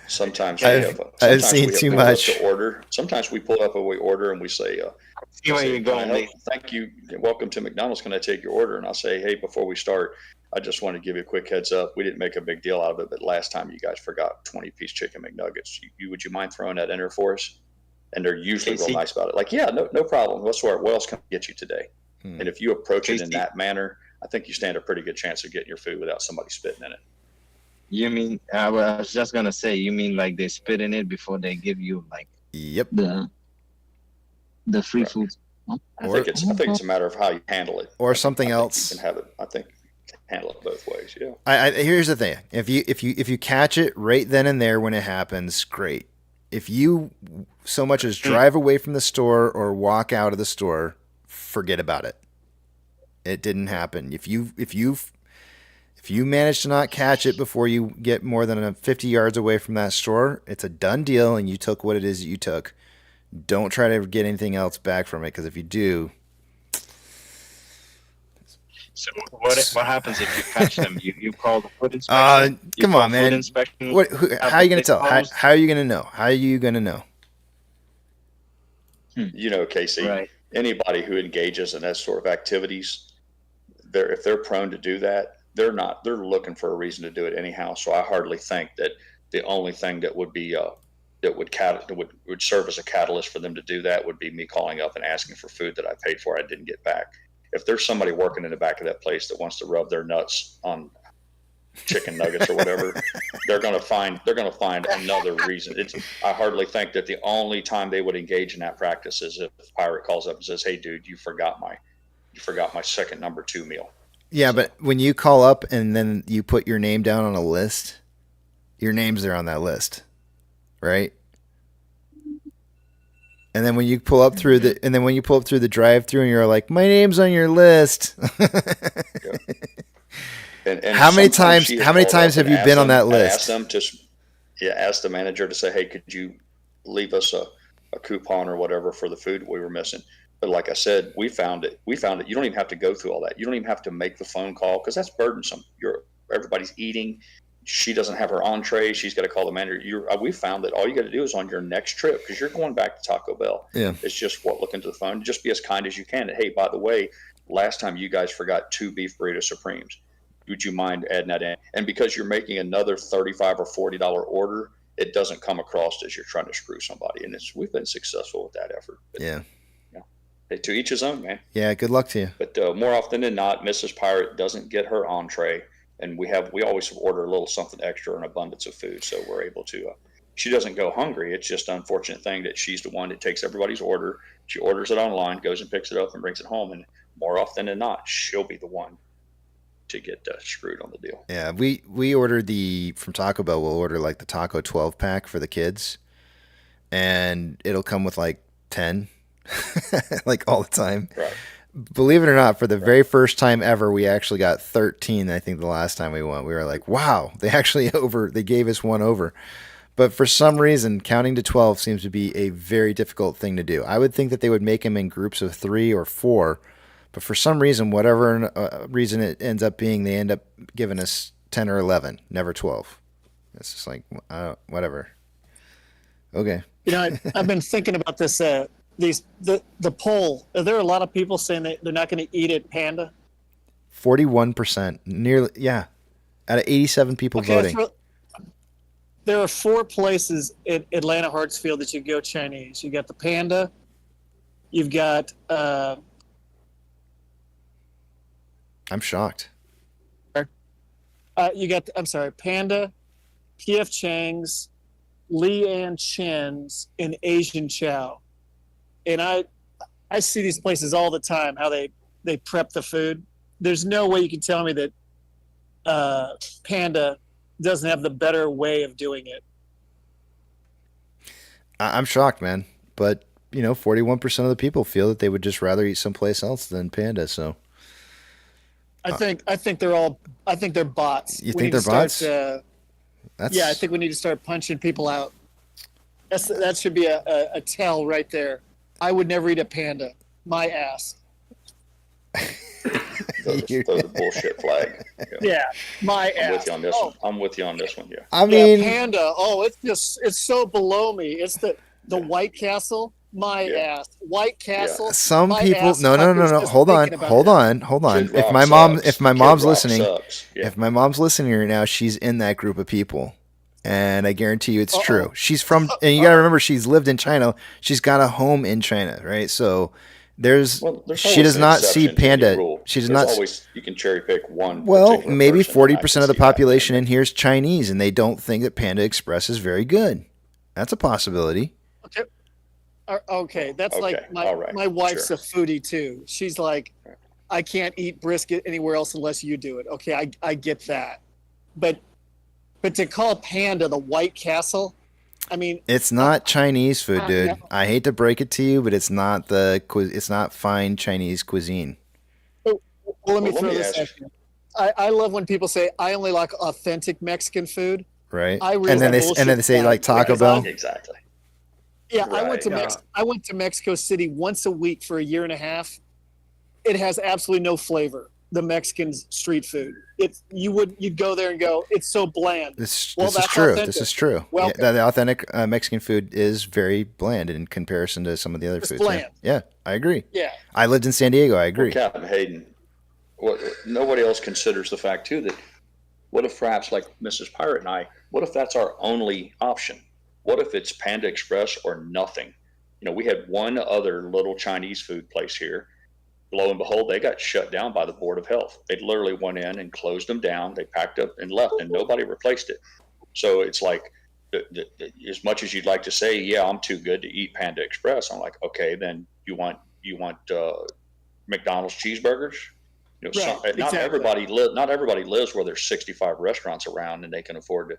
Sometimes I've seen too much. To order. Sometimes we pull up and we order and we say, See where you're going. Thank you. Welcome to McDonald's. Can I take your order? And I'll say, hey, before we start, I just want to give you a quick heads up. We didn't make a big deal out of it, but last time you guys forgot 20-piece chicken McNuggets. Would you mind throwing that in there for us? And they're usually real nice about it. Like, yeah, no problem. What else can I get you today? And if you approach it in that manner, I think you stand a pretty good chance of getting your food without somebody spitting in it. You mean? I was just gonna say. You mean like they spit in it before they give you like? Yep. The free food. I think it's a matter of how you handle it. Or something else. You can have it. I think handle it both ways. Yeah. Here's the thing: if you catch it right then and there when it happens, great. If you so much as drive away from the store or walk out of the store, forget about it. It didn't happen. If you manage to not catch it before you get more than 50 yards away from that store, it's a done deal, and you took what it is that you took. Don't try to get anything else back from it, because if you do. So what happens if you catch them? You call the food inspection. Come on, man. How are you gonna tell? How are you gonna know? How are you gonna know? Casey. Right. Anybody who engages in that sort of activities, if they're prone to do that, they're looking for a reason to do it anyhow. So I hardly think that the only thing that would be that would serve as a catalyst for them to do that would be me calling up and asking for food that I paid for I didn't get back. If there's somebody working in the back of that place that wants to rub their nuts on chicken nuggets or whatever, they're going to find another reason. I hardly think that the only time they would engage in that practice is if Pirate calls up and says, "Hey, dude, you forgot my second number 2 meal." Yeah, but when you call up and then you put your name down on a list, your name's there on that list, right? And then when you pull up through the drive-through and you're like, "My name's on your list." And how many times have you been on that list? Ask the manager to say, "Hey, could you leave us a coupon or whatever for the food we were missing?" But like I said, we found it. You don't even have to go through all that. You don't even have to make the phone call, because that's burdensome. Everybody's eating. She doesn't have her entree. She's got to call the manager. We found that all you got to do is on your next trip, because you're going back to Taco Bell. Yeah. It's just look into the phone. Just be as kind as you can. Hey, by the way, last time you guys forgot 2 beef burrito supremes. Would you mind adding that in? And because you're making another $35 or $40 order, it doesn't come across as you're trying to screw somebody. And we've been successful with that effort. But, yeah. To each his own, man. Yeah. Good luck to you. But more often than not, Mrs. Pirate doesn't get her entree, and we always order a little something extra, an abundance of food, so we're able to. She doesn't go hungry. It's just an unfortunate thing that she's the one that takes everybody's order. She orders it online, goes and picks it up, and brings it home. And more often than not, she'll be the one to get screwed on the deal. Yeah, we ordered from Taco Bell. We'll order like the Taco 12 pack for the kids, and it'll come with like 10, like all the time. Right. Believe it or not, for the very first time ever, we actually got 13. I think the last time we went, we were like, "Wow!" They gave us one over. But for some reason, counting to 12 seems to be a very difficult thing to do. I would think that they would make them in groups of 3 or 4. But for some reason, whatever reason it ends up being, they end up giving us 10 or 11, never 12. It's just like, whatever. Okay. I've been thinking about this. The poll. Are there a lot of people saying they're not going to eat at Panda? 41%. Nearly, yeah. Out of 87 people voting. There are 4 places in Atlanta Hartsfield that you go Chinese. You got the Panda. You've got I'm shocked. Panda, P.F. Chang's, Li An Chen's, and Asian Chow. And I see these places all the time, how they prep the food. There's no way you can tell me that Panda doesn't have the better way of doing it. I'm shocked, man. But, 41% of the people feel that they would just rather eat someplace else than Panda, so. I think they're bots. You think they're bots? Yeah, I think we need to start punching people out. That should be a tell right there. I would never eat a Panda. My ass. Throw the bullshit flag. Yeah, my ass. I'm with you on this one. I'm with you on this one. Yeah. I mean, Panda. Oh, it's so below me. It's the White Castle. My ass. White Castle. some my people. ass No. fuckers just Hold on. thinking about Hold that. on. Kid Rock If my sucks. mom's Kid Rock listening, sucks. Yeah. if my mom's listening right now, she's in that group of people. And I guarantee you it's true. She's from, and you got to remember, she's lived in China. She's got a home in China, right? So There's she does always an not see exception to any Panda. rule. She does There's not. always, you can cherry pick one. Well, particular maybe person, and I 40% can of the see that. population in here is Chinese, and they don't think that Panda Express is very good. That's a possibility. Okay, that's like Okay, all right, my wife's sure. a foodie too. She's like, I can't eat brisket anywhere else unless you do it. Okay, I get that, but to call Panda the White Castle, I mean, It's not Chinese food, dude. no. I hate to break it to you, but it's not it's not fine Chinese cuisine, Well, let me Well, let throw me this ask at you. I love when people say I only like authentic Mexican food. right? I And then they bullshit say about like it, Taco because Bell. Exactly. Yeah, I went to Right. I went to Mexico City once a week for a year and a half. It has absolutely no flavor. The Mexican street food. You'd go there and go, it's so bland. This Well, is that's true. authentic. This is true. Well, Yeah, the authentic Mexican food is very bland in comparison to some of the other It's foods. bland. Yeah, I agree. Yeah. I lived in San Diego. I agree. Well, Captain Hayden, nobody else considers the fact too that what if perhaps like Mrs. Pirate and I, what if that's our only option? What if it's Panda Express or nothing? We had one other little Chinese food place here. Lo and behold, they got shut down by the Board of Health. They literally went in and closed them down. They packed up and left, and nobody replaced it. So it's like, as much as you'd like to say, yeah, I'm too good to eat Panda Express, I'm like, okay, then you want McDonald's cheeseburgers? Not exactly. everybody lives where there's 65 restaurants around and they can afford to.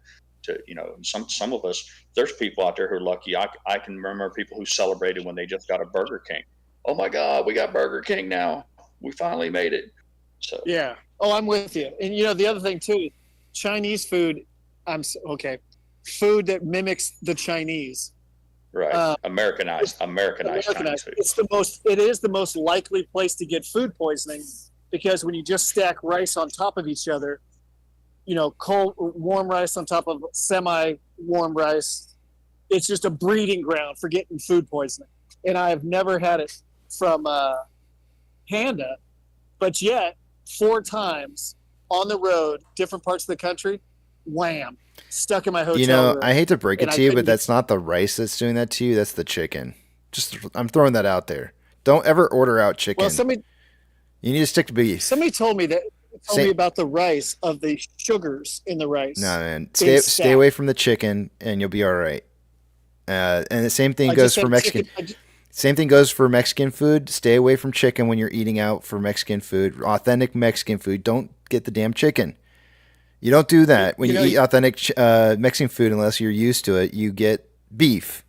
Some of us, there's people out there who are lucky. I can remember people who celebrated when they just got a Burger King. Oh my God, we got Burger King now. We finally made it. So Yeah. Oh, I'm with you. And the other thing too, Chinese food. Okay, food that mimics the Chinese. right, Americanized Chinese food. It is the most likely place to get food poisoning, because when you just stack rice on top of each other, cold warm rice on top of semi-warm rice, it's just a breeding ground for getting food poisoning. And I have never had it from Panda, but yet 4 times on the road, different parts of the country, wham, stuck in my hotel room. I hate to break it And to I you, couldn't but that's not the rice that's doing that to you. That's the chicken. I'm throwing that out there. Don't ever order out chicken. Well, you need to stick to beef. somebody told me about the rice, of the sugars in the rice. No, man. Being Stay stacked. away from the chicken, and you'll be all right. And the same thing goes for Mexican. Same thing goes for Mexican food. Stay away from chicken when you're eating out for Mexican food. Authentic Mexican food. Don't get the damn chicken. You don't do that when you eat authentic Mexican food unless you're used to it. You get beef.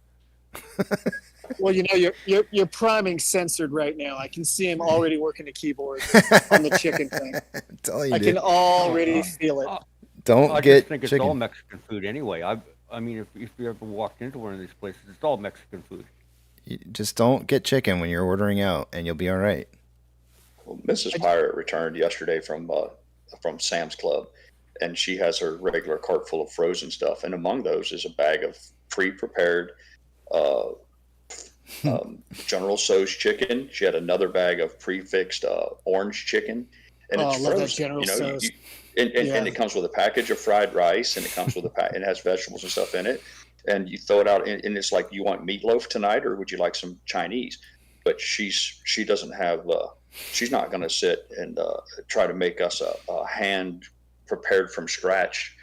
Well, you're priming censored right now. I can see him already working the keyboard on the chicken thing. I'm telling you, I can already feel it. Don't I get just think chicken. it's all Mexican food anyway. I mean, if you ever walked into one of these places, it's all Mexican food. You just don't get chicken when you're ordering out, and you'll be all right. Well, Mrs. Pirate returned yesterday from Sam's Club, and she has her regular cart full of frozen stuff, and among those is a bag of pre-prepared General Tso's chicken. She had another bag of pre-fixed orange chicken, and Oh, I it's love that frozen. General You know, Tso's. and it comes with a package of fried rice, and it comes with it has vegetables and stuff in it, and you throw it out, and it's like, you want meatloaf tonight, or would you like some Chinese? But she doesn't have. She's not going to sit and try to make us a hand prepared from scratch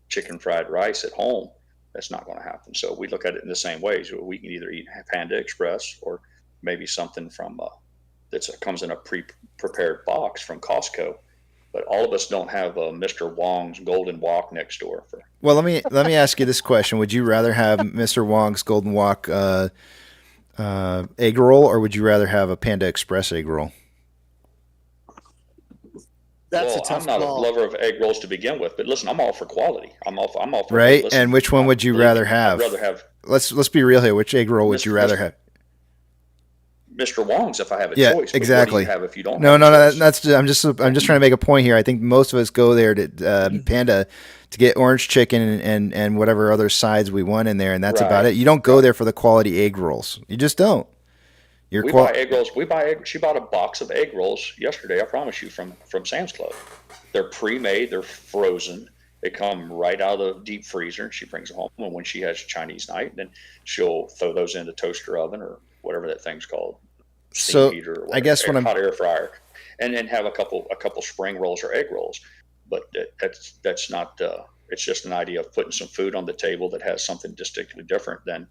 chicken fried rice at home. That's not going to happen. So we look at it in the same way. So we can either eat Panda Express, or maybe something from that comes in a pre-prepared box from Costco. But all of us don't have Mr. Wong's Golden Wok next door. Well, let me ask you this question: would you rather have Mr. Wong's Golden Wok egg roll, or would you rather have a Panda Express egg roll? That's well, a tough I'm not call. a lover of egg rolls to begin with, but listen, I'm all for quality. I'm all for Right. listen, And which one would you rather have? I'd rather have. Let's be real here. Which egg roll would you rather have? Mr. Wong's if I have a Yeah, choice. But exactly. what do you have if you don't? No, have no, a no. choice? That's I'm just trying to make a point here. I think most of us go there to Panda to get orange chicken and whatever other sides we want in there, and that's about it. You don't go there for the quality egg rolls. You just don't. We buy egg rolls. She bought a box of egg rolls yesterday. I promise you, from Sam's Club. They're pre-made. They're frozen. They come right out of the deep freezer. She brings them home, and when she has Chinese night, then she'll throw those in the toaster oven or whatever that thing's called, steam heater or whatever, I guess what hot air fryer, and then have a couple spring rolls or egg rolls. But that's not. It's just an idea of putting some food on the table that has something distinctly different than,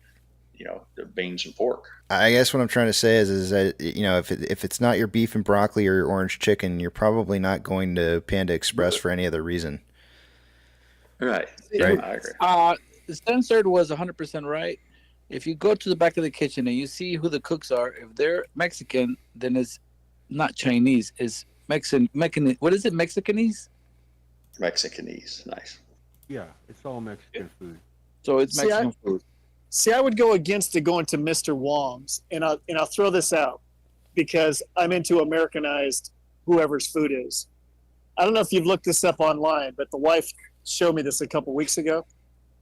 the beans and pork. I guess what I'm trying to say is that if it's not your beef and broccoli or your orange chicken, you're probably not going to Panda Express for any other reason. Right. Right. I agree. Censored was 100% right. If you go to the back of the kitchen and you see who the cooks are, if they're Mexican, then it's not Chinese. It's Mexican. What is it? Mexicanese? Mexicanese. Nice. Yeah, it's all Mexican food. So it's Mexican food. See, I would go against it going to Mr. Wong's, and I'll throw this out because I'm into Americanized whoever's food is. I don't know if you've looked this up online, but the wife showed me this a couple weeks ago.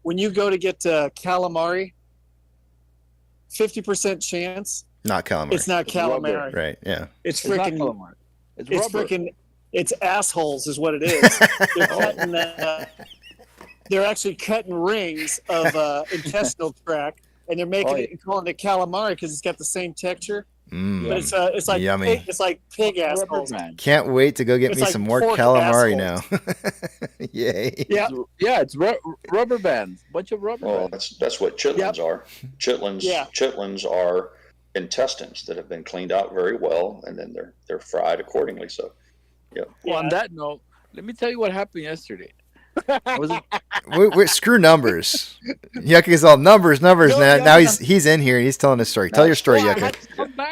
When you go to get calamari, 50% chance Not calamari. it's not calamari. Right. Yeah. It's It's not freaking. calamari. It's It's rubber. freaking. It's assholes, is what it is. They're cutting. They're actually cutting rings of intestinal tract, and they're making it and calling it calamari because it's got the same texture. But it's like Yummy. it's like pig assholes. Can't wait to go get It's me like some more pork calamari assholes. now. Yay. Yeah. Yeah, it's rubber bands. Bunch of rubber Well, bands. that's what chitlins are. Chitlins. Yeah. Chitlins are intestines that have been cleaned out very well, and then they're fried accordingly. So, yeah. Well, on that note, let me tell you what happened yesterday. Screw numbers. Yucca is all numbers. Now he's in here and he's telling a story. Tell your story, Yucca.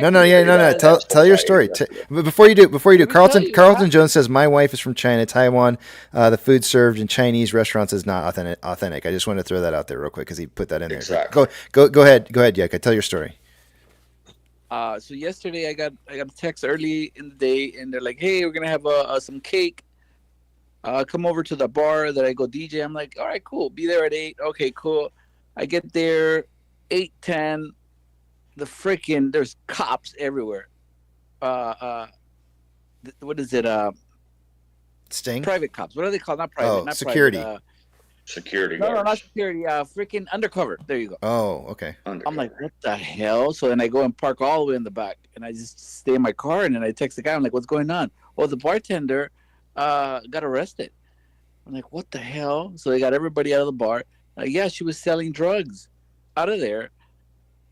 No. Tell your story. But before you do, Carlton Jones says my wife is from China, Taiwan. The food served in Chinese restaurants is not authentic. I just want to throw that out there real quick because he put that in there. Exactly. Go ahead, Yucca. Tell your story. So yesterday I got a text early in the day, and they're like, "Hey, we're gonna have some cake. Come over to the bar that I go DJ." I'm like, "All right, cool. Be there at 8. Okay, cool." I get there 8:10. There's cops everywhere. What is it? Sting? Private cops. What are they called? Not private. Not security. Private, security. No, not security. Freaking undercover. There you go. Oh, okay. I'm like, what the hell? So then I go and park all the way in the back, and I just stay in my car, and then I text the guy. I'm like, what's going on? Well, the bartender got arrested. I'm like, what the hell? So they got everybody out of the bar. Like, yeah, she was selling drugs out of there,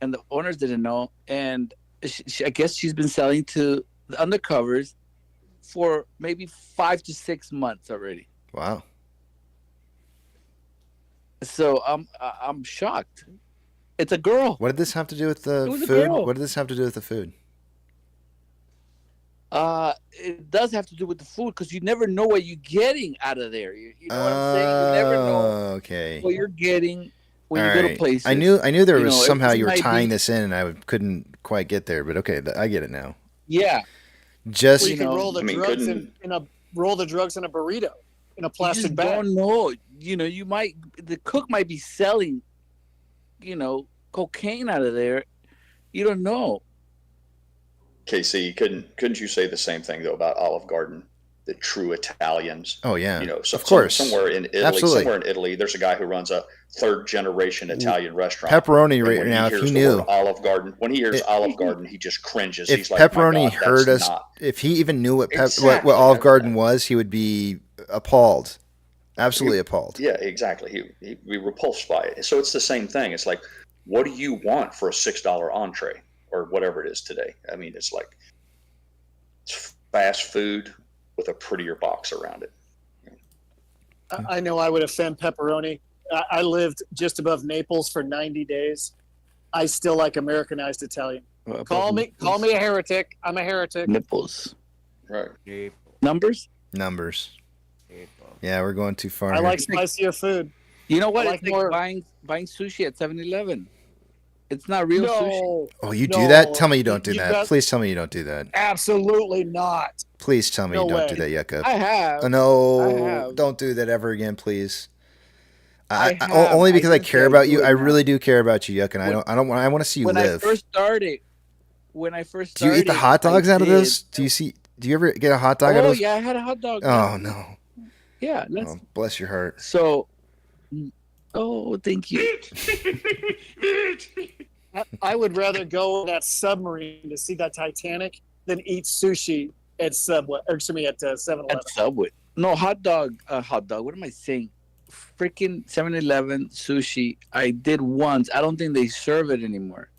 and the owners didn't know. And I guess she's been selling to the undercovers for maybe 5 to 6 months already. Wow. So I'm shocked. It's a girl. What did this have to do with the It was a food? girl. What did this have to do with the food? It does have to do with the food because you never know what you're getting out of there. You know what I'm saying? You never know Okay. what you're getting when All you go right. to places. I knew there was somehow it you were might tying be- this in, and I couldn't quite get there. But okay, I get it now. Yeah. Just Well, you can roll the drugs roll the drugs in a burrito in a You plastic just bag. don't know. The cook might be selling, cocaine out of there. You don't know. KC, couldn't you say the same thing though about Olive Garden? the true Italians. Oh yeah, You know, of course. somewhere in Italy, Absolutely. there's a guy who runs a third generation Italian restaurant. Pepperoni And right when now, he if hears he the knew. word Olive Garden, he just cringes. If He's like, "My Pepperoni God, heard that's us, not." if he even knew what Exactly. what Olive Garden was, he would be appalled. Absolutely appalled. Yeah, exactly. He'd be repulsed by it. So it's the same thing. It's like, what do you want for a $6 entree or whatever it is today? I mean, it's like it's fast food with a prettier box around it. I know I would offend pepperoni. I lived just above Naples for 90 days. I still like Americanized Italian. Call me a heretic. I'm a heretic. Nipples. Right. Numbers. Yeah, we're going too far. I here. like spicier food. You know what? I It's like like more- buying sushi at 7-Eleven. It's not real sushi. Oh, you do that? No. Tell me you don't do You that. got- Please tell me you don't do that. Absolutely not. Please tell me No you don't way. do that, Yucca. I have. No, I have. don't do that ever again, please. I have. Only because I didn't say care I about do you. it I now. really do care about you, Yucca, and I want to see you When live. I first started, Do you eat the hot dogs I out of did. those? Do you ever get a hot dog out of Oh those? yeah, I had a hot dog. Oh no. Yeah, let's. Oh, bless your heart. So, oh, thank you. I would rather go on that submarine to see that Titanic than eat sushi at Subway. Or excuse me, at 7-Eleven. At Subway. No, hot dog. What am I saying? Freaking 7-Eleven sushi. I did once. I don't think they serve it anymore.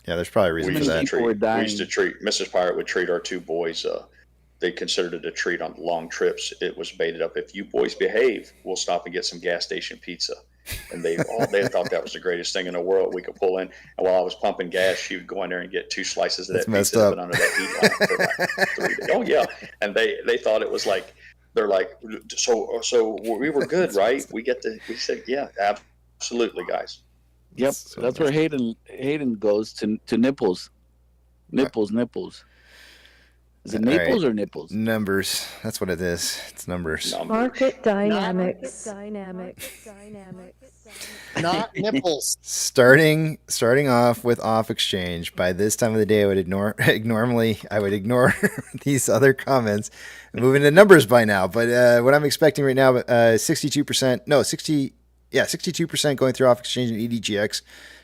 Yeah, there's probably a reason for that. We used to treat Mrs. Pirate would treat our two boys. They considered it a treat on long trips. It was baited up. If you boys behave, we'll stop and get some gas station pizza. And they thought that was the greatest thing in the world we could pull in. And while I was pumping gas, she would go in there and get 2 slices of That's that messed pizza up. and put under that heat lamp for like 3 days. Oh yeah, and they thought it was like they're like so we were good, right? We said yeah, absolutely, guys. Yep, that's where Hayden goes to nipples. Nipples. Is it Naples or nipples? Numbers. That's what it is. It's numbers. Market dynamics. Not nipples. Starting off with off exchange. By this time of the day, I would ignore these other comments and move into numbers by now. But what I'm expecting right now, 62% going through off exchange and EDGX.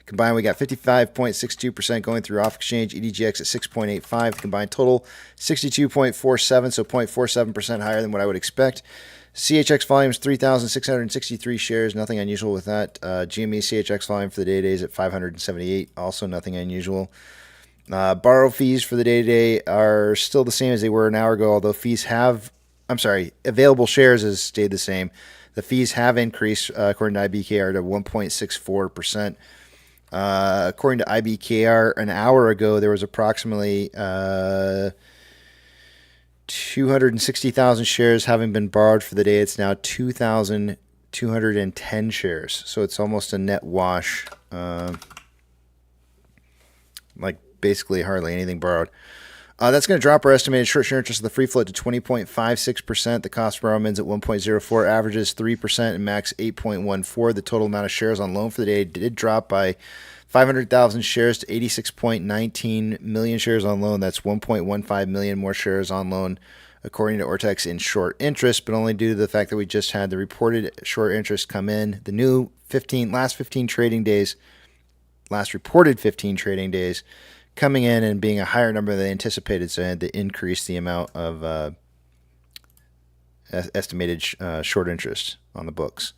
Combined, we got 55.62% going through off exchange, EDGX at 6.85. Combined total 62.47, so 0.47% higher than what I would expect. CHX volumes 3,663 shares, nothing unusual with that. GME CHX volume for the day-to-day is at 578, also nothing unusual. Borrow fees for the day-to-day are still the same as they were an hour ago, although available shares has stayed the same. The fees have increased, according to IBKR, to 1.64%. According to IBKR, an hour ago, there was approximately 260,000 shares having been borrowed for the day. It's now 2,210 shares. So it's almost a net wash. Like basically hardly anything borrowed. That's going to drop our estimated short-share interest of the free float to 20.56%. The cost per borrow mins at 1.04, averages 3%, and max 8.14. The total amount of shares on loan for the day did drop by 500,000 shares to 86.19 million shares on loan. That's 1.15 million more shares on loan, according to Ortex, in short interest, but only due to the fact that we just had the reported short interest come in. The new last reported 15 trading days coming in and being a higher number than anticipated, so I had to increase the amount of estimated short interest on the books.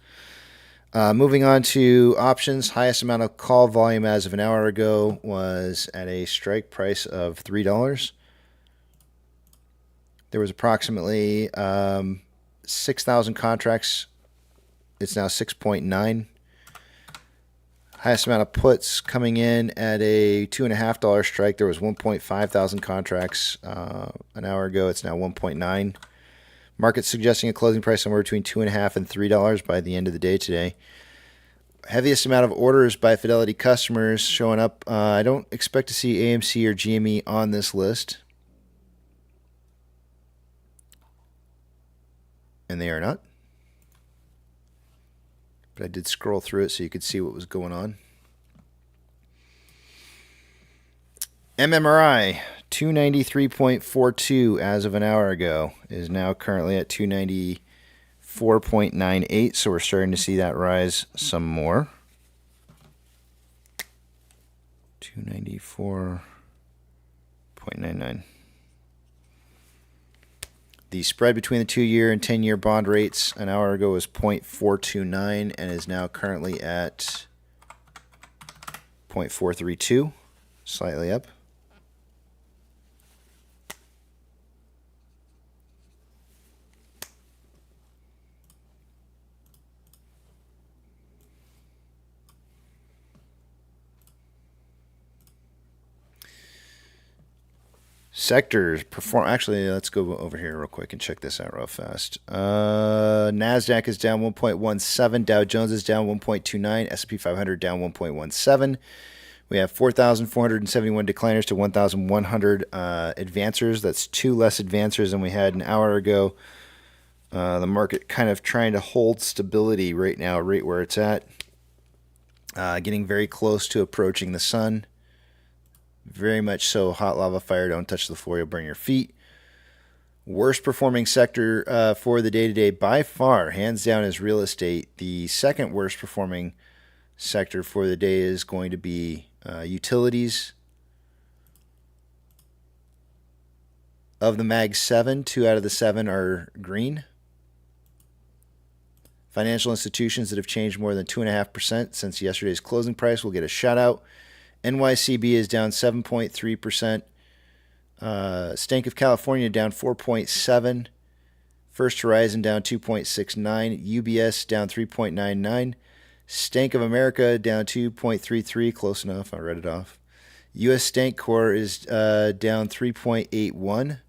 Moving on to options, highest amount of call volume as of an hour ago was at a strike price of $3. There was approximately 6,000 contracts. It's now 6.9. Highest amount of puts coming in at a $2.50 strike. There was 1.5 thousand contracts an hour ago. It's now 1.9. Market suggesting a closing price somewhere between $2.50 and $3 by the end of the day today. Heaviest amount of orders by Fidelity customers showing up. I don't expect to see AMC or GME on this list. And they are not. But I did scroll through it so you could see what was going on. MMRI, 293.42 as of an hour ago is now currently at 294.98, so we're starting to see that rise some more. 294.99. The spread between the 2-year and 10-year bond rates an hour ago was 0.429 and is now currently at 0.432, slightly up. Sectors perform. Actually, let's go over here real quick and check this out real fast. Nasdaq is down 1.17. Dow Jones is down 1.29. S&P 500 down 1.17. We have 4,471 decliners to 1,100 advancers. That's 2 less advancers than we had an hour ago. The market kind of trying to hold stability right now, right where it's at. Getting very close to approaching the sun. Very much so. Hot lava fire. Don't touch the floor. You'll burn your feet. Worst performing sector for the day-to-day by far, hands down, is real estate. The second worst performing sector for the day is going to be utilities. Of the Mag 7, 2 out of the 7 are green. Financial institutions that have changed more than 2.5% since yesterday's closing price will get a shout out. NYCB is down 7.3%. Stank of California down 4.7%. First Horizon down 2.69%. UBS down 3.99%. Stank of America down 2.33%. Close enough. I read it off. US Stank Core is down 3.81%.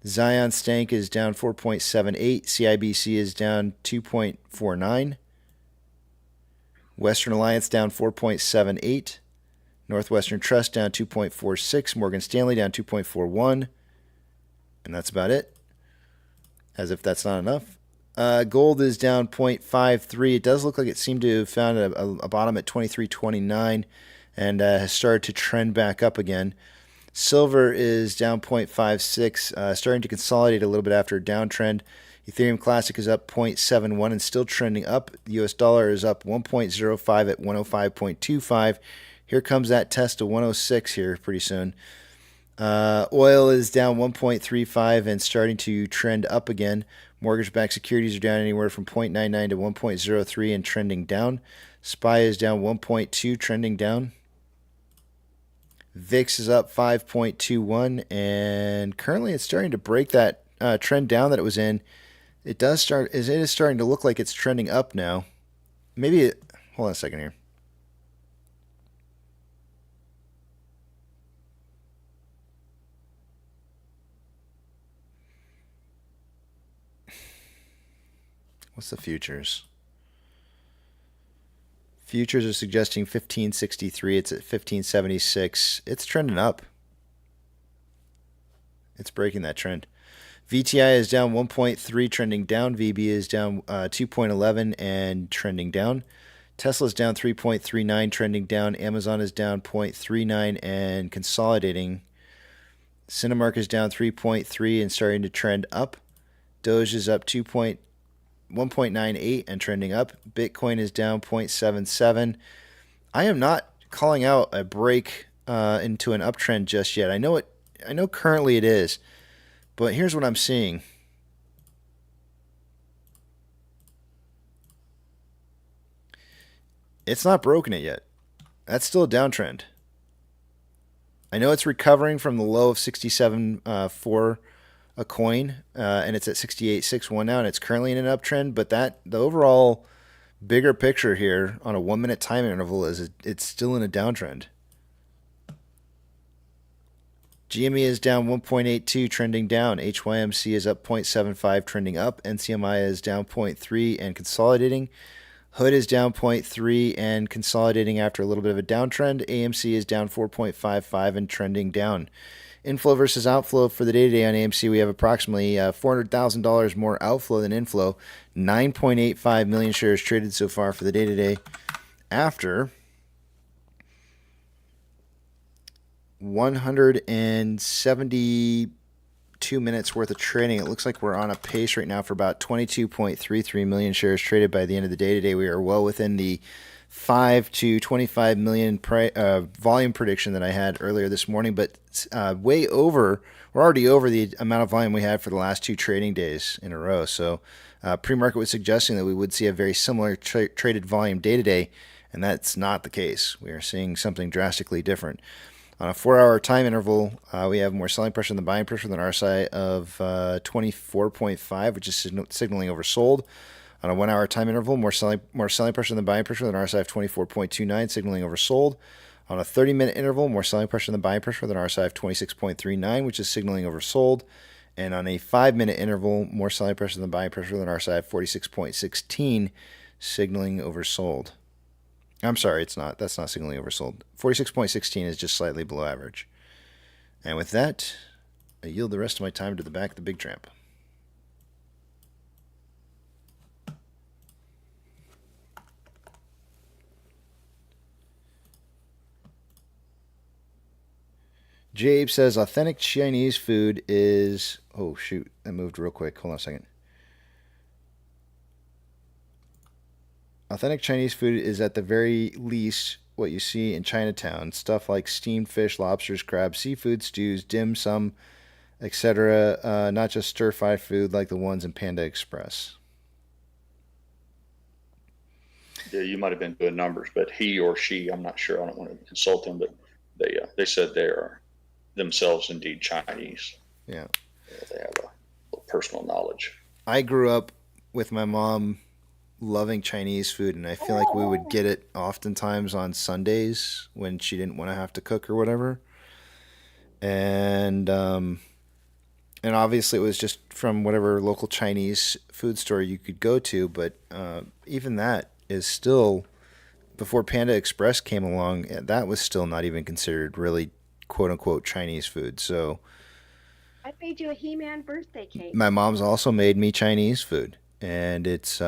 Zion Stank is down 4.78%. CIBC is down 2.49%. Western Alliance down 4.78%. Northwestern Trust down 2.46%. Morgan Stanley down 2.41%. And that's about it. As if that's not enough. Gold is down 0.53%. It does look like it seemed to have found a bottom at 23.29 and has started to trend back up again. Silver is down 0.56%, starting to consolidate a little bit after a downtrend. Ethereum Classic is up 0.71 and still trending up. The US dollar is up 1.05 at 105.25. Here comes that test of 106 here pretty soon. Oil is down 1.35 and starting to trend up again. Mortgage-backed securities are down anywhere from 0.99 to 1.03 and trending down. SPY is down 1.2, trending down. VIX is up 5.21, and currently it's starting to break that trend down that it was in. It is starting to look like it's trending up now. Hold on a second here. What's the futures? Futures are suggesting 1563. It's at 1576. It's trending up. It's breaking that trend. VTI is down 1.3, trending down. VB is down 2.11 and trending down. Tesla's down 3.39, trending down. Amazon is down 0.39 and consolidating. Cinemark is down 3.3 and starting to trend up. Doge is up 1.98 and trending up. Bitcoin is down 0.77. I am not calling out a break into an uptrend just yet. I know currently it is, but here's what I'm seeing. It's not broken it yet. That's still a downtrend. I know it's recovering from the low of 67.4 a coin, and it's at 68.61 now, and it's currently in an uptrend. But the overall bigger picture here on a 1-minute time interval is it's still in a downtrend. GME is down 1.82, trending down. HYMC is up 0.75, trending up. NCMI is down 0.3 and consolidating. Hood is down 0.3 and consolidating after a little bit of a downtrend. AMC is down 4.55 and trending down. Inflow versus outflow for the day-to-day on AMC, we have approximately $400,000 more outflow than inflow. 9.85 million shares traded so far for the day-to-day after 172 minutes worth of trading. It looks like we're on a pace right now for about 22.33 million shares traded by the end of the day today. We are well within the 5 to 25 million volume prediction that I had earlier this morning, but way over. We're already over the amount of volume we had for the last 2 trading days in a row. So pre-market was suggesting that we would see a very similar traded volume day to day, and that's not the case. We are seeing something drastically different. On a 4-hour time interval, we have more selling pressure than buying pressure than RSI of 24.5, which is signaling oversold. On a 1-hour time interval, more selling pressure than buying pressure than RSI of 24.29, signaling oversold. On a 30-minute interval, more selling pressure than buying pressure than RSI of 26.39, which is signaling oversold. And on a 5-minute interval, more selling pressure than buying pressure than RSI of 46.16, signaling oversold. I'm sorry, it's not. That's not signaling oversold. 46.16 is just slightly below average. And with that, I yield the rest of my time to the back of the big tramp. Jabe says authentic Chinese food is... Oh, shoot. That moved real quick. Hold on a second. Authentic Chinese food is at the very least what you see in Chinatown. Stuff like steamed fish, lobsters, crabs, seafood, stews, dim sum, etc. Not just stir-fried food like the ones in Panda Express. Yeah, you might have been doing numbers, but he or she, I'm not sure. I don't want to insult them, but they said they are themselves indeed Chinese. Yeah. They have a little personal knowledge. I grew up with my mom loving Chinese food, and I feel like we would get it oftentimes on Sundays when she didn't want to have to cook or whatever. And obviously it was just from whatever local Chinese food store you could go to, but even that is still, before Panda Express came along, that was still not even considered really quote-unquote Chinese food. So I made you a He-Man birthday cake. my mom's also made me Chinese food, and it's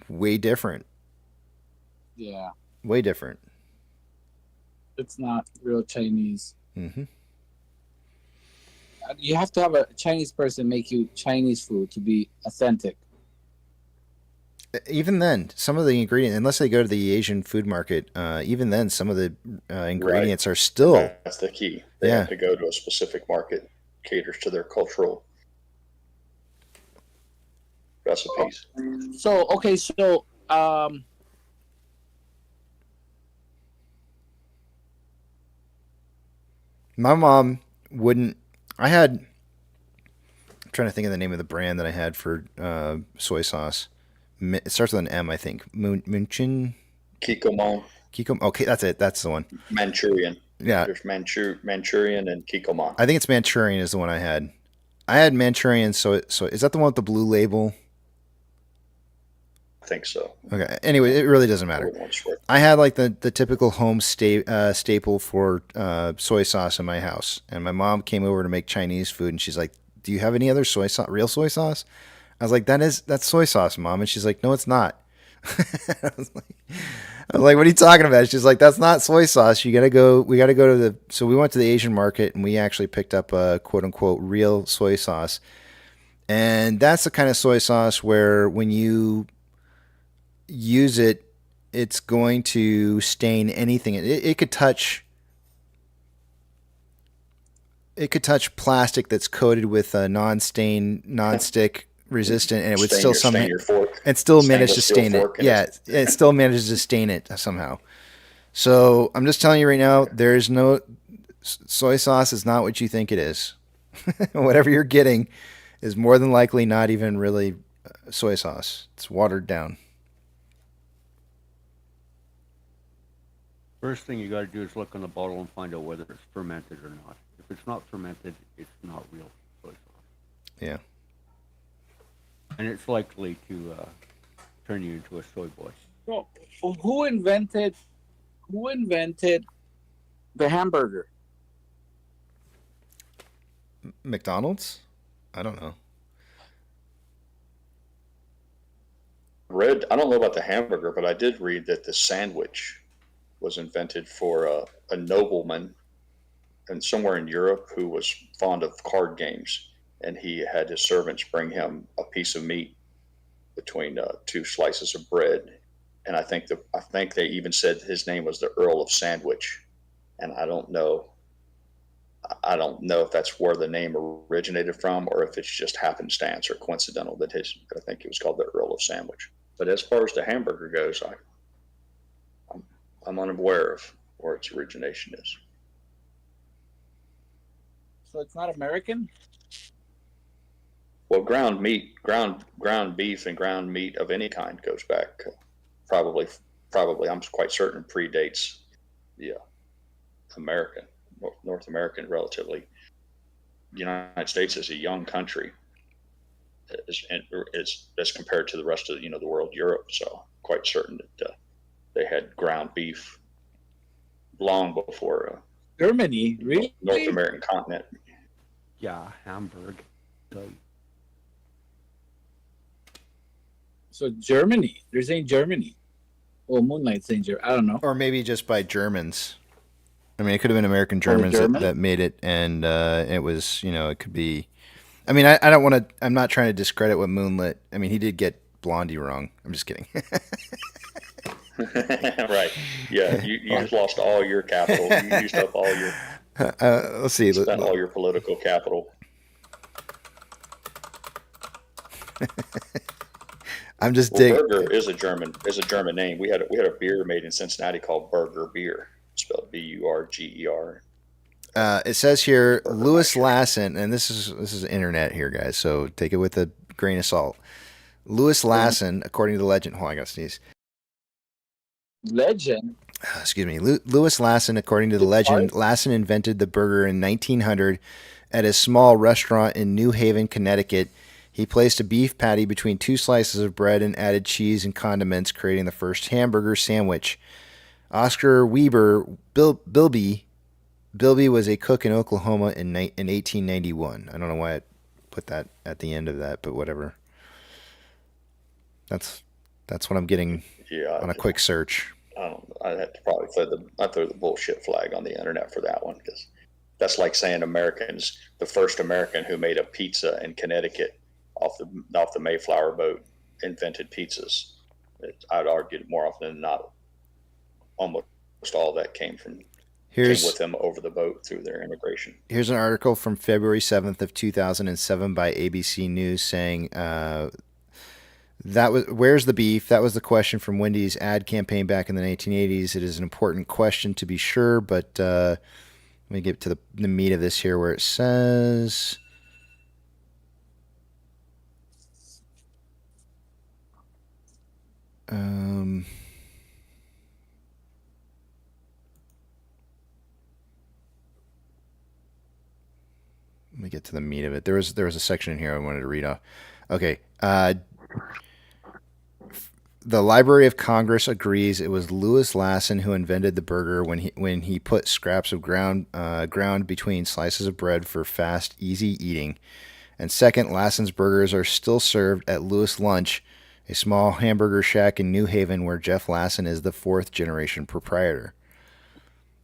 way different. Yeah. Way different. It's not real Chinese. Mm-hmm. You have to have a Chinese person make you Chinese food to be authentic. Even then, some of the ingredients, unless they go to the Asian food market, even then, some of the ingredients are still... That's the key. They have to go to a specific market, caters to their cultural recipes. So my mom wouldn't... I'm trying to think of the name of the brand that I had for soy sauce. It starts with an M, I think. Munchin? Kikkoman. Okay, that's it. That's the one. Manchurian. Yeah. There's Manchurian and Kikkoman. I think it's Manchurian is the one I had. I had Manchurian, so is that the one with the blue label? I think so. Okay. Anyway, it really doesn't matter. I had like the typical home staple for soy sauce in my house, and my mom came over to make Chinese food, and she's like, "Do you have any other soy sauce, real soy sauce?" I was like, "That's soy sauce, Mom," and she's like, "No, it's not." I was like, "What are you talking about?" She's like, "That's not soy sauce. We got to go to the." So we went to the Asian market, and we actually picked up a quote unquote real soy sauce, and that's the kind of soy sauce where when you use it, it's going to stain anything. It could touch plastic that's coated with a non-stick resistant, and it would still manage to stain it. Yeah, it still manages to stain it somehow. So I'm just telling you right now, there's no soy sauce is not what you think it is. Whatever you're getting is more than likely not even really soy sauce. It's watered down. First thing you got to do is look on the bottle and find out whether it's fermented or not. If it's not fermented, it's not real soy sauce. Yeah. And it's likely to turn you into a soy boy. So, who invented the hamburger? McDonald's? I don't know. I don't know about the hamburger, but I did read that the sandwich was invented for a nobleman and somewhere in Europe who was fond of card games, and he had his servants bring him a piece of meat between two slices of bread. And I think they even said his name was the Earl of Sandwich, and I don't know if that's where the name originated from or if it's just happenstance or coincidental that I think it was called the Earl of Sandwich. But as far as the hamburger goes, I'm unaware of where its origination is. So it's not American? Well, ground meat, ground beef and ground meat of any kind goes back probably I'm quite certain predates the North American relatively. The United States is a young country as compared to the rest of the world, Europe. So quite certain that they had ground beef long before Germany, really? North American continent. Yeah, Hamburg. So Germany, they're saying Germany. Well, Moonlight's saying Germany. I don't know. Or maybe just by Germans. I mean, it could have been American Germans that made it, and it was, it could be. I mean, I don't want to. I'm not trying to discredit what Moonlit. I mean, he did get Blondie wrong. I'm just kidding. Right. Yeah, you just lost all your capital. You used up all your. Let's see. Spent all your political capital. I'm just digging. Burger is a German name. We had a beer made in Cincinnati called Burger Beer, spelled Burger. It says here Louis Lassen, and this is internet here, guys. So take it with a grain of salt. Louis Lassen, according to the legend. Hold on, I gotta sneeze. Legend. Excuse me. Louis Lassen, according to the legend, Lassen invented the burger in 1900 at a small restaurant in New Haven, Connecticut. He placed a beef patty between two slices of bread and added cheese and condiments, creating the first hamburger sandwich. Oscar Weber Bilby was a cook in Oklahoma in 1891. I don't know why I put that at the end of that, but whatever. That's what I'm getting on a quick search. I'd have to probably throw the bullshit flag on the internet for that one, because that's like saying the first American who made a pizza in Connecticut off the Mayflower boat invented pizzas. I'd argue more often than not, almost all that came with them over the boat through their immigration. Here's an article from February 7th of 2007 by ABC News saying where's the beef? That was the question from Wendy's ad campaign back in the 1980s. It is an important question to be sure, but let me get to the meat of this here, where it says. Let me get to the meat of it. There was a section in here I wanted to read off. Okay. The Library of Congress agrees it was Louis Lassen who invented the burger when he put scraps of ground between slices of bread for fast, easy eating. And second, Lassen's burgers are still served at Louis Lunch, a small hamburger shack in New Haven where Jeff Lassen is the fourth generation proprietor.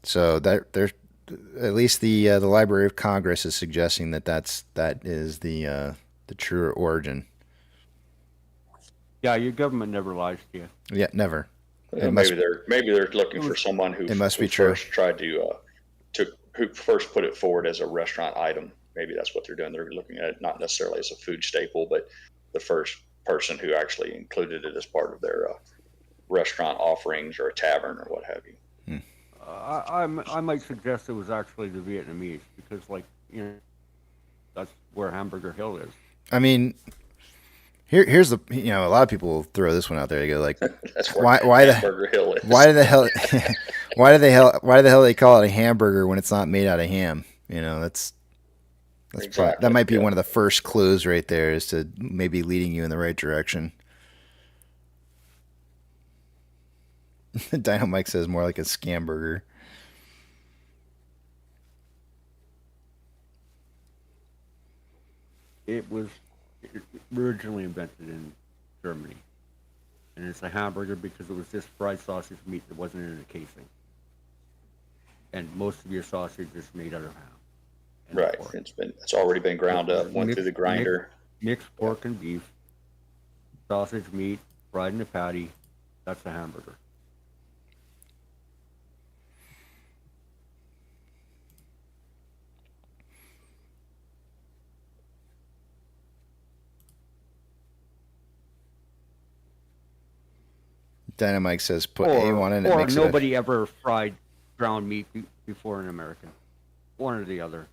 So that there's at least the Library of Congress is suggesting that is the true origin. Yeah, your government never lies to you. Yeah, never. Maybe they're looking for someone who first tried who first put it forward as a restaurant item. Maybe that's what they're doing. They're looking at it not necessarily as a food staple, but the first person who actually included it as part of their restaurant offerings or a tavern or what have you. I might suggest it was actually the Vietnamese, because that's where Hamburger Hill is. I mean, here's the a lot of people will throw this one out there. They go like, why the hell they call it a hamburger when it's not made out of ham? That's exactly, that might be one of the first clues right there, is to maybe leading you in the right direction. Dino Mike says more like a scam burger. It was originally invented in Germany, and it's a hamburger because it was just fried sausage meat that wasn't in a casing. and most of your sausage is made out of ham. and Right. pork. It's already been ground up, went through the grinder. Mixed pork and beef, sausage, meat, fried in a patty. That's a hamburger. Dynamite says put A1 in it. Or Mix nobody ever fried ground meat before an American. One or the other.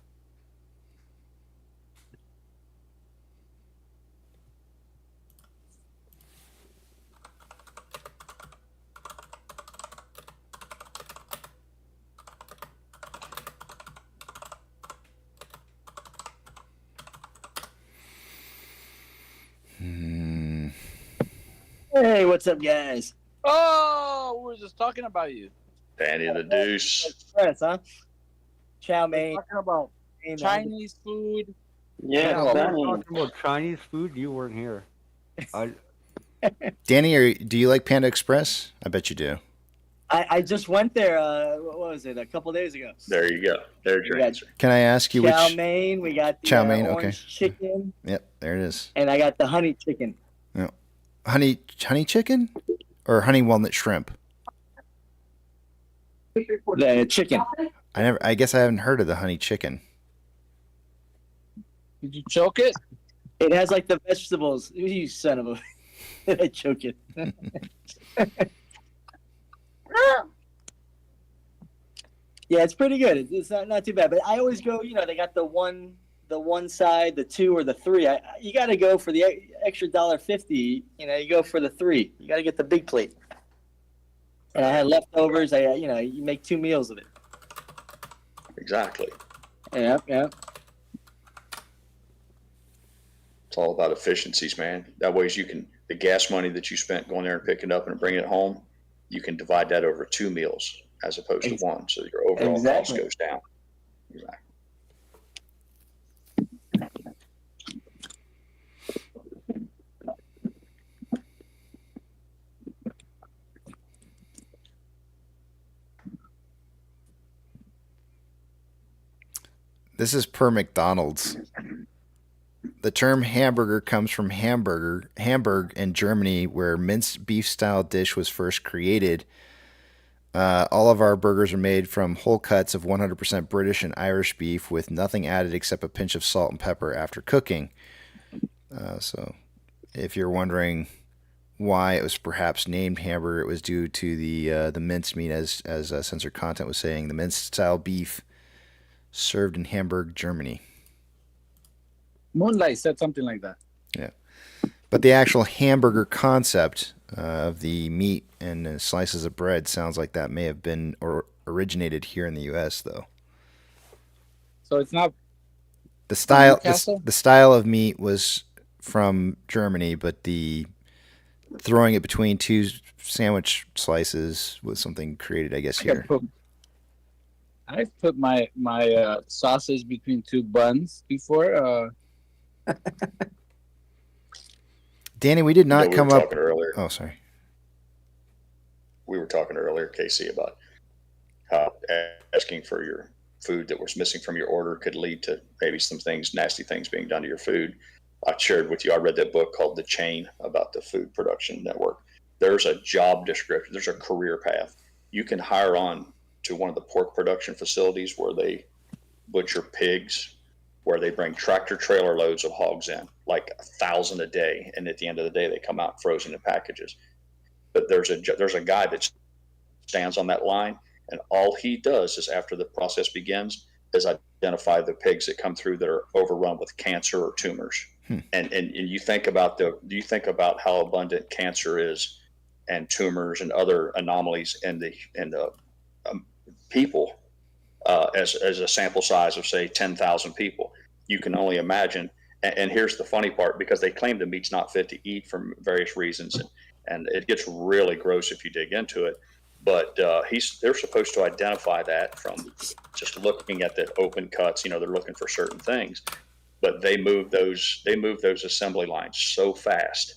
Hey, what's up, guys? Oh, we were just talking about you. Danny the Deuce. Express, huh? Chow mein. Talking about Chinese food. Yeah, we're talking about Chinese food. You weren't here. Danny, do you like Panda Express? I bet you do. I just went there. What was it? A couple days ago. There you go. There's your answer. Can I ask you Chow which? mein. We got the Chow mein, orange okay. chicken, Yep, there it is. and I got the honey chicken. Yeah. Honey chicken or honey walnut shrimp? The chicken. I guess I haven't heard of the honey chicken. Did you choke it? It has like the vegetables. You son of a. I choke it. Yeah, it's pretty good. It's not too bad. But I always go. They got the one side, the two, or the three. You got to go for the extra $1.50. You go for the three. You got to get the big plate. And I had leftovers. You make 2 meals of it. Exactly. Yeah. It's all about efficiencies, man. That way, the gas money that you spent going there and picking it up and bringing it home, you can divide that over 2 meals as opposed to one. So your overall cost goes down. Exactly. This is per McDonald's. The term hamburger comes from Hamburg in Germany, where minced beef style dish was first created. All of our burgers are made from whole cuts of 100% British and Irish beef with nothing added except a pinch of salt and pepper after cooking. So if you're wondering why it was perhaps named hamburger, it was due to the minced meat, as Censored Content was saying, the minced style beef served in Hamburg, Germany. Moonlight said something like that. Yeah. But the actual hamburger concept of the meat and slices of bread sounds like that may have been or originated here in the U.S., though. So it's not the style. Newcastle? The style of meat was from Germany, but the throwing it between 2 sandwich slices was something created, I guess, here. I've put my sausage between 2 buns before. Danny, we did not come up. Earlier. Oh, sorry. We were talking earlier, Casey, about how asking for your food that was missing from your order could lead to maybe some things, nasty things being done to your food. I shared with you, I read that book called The Chain about the food production network. There's a job description. There's a career path. You can hire on to one of the pork production facilities where they butcher pigs, where they bring tractor trailer loads of hogs in, like 1,000 a day. And at the end of the day, they come out frozen in packages. But there's a guy that stands on that line, and all he does is, after the process begins, is identify the pigs that come through that are overrun with cancer or tumors. And you think about how abundant cancer is, and tumors and other anomalies in the people, as a sample size of, say, 10,000 people. You can only imagine. And here's the funny part, because they claim the meat's not fit to eat for various reasons, and it gets really gross if you dig into it. But they're supposed to identify that from just looking at the open cuts. They're looking for certain things, but they move those assembly lines so fast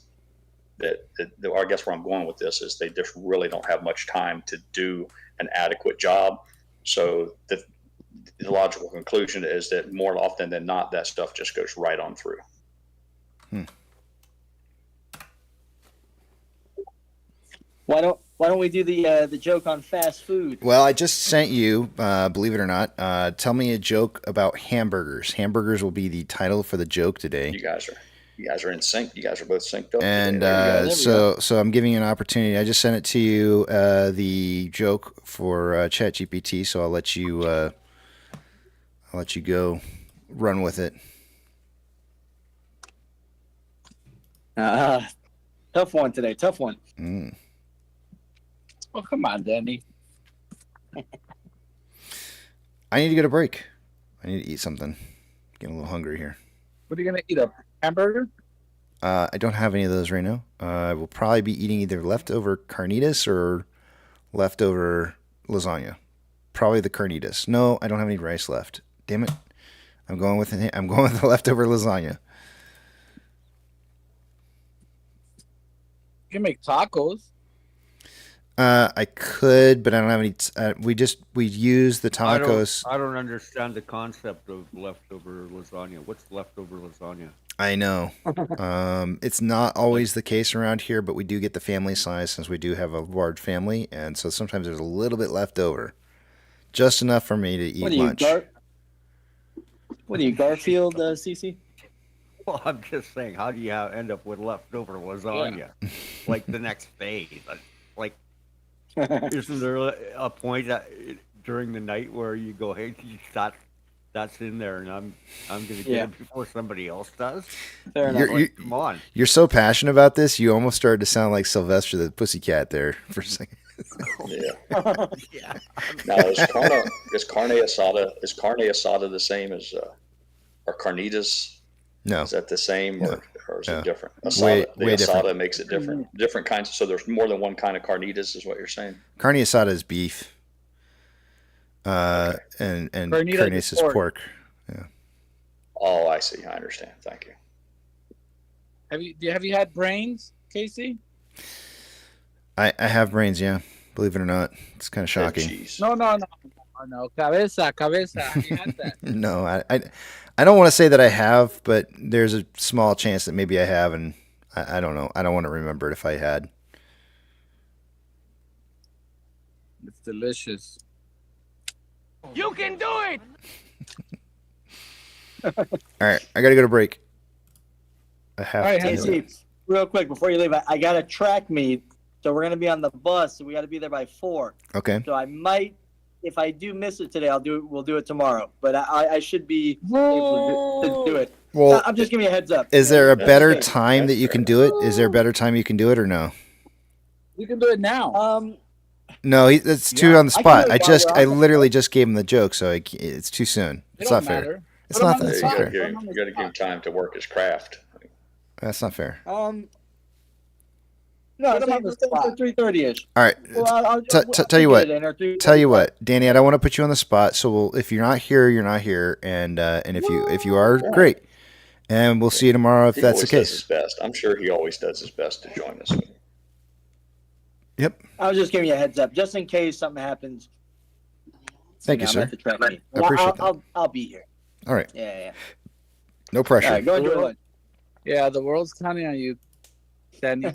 that I guess where I'm going with this is they just really don't have much time to do an adequate job. So the logical conclusion is that more often than not, that stuff just goes right on through. Why don't we do the joke on fast food? Well, I just sent you, believe it or not, tell me a joke about hamburgers. Hamburgers will be the title for the joke today. You guys are in sync. You guys are both synced up. And today. so I'm giving you an opportunity. I just sent it to you, the joke for ChatGPT. So I'll let you go run with it. Tough one today. Tough one. Oh, come on, Danny. I need to get a break. I need to eat something. Getting a little hungry here. What are you gonna eat? A hamburger? I don't have any of those right now. I will probably be eating either leftover carnitas or leftover lasagna. Probably the carnitas. No, I don't have any rice left. Damn it! I'm going with the leftover lasagna. You can make tacos. I could, but I don't have any. We use the tacos. I don't understand the concept of leftover lasagna. What's leftover lasagna? I know. It's not always the case around here, but we do get the family size since we do have a large family, and so sometimes there's a little bit left over, just enough for me to eat lunch. What are you, Garfield, CC? Well, I'm just saying, how do you end up with leftover lasagna? Like the next phase? Like, isn't there a point during the night where you go, hey, that's in there, and I'm going to get it before somebody else does? Fair enough. Come on. You're so passionate about this, you almost started to sound like Sylvester the Pussycat there for a second. Yeah. Now, is carne asada the same as or carnitas? No. Is that the same or is it different? Way asada different. Makes it different. Different kinds. So there's more than one kind of carnitas, is what you're saying? Carne asada is beef. And carnitas is pork. Yeah. Oh, I see. I understand. Thank you. Have you had brains, Casey? I have brains, yeah. Believe it or not, it's kind of shocking. No. Cabeza. Have you had that? No, I don't want to say that I have, but there's a small chance that maybe I have, and I don't know. I don't want to remember it if I had. It's delicious. You can do it! All right, I got to go to break. I have to. Casey, real quick before you leave, I got a track meet, so we're gonna be on the bus, so we got to be there by 4. Okay. So I might, if I do miss it today, we'll do it tomorrow. But I should be able to do it. Well, I'm just giving you a heads up. Is there a better time that you can do it? Is there a better time you can do it or no? You can do it now. No, that's too on the spot. I literally just gave him the joke, so it's too soon. It's not fair. It's not fair. You got to give him time to work his craft. That's not fair. No, it's 3:30ish. All right. Well, Tell you what, Danny. I don't want to put you on the spot. So if you're not here, you're not here, and if you are, great. And we'll see you tomorrow if that's the case. Does his best. I'm sure he always does his best to join us. Yep. I was just giving you a heads up, just in case something happens. Thank you, I'm sir. at the track meet. I appreciate that. I'll be here. All right. Yeah. No pressure. All right, go enjoy lunch. Yeah, the world's counting on you, Danny.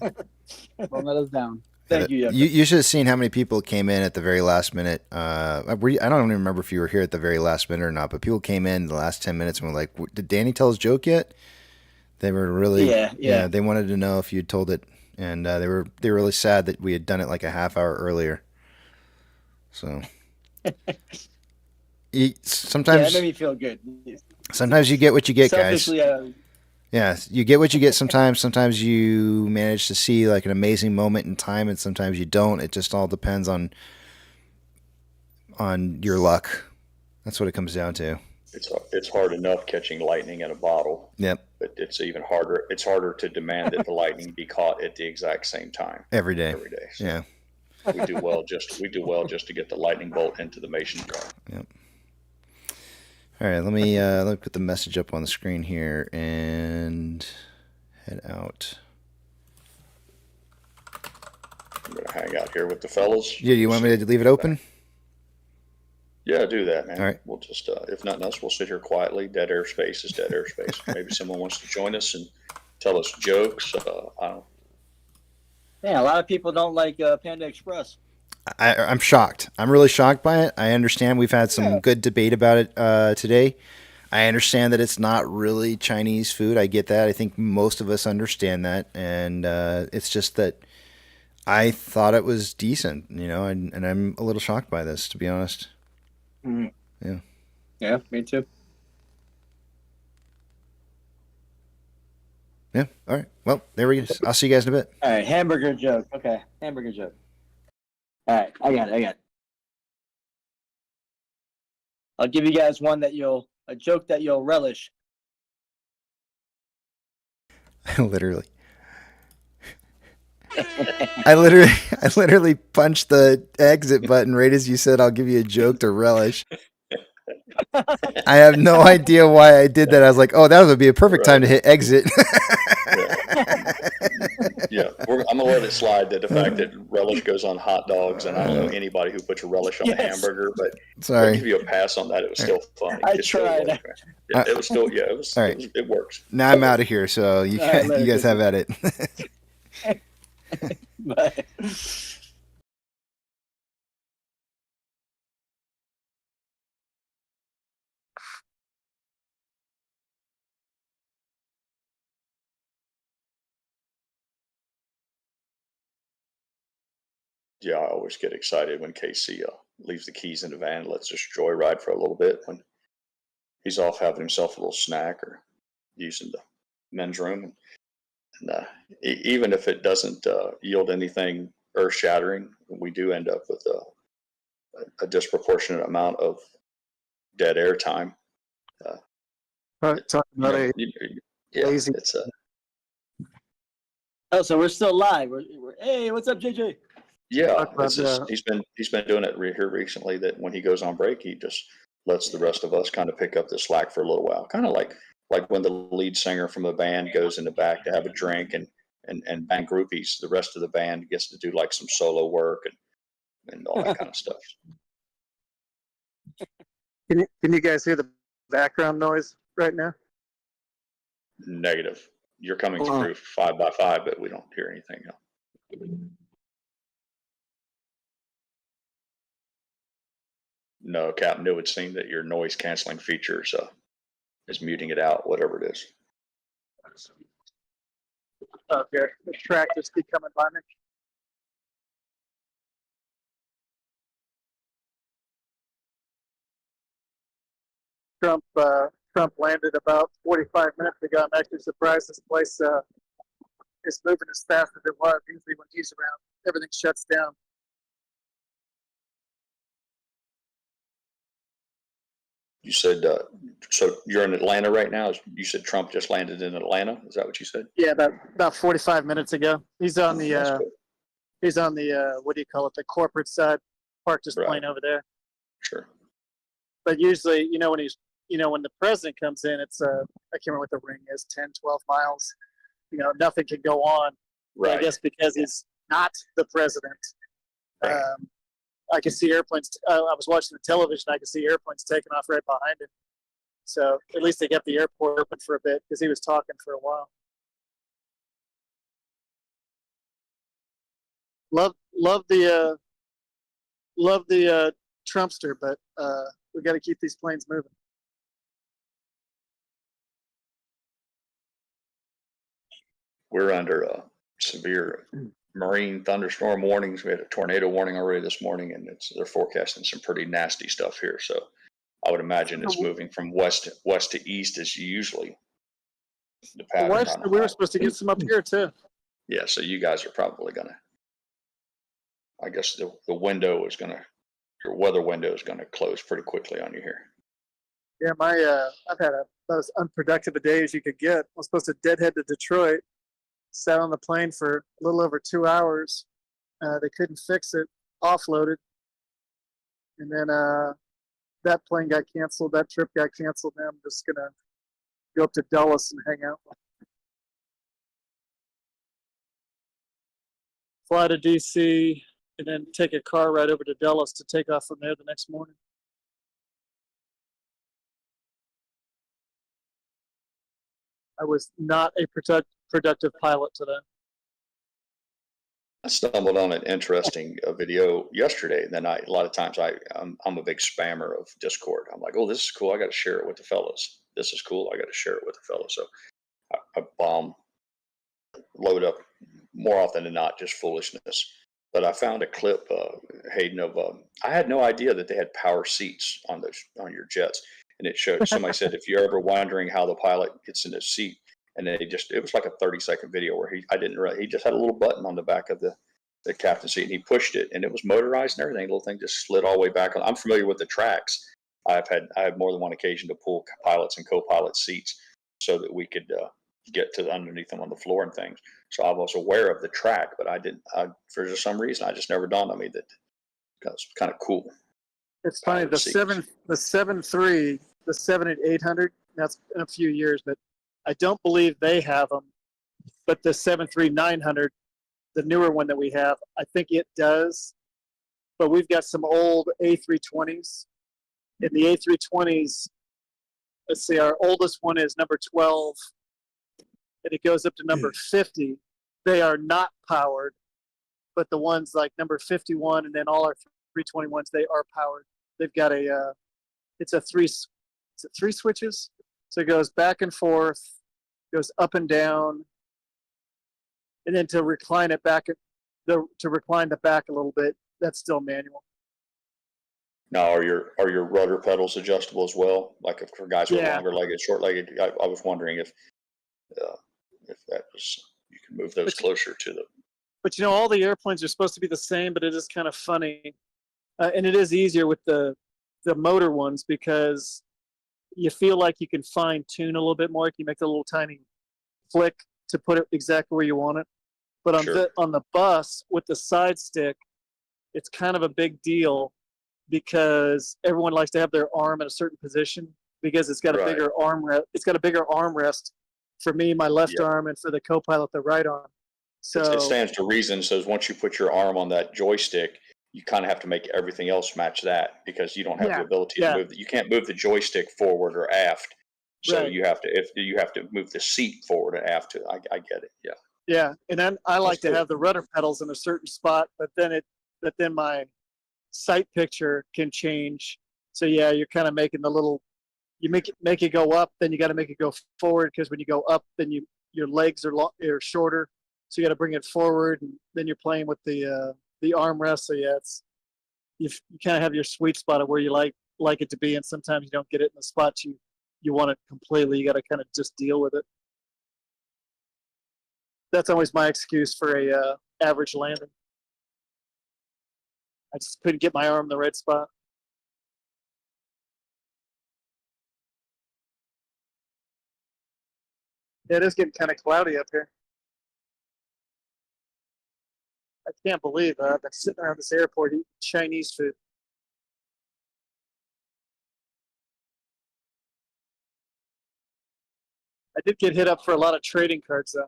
Don't let us down. Thank you. You should have seen how many people came in at the very last minute. I don't even remember if you were here at the very last minute or not, but people came in the last 10 minutes and were like, "Did Danny tell his joke yet?" They were really they wanted to know if you'd told it, and they were really sad that we had done it like a half hour earlier. So sometimes that made me feel good. Sometimes you get what you get, guys. Selfishly, Yeah, you get what you get sometimes. Sometimes you manage to see like an amazing moment in time, and sometimes you don't. It just all depends on your luck. That's what it comes down to. It's hard enough catching lightning in a bottle. Yep. But it's even harder. It's harder to demand that the lightning be caught at the exact same time. Every day. So yeah. We do well just to get the lightning bolt into the mason jar. Yep. All right, let me put the message up on the screen here and head out. I'm gonna hang out here with the fellas. Yeah, you want me to leave it open? Yeah, do that, man. All right. We'll just, if nothing else, we'll sit here quietly. Dead airspace is dead airspace. Maybe someone wants to join us and tell us jokes. I don't. Yeah, a lot of people don't like Panda Express. I'm shocked. I'm really shocked by it. I understand we've had some good debate about it today. I understand that it's not really Chinese food. I get that. I think most of us understand that, and it's just that I thought it was decent, and I'm a little shocked by this, to be honest. Mm. Yeah. Yeah, me too. Yeah. All right. Well, there we go. I'll see you guys in a bit. All right, hamburger joke. Okay, hamburger joke. All right, I got it. I'll give you guys a joke that you'll relish. Literally. I literally punched the exit button right as you said, "I'll give you a joke to relish." I have no idea why I did that. I was like, "Oh, that would be a perfect time to hit exit." Yeah, I'm gonna let it slide that the fact that relish goes on hot dogs, and I don't know anybody who puts a relish on a hamburger, but Sorry. I'll give you a pass on that. It was still funny. I tried. It was still, yeah, it was. All right. It works. Now I'm out of here, so you guys have at it. Bye. Yeah, I always get excited when Casey leaves the keys in the van, and lets us joyride for a little bit when he's off having himself a little snack or using the men's room. And even if it doesn't yield anything earth-shattering, we do end up with a disproportionate amount of dead air time. Talking about lazy. It's Oh, so we're still live. Hey, what's up, JJ? yeah. He's been doing it here recently. That when he goes on break, he just lets the rest of us kind of pick up the slack for a little while. Kind of like when the lead singer from a band goes in the back to have a drink and bang groupies. The rest of the band gets to do like some solo work and all that kind of stuff. Can you guys hear the background noise right now? Negative. You're coming through 5 by 5, but we don't hear anything. No, Captain, it would seem that your noise canceling feature is muting it out, whatever it is. Okay, the track just keep coming by me. Trump landed about 45 minutes ago. I'm actually surprised this place is moving as fast as it was. Usually when he's around, everything shuts down. You said, so you're in Atlanta right now? You said Trump just landed in Atlanta? Is that what you said? Yeah, about 45 minutes ago. He's on the what do you call it? The corporate side. Parked his plane over there. Sure. But usually, when the president comes in, it's I can't remember what the ring is, 10, 12 miles. Nothing can go on. Right. I guess because he's not the president. Right. I could see airplanes. I was watching the television. I could see airplanes taking off right behind him. So at least they kept the airport open for a bit because he was talking for a while. Love the Trumpster, but we got to keep these planes moving. We're under severe marine thunderstorm warnings. We had a tornado warning already this morning, and they're forecasting some pretty nasty stuff here. So I would imagine it's moving from west to east as usually the pattern. We were supposed to get some up here too. Yeah, so you guys are probably gonna. I guess the window is gonna. Your weather window is gonna close pretty quickly on you here. Yeah, I've had about as unproductive a day as you could get. I was supposed to deadhead to Detroit. Sat on the plane for a little over 2 hours. They couldn't fix it. Offloaded, and then that plane got canceled. That trip got canceled. Now I'm just gonna go up to Dulles and hang out. Fly to DC, and then take a car ride over to Dulles to take off from there the next morning. I was not a productive pilot today. I stumbled on an interesting video yesterday. And then a lot of times I'm a big spammer of Discord. I'm like, oh, this is cool. I got to share it with the fellows. This is cool. I got to share it with the fellows. So I load up more often than not, just foolishness. But I found a clip, Hayden, of I had no idea that they had power seats on your jets, and it showed. Somebody said if you're ever wondering how the pilot gets in his seat, and it was like a 30-second video where he just had a little button on the back of the captain seat, and he pushed it, and it was motorized and everything. The little thing just slid all the way back on. I'm familiar with the tracks. I had more than one occasion to pull pilots and co-pilot seats so that we could get to underneath them on the floor and things. So I was aware of the track, but for some reason, I just never dawned on me that was kind of cool. It's funny, the 7.3, the 7 and 800, that's in a few years, but I don't believe they have them. But the 7.3-900, the newer one that we have, I think it does. But we've got some old A320s. In the A320s, let's see, our oldest one is number 12, and it goes up to number 50. They are not powered, but the ones like number 51 and then all our 321s, they are powered. They've got it's three switches? So it goes back and forth, goes up and down, and then to recline it back, to recline the back a little bit, that's still manual. Now, are your rudder pedals adjustable as well? Like if for guys who are longer legged, short legged, I was wondering if that was, you can move those closer to the. But all the airplanes are supposed to be the same, but it is kind of funny, and it is easier with the motor ones because you feel like you can fine tune a little bit more. You make a little tiny flick to put it exactly where you want it. But on the bus with the side stick, it's kind of a big deal because everyone likes to have their arm in a certain position because it's got a bigger armrest. It's got a bigger armrest for me, my left arm, and for the co-pilot, the right arm. So it stands to reason. So once you put your arm on that joystick, you kind of have to make everything else match that because you don't have the ability to move. You can't move the joystick forward or aft. So you have to move the seat forward and aft. I get it. Yeah. Yeah, and then I like to have the rudder pedals in a certain spot, but then my sight picture can change. So yeah, you're kind of making you make it go up, then you got to make it go forward because when you go up, then your legs are shorter, so you got to bring it forward, and then you're playing with the armrest. So yeah, you kind of have your sweet spot of where you like it to be, and sometimes you don't get it in the spot you want it completely. You got to kind of just deal with it. That's always my excuse for a average landing. I just couldn't get my arm in the right spot. Yeah, it is getting kind of cloudy up here. I can't believe I've been sitting around this airport eating Chinese food. I did get hit up for a lot of trading cards, though.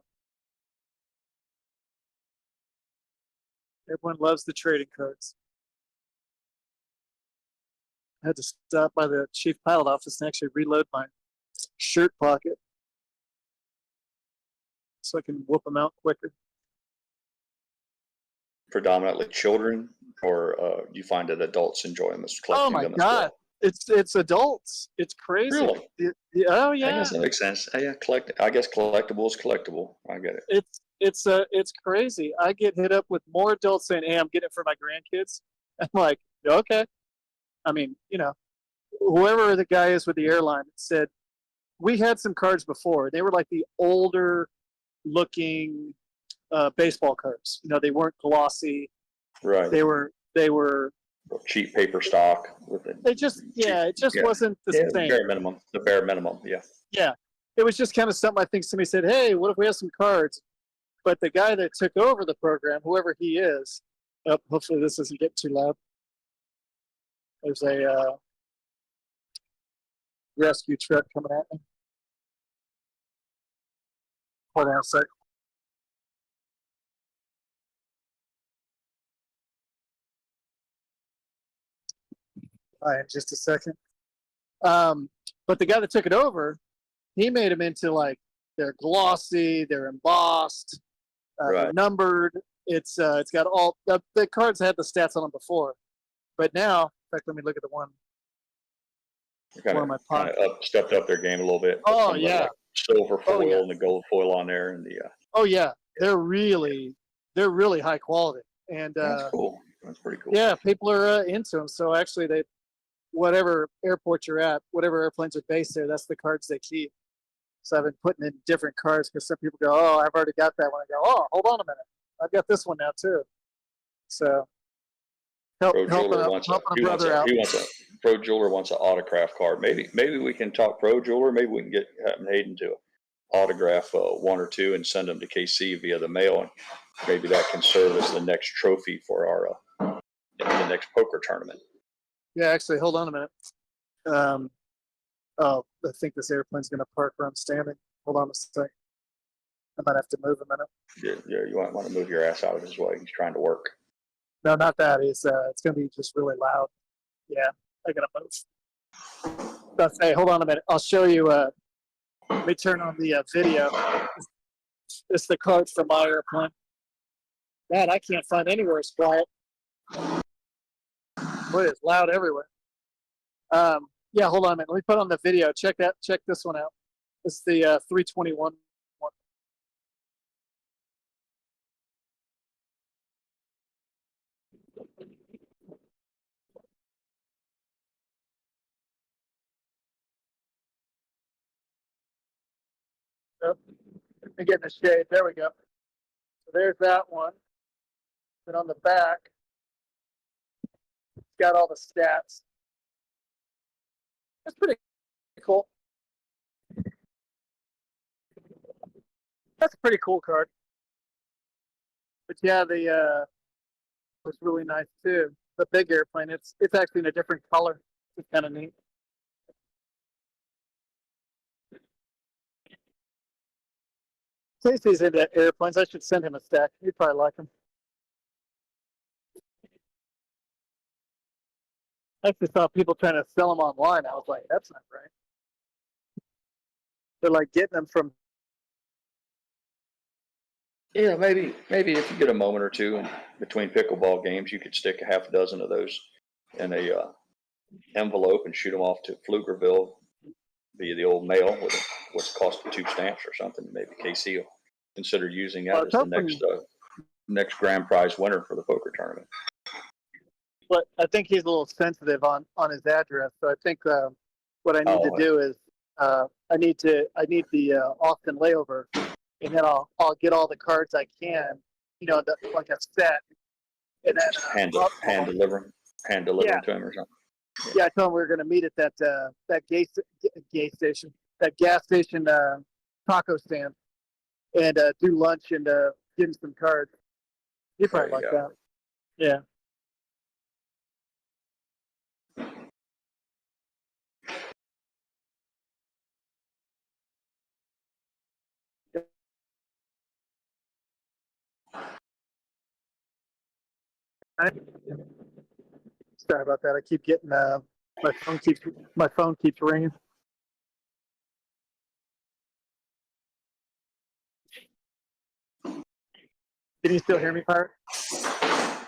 Everyone loves the trading cards. I had to stop by the chief pilot office and actually reload my shirt pocket so I can whoop them out quicker. Predominantly children, or you find that adults enjoy them as collecting them? Oh my God. It's adults. It's crazy. Really? Oh yeah. I guess that makes sense. Yeah, I guess collectible is collectible. I get it. It's crazy. I get hit up with more adults saying, "Hey, I'm getting it for my grandkids." I'm like, okay. I mean, whoever the guy is with the airline said, we had some cards before. They were like the older looking baseball cards. They weren't glossy. Right. They were cheap paper stock. It just wasn't the same. The bare minimum. Yeah. Yeah. It was just kind of something. I think somebody said, "Hey, what if we have some cards?" But the guy that took over the program, whoever he is, hopefully this doesn't get too loud. There's a rescue truck coming at me. Hold on a sec. All right, just a second. But the guy that took it over, he made him into like They're glossy. They're embossed. They're Right. numbered. It's got all the cards had the stats on them before, but now, in fact, let me look at the one. Kind One of my of, kind pockets. of stepped up their game a little bit. Oh, Some of the, yeah. like, silver foil Oh, yeah. and the gold foil on there, and the Oh yeah, they're really high quality, and that's cool. That's pretty cool. yeah, people are into them. So actually, whatever airport you're at, whatever airplanes are based there, that's the cards they keep. So I've been putting in different cards because some people go, "Oh, I've already got that one." I go, "Oh, hold on a minute, I've got this one now too." So Pro helping Jeweler a wants brother out. he wants a Pro Jeweler wants an autograph card. Maybe we can talk Pro Jeweler. Maybe we can get Hayden to autograph one or two and send them to KC via the mail, and maybe that can serve as the next trophy for our the next poker tournament. Yeah, actually, hold on a minute. Oh, I think this airplane's going to park where I'm standing. Hold on a sec. I might have to move a minute. Yeah, you might want to move your ass out of his way. He's trying to work. No, not that. It's going to be just really loud. Yeah, I got to move. But hey, hold on a minute. I'll show you. Let me turn on the video. It's the cards from my airplane. Man, I can't find anywhere it's quiet. Boy, it's loud everywhere. Yeah, hold on a minute. Let me put on the video. Check this one out. It's the 321 one. Yep. Let me get in the shade. There we go. So there's that one. And on the back, it's got all the stats. That's pretty cool. That's a pretty cool card. But yeah, the was really nice too. The big airplane. It's actually in a different color. It's kind of neat. Casey's into airplanes. I should send him a stack. He'd probably like them. I actually saw people trying to sell them online. I was like, that's not right. They're like getting them from. Yeah, maybe if you get a moment or two in between pickleball games, you could stick a half a dozen of those in a envelope and shoot them off to Pflugerville via the old mail with what's cost of 2 stamps or something. Maybe KC will consider using that as the next grand prize winner for the poker tournament. But I think he's a little sensitive on his address. So I think what I need to do is I need the Austin layover, and then I'll get all the cards I can, like a set, and then hand deliver to him or something. Yeah, I told him we were going to meet at that gas station taco stand, and do lunch and give him some cards. He'd probably like that. Yeah. Sorry about that. I keep getting my phone keeps ringing. Can you still hear me, Pirate?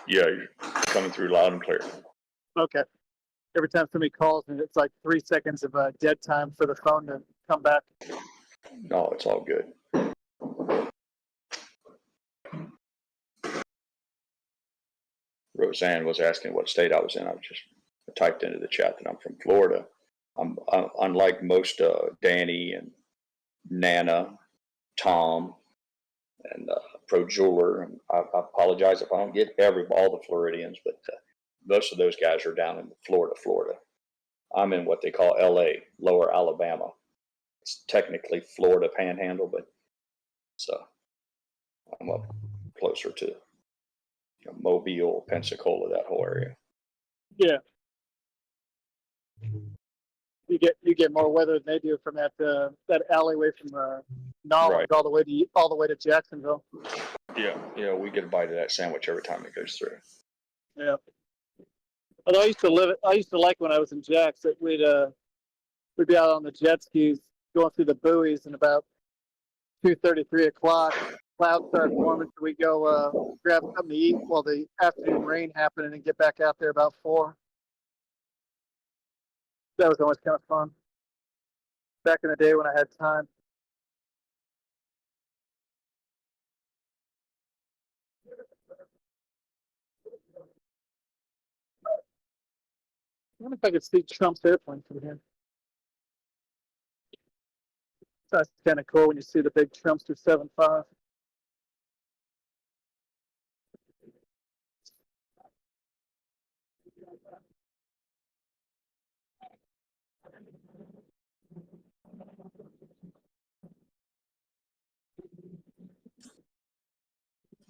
Yeah, you're coming through loud and clear. Okay. Every time somebody calls me, it's like 3 seconds of dead time for the phone to come back. No, it's all good. Roseanne was asking what state I was in. I just typed into the chat that I'm from Florida. I'm unlike most Danny and Nana, Tom, and Pro Jeweler. And I apologize if I don't get all the Floridians, but most of those guys are down in Florida. I'm in what they call LA, Lower Alabama. It's technically Florida Panhandle, but I'm up closer to Mobile, Pensacola, that whole area. Yeah. You get more weather than they do from that alleyway from Nolens all the way to Jacksonville. Yeah, we get a bite of that sandwich every time it goes through. Yeah. Although I used to like when I was in Jacks that we'd be out on the jet skis going through the buoys, and about 2:30, 3 o'clock. Clouds start forming, so we go grab something to eat while the afternoon rain happened, and then get back out there about 4. That was always kind of fun. Back in the day when I had time. I wonder if I could see Trump's airplane from here. That's kind of cool when you see the big Trumpster 7.5.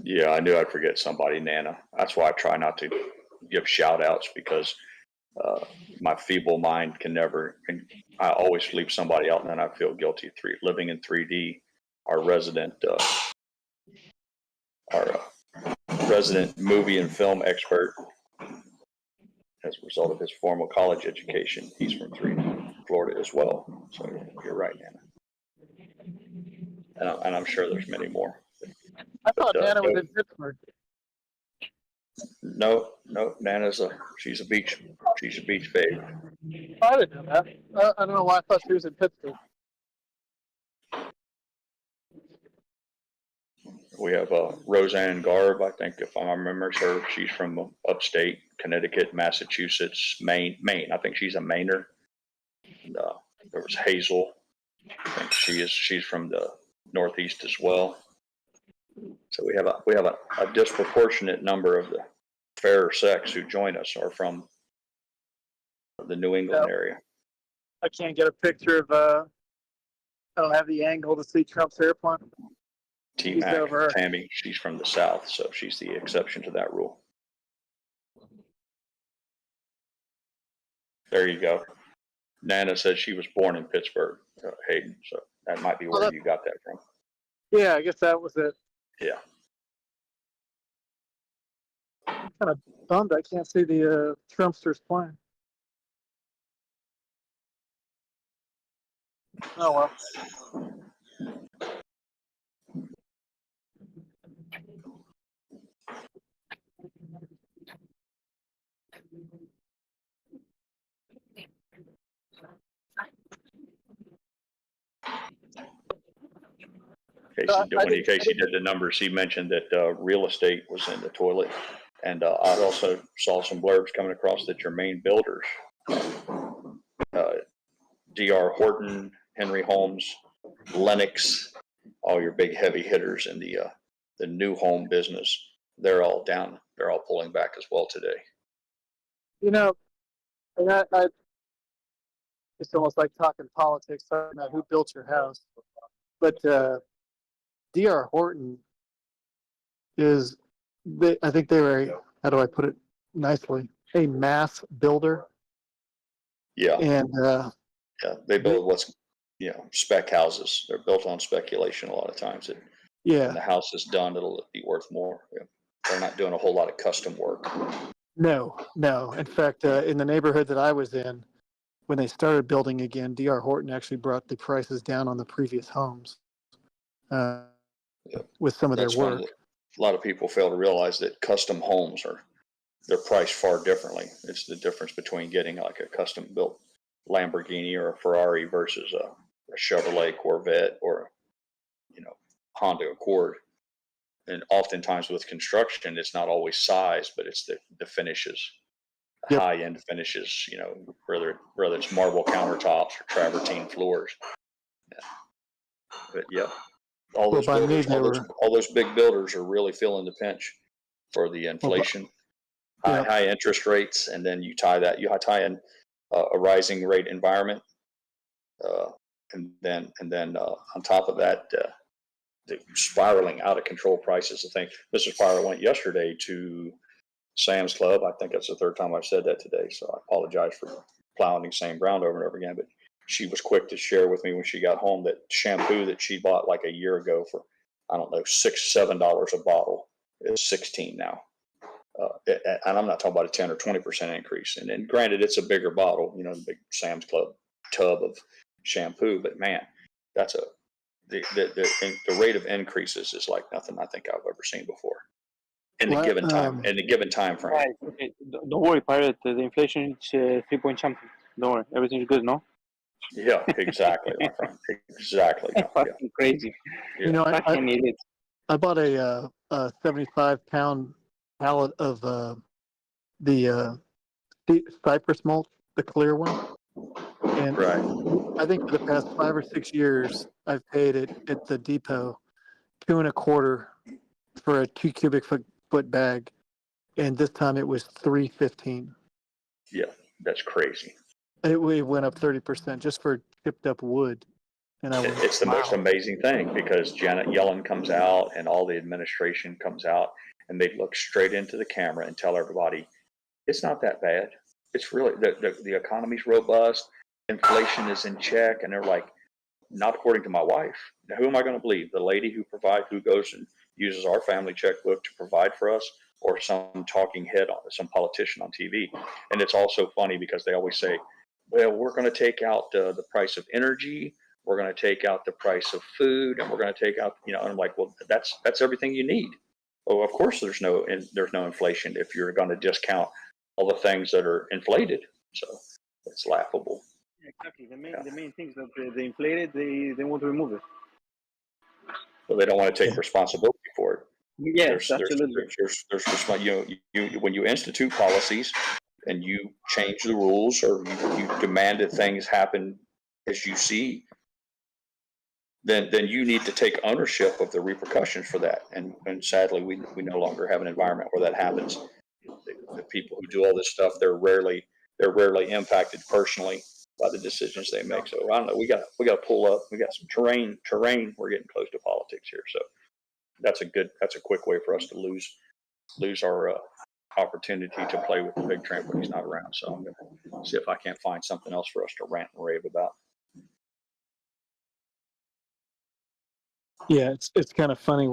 Yeah, I knew I'd forget somebody, Nana. That's why I try not to give shout outs, because my feeble mind can never, and I always leave somebody out, and then I feel guilty. Living in 3D, our resident movie and film expert, as a result of his formal college education, he's from 3D, Florida as well. So you're right, Nana. And I'm sure there's many more. I thought Nana was in Pittsburgh. No, Nana's she's a beach babe. I didn't know that. I don't know why I thought she was in Pittsburgh. We have Roseanne Garb, I think, if I remember her. She's from upstate Connecticut, Massachusetts, Maine. I think she's a Mainer. And, there was Hazel. I think she's from the Northeast as well. So we have a disproportionate number of the fairer sex who join us are from the New England area. I can't get a picture of. I don't have the angle to see Trump's airplane. T-Mac, Tammy, she's from the South, so she's the exception to that rule. There you go. Nana said she was born in Pittsburgh, Hayden, so that might be where you got that from. Yeah, I guess that was it. Yeah. I'm kind of bummed I can't see the Trumpster's plane. Oh well. When Casey did the numbers, he mentioned that real estate was in the toilet. And I also saw some blurbs coming across that your main builders, D.R. Horton, Henry Holmes, Lennox, all your big heavy hitters in the new home business, they're all down. They're all pulling back as well today. You know, and I it's almost like talking politics, talking about who built your house. But D.R. Horton is, I think they were, how do I put it nicely, a mass builder. Yeah. And yeah, they build spec houses. They're built on speculation a lot of times. When the house is done, it'll be worth more. Yeah. They're not doing a whole lot of custom work. No. In fact, in the neighborhood that I was in, when they started building again, D.R. Horton actually brought the prices down on the previous homes with some of their work. A lot of people fail to realize that custom homes they're priced far differently. It's the difference between getting like a custom built Lamborghini or a Ferrari versus a Chevrolet Corvette or Honda Accord. And oftentimes with construction, it's not always size, but it's the finishes, high end finishes. Whether it's marble countertops or travertine floors. But yeah, all those big builders are really feeling the pinch for the inflation, high interest rates, and then you tie in a rising rate environment, and then on top of that, the spiraling out of control prices. I think Mrs. Pryor went yesterday to Sam's Club. I think that's the third time I've said that today, so I apologize for plowing the same ground over and over again. But she was quick to share with me when she got home that shampoo that she bought like a year ago for, I don't know, $6-7 a bottle is $16 now. And I'm not talking about a 10 or 20% increase. And then granted, it's a bigger bottle, the big Sam's Club tub of shampoo, but man, that's the rate of increases is like nothing I think I've ever seen before in the Well, given time in the given time frame. Right. Okay. Don't worry, Pirate. The inflation is 3 point something. Don't worry. Everything's good, no? Yeah, exactly, my friend. Exactly. Yeah. Fucking crazy. Yeah. You know, Fucking idiot. I bought a 75-pound pallet of the cypress mulch, the clear one, and I think for the past 5 or 6 years, I've paid it at the depot $2.25 for a 2 cubic foot bag, and this time it was $3.15. Yeah, that's crazy. It went up 30% just for chipped up wood, and I went, It's the most wow. amazing thing because Janet Yellen comes out and all the administration comes out and they look straight into the camera and tell everybody it's not that bad. It's really the economy's robust, inflation is in check, and they're like, not according to my wife. Now, who am I going to believe? The lady who goes and uses our family checkbook to provide for us, or some talking head on some politician on TV? And it's also funny because they always say, well, we're going to take out the price of energy, we're going to take out the price of food, and we're going to take out, and I'm like, well, that's everything you need. Well, of course there's no inflation if you're going to discount all the things that are inflated. So it's laughable. Exactly. The main things that they inflated, they want to remove it. Well, they don't want to take responsibility for it. Yes, absolutely. You when you institute policies and you change the rules or you demand that things happen as you see, then you need to take ownership of the repercussions for that. And sadly, we no longer have an environment where that happens. The people who do all this stuff, they're rarely impacted personally by the decisions they make. So I don't know. We got to pull up. We got some terrain. We're getting close to politics here. So that's a quick way for us to lose our opportunity to play with the big tramp when he's not around. So I'm going to see if I can't find something else for us to rant and rave about. Yeah, it's kind of funny.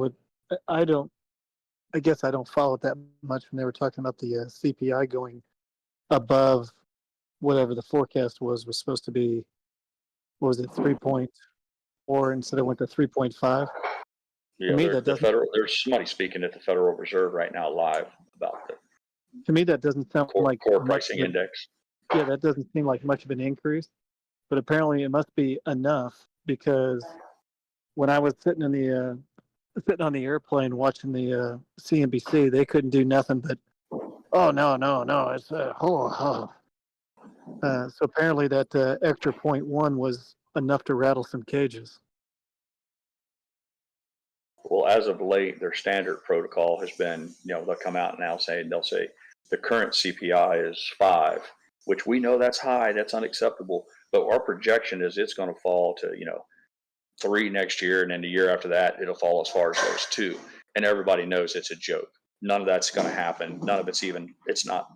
I guess I don't follow it that much when they were talking about the CPI going above whatever the forecast was supposed to be. What was it, 3.4 instead of went to 3.5? Yeah, there's somebody speaking at the Federal Reserve right now live about the to me that doesn't sound like core much pricing of index. Yeah, that doesn't seem like much of an increase, but apparently it must be enough because when I was sitting on the airplane watching the CNBC, they couldn't do nothing but, oh no, it's so apparently that extra 0.1 was enough to rattle some cages. Well, as of late, their standard protocol has been, they'll come out now they'll say the current CPI is 5, which we know that's high, that's unacceptable. But our projection is it's going to fall to, 3 next year, and then the year after that, it'll fall as far as low as 2. And everybody knows it's a joke. None of that's going to happen. None of it's not.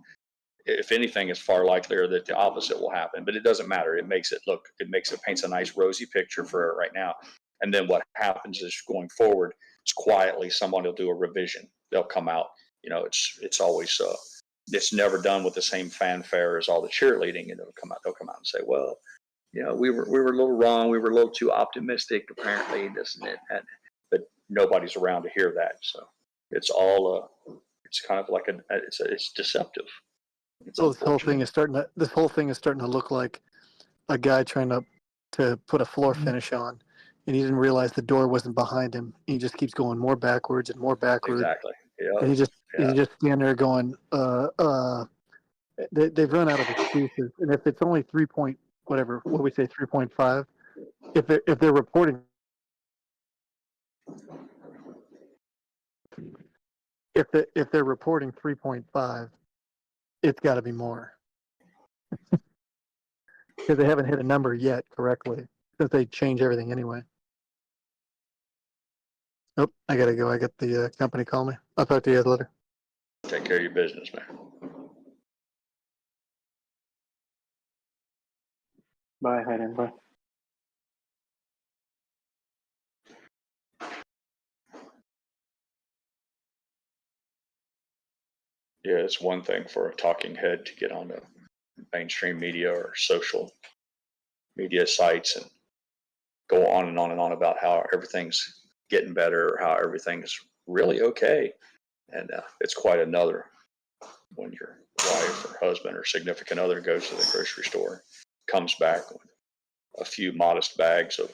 If anything, it's far likelier that the opposite will happen. But it doesn't matter. It paints a nice rosy picture for it right now. And then what happens is going forward, it's quietly someone will do a revision. They'll come out. It's always it's never done with the same fanfare as all the cheerleading, and they'll come out and say, well, we were a little wrong. We were a little too optimistic, apparently, this and that. But nobody's around to hear that. So it's all it's kind of like it's deceptive. So this whole thing is starting to look like a guy trying to put a floor finish on, and he didn't realize the door wasn't behind him. He just keeps going more backwards and more backwards. Exactly. Yeah. And he just stand there going, they've run out of excuses. And if it's only 3 point whatever, what we say 3.5, if they're reporting if they're reporting 3.5, it's got to be more. Because they haven't hit a number yet correctly, because they change everything anyway. Oh, I gotta go. I got the company call me. I'll talk to you guys later. Take care of your business, man. Bye, Hayden. Bye. Yeah, it's one thing for a talking head to get on the mainstream media or social media sites and go on and on and on about how everything's getting better, how everything's really okay. And it's quite another when your wife or husband or significant other goes to the grocery store, comes back with a few modest bags of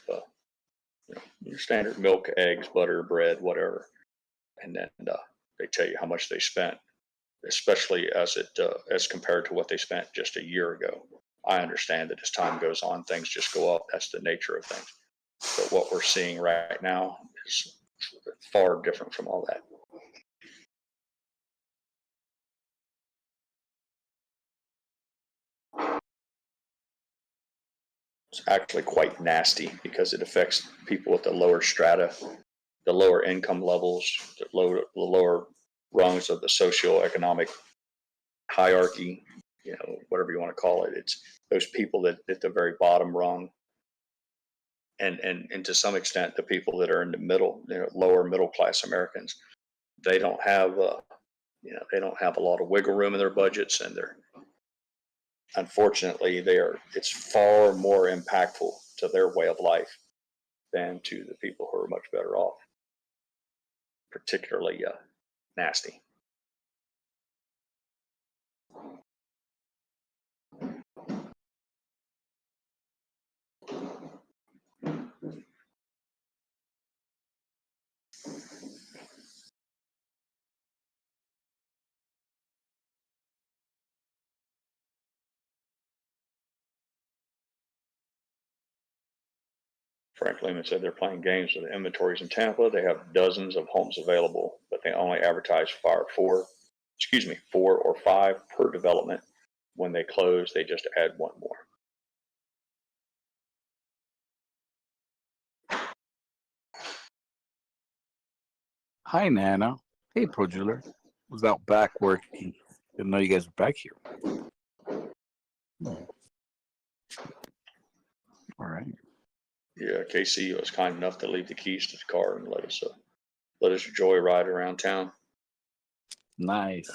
your standard milk, eggs, butter, bread, whatever, and then they tell you how much they spent, especially as compared to what they spent just a year ago. I understand that as time goes on, things just go up. That's the nature of things. But what we're seeing right now is far different from all that. It's actually quite nasty because it affects people at the lower strata, the lower income levels, the lower rungs of the socioeconomic hierarchy, whatever you want to call it. It's those people that at the very bottom rung, and to some extent the people that are in the middle, lower middle class Americans. They don't have they don't have a lot of wiggle room in their budgets, and unfortunately it's far more impactful to their way of life than to the people who are much better off. Particularly nasty. Frank Lehman said they're playing games with the inventories in Tampa. They have dozens of homes available, but they only advertise four or five per development. When they close, they just add one more. Hi, Nana. Hey, Pro Jeweler. Was out back working. Didn't know you guys were back here. All right. Yeah, KC was kind enough to leave the keys to the car and let us joyride around town. Nice.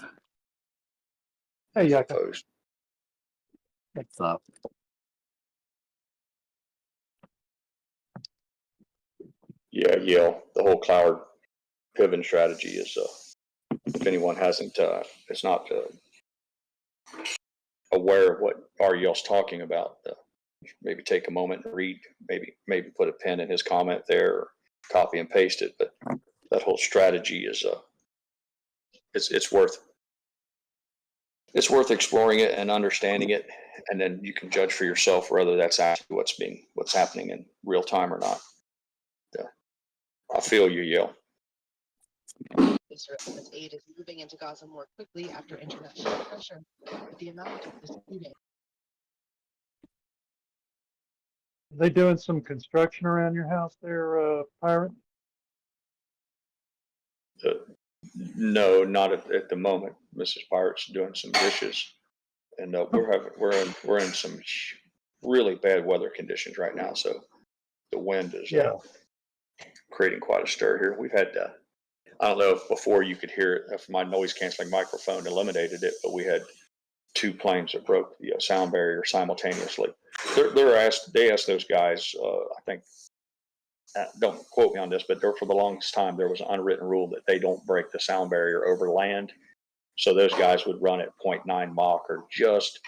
Hey, Yaka. What's up? Yeah, Yale. The whole cloud pivot strategy is, if anyone is not aware of what Ariel's talking about, maybe take a moment and read, maybe put a pin in his comment there, or copy and paste it. But that whole strategy is it's worth exploring it and understanding it, and then you can judge for yourself whether that's actually what's happening in real time or not. I feel you, Yale. Israel's aid is moving into Gaza more quickly after international pressure, but the amount is disputed. Are they doing some construction around your house there, Pirate? No, not at the moment. Mrs. Pirate's doing some dishes, and we're in some really bad weather conditions right now. So the wind is creating quite a stir here. We've had I don't know if before you could hear it, if my noise canceling microphone eliminated it, but we had two planes that broke the sound barrier simultaneously. They asked those guys, I think, don't quote me on this, but for the longest time there was an unwritten rule that they don't break the sound barrier over land. So those guys would run at 0.9 Mach or just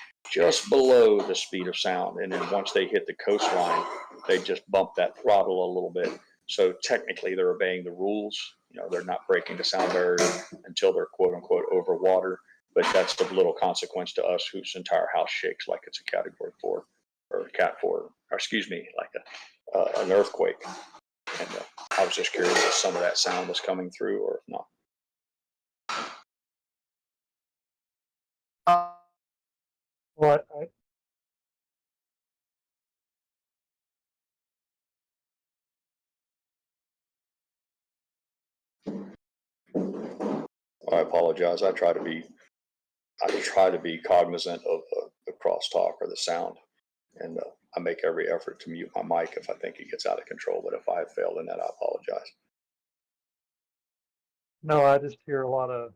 below the speed of sound, and then once they hit the coastline, they just bump that throttle a little bit. So technically they're obeying the rules. They're not breaking the sound barrier until they're quote unquote over water, but that's of little consequence to us whose entire house shakes like it's a category 4 or a cat 4, or excuse me, like an earthquake. And I was just curious if some of that sound was coming through or if not. What? I apologize. I try to be cognizant of the crosstalk or the sound, and I make every effort to mute my mic if I think it gets out of control. But if I have failed in that, I apologize. No, I just hear a lot of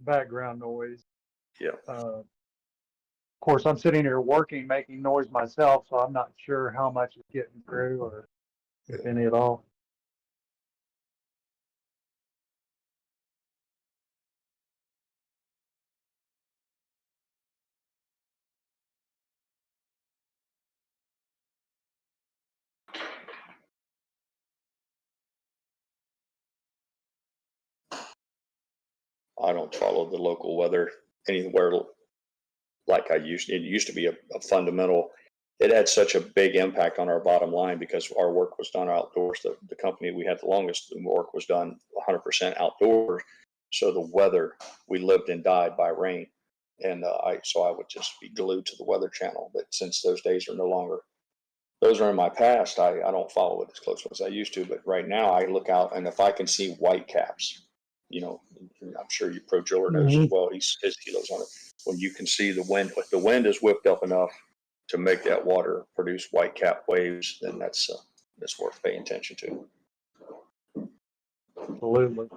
background noise. Yeah. course, I'm sitting here working, making noise myself, so I'm not sure how much is getting through or if any at all. I don't follow the local weather anywhere like I used. It used to be a fundamental. It had such a big impact on our bottom line because our work was done outdoors. The company we had the longest work was done 100% outdoors. So the weather, we lived and died by rain. And so I would just be glued to the Weather Channel. But since those days are no longer, those are in my past, I don't follow it as closely as I used to. But right now I look out, and if I can see white caps, you know, I'm sure you Pro Driller knows as well. He lives on it. When you can see the wind, if the wind is whipped up enough to make that water produce white cap waves, then that's worth paying attention to. Absolutely.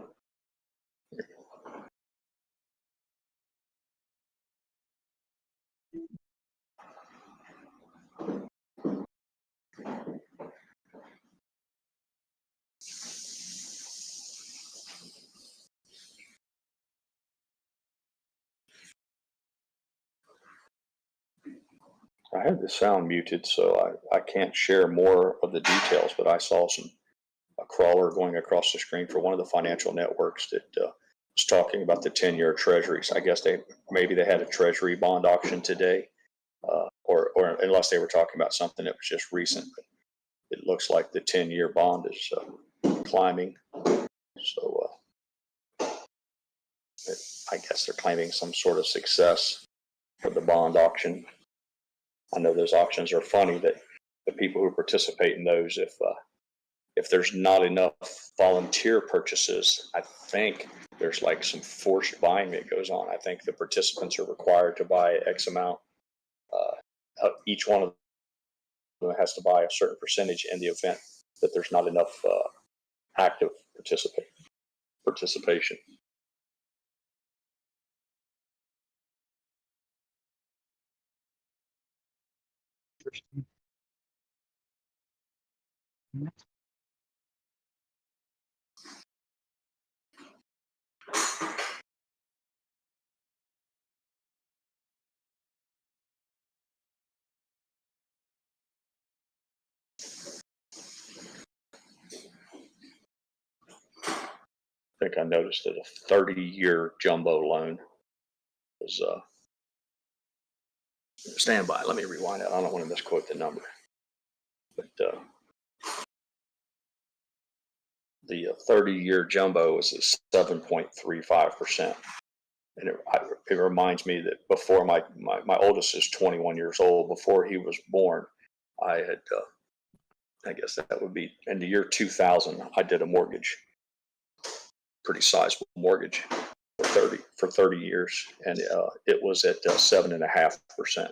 I have the sound muted, so I can't share more of the details, but I saw a crawler going across the screen for one of the financial networks that was talking about the 10-year treasuries. I guess maybe they had a treasury bond auction today, or unless they were talking about something that was just recent. But it looks like the 10-year bond is climbing. So I guess they're claiming some sort of success for the bond auction. I know those auctions are funny, that the people who participate in those, if there's not enough volunteer purchases, I think there's like some forced buying that goes on. I think the participants are required to buy X amount. Each one of them has to buy a certain percentage in the event that there's not enough active participation. I think I noticed that a 30-year jumbo loan was stand by. Let me rewind that. I don't want to misquote the number, but the 30-year jumbo is at 7.35%, and it reminds me that before my oldest is 21 years old. Before he was born, I had I guess that would be in the year 2000. I did a mortgage, pretty sizable mortgage for 30 years, and it was at 7.5%.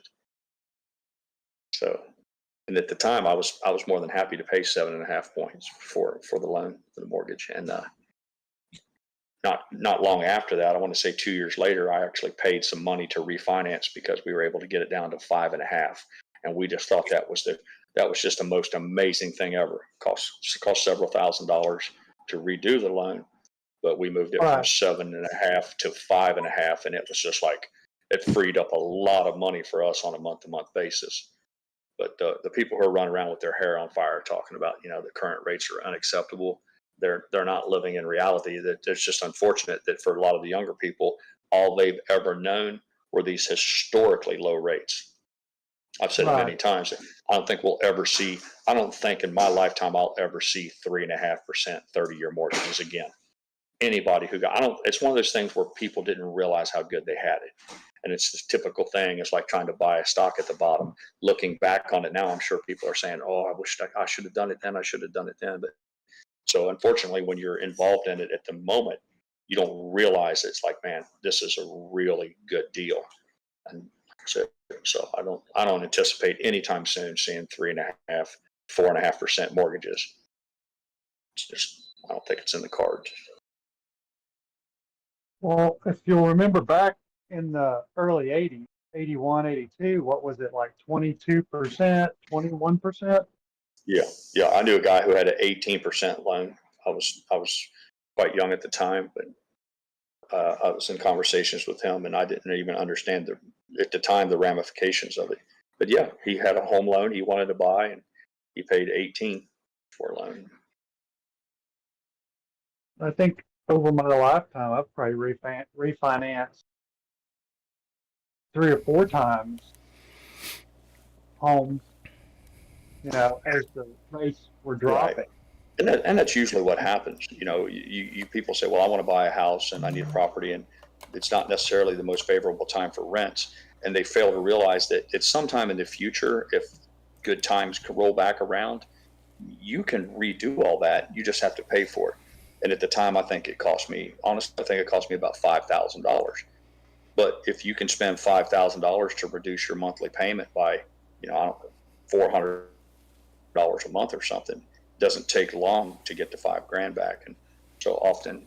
So, and at the time, I was more than happy to pay 7.5 points for the loan for the mortgage, and not long after that, I want to say 2 years later, I actually paid some money to refinance because we were able to get it down to 5.5, and we just thought that was just the most amazing thing ever. Cost several $1,000s to redo the loan, but we moved it from 7.5 to 5.5, and it was just like it freed up a lot of money for us on a month-to-month basis. But the people who are running around with their hair on fire talking about, the current rates are unacceptable, they're not living in reality. That it's just unfortunate that for a lot of the younger people, all they've ever known were these historically low rates. I've said it many times. I don't think in my lifetime I'll ever see 3.5% 30-year mortgages again. Anybody who it's one of those things where people didn't realize how good they had it. And it's this typical thing. It's like trying to buy a stock at the bottom. Looking back on it now, I'm sure people are saying, "Oh, I wish I should have done it then. I should have done it then." But so unfortunately, when you're involved in it at the moment, you don't realize it's like, man, this is a really good deal. And so I don't anticipate anytime soon seeing 3.5%, 4.5% mortgages. It's just, I don't think it's in the cards. Well, if you'll remember back in the early 80s, 81, 82, what was it, like 22%, 21%? Yeah, yeah. I knew a guy who had an 18% loan. I was quite young at the time, but I was in conversations with him, and I didn't even understand at the time the ramifications of it. But yeah, he had a home loan he wanted to buy, and he paid 18 for a loan. I think over my lifetime, I've probably refinanced 3 or 4 times homes, as the rates were dropping. Right. And that's usually what happens. You people say, well, I want to buy a house and I need a property, and it's not necessarily the most favorable time for rents. And they fail to realize that it's sometime in the future, if good times can roll back around, you can redo all that. You just have to pay for it. And at the time, I think it cost me about $5,000. But if you can spend $5,000 to reduce your monthly payment by, $400 a month or something, doesn't take long to get the $5,000 back. And so often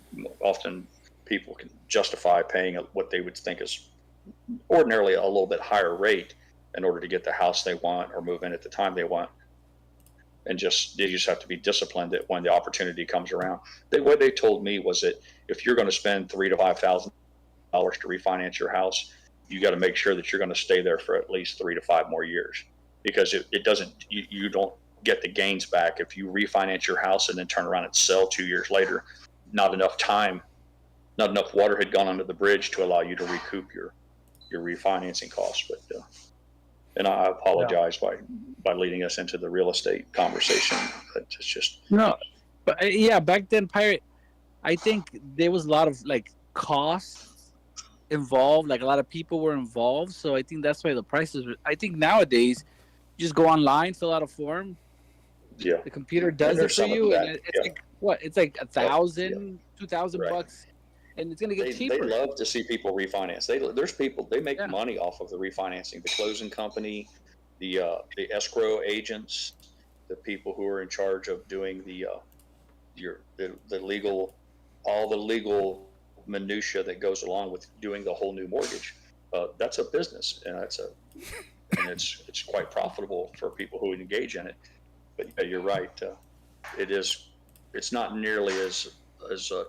people can justify paying what they would think is ordinarily a little bit higher rate in order to get the house they want or move in at the time they want. And they just have to be disciplined that when the opportunity comes around. What they told me was that if you're going to spend $3,000 to $5,000 to refinance your house, you got to make sure that you're going to stay there for at least 3 to 5 more years, because you don't get the gains back if you refinance your house and then turn around and sell 2 years later. Not enough water had gone under the bridge to allow you to recoup your refinancing costs. But and I apologize by leading us into the real estate conversation. It's just no, but yeah, back then, Pirate, I think there was a lot of costs involved. Like a lot of people were involved, so I think that's why the prices. I think nowadays, you just go online, fill out a form. Yeah, the computer does it for you, and it's like what? It's like $1,000, $2,000, and it's gonna get cheaper. They love to see people refinance. There's people, they make money off of the refinancing. The closing company, the escrow agents, the people who are in charge of doing the legal, all the legal minutia that goes along with doing the whole new mortgage. That's a business, and it's quite profitable for people who engage in it. But you're right. It's not nearly as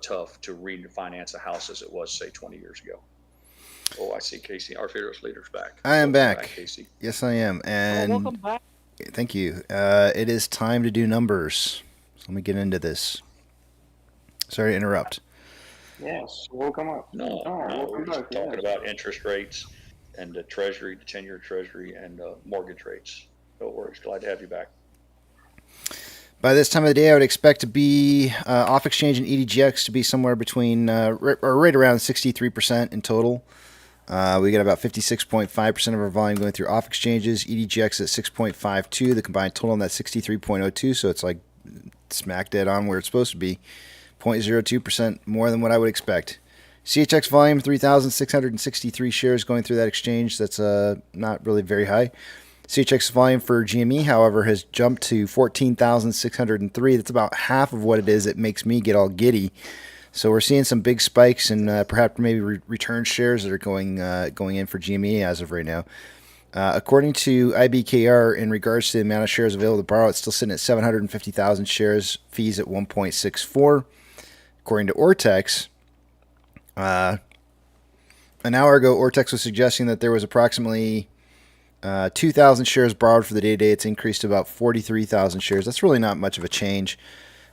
tough to refinance a house as it was, say, 20 years ago. Oh, I see Casey, our fearless leader's back. I am back. Casey. Yes, I am. And welcome back. Thank you. It is time to do numbers. So let me get into this. Sorry to interrupt. Yes, welcome up. No, we're just talking about interest rates and the Treasury, the 10-year Treasury, and mortgage rates. No worries. Glad to have you back. By this time of the day, I would expect to be off exchange and EDGX to be somewhere between or right around 63% in total. We got about 56.5% of our volume going through off exchanges. EDGX at 6.52. The combined total on that 63.02. So it's like smack dead on where it's supposed to be. 0.02% more than what I would expect. CHX volume 3,663 shares going through that exchange. That's not really very high. CHX volume for GME, however, has jumped to 14,603. That's about half of what it is. It makes me get all giddy. So we're seeing some big spikes and perhaps maybe return shares that are going in for GME as of right now. According to IBKR, in regards to the amount of shares available to borrow, it's still sitting at 750,000 shares, fees at 1.64. According to Ortex, an hour ago, Ortex was suggesting that there was approximately 2,000 shares borrowed for the day-to-day. It's increased to about 43,000 shares. That's really not much of a change.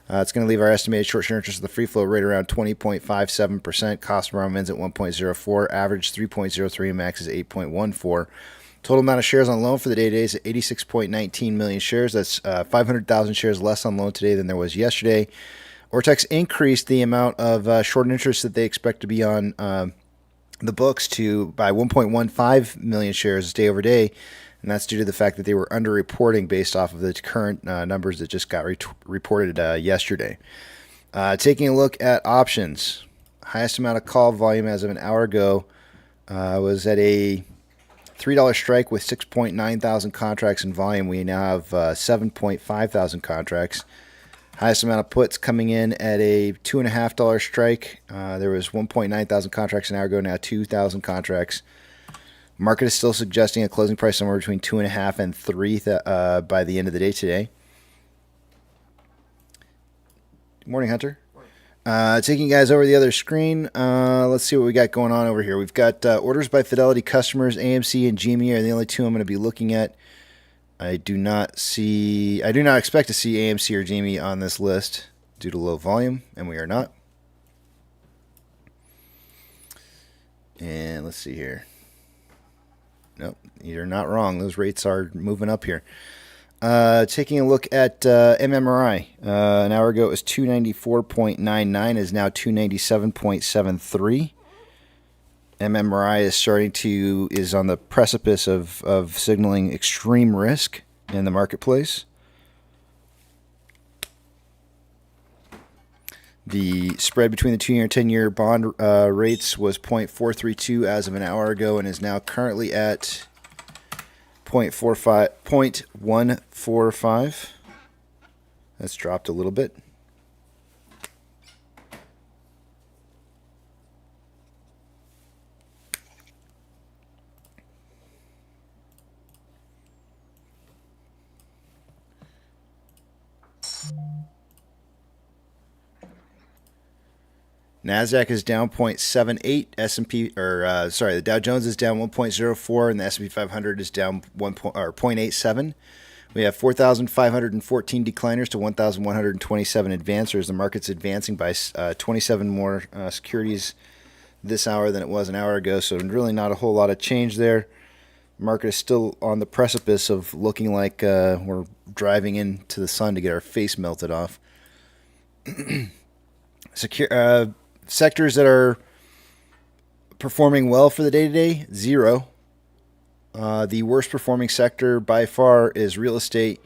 It's going to leave our estimated short-share interest of the free float rate around 20.57%. Cost around ends at 1.04. Average 3.03 and max is 8.14. Total amount of shares on loan for the day-to-day is at 86.19 million shares. That's 500,000 shares less on loan today than there was yesterday. Ortex increased the amount of short interest that they expect to be on the books by 1.15 million shares day over day, and that's due to the fact that they were underreporting based off of the current numbers that just got reported yesterday. Taking a look at options, highest amount of call volume as of an hour ago was at a $3 strike with 6.9 thousand contracts in volume. We now have 7.5 thousand contracts. Highest amount of puts coming in at a $2.50 strike. There was 1.9 thousand contracts an hour ago, now 2,000 contracts. Market is still suggesting a closing price somewhere between 2.5 and 3 by the end of the day today. Good morning, Hunter. Taking you guys over the other screen. Let's see what we got going on over here. We've got orders by Fidelity customers. AMC and GME are the only two I'm going to be looking at. I do not expect to see AMC or GME on this list due to low volume, and we are not. And let's see here. Nope, you're not wrong. Those rates are moving up here. Taking a look at MMRI. An hour ago it was 294.99, is now 297.73. MMRI is on the precipice of signaling extreme risk in the marketplace. The spread between the 2-year and 10-year bond rates was 0.432 as of an hour ago and is now currently at 0.145. That's dropped a little bit. NASDAQ is down 0.78. The Dow Jones is down 1.04, and the S&P 500 is down 0.87. We have 4,514 decliners to 1,127 advancers. The market's advancing by 27 more securities this hour than it was an hour ago, so really not a whole lot of change there. The market is still on the precipice of looking like we're driving into the sun to get our face melted off. Sectors that are performing well for the day today, 0. The worst performing sector by far is real estate.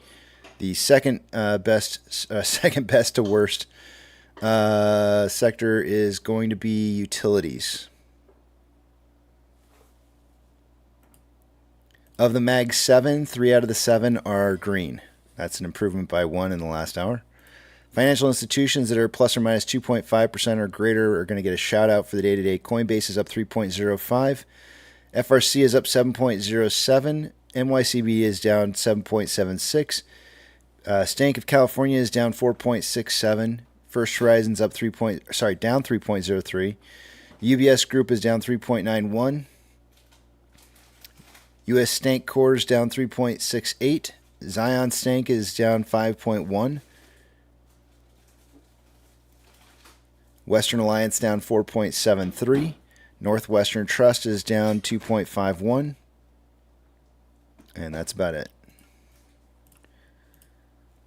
The second best to worst sector is going to be utilities. Of the Mag 7, 3 out of the 7 are green. That's an improvement by 1 in the last hour. Financial institutions that are plus or minus 2.5% or greater are going to get a shout out for the day today. Coinbase is up 3.05. FRC is up 7.07. NYCB is down 7.76. Stank of California is down 4.67. First Horizon's up down 3.03. UBS Group is down 3.91. US Stank Core is down 3.68. Zion Stank is down 5.1. Western Alliance down 4.73. Northwestern Trust is down 2.51. And that's about it.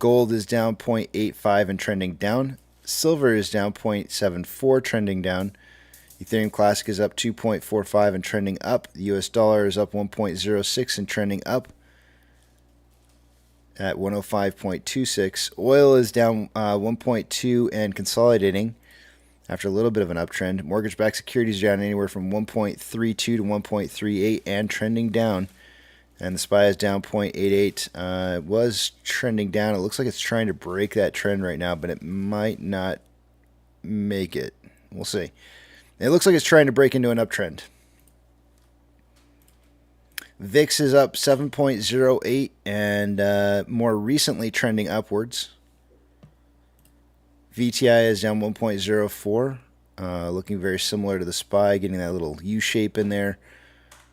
Gold is down 0.85 and trending down. Silver is down 0.74, trending down. Ethereum Classic is up 2.45 and trending up. The US dollar is up 1.06 and trending up at 105.26. Oil is down 1.2 and consolidating after a little bit of an uptrend. Mortgage-backed securities are down anywhere from 1.32 to 1.38 and trending down. And the SPY is down 0.88. It was trending down. It looks like it's trying to break that trend right now, but it might not make it. We'll see. It looks like it's trying to break into an uptrend. VIX is up 7.08 and more recently trending upwards. VTI is down 1.04, looking very similar to the SPY, getting that little U shape in there.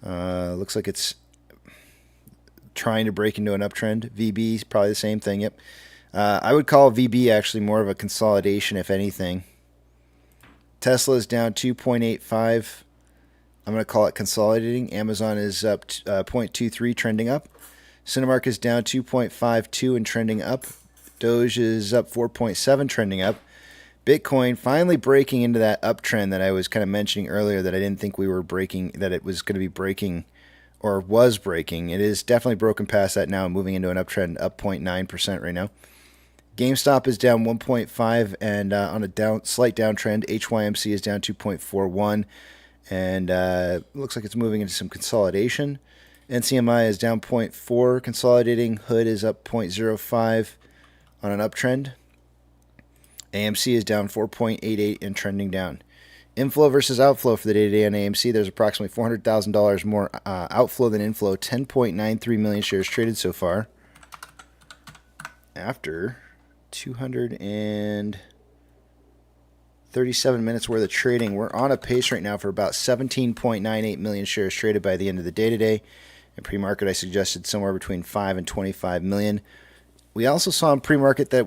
Looks like it's trying to break into an uptrend. VB is probably the same thing. Yep. I would call VB actually more of a consolidation, if anything. Tesla is down 2.85. I'm going to call it consolidating. Amazon is up 0.23, trending up. Cinemark is down 2.52 and trending up. Doge is up 4.7, trending up. Bitcoin finally breaking into that uptrend that I was kind of mentioning earlier that I didn't think we were breaking, that it was going to be breaking or was breaking. It is definitely broken past that now, moving into an uptrend, up 0.9% right now. GameStop is down 1.5 and on a slight downtrend. HYMC is down 2.41 and looks like it's moving into some consolidation. NCMI is down 0.4, consolidating. Hood is up 0.05 on an uptrend. AMC is down 4.88 and trending down. Inflow versus outflow for the day-to-day on AMC. There's approximately $400,000 more outflow than inflow. 10.93 million shares traded so far. After 237 minutes worth of trading, we're on a pace right now for about 17.98 million shares traded by the end of the day today. In pre-market, I suggested somewhere between 5 and 25 million. We also saw in pre-market that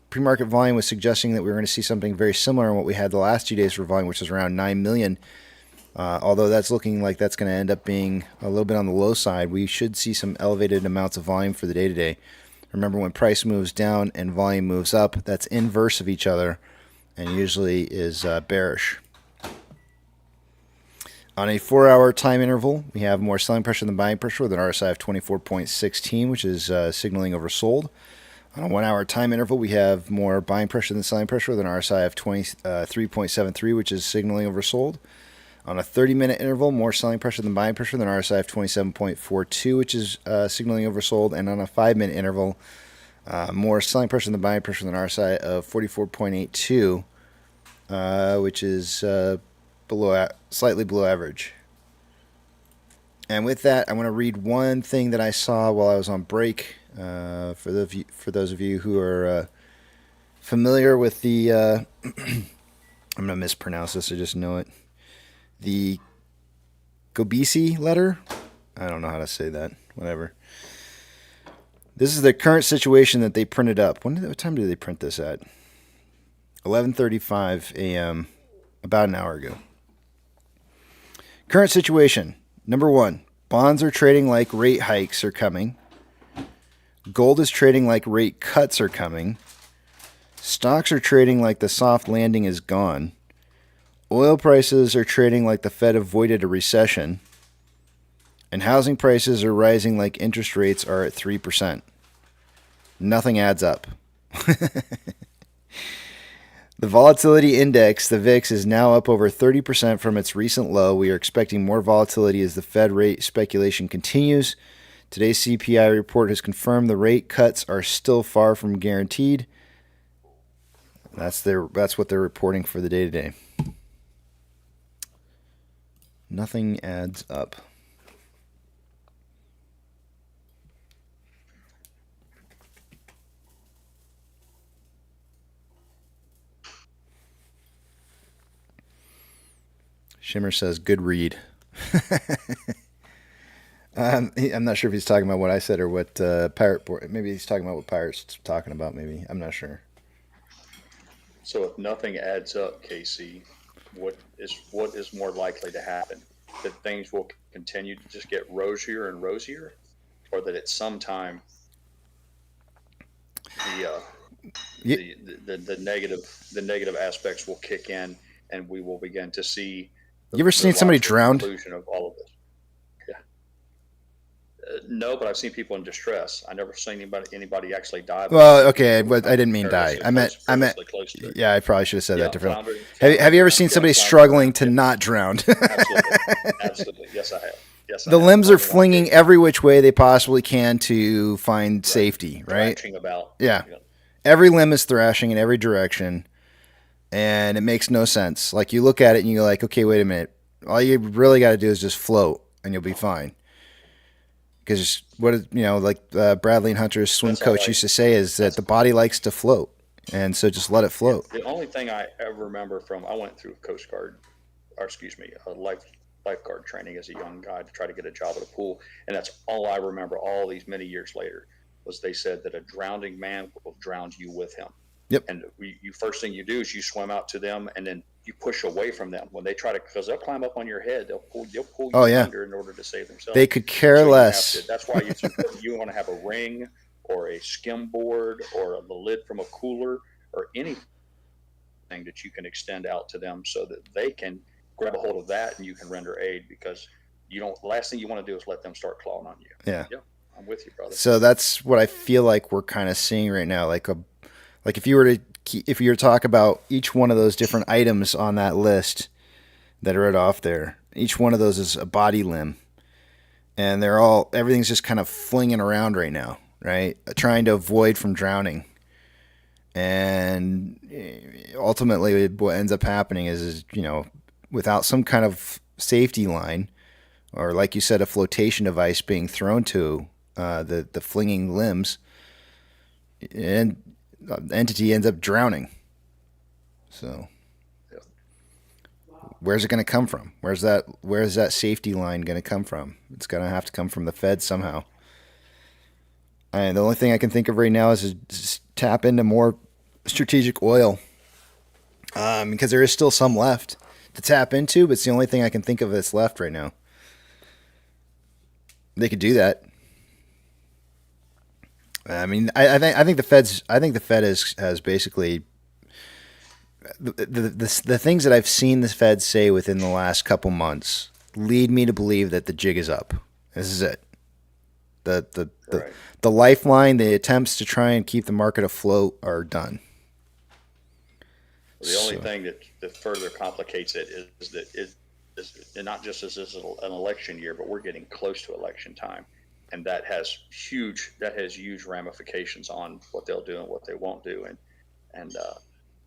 pre-market volume was suggesting that we were going to see something very similar in what we had the last 2 days for volume, which was around 9 million. Although that's looking like that's going to end up being a little bit on the low side, we should see some elevated amounts of volume for the day today. Remember, when price moves down and volume moves up, that's inverse of each other and usually is bearish. On a 4-hour time interval, we have more selling pressure than buying pressure with an RSI of 24.16, which is signaling oversold. On a 1-hour time interval, we have more buying pressure than selling pressure with an RSI of 23.73, which is signaling oversold. On a 30-minute interval, more selling pressure than buying pressure with an RSI of 27.42, which is signaling oversold. And on a 5-minute interval, more selling pressure than buying pressure with an RSI of 44.82, which is slightly below average. And with that, I want to read one thing that I saw while I was on break. For those of you who are familiar with the, I'm going to mispronounce this, I just know it. The Gobisi letter. I don't know how to say that. Whatever. This is the current situation that they printed up. What time did they print this at? 11:35 a.m. About an hour ago. Current situation. Number 1, bonds are trading like rate hikes are coming. Gold is trading like rate cuts are coming. Stocks are trading like the soft landing is gone. Oil prices are trading like the Fed avoided a recession. And housing prices are rising like interest rates are at 3%. Nothing adds up. The volatility index, the VIX, is now up over 30% from its recent low. We are expecting more volatility as the Fed rate speculation continues. Today's CPI report has confirmed the rate cuts are still far from guaranteed. That's what they're reporting for the day today. Nothing adds up. Shimmer says, good read. I'm not sure if he's talking about what I said or what Pirate... Maybe he's talking about what Pirate's talking about, maybe. I'm not sure. So if nothing adds up, KC, what is more likely to happen? That things will continue to just get rosier and rosier? Or that at some time the negative aspects will kick in and we will begin to see... You ever seen somebody drowned? Conclusion of all of this. Yeah. No, but I've seen people in distress. I never seen anybody actually die. Well, okay, but I didn't mean die. I meant. Yeah, I probably should have said that differently. Have you ever seen somebody struggling to not drown? Absolutely. Yes, I have. Yes, the limbs are flinging every which way they possibly can to find safety, right? Yeah. Every limb is thrashing in every direction. And it makes no sense. Like, you look at it and you're like, okay, wait a minute. All you really got to do is just float and you'll be fine. Because Bradley and Hunter's swim coach used to say is that the body likes to float. And so just let it float. The only thing I ever remember I went through lifeguard training as a young guy to try to get a job at a pool. And that's all I remember all these many years later was they said that a drowning man will drown you with him. Yep. And first thing you do is you swim out to them and then you push away from them when they try to, because they'll climb up on your head. They'll pull you under in order to save themselves. They could care less. That's why you want to have a ring or a skim board or the lid from a cooler or anything that you can extend out to them so that they can grab a hold of that and you can render aid, because the last thing you want to do is let them start clawing on you. Yeah. Yeah. I'm with you, brother. So that's what I feel like we're kind of seeing right now. Like if you were to talk about each one of those different items on that list that are right off there, each one of those is a body limb, and everything's just kind of flinging around right now, right? Trying to avoid from drowning. And ultimately, what ends up happening is without some kind of safety line, or like you said, a flotation device being thrown to the flinging limbs, and the entity ends up drowning. So, where's it going to come from? Where's that safety line going to come from? It's going to have to come from the Fed somehow. And the only thing I can think of right now is just tap into more strategic oil, because there is still some left to tap into, but it's the only thing I can think of that's left right now. They could do that. I mean, I think the Fed has basically the things that I've seen the Fed say within the last couple months lead me to believe that the jig is up. This is it. The lifeline, the attempts to try and keep the market afloat are done. The only thing that further complicates it is that and not just as this is an election year, but we're getting close to election time, and that has huge ramifications on what they'll do and what they won't do, and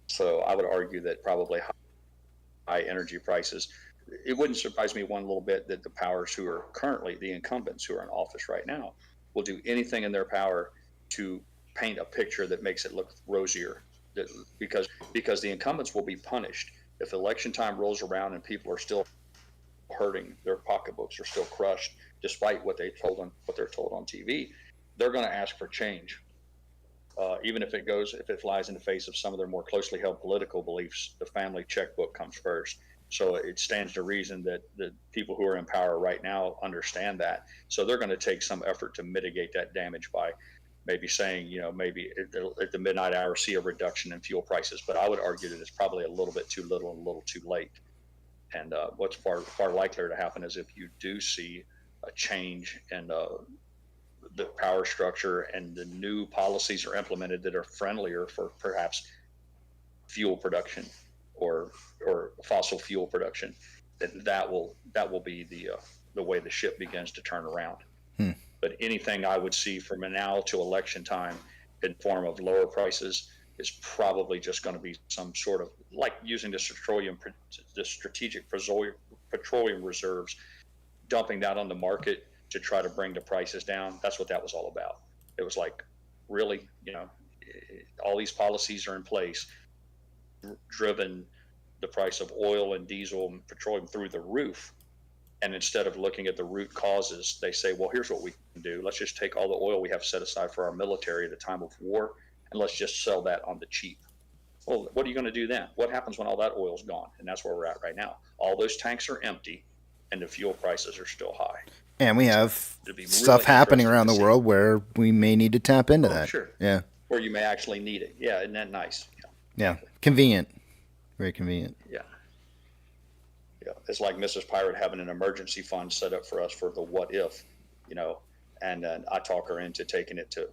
so I would argue that probably high energy prices. It wouldn't surprise me one little bit that the powers who are currently the incumbents who are in office right now will do anything in their power to paint a picture that makes it look rosier, because the incumbents will be punished if election time rolls around and people are still hurting, their pocketbooks are still crushed despite what they're told on TV. They're going to ask for change, even if it flies in the face of some of their more closely held political beliefs. The family checkbook comes first. So it stands to reason that the people who are in power right now understand that. So they're going to take some effort to mitigate that damage by maybe saying, maybe at the midnight hour, see a reduction in fuel prices. But I would argue that it's probably a little bit too little and a little too late. And what's far likelier to happen is if you do see a change in the power structure and the new policies are implemented that are friendlier for perhaps fuel production or fossil fuel production, that will be the way the ship begins to turn around. But anything I would see from now to election time in form of lower prices is probably just going to be some sort of like using the strategic petroleum reserves, dumping that on the market to try to bring the prices down. That's what that was all about. It was like, really, all these policies are in place, driven the price of oil and diesel and petroleum through the roof. And instead of looking at the root causes, they say, well, here's what we can do. Let's just take all the oil we have set aside for our military at a time of war, and let's just sell that on the cheap. Well, what are you going to do then? What happens when all that oil's gone? And that's where we're at right now. All those tanks are empty, and the fuel prices are still high. And we have stuff happening around the world where we may need to tap into that. Sure. Yeah. Where you may actually need it. Yeah, isn't that nice? Yeah. Convenient. Very convenient. Yeah. Yeah. It's like Mrs. Pirate having an emergency fund set up for us for the what if, and then I talk her into taking it to,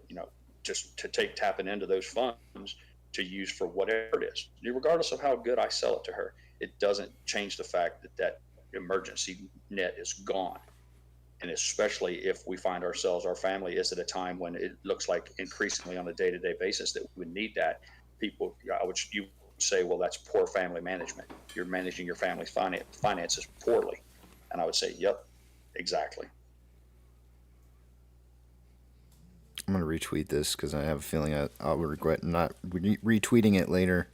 just to tapping into those funds to use for whatever it is. Regardless of how good I sell it to her, it doesn't change the fact that emergency net is gone. And especially if we find our family is at a time when it looks like increasingly on a day-to-day basis that we would need that. You say, well, that's poor family management. You're managing your family's finances poorly. And I would say, yep, exactly. I'm going to retweet this because I have a feeling I'll regret not retweeting it later.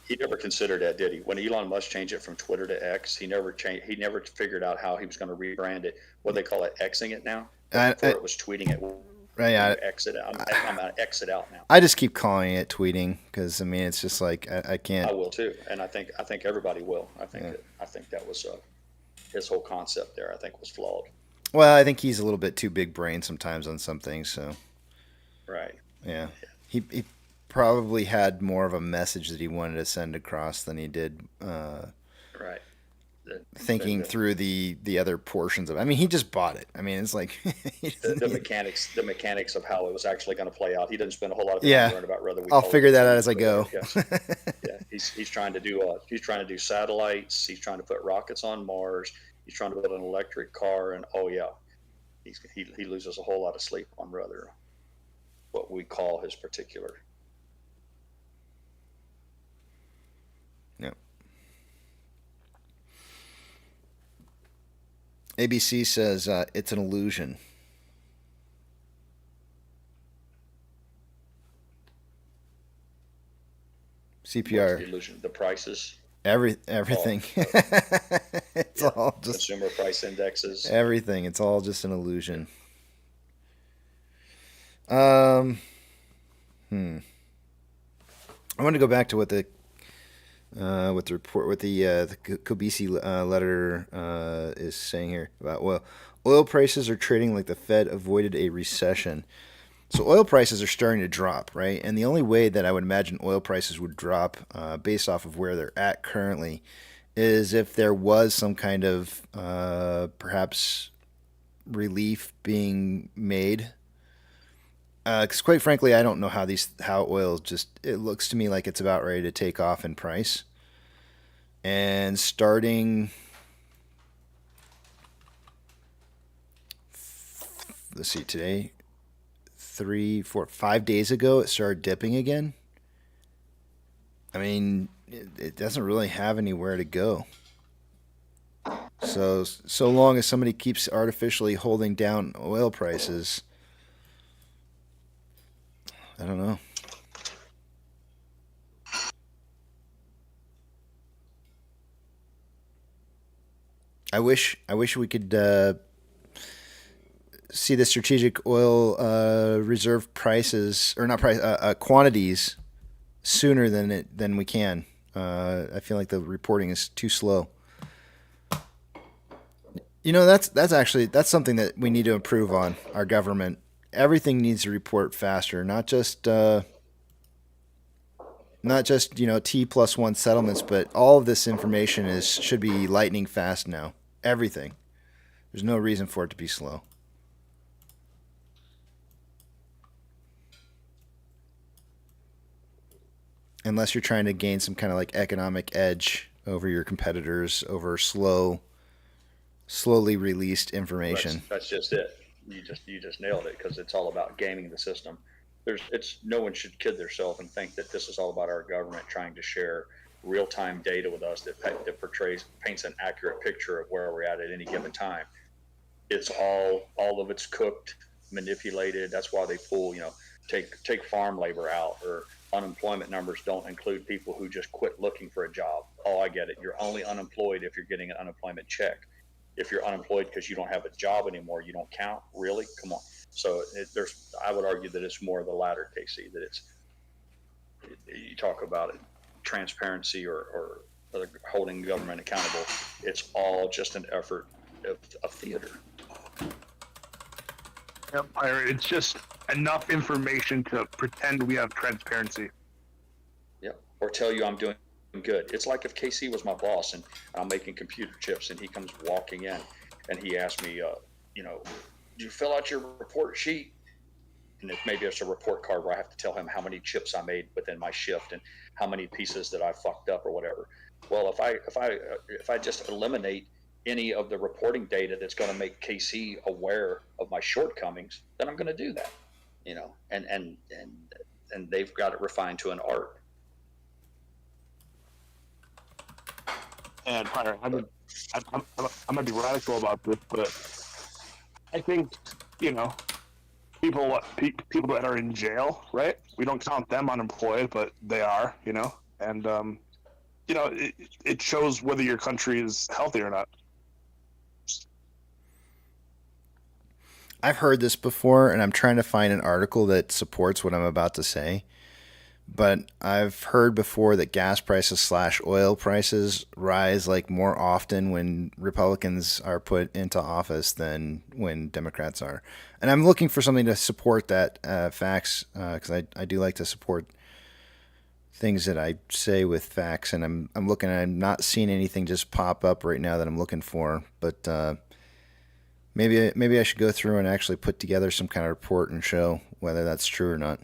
He never considered that, did he? When Elon Musk changed it from Twitter to X, he never figured out how he was going to rebrand it. What they call it, Xing it now? Before it was tweeting it. Right, yeah. Exit out. I'm going to exit out now. I just keep calling it tweeting because it's just like I can't. I will too, and I think everybody will. I think that was his whole concept there. I think was flawed. Well, I think he's a little bit too big brain sometimes on some things. So. Right. Yeah. He probably had more of a message that he wanted to send across than he did. Right. Thinking through the other portions of it. I mean, he just bought it. I mean, it's like the mechanics of how it was actually going to play out. He didn't spend a whole lot of time learning about whether I'll figure that out as I go. Yes. Yeah, he's trying to do satellites. He's trying to put rockets on Mars. He's trying to build an electric car, and he loses a whole lot of sleep on rather what we call his particular. Yep. ABC says it's an illusion. CPR. What's the illusion? The prices. Everything. It's all just consumer price indexes. Everything. It's all just an illusion. I want to go back to what the report, what the Kobisi letter is saying here about oil. Oil prices are trading like the Fed avoided a recession. So oil prices are starting to drop, right? And the only way that I would imagine oil prices would drop based off of where they're at currently is if there was some kind of perhaps relief being made. Because quite frankly, I don't know how oil it looks to me like it's about ready to take off in price. And starting, let's see, today, 3, 4, 5 days ago, it started dipping again. I mean, it doesn't really have anywhere to go. So long as somebody keeps artificially holding down oil prices, I don't know. I wish we could see the strategic oil reserve prices, or not price, quantities sooner than we can. I feel like the reporting is too slow. You know, that's something that we need to improve on. Our government, everything needs to report faster, not just T+1 settlements, but all of this information should be lightning fast now. Everything. There's no reason for it to be slow. Unless you're trying to gain some kind of like economic edge over your competitors, over slowly released information. That's just it. You just nailed it, because it's all about gaming the system. No one should kid themselves and think that this is all about our government trying to share real-time data with us that paints an accurate picture of where we're at any given time. It's all of it's cooked, manipulated. That's why they pull, take farm labor out, or unemployment numbers don't include people who just quit looking for a job. Oh, I get it. You're only unemployed if you're getting an unemployment check. If you're unemployed because you don't have a job anymore, you don't count. Really? Come on. So I would argue that it's more the latter, Casey, that you talk about it, transparency or holding government accountable. It's all just an effort of theater. Empire, it's just enough information to pretend we have transparency. Yep. Or tell you I'm doing good. It's like if KC was my boss and I'm making computer chips and he comes walking in and he asks me, do you fill out your report sheet? And maybe it's a report card where I have to tell him how many chips I made within my shift and how many pieces that I fucked up or whatever. Well, if I just eliminate any of the reporting data that's going to make KC aware of my shortcomings, then I'm going to do that, and they've got it refined to an art. And I might be radical about this, but I think, people that are in jail, right? We don't count them unemployed, but they are, and it shows whether your country is healthy or not. I've heard this before, and I'm trying to find an article that supports what I'm about to say. But I've heard before that gas prices / oil prices rise like more often when Republicans are put into office than when Democrats are. And I'm looking for something to support that facts, because I do like to support things that I say with facts. And I'm looking, I'm not seeing anything just pop up right now that I'm looking for. But maybe I should go through and actually put together some kind of report and show whether that's true or not.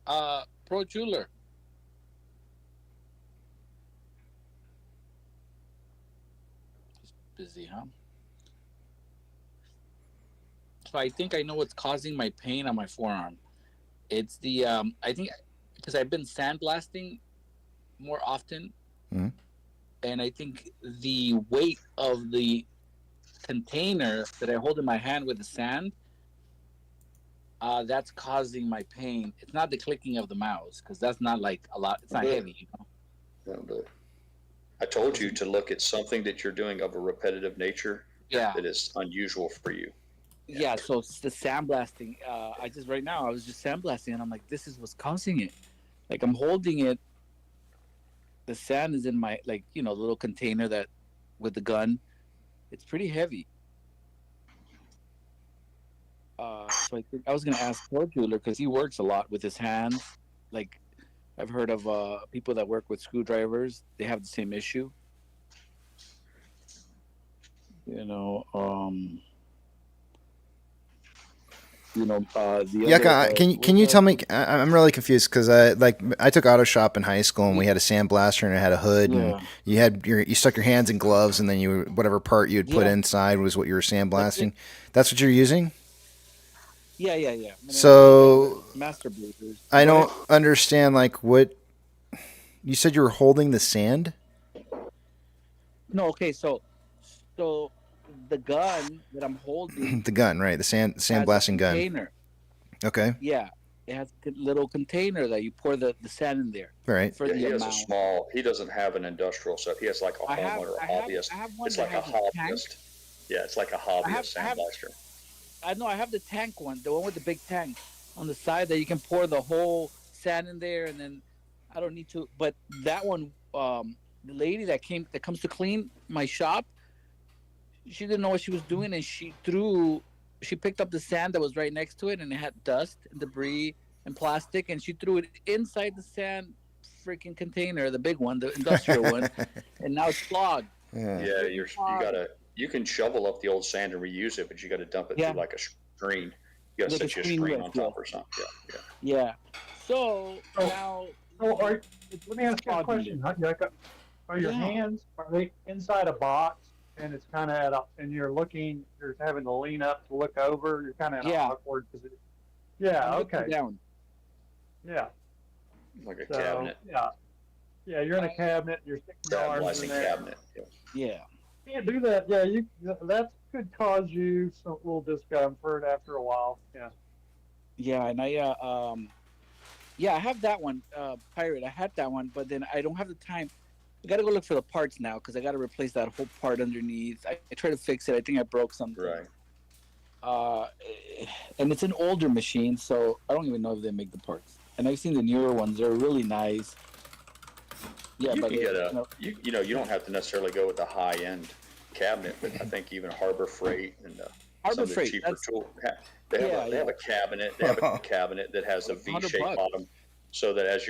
Pro Jeweler. Busy, huh? So I think I know what's causing my pain on my forearm. It's the I think because I've been sandblasting more often, Mhm. and I think the weight of the container that I hold in my hand with the sand, that's causing my pain. It's not the clicking of the mouse because that's not like a lot. It's not heavy, you know. That'll do it. I told you to look at something that you're doing of a repetitive nature Yeah. that is unusual for you. Yeah, so it's the sandblasting. Right now I was just sandblasting, and I'm like, this is what's causing it. Like I'm holding it. The sand is in my little container that with the gun. It's pretty heavy. So I think I was gonna ask Pro Jeweler because he works a lot with his hands. Like I've heard of people that work with screwdrivers. They have the same issue. You know. Can you tell me? I'm really confused because I took auto shop in high school and we had a sandblaster and it had a hood and you stuck your hands in gloves and then whatever part you would put inside was what you were sandblasting. That's what you're using. Yeah. So master bladers. I don't understand what you said. You were holding the sand. No, okay, so the gun that I'm holding. The gun, right? The sandblasting gun. Okay. Yeah, it has a little container that you pour the sand in there. Right. Yeah, he has a small. He doesn't have an industrial set. He has like a homeowner hobbyist. It's like a hobbyist. Yeah, it's like a hobbyist sandblaster. I know. I have the tank one, the one with the big tank on the side that you can pour the whole sand in there, and then I don't need to. But that one, the lady that comes to clean my shop, she didn't know what she was doing, and she picked up the sand that was right next to it, and it had dust and debris and plastic, and she threw it inside the sand freaking container, the big one, the industrial one, and now it's clogged. Yeah, you can shovel up the old sand and reuse it, but you got to dump it through like a screen. You got to set your screen on top or something. Yeah. So now, let me ask you a question. Are your hands, are they inside a box and it's kind of and you're having to lean up to look over? You're kind of in an awkward position. Yeah. Okay. Down. Yeah. Like a cabinet. Yeah. Yeah, you're in a cabinet. You're sticking your arms in there. Cabinet. Yeah. Can't do that. Yeah, that could cause you some little discomfort after a while. Yeah. Yeah, and I have that one, Pirate. I had that one, but then I don't have the time. I got to go look for the parts now because I got to replace that whole part underneath. I tried to fix it. I think I broke something. Right. And it's an older machine, so I don't even know if they make the parts. And I've seen the newer ones; they're really nice. Yeah, you but can get you don't have to necessarily go with the high end cabinet, but I think even Harbor Freight and some of the cheaper tools they have a cabinet. They have a cabinet that has a V-shaped bottom, so that as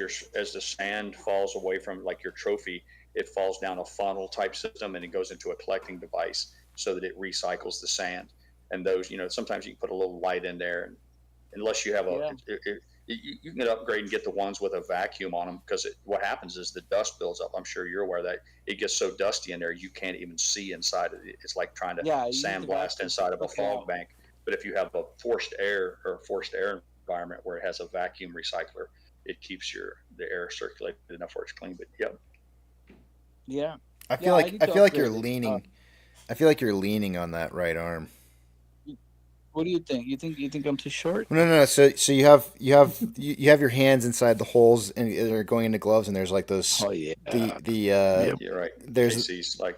the sand falls away from like your trophy, it falls down a funnel type system and it goes into a collecting device so that it recycles the sand. And those, sometimes you can put a little light in there, and unless you have you can upgrade and get the ones with a vacuum on them, because what happens is the dust builds up. I'm sure you're aware that it gets so dusty in there you can't even see inside of it. It's like trying to sandblast inside of a fog bank. But if you have a forced air environment where it has a vacuum recycler, it keeps the air circulated enough where it's clean. But yeah, I feel like you're leaning. I feel like you're leaning on that right arm. What do you think? You think I'm too short? No. So you have your hands inside the holes and they're going into gloves, and there's like those. Oh yeah. You're right.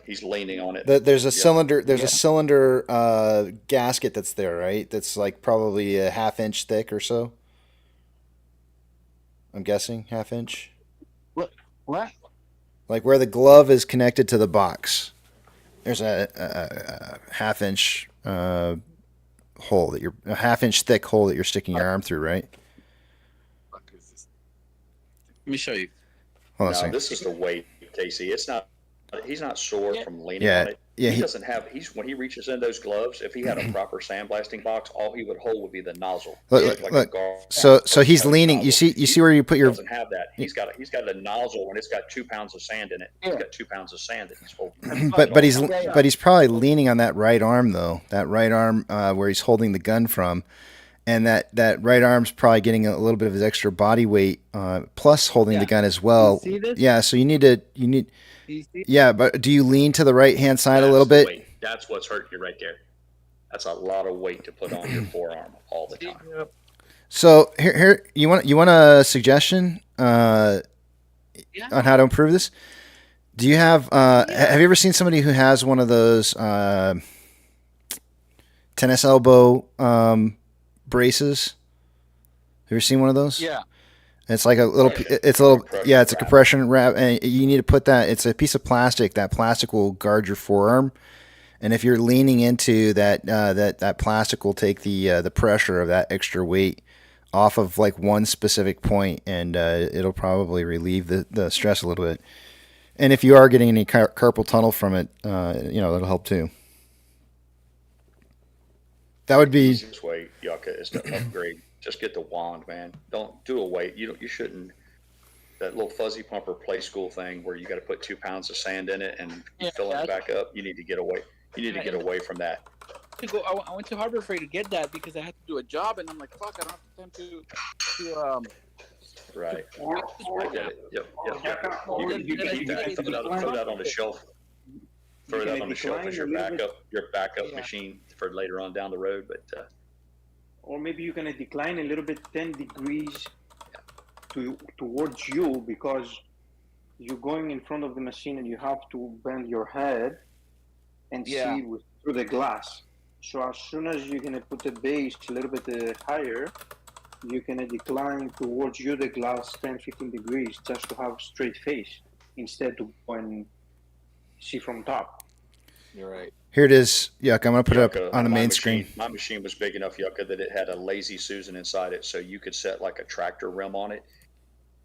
He's leaning on it. There's a cylinder. There's a cylinder gasket that's there, right? That's like probably a half-inch thick or so. I'm guessing half-inch. What? Like where the glove is connected to the box. There's a half-inch. Hole that a half-inch thick hole that you're sticking your arm through, right? Let me show you. Hold on a second. This is the weight, Casey. It's not He's not sore from leaning Yeah, on it. yeah, He he- doesn't have. When he reaches in those gloves, if he had a proper sandblasting box, all he would hold would be the nozzle. Look, It'd look, look like look. a garden So he's hose leaning. You nozzle. see where you put He your. doesn't have that. He's got a nozzle when it's got 2 pounds of sand in it. He's got 2 pounds of sand that he's holding. But he's probably leaning on that right arm though. That right arm where he's holding the gun from, and that right arm's probably getting a little bit of his extra body weight plus holding the gun as well. see this? Yeah. So you need. Do you see? Yeah, but do you lean to the right hand side a little That's the bit? weight. That's what's hurting you right there. That's a lot of weight to put on your forearm all the time. So here you want a suggestion on how to improve this? Do you have have you ever seen somebody who has one of those tennis elbow braces? Have you ever seen one of those? Yeah. It's like a little. It's a little. Yeah, it's a compression wrap, and you need to put that. It's a piece of plastic. That plastic will guard your forearm, and if you're leaning into that, that plastic will take the pressure of that extra weight off of like one specific point, and it'll probably relieve the stress a little bit. And if you are getting any carpal tunnel from it, that'll help too. That would be. Easiest way, Yucca, is to upgrade. Just get the wand, man. Don't do a weight. You shouldn't. That little fuzzy pumper play school thing where you got to put 2 pounds of sand in it and fill it back up. You need to get away. You need to get away from that. I went to Harbor Freight to get that because I had to do a job, and I'm like, fuck, I don't have time to Right. I get it. Yep. You can keep that. Throw that on the shelf. Throw that on the shelf as your backup machine for later on down the road. But or maybe you're gonna decline a little bit 10 degrees towards you because you're going in front of the machine and you have to bend your head and see through the glass. So as soon as you're gonna put the base a little bit higher, you're gonna decline towards you the glass 10-15 degrees just to have straight face instead of go and see from top. You're right. Here it is. Yuck, I'm going to put it up on the main screen. screen. My machine was big enough, Yucca, that it had a lazy Susan inside it, so you could set like a tractor rim on it,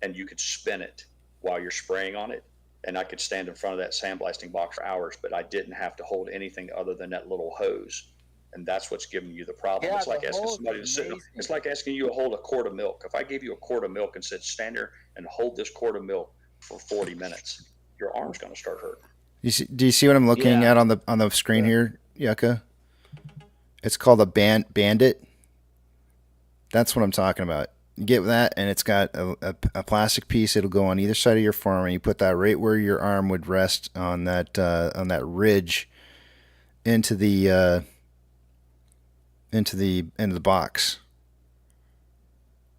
and you could spin it while you're spraying on it. And I could stand in front of that sandblasting box for hours, but I didn't have to hold anything other than that little hose. And that's what's giving you the problem. Yeah, it's like the asking hose somebody to is sit. amazing. It's like asking you to hold a quart of milk. If I gave you a quart of milk and said, stand there and hold this quart of milk for 40 minutes, your arm's going to start hurting. Do you see what I'm looking at on the screen here, Yucca? It's called a bandit. That's what I'm talking about. You get that, and it's got a plastic piece. It'll go on either side of your forearm, and you put that right where your arm would rest on that ridge into the end of the box.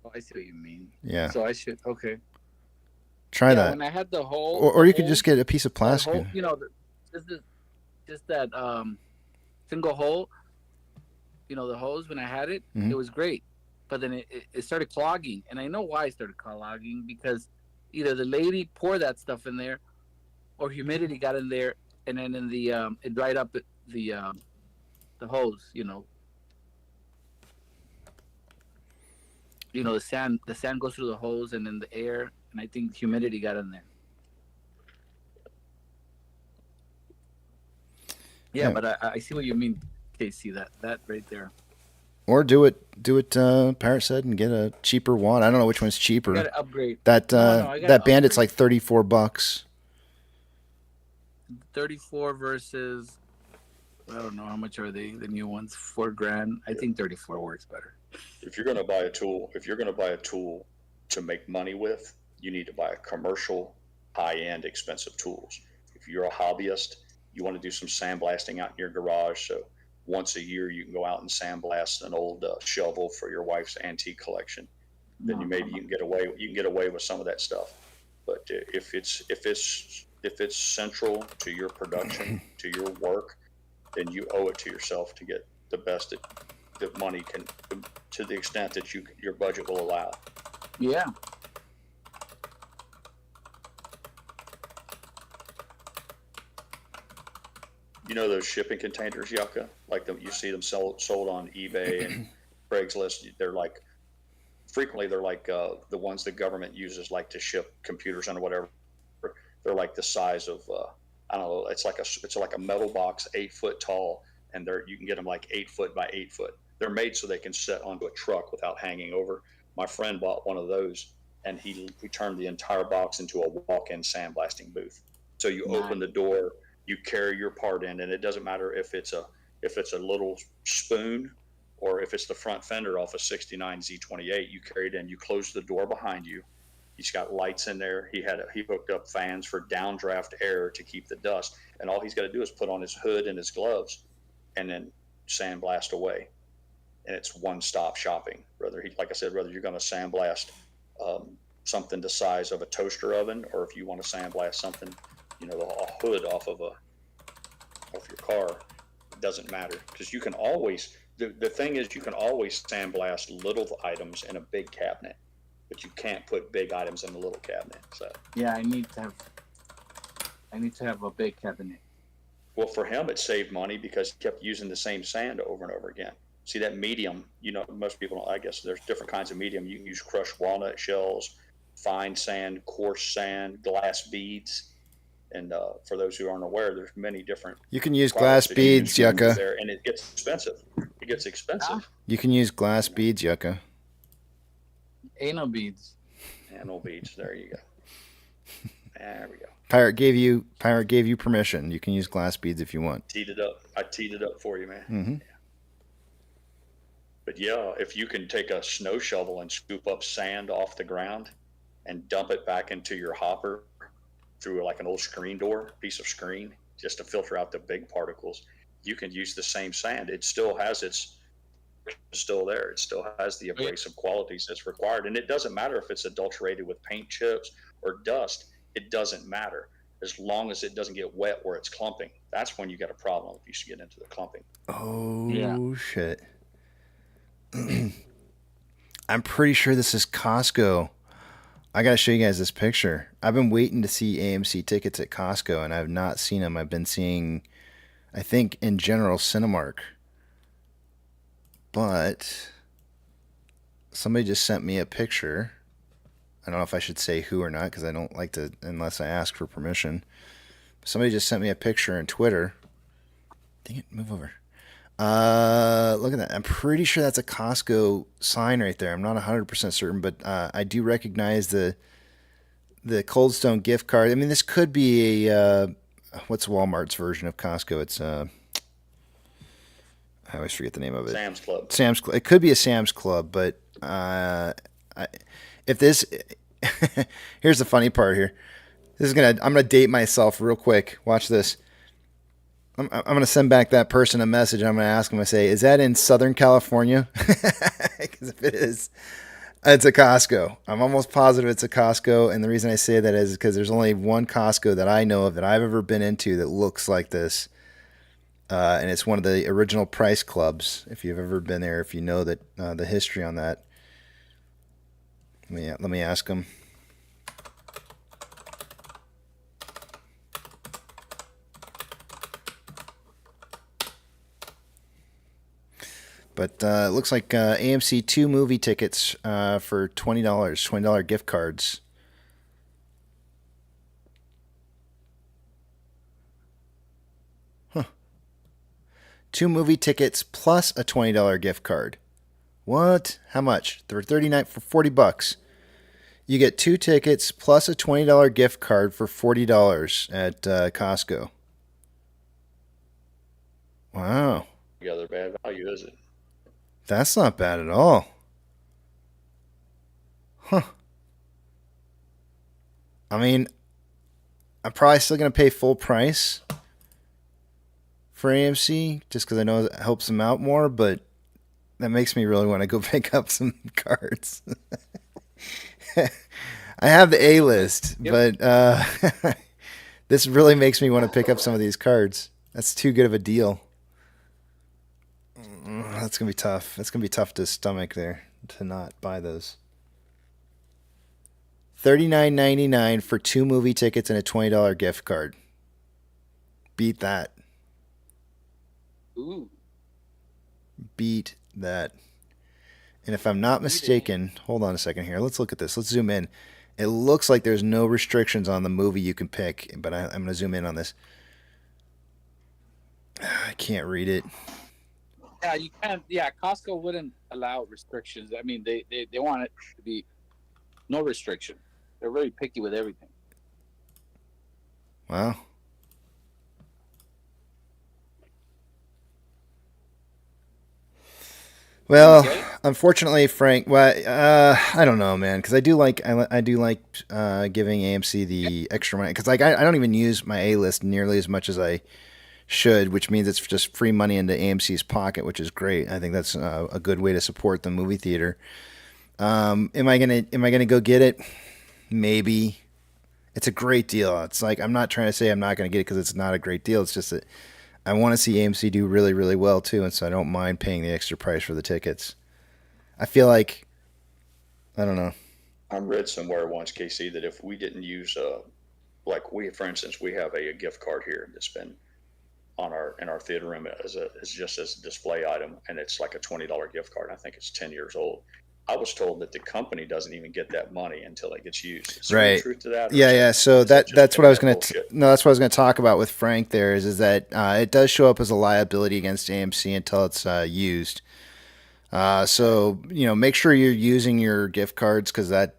Oh, I see what you mean. Yeah. So I should Try that. When I had the hole, Or you could just get a piece of plastic. Hole, just that single hole. The hose when I had it, it was great, but then it started clogging, and I know why it started clogging because either the lady poured that stuff in there, or humidity got in there, and then it dried up the hose. The sand goes through the hose and in the air, and I think humidity got in there. Yeah, but I see what you mean, Casey. That right there. Or do it. Parrot said, and get a cheaper wand. I don't know which one's cheaper. You gotta upgrade. That that Bandit's like $34. 34 versus, I don't know how much are they. The new ones, $4,000. I think 34 works better. If you're going to buy a tool to make money with, you need to buy a commercial, high-end, expensive tools. If you're a hobbyist, you want to do some sandblasting out in your garage. So once a year, you can go out and sandblast an old shovel for your wife's antique collection. Then you can get away with some of that stuff. But if it's central to your production, to your work, then you owe it to yourself to get the best that money can, to the extent that your budget will allow. Yeah. You know those shipping containers, Yucca? Like you see them sold on eBay and Craigslist. They're frequently the ones the government uses like to ship computers and whatever. They're like the size of I don't know. It's like a metal box, 8 foot tall, and you can get them like 8 foot by 8 foot. They're made so they can sit onto a truck without hanging over. My friend bought one of those, and he turned the entire box into a walk-in sandblasting booth. So you open the door, you carry your part in, and it doesn't matter if it's a little spoon or if it's the front fender off a 69 Z28. You carry it in, you close the door behind you. He's got lights in there. He hooked up fans for downdraft air to keep the dust, and all he's got to do is put on his hood and his gloves, and then sandblast away. And it's one-stop shopping. Whether you're going to sandblast something the size of a toaster oven, or if you want to sandblast something, a hood off your car, it doesn't matter, because you can always. The thing is, you can always sandblast little items in a big cabinet, but you can't put big items in a little cabinet. So yeah, I need to have a big cabinet. Well, for him, it saved money because he kept using the same sand over and over again. See, that medium, most people, I guess there's different kinds of medium. You can use crushed walnut shells, fine sand, coarse sand, glass beads. And for those who aren't aware, there's many different. You can use glass beads, Yucca. There, and it gets expensive. You can use glass beads, Yucca. Anal beads. Anal beads. There you go. There we go. Pirate gave you permission. You can use glass beads if you want. I teed it up for you, man. Mm-hmm. Yeah. But yeah, if you can take a snow shovel and scoop up sand off the ground and dump it back into your hopper through like an old screen door, piece of screen, just to filter out the big particles, you can use the same sand. It still has it's still there. It still has the abrasive qualities that's required. And it doesn't matter if it's adulterated with paint chips or dust. It doesn't matter as long as it doesn't get wet where it's clumping. That's when you got a problem if you get into the clumping. Oh, shit. I'm pretty sure this is Costco. I got to show you guys this picture. I've been waiting to see AMC tickets at Costco, and I've not seen them. I've been seeing, I think, in general, Cinemark. But somebody just sent me a picture. I don't know if I should say who or not, because I don't like to unless I ask for permission. Somebody just sent me a picture on Twitter. Dang it, move over. Look at that. I'm pretty sure that's a Costco sign right there. I'm not 100% certain, but I do recognize the Cold Stone gift card. I mean, this could be a what's Walmart's version of Costco? It's I always forget the name of it. Sam's Club. Sam's Club. It could be a Sam's Club, but if this here's the funny part here. I'm gonna date myself real quick. Watch this. I'm going to send back that person a message. And I'm going to ask them, I say, is that in Southern California? Because if it is, it's a Costco. I'm almost positive it's a Costco. And the reason I say that is because there's only one Costco that I know of that I've ever been into that looks like this. And it's one of the original Price Clubs. If you've ever been there, if you know that the history on that. Let me ask them. But it looks like AMC 2 movie tickets for $20, $20 gift cards. Huh. 2 movie tickets plus a $20 gift card. What? How much? For $40. You get 2 tickets plus a $20 gift card for $40 at Costco. Wow. Together, bad value, is it? That's not bad at all. Huh. I mean, I'm probably still going to pay full price for AMC just because I know it helps them out more, but that makes me really want to go pick up some cards. I have the A-list, but this really makes me want to pick up some of these cards. That's too good of a deal. That's going to be tough. That's going to be tough to stomach there, to not buy those. $39.99 for 2 movie tickets and a $20 gift card. Beat that. Ooh. Beat that. And if I'm not mistaken, hold on a second here. Let's look at this. Let's zoom in. It looks like there's no restrictions on the movie you can pick, but I'm going to zoom in on this. I can't read it. Yeah, you can't. Yeah, Costco wouldn't allow restrictions. I mean, they want it to be no restriction. They're very picky with everything. Wow. Well, unfortunately, Frank. Well, I don't know, man, because I do like giving AMC the extra money because like I don't even use my A list nearly as much as I should, which means it's just free money into AMC's pocket, which is great. I think that's a good way to support the movie theater. Am I gonna go get it? Maybe. It's a great deal. It's like I'm not trying to say I'm not gonna get it because it's not a great deal. It's just that I want to see AMC do really, really well too, and so I don't mind paying the extra price for the tickets. I feel like I don't know. I read somewhere once, KC, that if we didn't use like for instance, we have a gift card here that's been in our theater room as just as a display item, and it's like a $20 gift card. I think it's 10 years old. I was told that the company doesn't even get that money until it gets used. Is there any Right. truth to that? Yeah. So that's what I was going to. No, that's what I was going to talk about with Frank. There is that it does show up as a liability against AMC until it's used. So make sure you're using your gift cards because that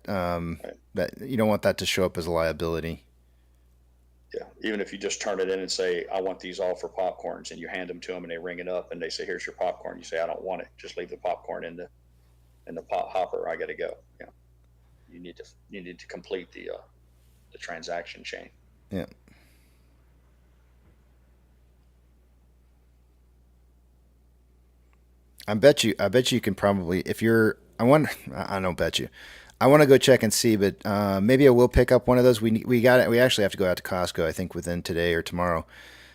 you don't want that to show up as a liability. Yeah, even if you just turn it in and say, I want these all for popcorns, and you hand them to them and they ring it up and they say, here's your popcorn. You say, I don't want it. Just leave the popcorn in the pop hopper. I got to go. Yeah. You need to complete the transaction chain. Yeah. I bet you can probably, if you're, I don't bet you. I want to go check and see, but maybe I will pick up one of those. We got it. We actually have to go out to Costco, I think, within today or tomorrow.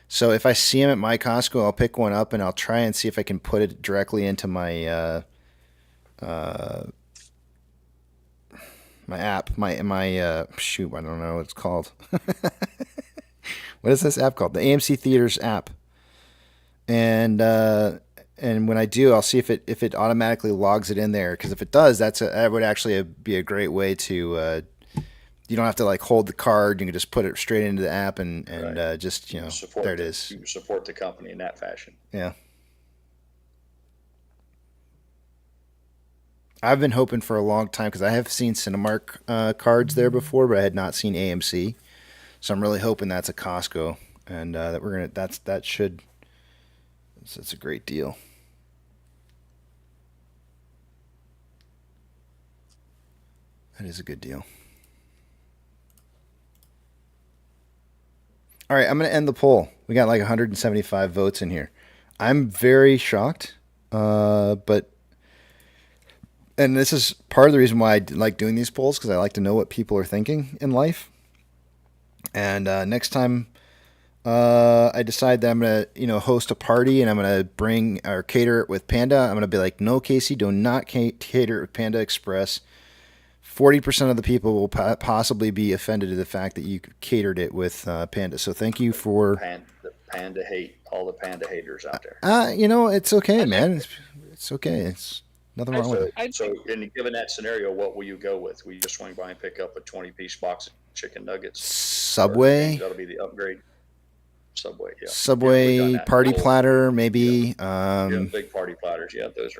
So if I see them at my Costco, I'll pick one up and I'll try and see if I can put it directly into my my app, my shoot, I don't know what it's called. What is this app called? The AMC Theaters app. And when I do, I'll see if it automatically logs it in there. Because if it does, that would actually be a great way to. You don't have to like hold the card. You can just put it straight into the app and Right. just there it is. You support the company in that fashion. Yeah. I've been hoping for a long time because I have seen Cinemark cards there before, but I had not seen AMC. So I'm really hoping that's a Costco, and that we're gonna. That's a great deal. That is a good deal. All right, I'm going to end the poll. We got like 175 votes in here. I'm very shocked, and this is part of the reason why I like doing these polls because I like to know what people are thinking in life. And next time I decide that I'm going to, host a party and I'm going to bring or cater it with Panda, I'm going to be like, no, Casey, do not cater it with Panda Express. 40% of the people will possibly be offended at the fact that you catered it with Panda. So thank you for The Panda hate, all the Panda haters out there. It's okay, man. It's okay. It's nothing wrong with it. So, given that scenario, what will you go with? Will you just swing by and pick up a 20-piece box of chicken nuggets? Subway. That'll be the upgrade. Subway, yeah. Subway party platter, maybe. Big party platters. Yeah, those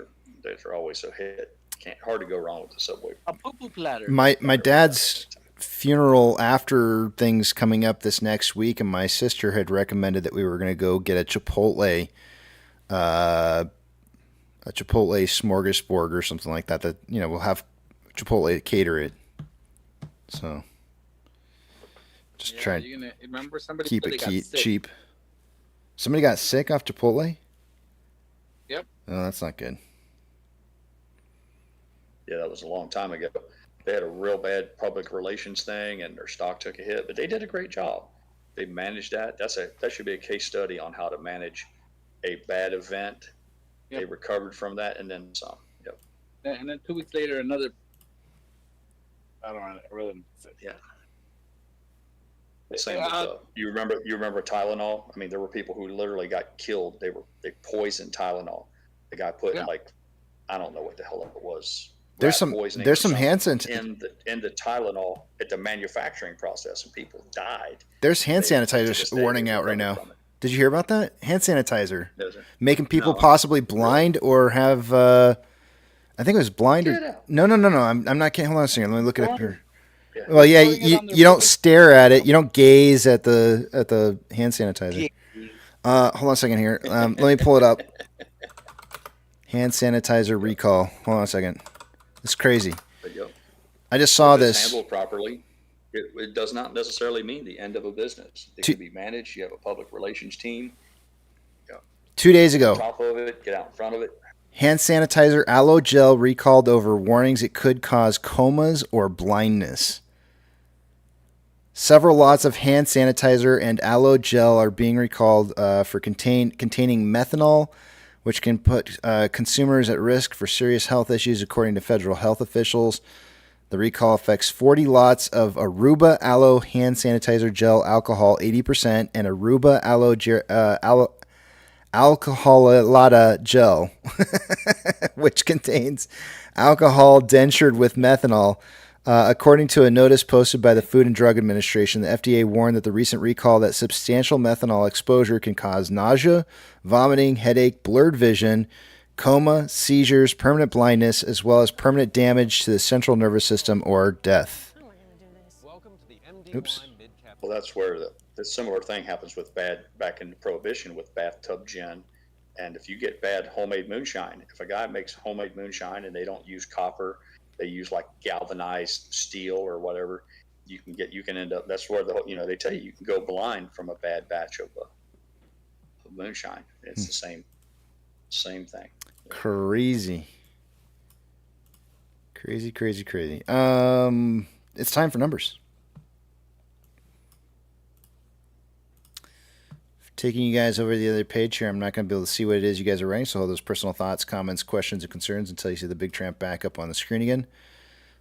are always a hit. Hard to go wrong with the Subway. A poo-poo platter. My dad's funeral after things coming up this next week, and my sister had recommended that we were going to go get a Chipotle smorgasbord or something like that. That we'll have Chipotle cater it. So just try and remember somebody keep it sick. cheap. Somebody got sick off Chipotle? Yep. Oh, that's not good. Yeah, that was a long time ago. They had a real bad public relations thing, and their stock took a hit. But they did a great job. They managed that. That should be a case study on how to manage a bad event. Yep. They recovered from that, and then some. Yep. And then 2 weeks later, another. I don't know. Really. Yeah. Same with, you remember Tylenol? I mean, there were people who literally got killed. They poisoned Tylenol. The guy put I don't know what the hell it was. There's some hand sanitizer in the Tylenol at the manufacturing process, and people died. There's hand sanitizer warning out right now. Did you hear about that? Hand sanitizer. Does it? Making people No. possibly blind or have, I think it was blind Get or... out. No. I'm not kidding. Hold on a second. Let me look it up here. Yeah. Well, yeah, Pouring it on their you don't booty. stare at it. You don't gaze at the hand sanitizer. Hold on a second here. Let me pull it up. Hand sanitizer recall. Hold on a second. It's crazy. There you go. I just saw If it's this. handled properly, it does not necessarily mean the end of a business. It Two- can be managed. You have a public relations team. 2 days ago, Top of it, get out in front of it. hand sanitizer aloe gel recalled over warnings it could cause comas or blindness. Several lots of hand sanitizer and aloe gel are being recalled for containing methanol, which can put consumers at risk for serious health issues, according to federal health officials. The recall affects 40 lots of Aruba aloe hand sanitizer gel alcohol 80% and Aruba aloe alcoholata gel, which contains alcohol denatured with methanol. According to a notice posted by the Food and Drug Administration, the FDA warned that the recent recall that substantial methanol exposure can cause nausea, vomiting, headache, blurred vision, coma, seizures, permanent blindness, as well as permanent damage to the central nervous system or death. Oops. Well, that's where the similar thing happens with back in Prohibition with bathtub gin. And if you get bad homemade moonshine, if a guy makes homemade moonshine and they don't use copper, they use like galvanized steel or whatever, you can end up, that's where they tell you can go blind from a bad batch of moonshine. It's the same thing. Crazy. It's time for numbers. Taking you guys over to the other page here, I'm not going to be able to see what it is you guys are writing, so hold those personal thoughts, comments, questions, and concerns until you see the big tramp back up on the screen again.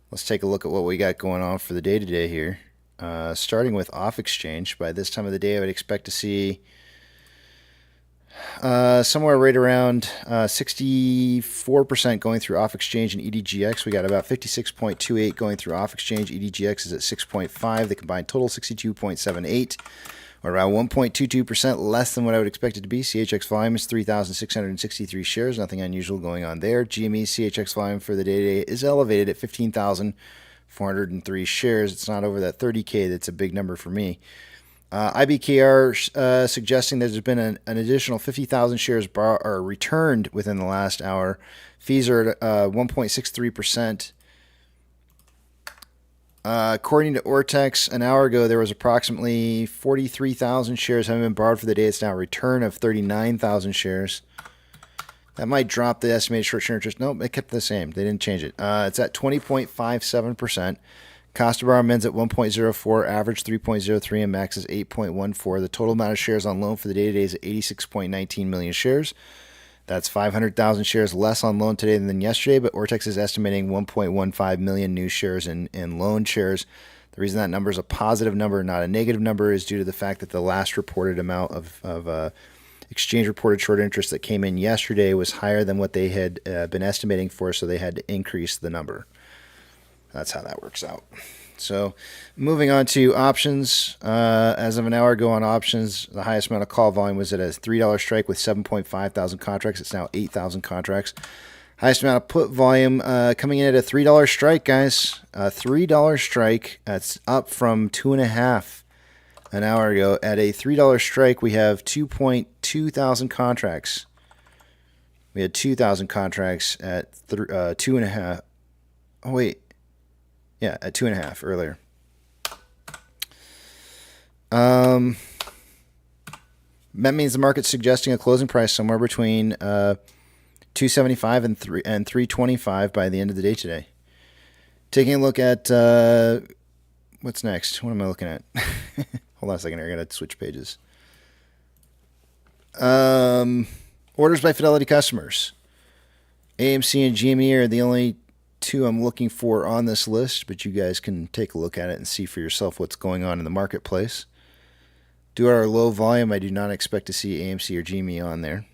Let's take a look at what we got going on for the day today here. Starting with off exchange. By this time of the day, I would expect to see somewhere right around 64% going through off exchange and EDGX. We got about 56.28 going through off exchange. EDGX is at 6.5. The combined total 62.78. Or around 1.22% less than what I would expect it to be. CHX volume is 3,663 shares. Nothing unusual going on there. GME CHX volume for the day today is elevated at 15,403 shares. It's not over that 30K. That's a big number for me. IBKR suggesting there's been an additional 50,000 shares returned within the last hour. Fees are at 1.63%. According to Ortex, an hour ago, there was approximately 43,000 shares having been borrowed for the day. It's now a return of 39,000 shares. That might drop the estimated short-term interest. Nope, it kept the same. They didn't change it. It's at 20.57%. Cost to borrow ends at 1.04, average 3.03, and max is 8.14. The total amount of shares on loan for the day today is 86.19 million shares. That's 500,000 shares less on loan today than yesterday, but Ortex is estimating 1.15 million new shares in loan shares. The reason that number is a positive number, not a negative number, is due to the fact that the last reported amount of exchange reported short interest that came in yesterday was higher than what they had been estimating for, so they had to increase the number. That's how that works out. So moving on to options. As of an hour ago on options, the highest amount of call volume was at a $3 strike with 7.5 thousand contracts. It's now 8,000 contracts. Highest amount of put volume coming in at a $3 strike, guys. A $3 strike. That's up from 2.5 an hour ago. At a $3 strike, we have 2.2 thousand contracts. We had 2,000 contracts at 2.5. Oh, wait. Yeah, at 2.5 earlier. That means the market's suggesting a closing price somewhere between 275 and 325 by the end of the day today. Taking a look at what's next. What am I looking at? Hold on a second here. I gotta switch pages. Orders by Fidelity customers. AMC and GME are the only two I'm looking for on this list, but you guys can take a look at it and see for yourself what's going on in the marketplace. Due to our low volume, I do not expect to see AMC or GME on there.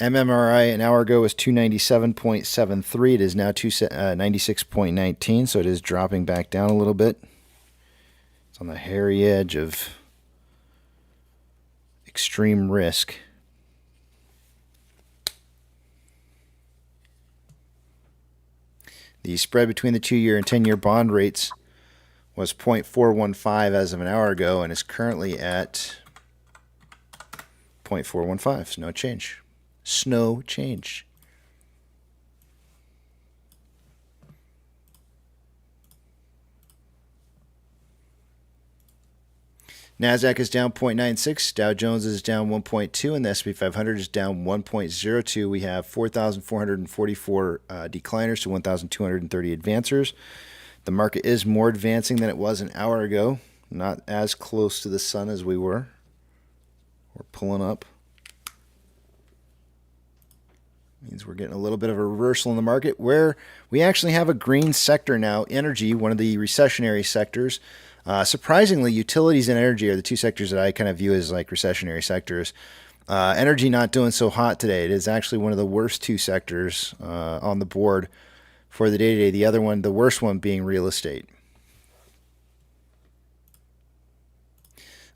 MMRI an hour ago was 297.73. It is now 96.19, so it is dropping back down a little bit. That's on the hairy edge of extreme risk. The spread between the 2-year and 10-year bond rates was 0.415 as of an hour ago and is currently at 0.415. So no change. Snow change. NASDAQ is down 0.96, Dow Jones is down 1.2, and the S&P 500 is down 1.02. We have 4,444 decliners to 1,230 advancers. The market is more advancing than it was an hour ago. Not as close to the sun as we were. We're pulling up. Means we're getting a little bit of a reversal in the market where we actually have a green sector now, energy, one of the recessionary sectors. Surprisingly, utilities and energy are the two sectors that I kind of view as like recessionary sectors. Energy not doing so hot today. It is actually one of the worst two sectors on the board for the day-to-day. The other one, the worst one, being real estate.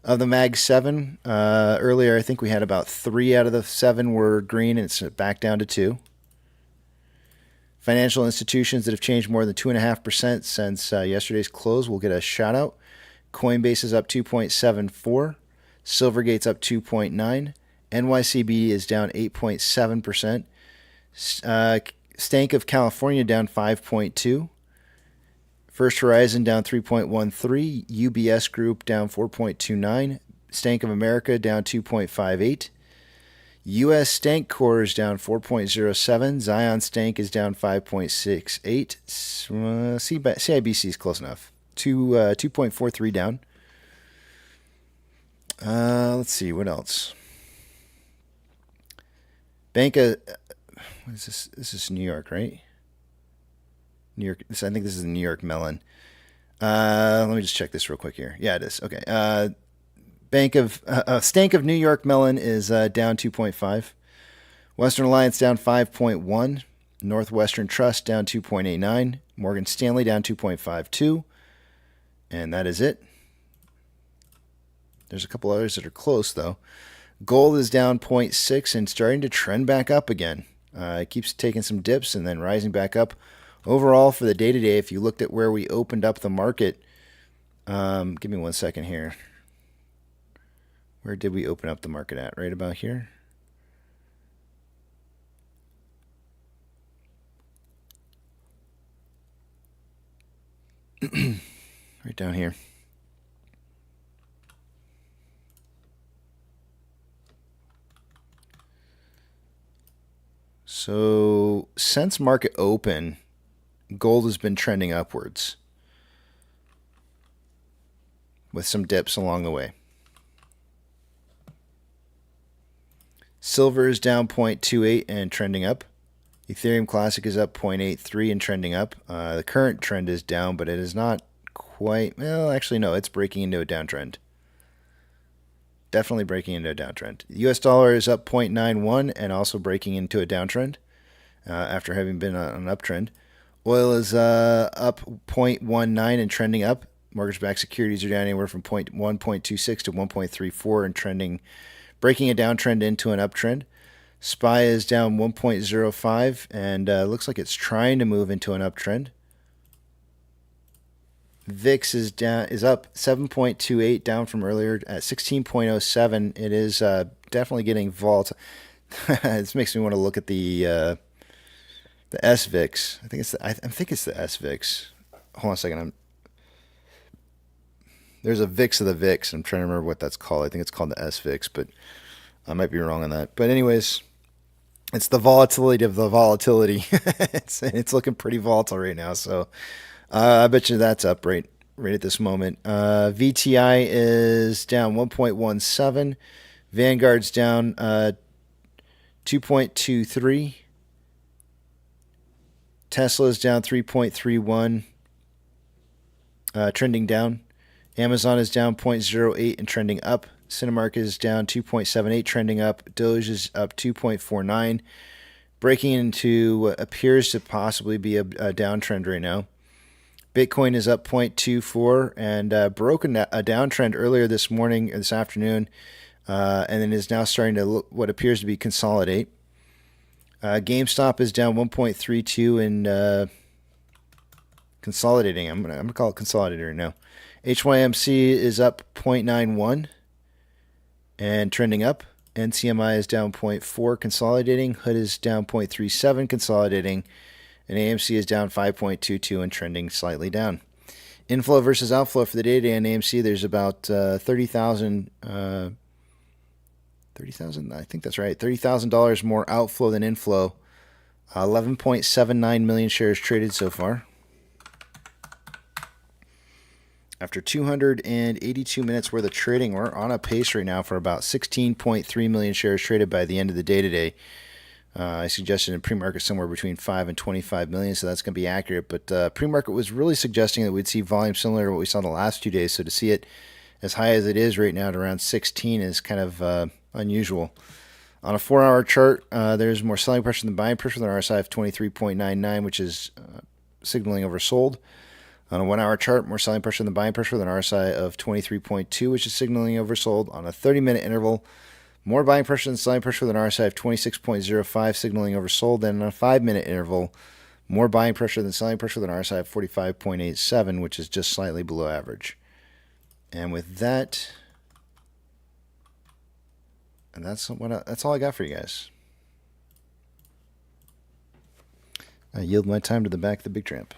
Of the Mag 7, earlier I think we had about 3 out of the 7 were green, and it's back down to 2. Financial institutions that have changed more than 2.5% since yesterday's close will get a shout out. Coinbase is up 2.74. Silvergate's up 2.9. NYCB is down 8.7%. Stank of California down 5.2. First Horizon down 3.13. UBS Group down 4.29. Stank of America down 2.58. U.S. Stank Core is down 4.07. Zion Stank is down 5.68. CIBC is close enough. 2.43 down. Let's see, what else? Bank of... What is this? This is New York, right? New York. I think this is the New York Mellon. Let me just check this real quick here. Yeah, it is. Okay. Stank of New York Mellon is down 2.5. Western Alliance down 5.1. Northwestern Trust down 2.89. Morgan Stanley down 2.52. And that is it. There's a couple others that are close, though. Gold is down 0.6 and starting to trend back up again. It keeps taking some dips and then rising back up. Overall, for the day-to-day, if you looked at where we opened up the market, give me 1 second here. Where did we open up the market at? Right about here? Right down here. So, since market open, gold has been trending upwards with some dips along the way. Silver is down 0.28 and trending up. Ethereum Classic is up 0.83 and trending up. The current trend is down, but it is not quite... Well, actually, no. It's breaking into a downtrend. Definitely breaking into a downtrend. The US dollar is up 0.91 and also breaking into a downtrend after having been on an uptrend. Oil is up 0.19 and trending up. Mortgage-backed securities are down anywhere from 1.26 to 1.34 and trending... breaking a downtrend into an uptrend. SPY is down 1.05 and looks like it's trying to move into an uptrend. VIX is up 7.28, down from earlier at 16.07. It is definitely getting volatile. This makes me want to look at the SVIX. I think it's the SVIX. Hold on a second. There's a VIX of the VIX. I'm trying to remember what that's called. I think it's called the SVIX, but I might be wrong on that. But anyways, it's the volatility of the volatility. It's looking pretty volatile right now. So I bet you that's up right at this moment. VTI is down 1.17. Vanguard's down 2.23. Tesla is down 3.31. Trending down. Amazon is down 0.08 and trending up. Cinemark is down 2.78, trending up. Doge is up 2.49, breaking into what appears to possibly be a downtrend right now. Bitcoin is up 0.24 and broke a downtrend earlier this morning or this afternoon, and then is now starting to look what appears to be consolidate. GameStop is down 1.32 and consolidating. I'm gonna call it consolidator now. HYMC is up 0.91 and trending up. NCMI is down 0.4 consolidating. HOOD is down 0.37 consolidating. And AMC is down 5.22 and trending slightly down. Inflow versus outflow for the day today on AMC, there's about 30,000, I think that's right, $30,000 more outflow than inflow. 11.79 million shares traded so far. After 282 minutes worth of trading, we're on a pace right now for about 16.3 million shares traded by the end of the day today. I suggested in pre-market somewhere between 5 and 25 million, so that's going to be accurate. But pre-market was really suggesting that we'd see volume similar to what we saw the last 2 days. So to see it as high as it is right now at around 16 is kind of unusual. On a 4-hour chart, there's more selling pressure than buying pressure with an RSI of 23.99, which is signaling oversold. On a 1-hour chart, more selling pressure than buying pressure with an RSI of 23.2, which is signaling oversold. On a 30-minute interval, more buying pressure than selling pressure with an RSI of 26.05, signaling oversold. Then on a 5-minute interval, more buying pressure than selling pressure with an RSI of 45.87, which is just slightly below average. And with that, and that's all I got for you guys. I yield my time to the back of the big tramp.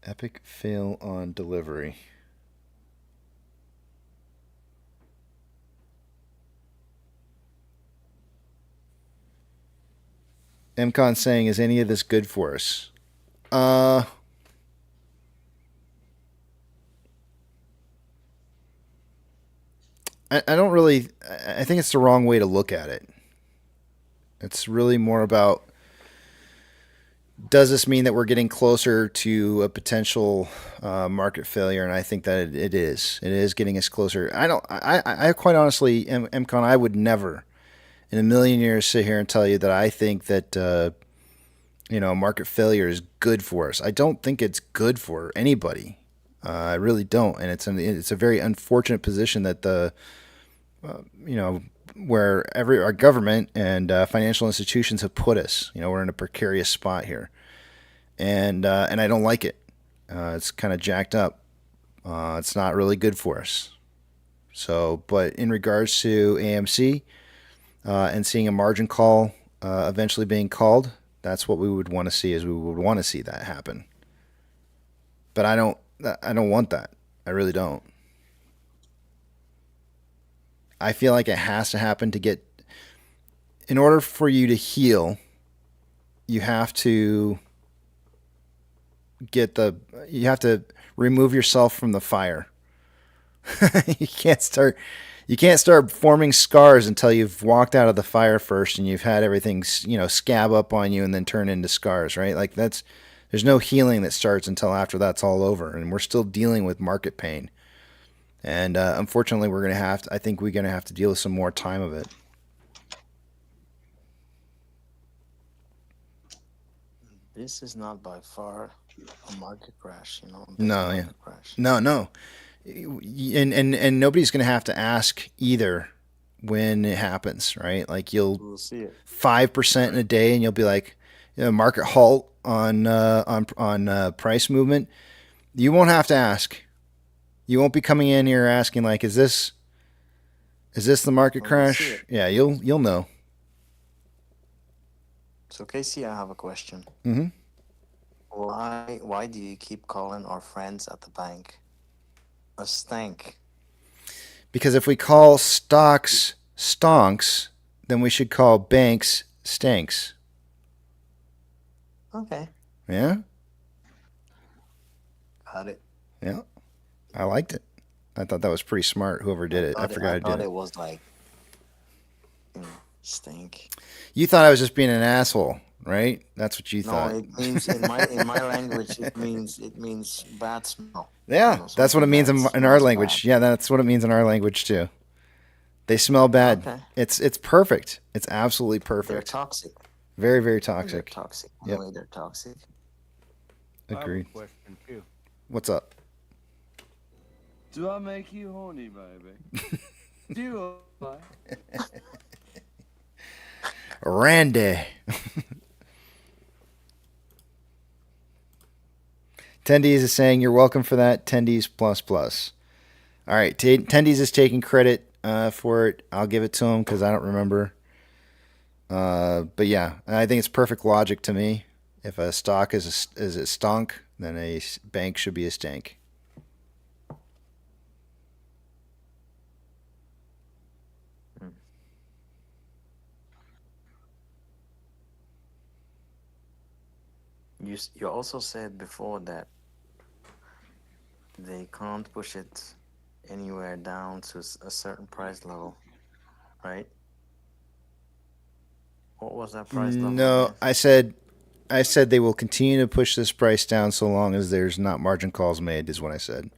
Epic fail on delivery. MCon saying, is any of this good for us? I don't really, I think it's the wrong way to look at it. It's really more about, does this mean that we're getting closer to a potential market failure? And I think that it is. It is getting us closer. I quite honestly, MCon, I would never in a million years sit here and tell you that I think that, market failure is good for us. I don't think it's good for anybody. I really don't. And it's a very unfortunate position that where our government and financial institutions have put us. We're in a precarious spot here, and I don't like it. It's kind of jacked up. It's not really good for us. So, but in regards to AMC and seeing a margin call eventually being called, that's what we would want to see. Is we would want to see that happen. But I don't want that. I really don't. I feel like it has to happen in order for you to heal, you have to remove yourself from the fire. You can't start forming scars until you've walked out of the fire first and you've had everything, scab up on you and then turn into scars, right? Like there's no healing that starts until after that's all over. And we're still dealing with market pain. And unfortunately, I think we're going to have to deal with some more time of it. This is not by far a market crash, No, yeah. No. And nobody's going to have to ask either when it happens, right? Like We'll see it. 5% in a day and you'll be like, market halt on price movement. You won't have to ask. You won't be coming in here asking like, is this the market crash? Yeah, you'll know. So Casey, I have a question. Mm-hmm. Why do you keep calling our friends at the bank a stank? Because if we call stocks stonks, then we should call banks stanks. Okay. Yeah? Got it. Yeah. I liked it. I thought that was pretty smart, whoever did it. I forgot who did it. It was like, stink. You thought I was just being an asshole. right? That's what you No, thought. it means in my language it means bad smell. Yeah, that's what it Something means that in our smells bad. language. Yeah, that's what it means in our language too. They smell bad. Okay. It's perfect. It's absolutely perfect. They're toxic. Very, very They're toxic. toxic. Yep. Anyway, they're toxic. Agreed. I have a question too. What's up? Do I make you horny, baby? Do I? Randy. Tendies is saying you're welcome for that. Tendies plus plus. All right, Tendies is taking credit for it. I'll give it to him because I don't remember. But yeah, I think it's perfect logic to me. If a stock is a stonk, then a bank should be a stank. You also said before that they can't push it anywhere down to a certain price level, right? What was that price level? No, again? I said they will continue to push this price down so long as there's not margin calls made, is what I said.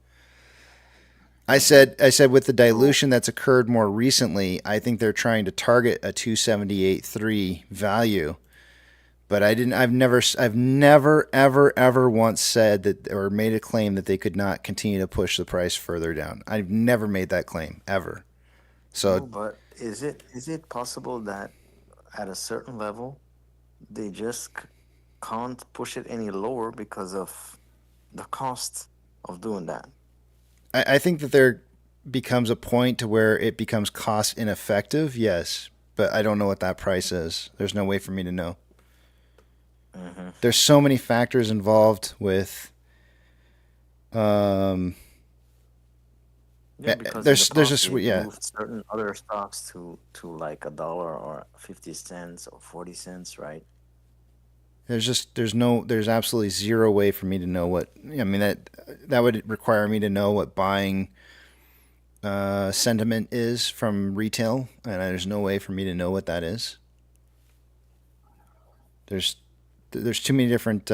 I said with the dilution that's occurred more recently, I think they're trying to target a 278.3 value. But I've never ever once said that or made a claim that they could not continue to push the price further down. I've never made that claim ever. So No, but is it possible that at a certain level they just can't push it any lower because of the cost of doing that? I think that there becomes a point to where it becomes cost ineffective, yes, but I don't know what that price is. There's no way for me to know. Mm-hmm. There's so many factors involved with Yeah, because there's in the past just they yeah. moved certain other stocks to like $1 or 50 cents or 40 cents, right? There's absolutely zero way for me to know what. I mean that would require me to know what buying sentiment is from retail, and there's no way for me to know what that is. There's too many different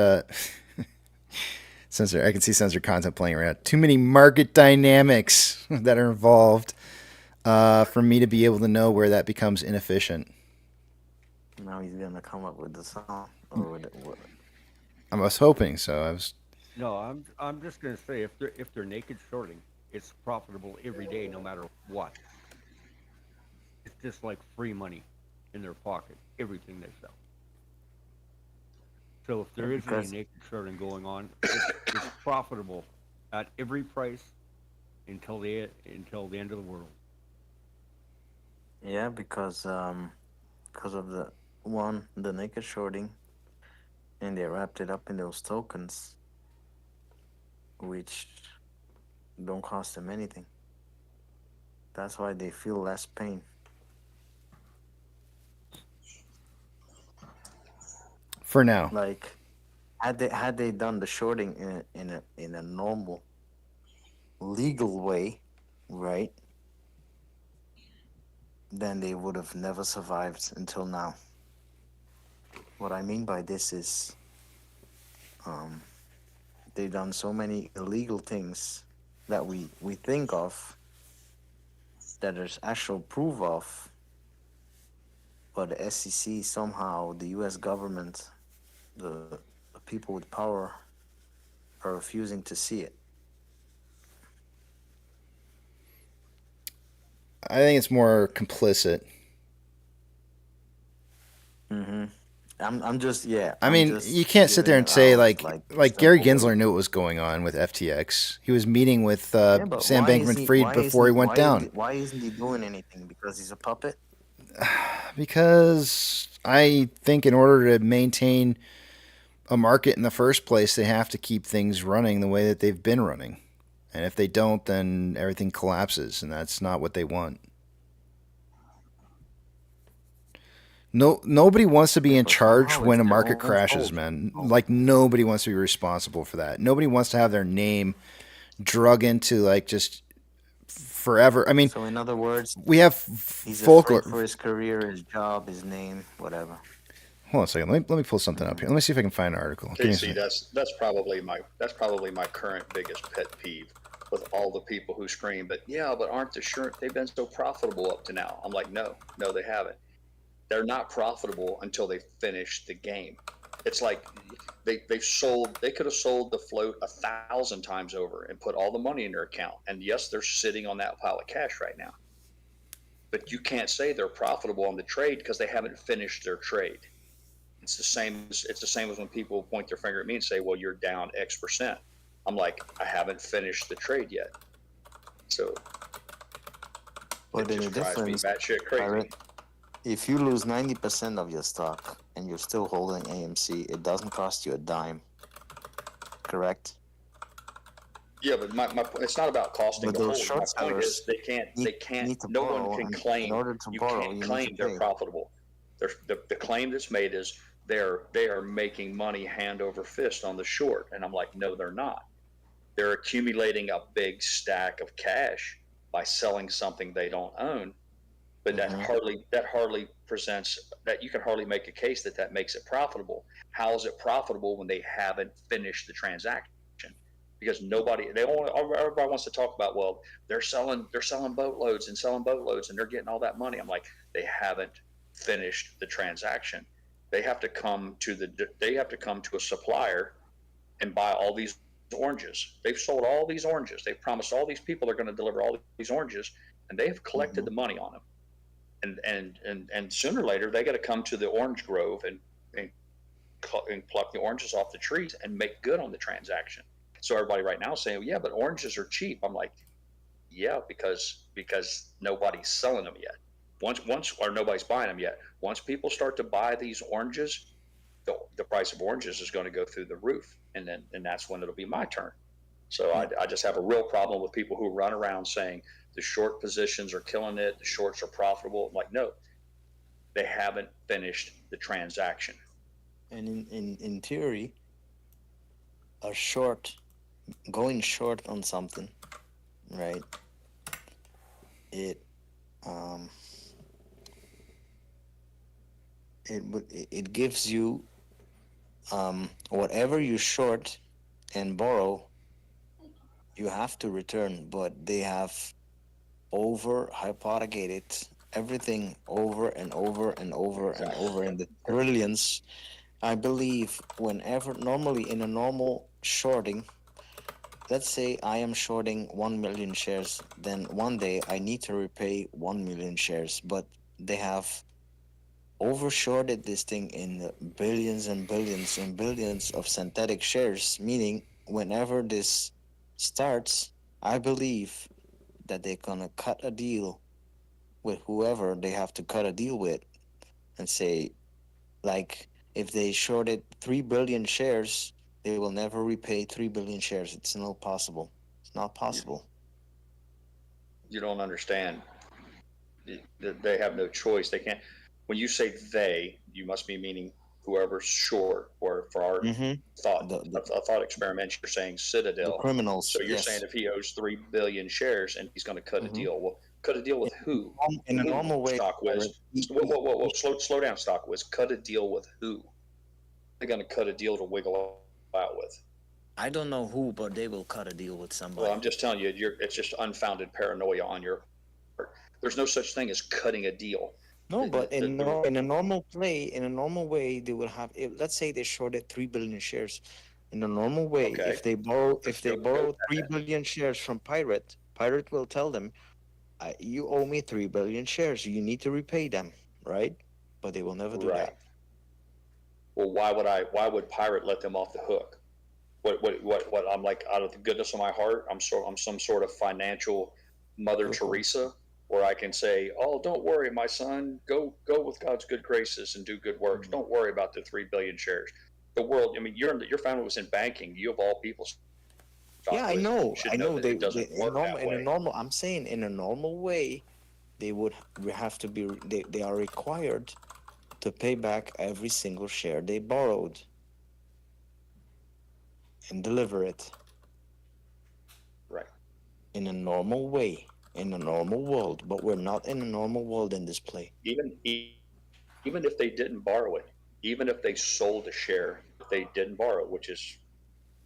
sensor. I can see sensor content playing around. Too many market dynamics that are involved for me to be able to know where that becomes inefficient. Now he's gonna come up with the song or with what? I was hoping so. No, I'm just gonna say if they're naked shorting, it's profitable every day, no matter what. It's just like free money in their pocket, everything they sell. So if there isn't any naked shorting going on, it's profitable at every price until the end of the world. Yeah, because of the naked shorting, and they wrapped it up in those tokens, which don't cost them anything. That's why they feel less pain. For now, like had they done the shorting in a normal, legal way, right? Then they would have never survived until now. What I mean by this is, they've done so many illegal things that we think of that there's actual proof of, but the SEC somehow, the U.S. government, the people with power are refusing to see it. I think it's more complicit. Mm-hmm. I'm just yeah. I mean, you can't sit there and say like simple Gary way. Gensler knew what was going on with FTX. He was meeting with But Sam Bankman-Fried before he went down. Why isn't he doing anything? Because he's a puppet? Because I think in order to maintain a market in the first place, they have to keep things running the way that they've been running. And if they don't, then everything collapses, and that's not what they want. Nobody wants to be in charge when a market crashes, man. Like, nobody wants to be responsible for that. Nobody wants to have their name drug into, like, just forever. I mean, So in other words, we have he's folklore. afraid for his career, his job, his name, whatever. hold on a second. Let me pull something up here. Let me see if I can find an article. Give me a Casey, second. that's probably my current biggest pet peeve with all the people who scream, but aren't the short, they've been so profitable up to now. I'm like, no, they haven't. They're not profitable until they finish the game. It's like they could have sold the float 1,000 times over and put all the money in their account. And yes, they're sitting on that pile of cash right now. But you can't say they're profitable on the trade because they haven't finished their trade. It's the same as when people point their finger at me and say, well, you're down X percent. I'm like, I haven't finished the trade yet. So But it the just drives me difference, batshit crazy. Pirate, if you lose 90% of your stock and you're still holding AMC, it doesn't cost you a dime. Correct? Yeah, but my it's not about costing But the those hold. My short point is sellers they can't need to no borrow, one can and claim in order to you borrow, can't you need claim to they're pay. profitable. The claim that's made is they are making money hand over fist on the short, and I'm like, no, they're not. They're accumulating a big stack of cash by selling something they don't own, but that hardly presents that you can hardly make a case that makes it profitable. How is it profitable when they haven't finished the transaction? Because everybody wants to talk about, well, they're selling boatloads and they're getting all that money. I'm like, they haven't finished the transaction. They have to come to a supplier and buy all these oranges. They've sold all these oranges. They've promised all these people they're going to deliver all these oranges, and they have collected the money on them. And sooner or later they got to come to the orange grove and pluck the oranges off the trees and make good on the transaction. So everybody right now is saying, yeah, but oranges are cheap. I'm like, yeah, because nobody's selling them yet. Once or nobody's buying them yet. Once people start to buy these oranges, the price of oranges is going to go through the roof, and that's when it'll be my turn. So I just have a real problem with people who run around saying the short positions are killing it, the shorts are profitable. I'm like, no, they haven't finished the transaction. And in theory, going short on something, right? It gives you whatever you short and borrow, you have to return, but they have over hypothecated everything over and over and over and over in the trillions. I believe normally in a normal shorting, let's say I am shorting 1 million shares, then one day I need to repay 1 million shares, but they have overshorted this thing in billions and billions and billions of synthetic shares, meaning whenever this starts, I believe that they're gonna cut a deal with whoever they have to cut a deal with and say, like, if they shorted 3 billion shares, they will never repay 3 billion shares. It's not possible. It's not possible. You don't understand. They have no choice. They can't. When you say they, you must be meaning whoever's short, or for our thought experiment, you're saying Citadel. The criminals. So you're yes. saying if he owes 3 billion shares and he's going to cut a deal, well, cut a deal with who? In a normal way. StockWiz. Whoa. Slow down, StockWiz. Cut a deal with who? They're going to cut a deal to wiggle out with. I don't know who, but they will cut a deal with somebody. Well, I'm just telling you, it's just unfounded paranoia on your part. There's no such thing as cutting a deal. No, but in a normal way, they will have. Let's say they shorted 3 billion shares. In a normal way, if they borrow 3 billion shares from Pirate will tell them, "You owe me 3 billion shares. You need to repay them," right? But they will never do that. Well, why would Pirate let them off the hook? What I'm like, out of the goodness of my heart, I'm some sort of financial Mother Teresa, where I can say, oh, don't worry, my son, go with God's good graces and do good works. Don't worry about the 3 billion shares. The world, I mean, your family was in banking. You of all people. Yeah, I know. It doesn't work that way. I'm saying in a normal way, they are required to pay back every single share they borrowed and deliver it. Right. In a normal way, in a normal world, but we're not in a normal world in this play. Even if they didn't borrow it, even if they sold a share, they didn't borrow, which is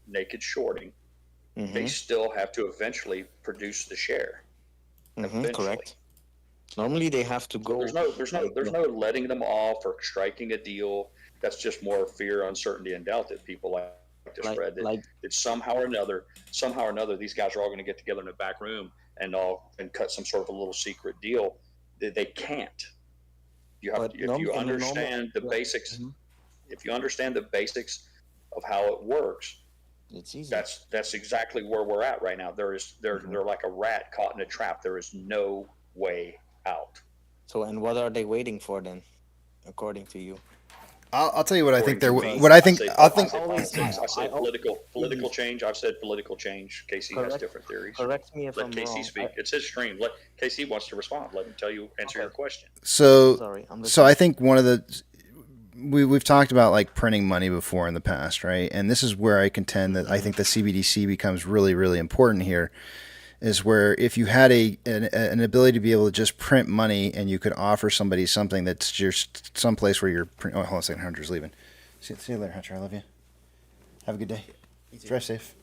naked shorting, they still have to eventually produce the share. Eventually. Correct. Normally they have to go. There's no letting them off or striking a deal. That's just more fear, uncertainty, and doubt that people like to spread. That somehow or another, these guys are all going to get together in a back room and cut some sort of a little secret deal. They can't. You have to, if you understand the basics. If you understand the basics of how it works, it's easy. That's exactly where we're at right now. They're like a rat caught in a trap. There is no way out. So, and what are they waiting for then, according to you? I'll tell you what I think they're. I say political change. I've said political change. Casey has different theories. Correct me if I'm Casey wrong. speak. It's his stream. Let Casey wants to respond. Let him answer your question. So I think one of the we've talked about like printing money before in the past, right? And this is where I contend that I think the CBDC becomes really, really important here. Is where if you had an ability to be able to just print money and you could offer somebody something that's just someplace where you're hold on a second, Hunter's leaving. See you later, Hunter. I love you. Have a good day. Drive safe.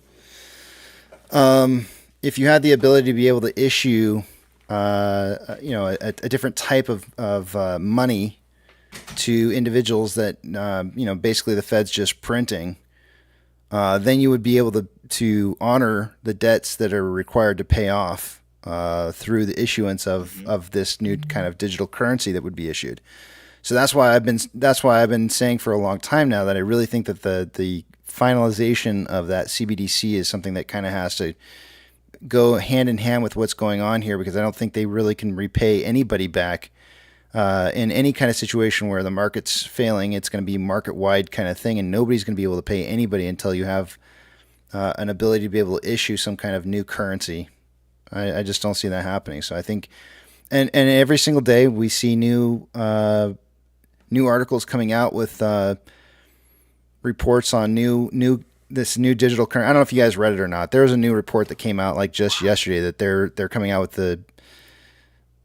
If you had the ability to be able to issue, a different type of money to individuals that basically the Fed's just printing, then you would be able to honor the debts that are required to pay off through the issuance of this new kind of digital currency that would be issued. So that's why I've been saying for a long time now that I really think that the finalization of that CBDC is something that kind of has to go hand in hand with what's going on here, because I don't think they really can repay anybody back in any kind of situation where the market's failing. It's going to be market-wide kind of thing, and nobody's going to be able to pay anybody until you have an ability to be able to issue some kind of new currency. I just don't see that happening. So I think, and every single day we see new articles coming out with reports on this new digital currency. I don't know if you guys read it or not. There was a new report that came out like just yesterday that they're coming out with a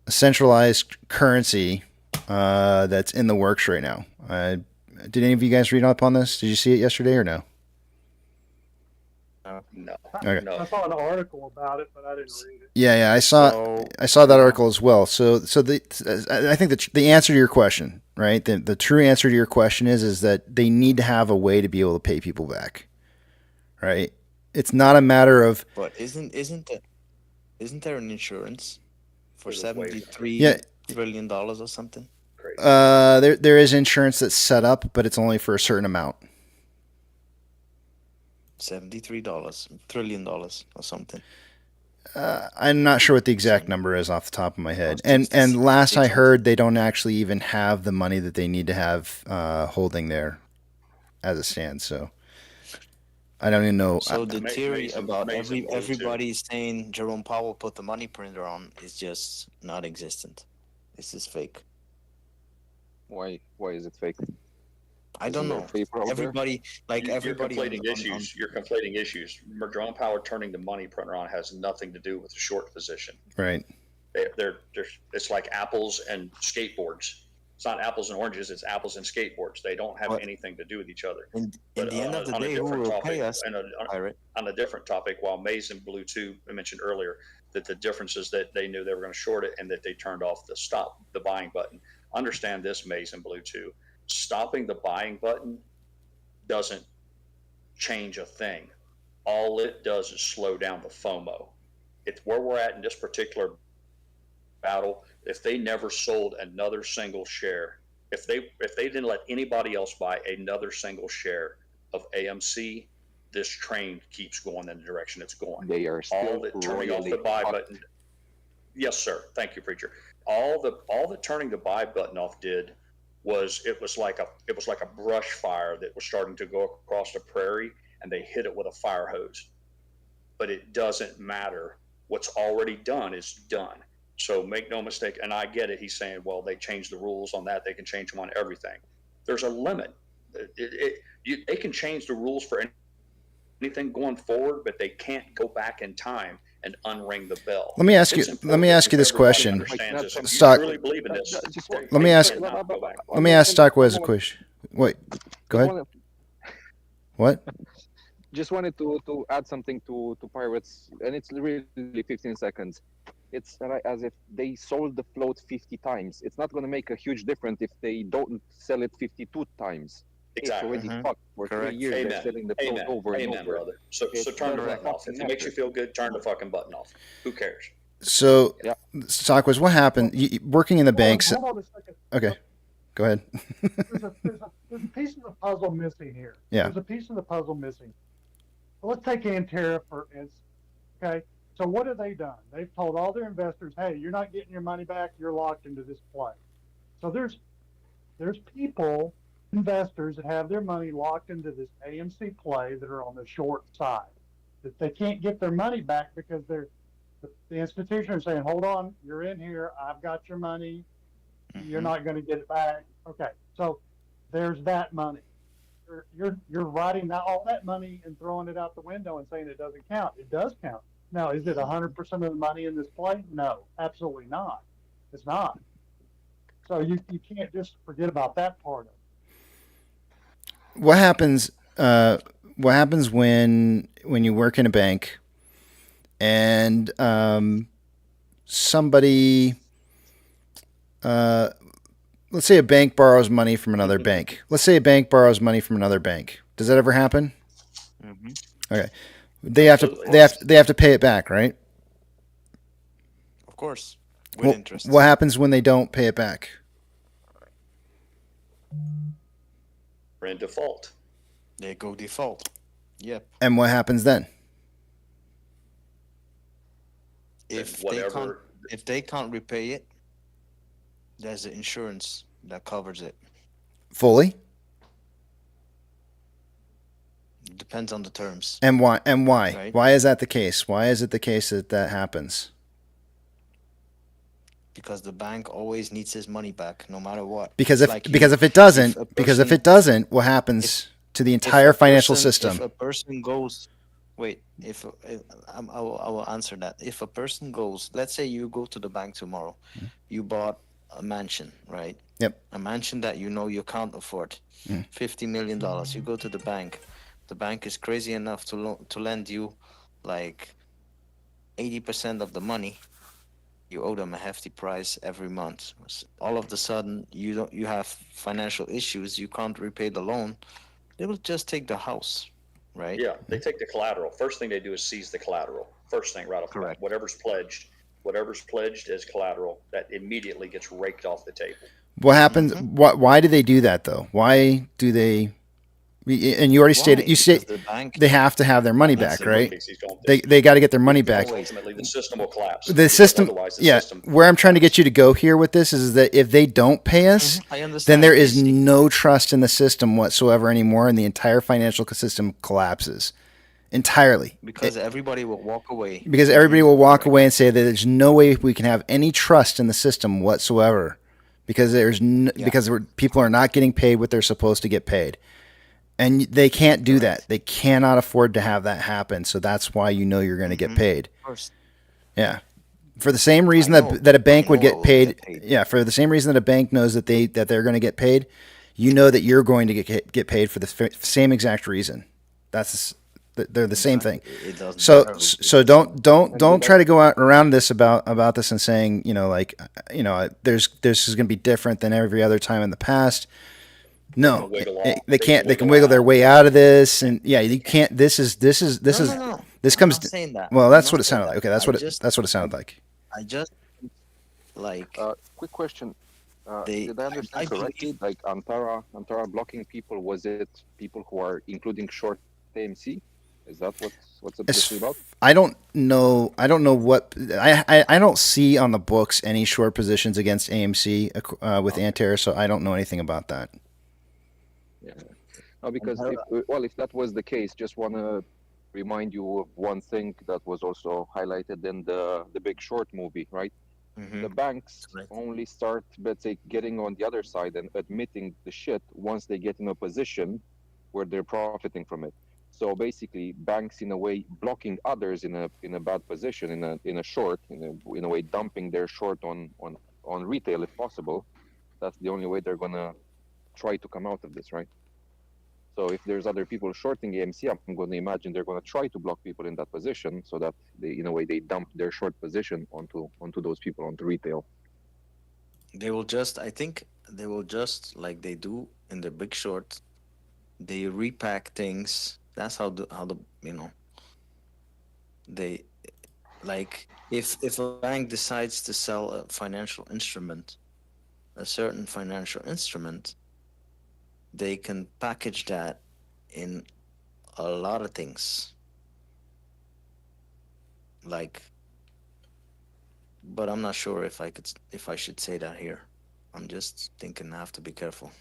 centralized currency that's in the works right now. Did any of you guys read up on this? Did you see it yesterday or no? No. Okay. I saw an article about it, but I didn't read it. Yeah, I saw that article as well. So I think the answer to your question, right? The true answer to your question is that they need to have a way to be able to pay people back, right? It's not a matter of. But isn't there an insurance for $73 trillion or something? There is insurance that's set up, but it's only for a certain amount. $73 trillion or something. I'm not sure what the exact number is off the top of my head. And last I heard, they don't actually even have the money that they need to have holding there as it stands. So I don't even know. So the theory about everybody saying Jerome Powell put the money printer on is just not existent. It's just fake. Why is it fake? I don't know. Everybody, You're conflating issues. You're conflating issues. Jerome Powell turning the money printer on has nothing to do with the short position. Right. It's like apples and skateboards. It's not apples and oranges. It's apples and skateboards. They don't have anything to do with each other. In the end of the day, who will pay us? On a different topic, while Maze and Blue 2 I mentioned earlier that the difference is that they knew they were going to short it and that they turned off the buying button. Understand this, Maze and Blue 2. Stopping the buying button doesn't change a thing. All it does is slow down the FOMO. It's where we're at in this particular battle. If they never sold another single share, if they didn't let anybody else buy another single share of AMC, this train keeps going in the direction it's going. They are still turning off the buy button. Yes, sir. Thank you, preacher. All the turning the buy button off did was it was like a brush fire that was starting to go across the prairie, and they hit it with a fire hose. But it doesn't matter. What's already done is done. So make no mistake, and I get it. He's saying, well, they changed the rules on that. They can change them on everything. There's a limit. They can change the rules for anything going forward, but they can't go back in time and unring the bell. Let me ask you this question. Stock. Let me ask Stock Wes a question. Wait, go Just ahead. wanted, What? just wanted to add something to Pirates, and it's really 15 seconds. It's as if they sold the float 50 times. It's not going to make a huge difference if they don't sell it 52 times. It's Exactly. already fucked for 3 Correct. years. They're Amen. selling the float Amen. over and Amen, over. brother. So It turn the doesn't button off. If fucking it makes you matter. feel good, turn the fucking button off. Who cares? So, Yeah. Stockwas, what happened? Working in the banks. Hold on a second. Okay, go ahead. There's a piece of the puzzle missing here. Yeah. There's a piece of the puzzle missing. Let's take Antera for instance. Okay. So what have they done? They've told all their investors, hey, you're not getting your money back. You're locked into this play. So there's people, investors that have their money locked into this AMC play that are on the short side. That they can't get their money back because the institution are saying, hold on, you're in here. I've got your money. You're not going to get it back. Okay. So there's that money. You're writing all that money and throwing it out the window and saying it doesn't count. It does count. Now, is it 100% of the money in this play? No, absolutely not. It's not. So you can't just forget about that part of it. What happens? What happens when you work in a bank and somebody, let's say a bank borrows money from another bank. Let's say a bank borrows money from another bank. Does that ever happen? Mm-hmm. Okay. They have to pay it back, right? Of course, with interest. What happens when they don't pay it back? We're in default. They go default. Yep. And what happens then? If whatever- they can't repay it, there's the insurance that covers it. Fully? Depends on the terms. And why? And why? Right. Why is that the case? Why is it the case that happens? Because the bank always needs his money back, no matter what. Because It's if like you- because if it doesn't, what happens to the entire financial system? If a person goes, wait, I will answer that. If a person goes, let's say you go to the bank tomorrow, you bought a mansion, right? Yep. A mansion that you know you can't afford, $50 million. You go to the bank. The bank is crazy enough to lend you like 80% of the money. You owe them a hefty price every month. All of a sudden, you have financial issues. You can't repay the loan. They will just take the house, right? Yeah, they take the collateral. First thing they do is seize the collateral. First thing right off the bat. Whatever's pledged as collateral, that immediately gets raked off the table. What happens? Why do they do that though? Why do they? And you already stated they have to have their money back, right? They got to get their money back. Ultimately, the system will collapse. The system, system. Where I'm trying to get you to go here with this is that if they don't pay us, then there is no trust in the system whatsoever anymore, and the entire financial system collapses entirely. Because everybody will walk away. Because everybody will walk away and say that there's no way we can have any trust in the system whatsoever, because people are not getting paid what they're supposed to get paid. And they can't do that. They cannot afford to have that happen. So that's why you're going to get paid. Of course. Yeah. For the same reason that a bank would get paid. Yeah. For the same reason that a bank knows that they're going to get paid, you know that you're going to get paid for the same exact reason. They're the same thing. So don't try to go out around this about this and saying, this is going to be different than every other time in the past. No, they can't. They can wiggle their way out of this, and you can't. This comes. Saying that. Well, that's what it sounded like. Okay, that's what it sounded like. I just like. Quick question. Did I understand correctly? Like Antara blocking people, was it people who are including short AMC? Is that what's it about? I don't know. I don't know what I don't see on the books any short positions against AMC with Antara, so I don't know anything about that. Yeah. No, because if that was the case, just want to remind you of one thing that was also highlighted in the Big Short movie, right? Mm-hmm. The banks only start, let's say, getting on the other side and admitting the shit once they get in a position where they're profiting from it. So basically, banks in a way blocking others in a bad position, in a short, in a way dumping their short on retail if possible. That's the only way they're gonna try to come out of this, right? So if there's other people shorting AMC, I'm going to imagine they're going to try to block people in that position so that they, in a way, they dump their short position onto those people, onto retail. They will just, I think, they will just like they do in the Big Short. They repack things. That's how the they like if a bank decides to sell a financial instrument, a certain financial instrument, they can package that in a lot of things. Like, but I'm not sure if I should say that here. I'm just thinking I have to be careful.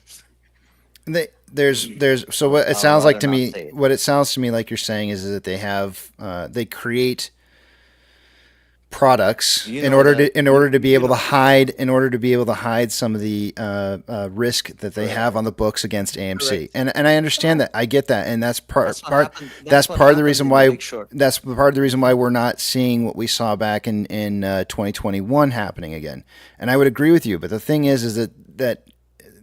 There's so what it I'll sounds like rather to not me. say it. What it sounds to me like you're saying is that they have they create products You in know order that to be you able to know hide some of the risk that they have on the books against AMC. correct. And I understand that. I get that, and that's That's what happened. That's what part of the happened reason in the why Big Short. that's part of the reason why we're not seeing what we saw back in 2021 happening again. And I would agree with you, but the thing is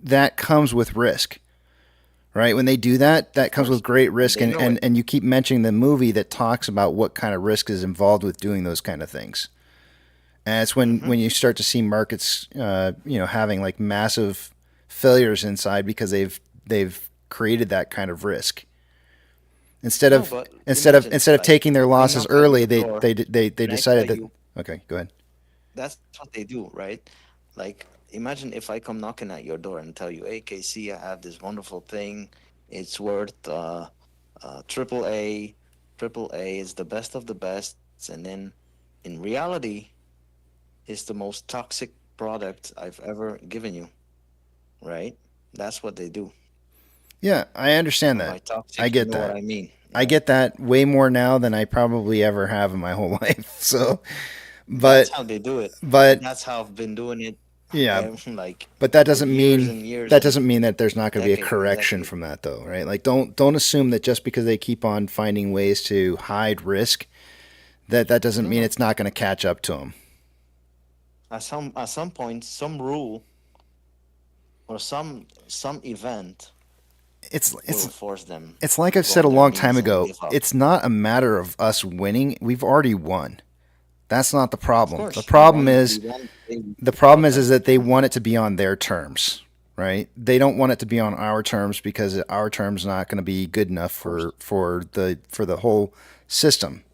that comes with risk. Right? When they do that, that comes with great risk, They know it. and you keep mentioning the movie that talks about what kind of risk is involved with doing those kind of things. And it's when you start to see markets, having like massive failures inside because they've created that kind of risk. Instead No, of but instead of imagine instead of like taking their we losses knock at early, your they door, they and I decided tell that. you Okay, go ahead. that's what they do, right? Like imagine if I come knocking at your door and tell you, "Hey, KC, I have this wonderful thing. It's worth triple A. Triple A is the best of the best," and then in reality, it's the most toxic product I've ever given you, right? That's what they do. Yeah, I understand And that. by I toxic, you get know what that. I mean. I get that way more now than I probably ever have in my whole life. So, That's but how they do it, and but that's how I've been doing it, yeah, like but that for doesn't years mean and years that and doesn't mean that there's not going to be a decades and correction decades. from that though, right? Like don't assume that just because they keep on finding ways to hide risk that doesn't No, mean no. it's not going to catch up to them. At some point, some rule or some event will force them It's like to I've go said a on their long time knees and ago. give up. It's not a matter of us winning. We've already won. That's not the Of problem. The course, problem is they protest. that they want it to be on their terms, right? They don't want it to be on our terms because our terms not going to be good enough for the whole system.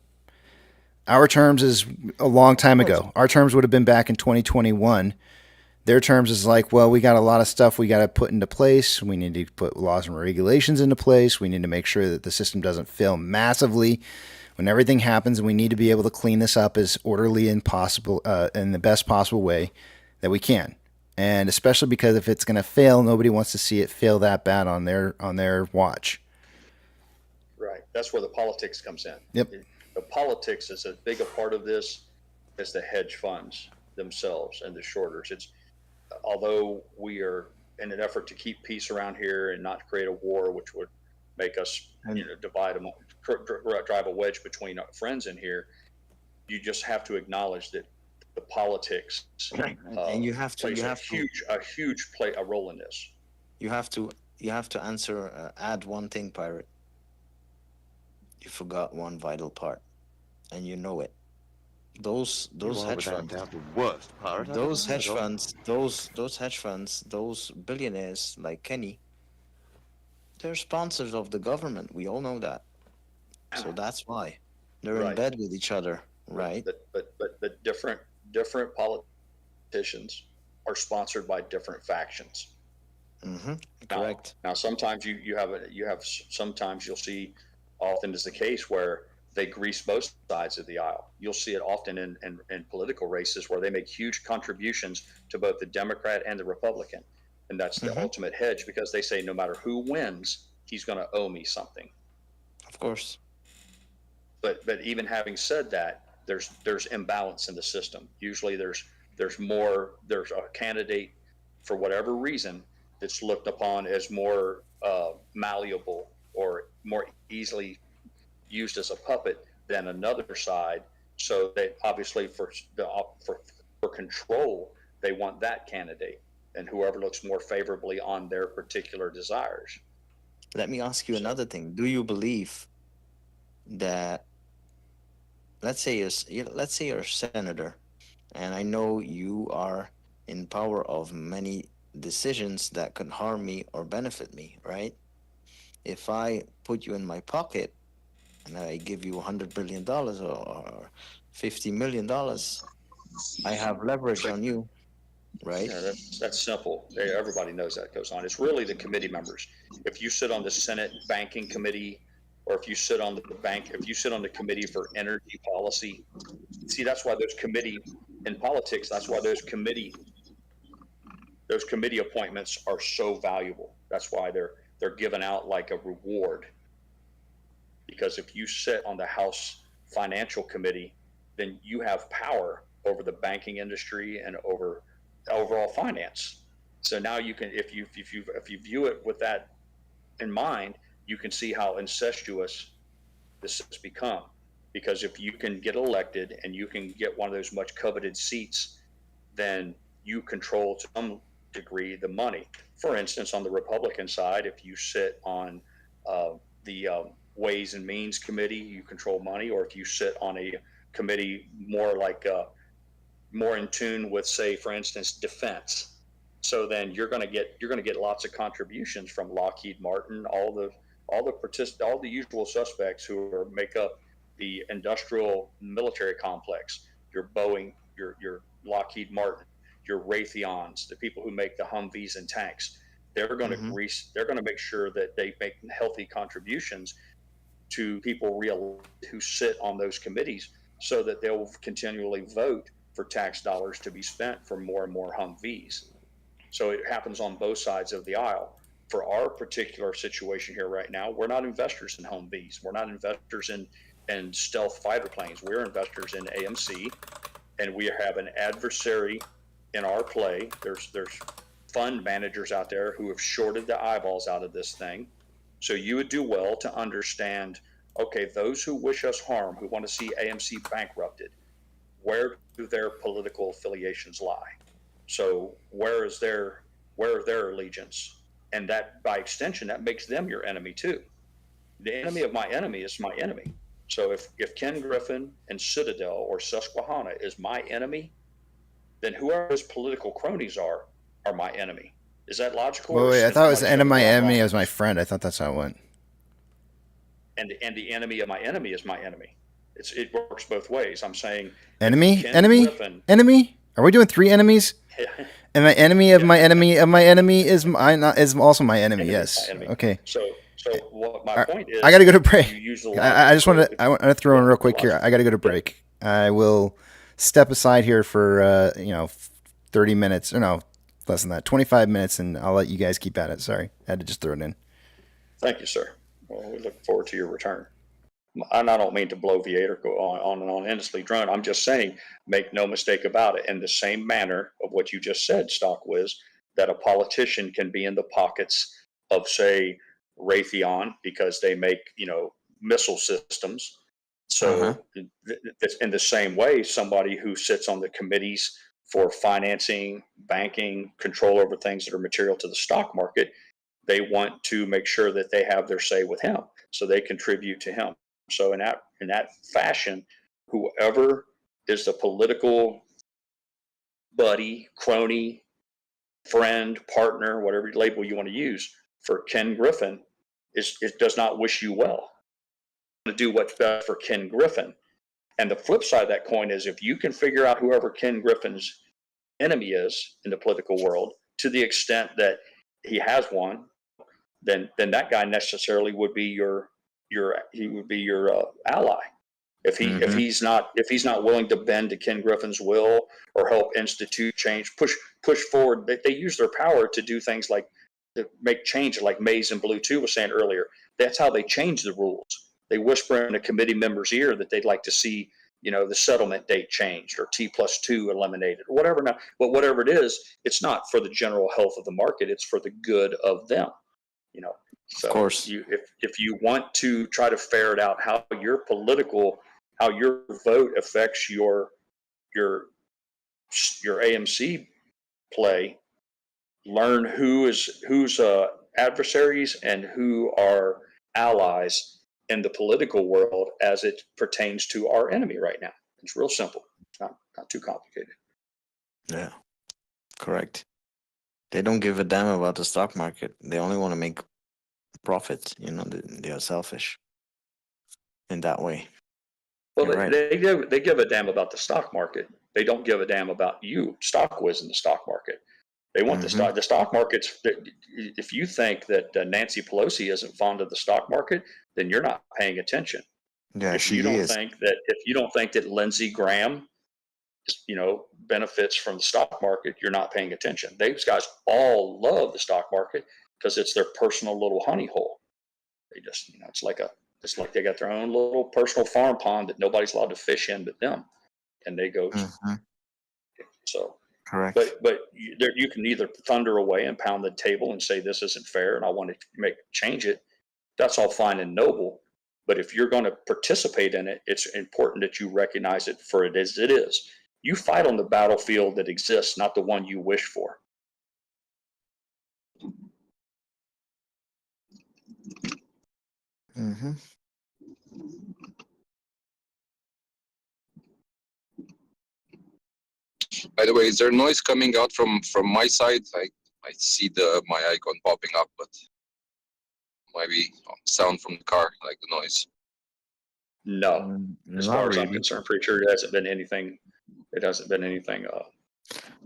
Our terms is a long time ago. Our terms would have been back in 2021. Their terms is like, well, we got a lot of stuff we got to put into place. We need to put laws and regulations into place. We need to make sure that the system doesn't fail massively when everything happens, and we need to be able to clean this up as orderly and possible in the best possible way that we can. And especially because if it's going to fail, nobody wants to see it fail that bad on their watch. Right. That's where the politics comes in. Yep. The politics is as big a part of this as the hedge funds themselves and the shorters. It's although we are in an effort to keep peace around here and not create a war, which would make us divide them, drive a wedge between our friends in here. You just have to acknowledge that the politics And you have to plays a huge play a role in this. You have to answer add one thing, pirate. You forgot one vital part, and you know it. Those hedge funds, those hedge funds, those hedge funds, those billionaires like Kenny, they're sponsors of the government. We all know that. So that's why they're in Right. bed with each other, right? But different politicians are sponsored by different factions. Mm-hmm. Now, Correct. Now, sometimes sometimes you'll see, often is the case where they grease both sides of the aisle. You'll see it often in political races where they make huge contributions to both the Democrat and the Republican. And that's the ultimate hedge because they say no matter who wins, he's going to owe me something. Of course. But even having said that, there's imbalance in the system. Usually there's a candidate for whatever reason that's looked upon as more malleable or more easily used as a puppet than another side. So they obviously for control, they want that candidate. and whoever looks more favorably on their particular desires. Let me ask you another thing. Do you believe that, let's say you're a senator, and I know you are in power of many decisions that could harm me or benefit me, right? If I put you in my pocket and I give you $100 billion or $50 million, I have leverage on you, right? Yeah, that's simple. Everybody knows that goes on. It's really the committee members. If you sit on the Senate Banking Committee, or if you sit on the committee for energy policy, see, that's why those committee in politics, that's why those committee appointments are so valuable. That's why they're given out like a reward. Because if you sit on the House Financial Committee, then you have power over the banking industry and over overall finance. So now you can, if you view it with that in mind, you can see how incestuous this has become. Because if you can get elected and you can get one of those much coveted seats, then you control to some degree the money. For instance, on the Republican side, if you sit on the Ways and Means Committee, you control money. Or if you sit on a committee more like more in tune with, say, for instance, defense, so then you're going to get lots of contributions from Lockheed Martin, all the usual suspects who make up the industrial military complex. Your Boeing, your Lockheed Martin, your Raytheons, the people who make the Humvees and tanks. They're going to they're going to make sure that they make healthy contributions to people who sit on those committees, so that they'll continually vote for tax dollars to be spent for more and more Humvees. So it happens on both sides of the aisle. For our particular situation here right now, we're not investors in Humvees. We're not investors in stealth fighter planes. We're investors in AMC, and we have an adversary in our play. There's fund managers out there who have shorted the eyeballs out of this thing. So you would do well to understand, okay, those who wish us harm, who want to see AMC bankrupted, where do their political affiliations lie? So where are their allegiance? And that, by extension, that makes them your enemy too. The enemy of my enemy is my enemy. So if Ken Griffin and Citadel or Susquehanna is my enemy, then whoever his political cronies are my enemy. Is that logical? Wait, I thought it was the end of my enemy as my friend. I thought that's how it went. And the enemy of my enemy is my enemy. It works both ways. I'm saying enemy. Are we doing three enemies? And my enemy of my enemy of my enemy is also my enemy. Yes. Enemy. Okay. So what my point is, I got to go to break. I I want to throw in real quick here. I got to go to break. I will step aside here for 30 minutes, or no, less than that, 25 minutes, and I'll let you guys keep at it. Sorry, I had to just throw it in. Thank you, sir. Well, we look forward to your return. And I don't mean to bloviate or go on and on endlessly drone. I'm just saying, make no mistake about it. In the same manner of what you just said, Stockwiz, that a politician can be in the pockets of, say, Raytheon because they make, missile systems. So in the same way, somebody who sits on the committees for financing, banking, control over things that are material to the stock market, they want to make sure that they have their say with him. So they contribute to him. So in that fashion, whoever is the political buddy, crony, friend, partner, whatever label you want to use for Ken Griffin, it does not wish you well. To do what's best for Ken Griffin. And the flip side of that coin is, if you can figure out whoever Ken Griffin's enemy is in the political world, to the extent that he has one, then that guy necessarily would be your ally. If he's not willing to bend to Ken Griffin's will or help institute change, push forward, they use their power to do things like to make change, like Mays and Blue 2 was saying earlier. That's how they change the rules. They whisper in a committee member's ear that they'd like to see, the settlement date changed or T+2 eliminated or whatever. Now, but whatever it is, it's not for the general health of the market. It's for the good of them. So of course, if you want to try to ferret out how your vote affects your AMC play, learn who's adversaries and who are allies in the political world as it pertains to our enemy right now. It's real simple. It's not too complicated. Yeah, correct. They don't give a damn about the stock market. They only want to make profits. They are selfish in that way. Well, You're right. they give a damn about the stock market. They don't give a damn about you, stock whiz in the stock market. They want the stock markets. If you think that Nancy Pelosi isn't fond of the stock market, then you're not paying attention. Yeah, If she you don't is. think that Lindsey Graham, benefits from the stock market, you're not paying attention. These guys all love the stock market because it's their personal little honey hole. They just, it's like they got their own little personal farm pond that nobody's allowed to fish in but them, and they go. So. Correct. But you can either thunder away and pound the table and say this isn't fair and I want to change it. That's all fine and noble. But if you're going to participate in it, it's important that you recognize it for it as it is. You fight on the battlefield that exists, not the one you wish for. Mm-hmm. By the way, is there noise coming out from my side? I see my icon popping up, but maybe sound from the car, like the noise. No, as far as I'm concerned, pretty sure it hasn't been anything.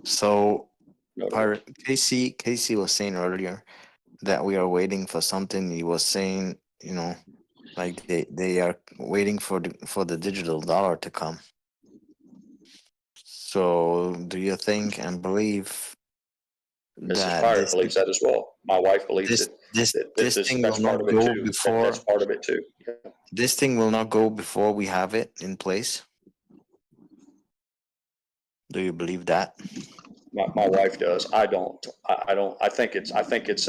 So, notable. Casey was saying earlier that we are waiting for something. He was saying, like they are waiting for the digital dollar to come. So, do you think and believe Mrs. Pryor believes that as well. My wife believes this thing that's will part not of it go too. before? That's part of it too. Yeah. This thing will not go before we have it in place? Do you believe that? My wife does. I don't. I think it's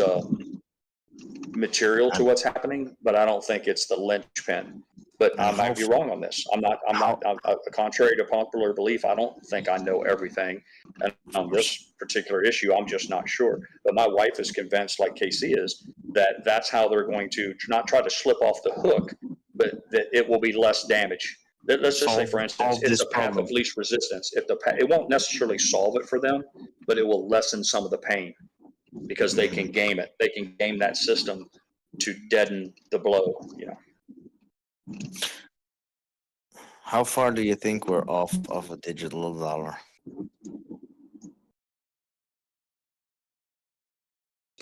material to what's happening, but I don't think it's the linchpin. But I might be wrong on this. I'm contrary to popular belief. I don't think I know everything, and on this particular issue, I'm just not sure. But my wife is convinced, like Casey is, that that's how they're going to not try to slip off the hook, but that it will be less damage. Let's just say, for instance, it's the path of least resistance. It won't necessarily solve it for them, but it will lessen some of the pain because they can game it. They can game that system to deaden the blow. How far do you think we're off of a digital dollar?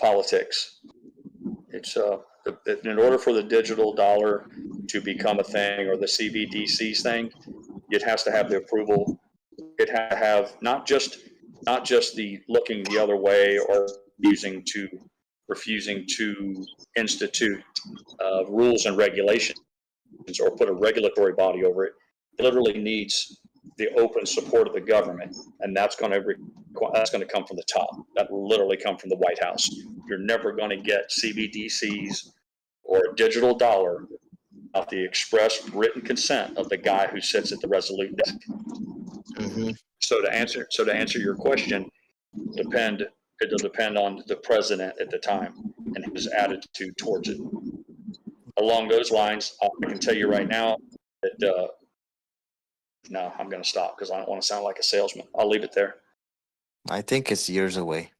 Politics. It's in order for the digital dollar to become a thing, or the CBDC's thing, it has to have the approval. It has to have not just the looking the other way or refusing to institute rules and regulations or put a regulatory body over it. It literally needs the open support of the government, and that's going to come from the top. That will literally come from the White House. You're never going to get CBDCs or a digital dollar without the express written consent of the guy who sits at the Resolute desk. So to answer your question, it'll depend on the president at the time and his attitude towards it. Along those lines, I can tell you right now that no, I'm going to stop because I don't want to sound like a salesman. I'll leave it there. I think it's years away.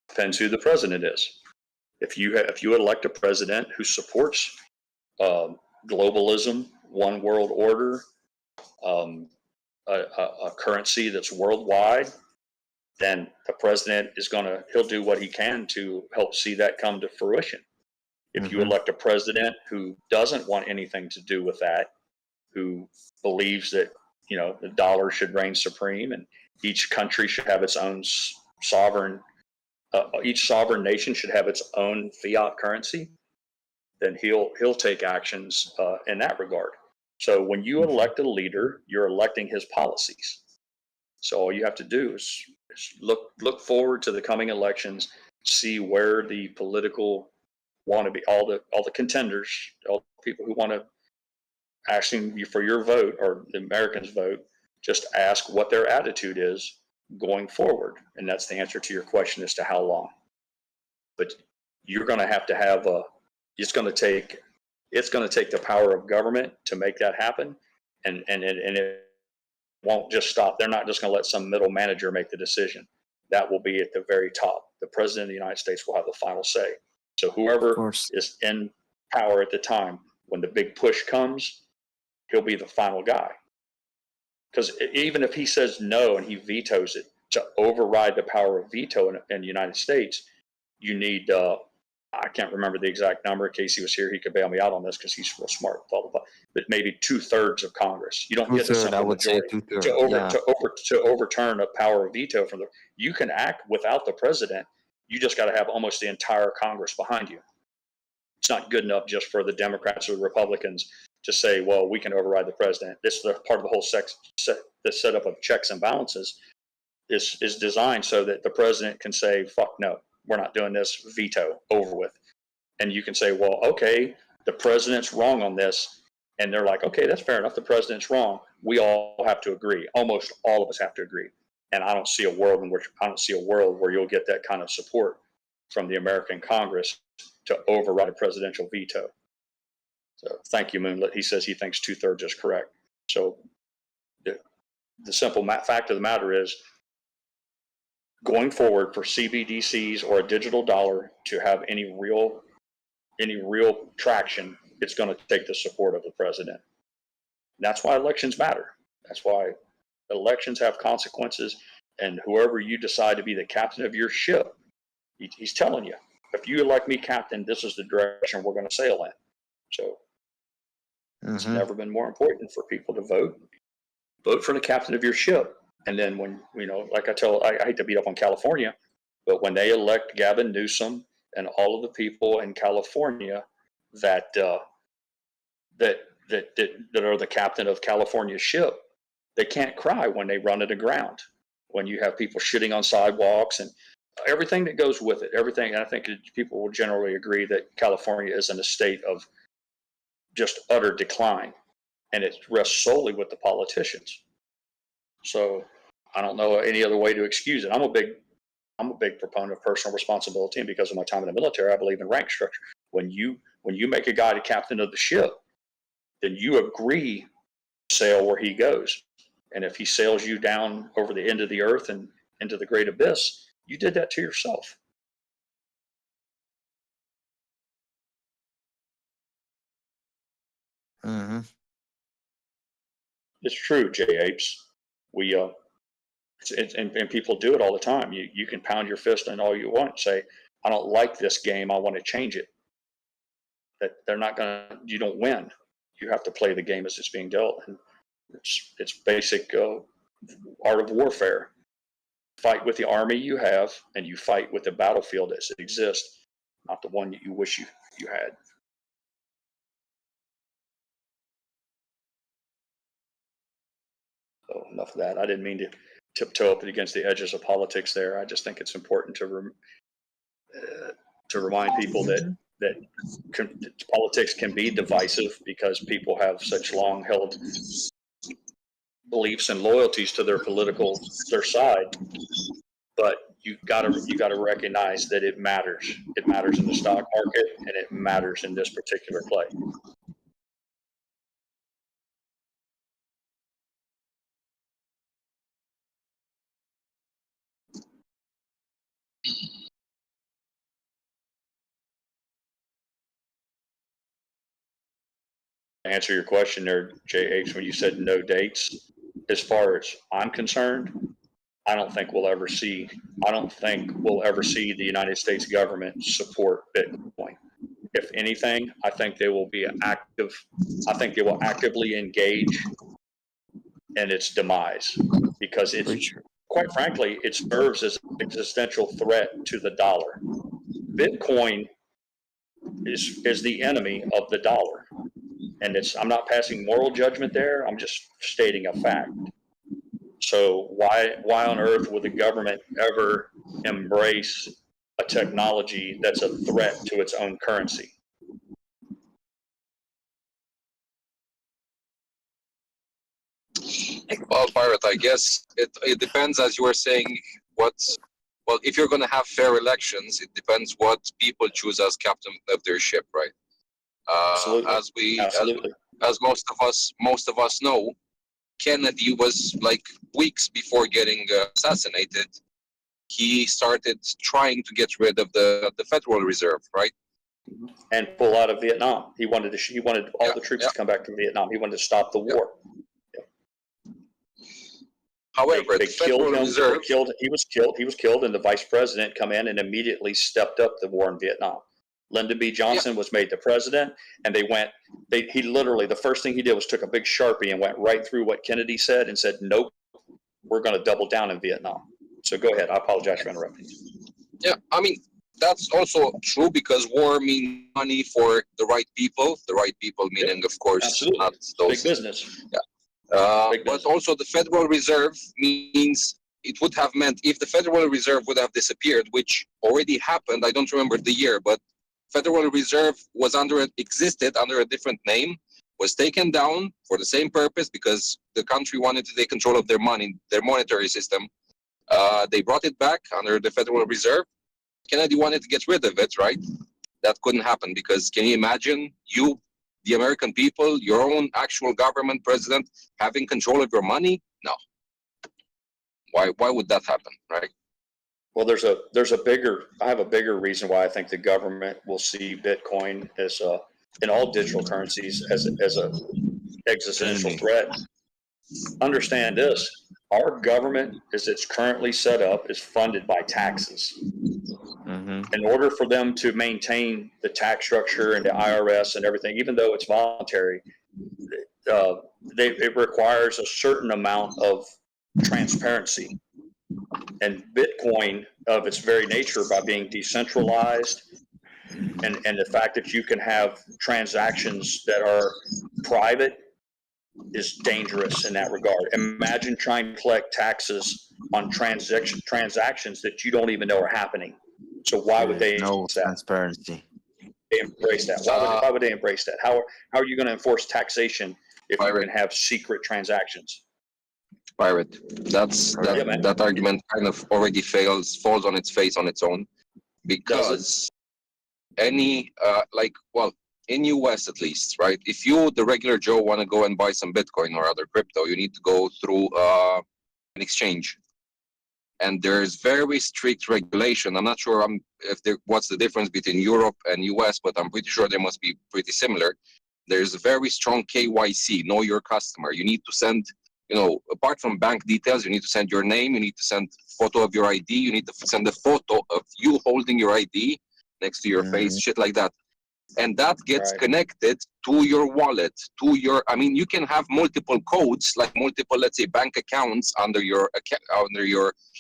Depends who the president is. If you elect a president who supports globalism, one world order, a currency that's worldwide, then the president he'll do what he can to help see that come to fruition. If you elect a president who doesn't want anything to do with that, who believes that the dollar should reign supreme and each country should have its own sovereign, each sovereign nation should have its own fiat currency, then he'll take actions in that regard. So when you elect a leader, you're electing his policies. So all you have to do is look forward to the coming elections, see where the political want to be, all the contenders, all the people who want to asking you for your vote, or the Americans vote, Just ask what their attitude is going forward. And that's the answer to your question as to how long. But you're going to have it's going to take the power of government to make that happen. And it won't just stop. They're not just going to let some middle manager make the decision. That will be at the very top. The president of the United States will have the final say. So whoever is in power at the time, when the big push comes, he'll be the final guy. Because even if he says no and he vetoes it, to override the power of veto in the United States, you need, I can't remember the exact number. In case he was here, he could bail me out on this because he's real smart, blah, blah, blah. But maybe 2/3 of Congress. You don't get the simple majority to overturn a power of veto from the. You can act without the president. You just got to have almost the entire Congress behind you. It's not good enough just for the Democrats or the Republicans to say, well, we can override the president. This is part of the whole the setup of checks and balances is designed so that the president can say, fuck no, we're not doing this, veto, over with. And you can say, well, okay, the president's wrong on this. And they're like, okay, that's fair enough. The president's wrong. We all have to agree. Almost all of us have to agree. And I don't see a world where you'll get that kind of support from the American Congress to override a presidential veto. So thank you, Moonlit. He says he thinks 2/3 is correct. So the simple fact of the matter is, going forward for CBDCs or a digital dollar to have any real traction, it's going to take the support of the president. And that's why elections matter. That's why elections have consequences. And whoever you decide to be the captain of your ship, he's telling you, if you elect me captain, this is the direction we're going to sail in. So it's never been more important for people to vote for the captain of your ship. And then when, like I hate to beat up on California, but when they elect Gavin Newsom and all of the people in California that are the captain of California's ship, they can't cry when they run it aground. When you have people shitting on sidewalks and everything that goes with it, everything. And I think people will generally agree that California is in a state of just utter decline, and it rests solely with the politicians. So I don't know any other way to excuse it. I'm a big proponent of personal responsibility, and because of my time in the military, I believe in rank structure. When you make a guy the captain of the ship, then you agree to sail where he goes. And if he sails you down over the end of the earth and into the great abyss, you did that to yourself. It's true, J Apes. And people do it all the time. You can pound your fist on all you want and say, I don't like this game, I want to change it. That you don't win. You have to play the game as it's being dealt. And it's basic art of warfare. Fight with the army you have, and you fight with the battlefield as it exists, not the one that you wish you had. So enough of that. I didn't mean to tiptoe up against the edges of politics there. I just think it's important to remind people that politics can be divisive because people have such long-held beliefs and loyalties to their side. But you got to recognize that it matters. It matters in the stock market, and it matters in this particular play. To answer your question there, JH, when you said no dates, as far as I'm concerned, I don't think we'll ever see the United States government support Bitcoin. If anything, I think they will actively engage in its demise, because quite frankly, it serves as an existential threat to the dollar. Bitcoin is the enemy of the dollar. And I'm not passing moral judgment there. I'm just stating a fact. So why on earth would the government ever embrace a technology that's a threat to its own currency? Well, Pirate, I guess it depends, as you were saying, well, if you're going to have fair elections, it depends what people choose as captain of their ship, right? Absolutely. As most of us know, Kennedy was like weeks before getting assassinated. He started trying to get rid of the Federal Reserve, right? And pull out of Vietnam. He wanted all the troops to come back to Vietnam. He wanted to stop the war. However, they killed him. He was killed, and the vice president come in and immediately stepped up the war in Vietnam. Lyndon B. Johnson was made the president, and he literally, the first thing he did was took a big Sharpie and went right through what Kennedy said and said, nope, we're going to double down in Vietnam. So go ahead. I apologize for interrupting. Yeah, I mean, that's also true because war means money for the right people. The right people meaning, of course, not those. Big business. Yeah. But also the Federal Reserve means it would have meant if the Federal Reserve would have disappeared, which already happened, I don't remember the year, but Federal Reserve existed under a different name, was taken down for the same purpose because the country wanted to take control of their money, their monetary system. They brought it back under the Federal Reserve. Kennedy wanted to get rid of it, right? That couldn't happen because can you imagine the American people, your own actual government president having control of your money? No. Why would that happen, right? Well, I have a bigger reason why I think the government will see Bitcoin as in all digital currencies as a existential threat. Understand this: our government, as it's currently set up, is funded by taxes. In order for them to maintain the tax structure and the IRS and everything, even though it's voluntary, it requires a certain amount of transparency. And Bitcoin, of its very nature, by being decentralized, and the fact that you can have transactions that are private, is dangerous in that regard. Imagine trying to collect taxes on transactions that you don't even know are happening. So why would they embrace that? Transparency. They embrace that. Why would they embrace that? How are you going to enforce taxation if you can have secret transactions? Pirate. That argument kind of already falls on its face on its own, because in US at least, right? If you, the regular Joe, want to go and buy some Bitcoin or other crypto, you need to go through an exchange. And there's very strict regulation. I'm not sure what's the difference between Europe and US, but I'm pretty sure they must be pretty similar. There's a very strong KYC, know your customer. You need to send, apart from bank details, you need to send your name, you need to send a photo of your ID, you need to send a photo of you holding your ID next to your face, shit like that. And that gets connected to your wallet, you can have multiple codes, like multiple, let's say, bank accounts under your,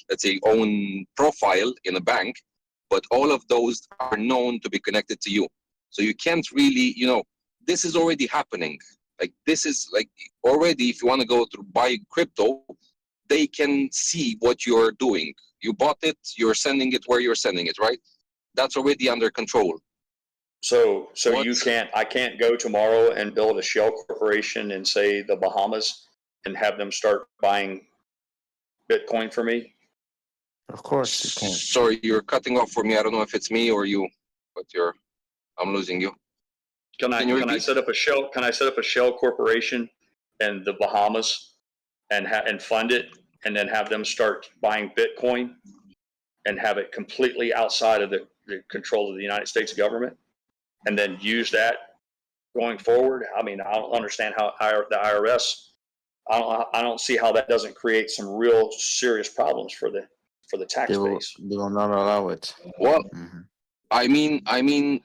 let's say, own profile in a bank, but all of those are known to be connected to you. So you can't really, this is already happening. Like, this is like already, if you want to go to buy crypto, they can see what you're doing. You bought it, you're sending it where you're sending it, right? That's already under control. So I can't go tomorrow and build a shell corporation in, say, the Bahamas and have them start buying Bitcoin for me? Of course you can. Sorry, you're cutting off for me. I don't know if it's me or you, but I'm losing you. Can I set up a shell corporation in the Bahamas and fund it, and then have them start buying Bitcoin and have it completely outside of the control of the United States government, and then use that going forward? I mean, I don't understand how the IRS. I don't see how that doesn't create some real serious problems for the tax base. They will not allow it. Well, I mean,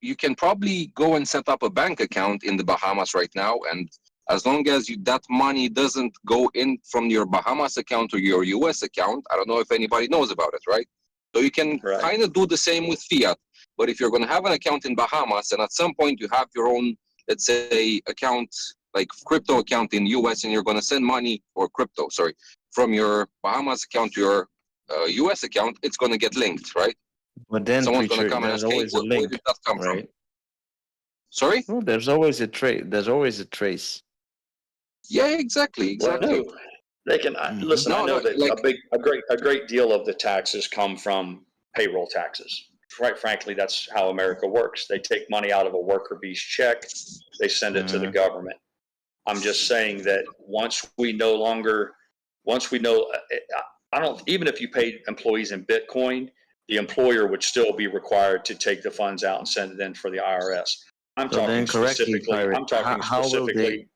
you can probably go and set up a bank account in the Bahamas right now, and as long as that money doesn't go in from your Bahamas account to your US account, I don't know if anybody knows about it, right? So you can kind of do the same with fiat. But if you're going to have an account in Bahamas, and at some point you have your own, let's say, account, like crypto account in US, and you're going to send money, or crypto, sorry, from your Bahamas account to your US account, it's going to get linked, right? But then someone's going to come and ask, hey, where did that come from? Sorry? No, there's always a trace. There's always a trace. Yeah, exactly. Well, no, they can listen. I know that a great deal of the taxes come from payroll taxes. Quite frankly, that's how America works. They take money out of a worker bee's check, they send it to the government. I'm just saying that once we know, I don't, even if you paid employees in Bitcoin, the employer would still be required to take the funds out and send it in for the IRS. I'm So then talking correctly, specifically, Pirate, I'm talking how will they?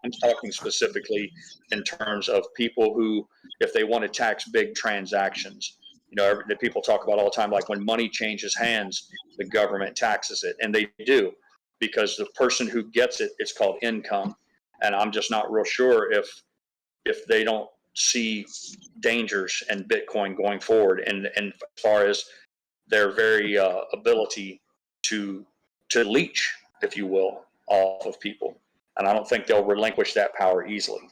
specifically in terms of people who, if they want to tax big transactions, you know, that people talk about all the time, like when money changes hands, the government taxes it, and they do, because the person who gets it, it's called income. And I'm just not real sure if they don't see dangers in Bitcoin going forward, and as far as their very ability to leech, if you will, off of people. And I don't think they'll relinquish that power easily.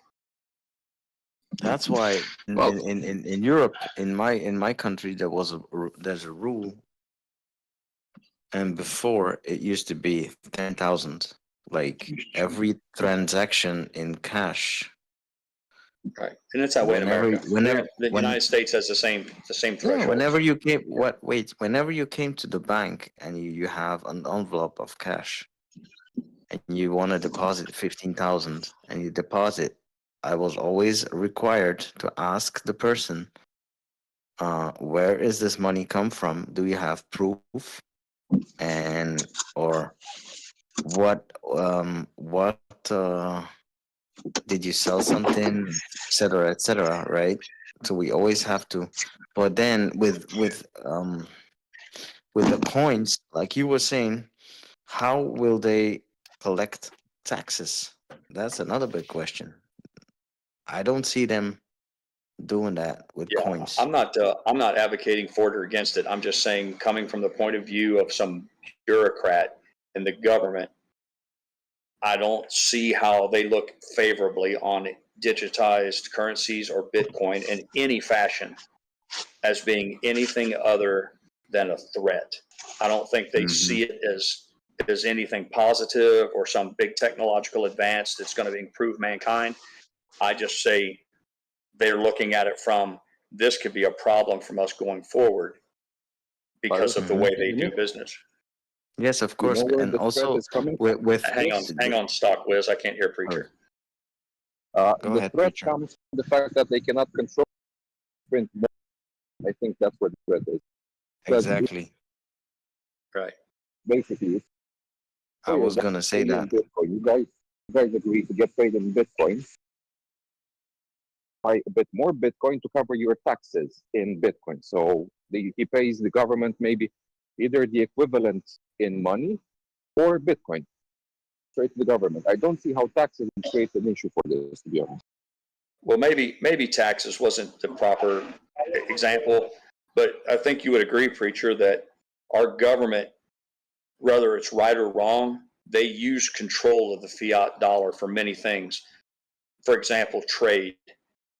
That's why in Europe, in my country, there's a rule, and before it used to be 10,000, like every transaction in cash. Right, and it's that way in America. The United States has the same threshold. Yeah, whenever you came to the bank and you have an envelope of cash, and you want to deposit 15,000, and you deposit, I was always required to ask the person, where is this money come from? Do you have proof? And or what did you sell something, etc., right? So we always have to. But then with the coins, like you were saying, how will they collect taxes? That's another big question. I don't see them doing that with coins. I'm not advocating for it or against it. I'm just saying, coming from the point of view of some bureaucrat in the government, I don't see how they look favorably on digitized currencies or Bitcoin in any fashion as being anything other than a threat. I don't think they see it as anything positive or some big technological advance that's going to improve mankind. I just say they're looking at it from, this could be a problem from us going forward because of the way they do business. Yes, of course, and also with hang on, Stock Wiz. I can't hear Preacher. The threat comes from the fact that they cannot control print more. I think that's what the threat is. Exactly. Right. Basically, I was gonna say that. Bitcoin. You guys agree to get paid in Bitcoin. Buy a bit more Bitcoin to cover your taxes in Bitcoin. So he pays the government maybe either the equivalent in money or Bitcoin straight to the government. I don't see how taxes would create an issue for this, to be honest. Well, maybe taxes wasn't the proper example, but I think you would agree, Preacher, that our government, whether it's right or wrong, they use control of the fiat dollar for many things. For example, trade.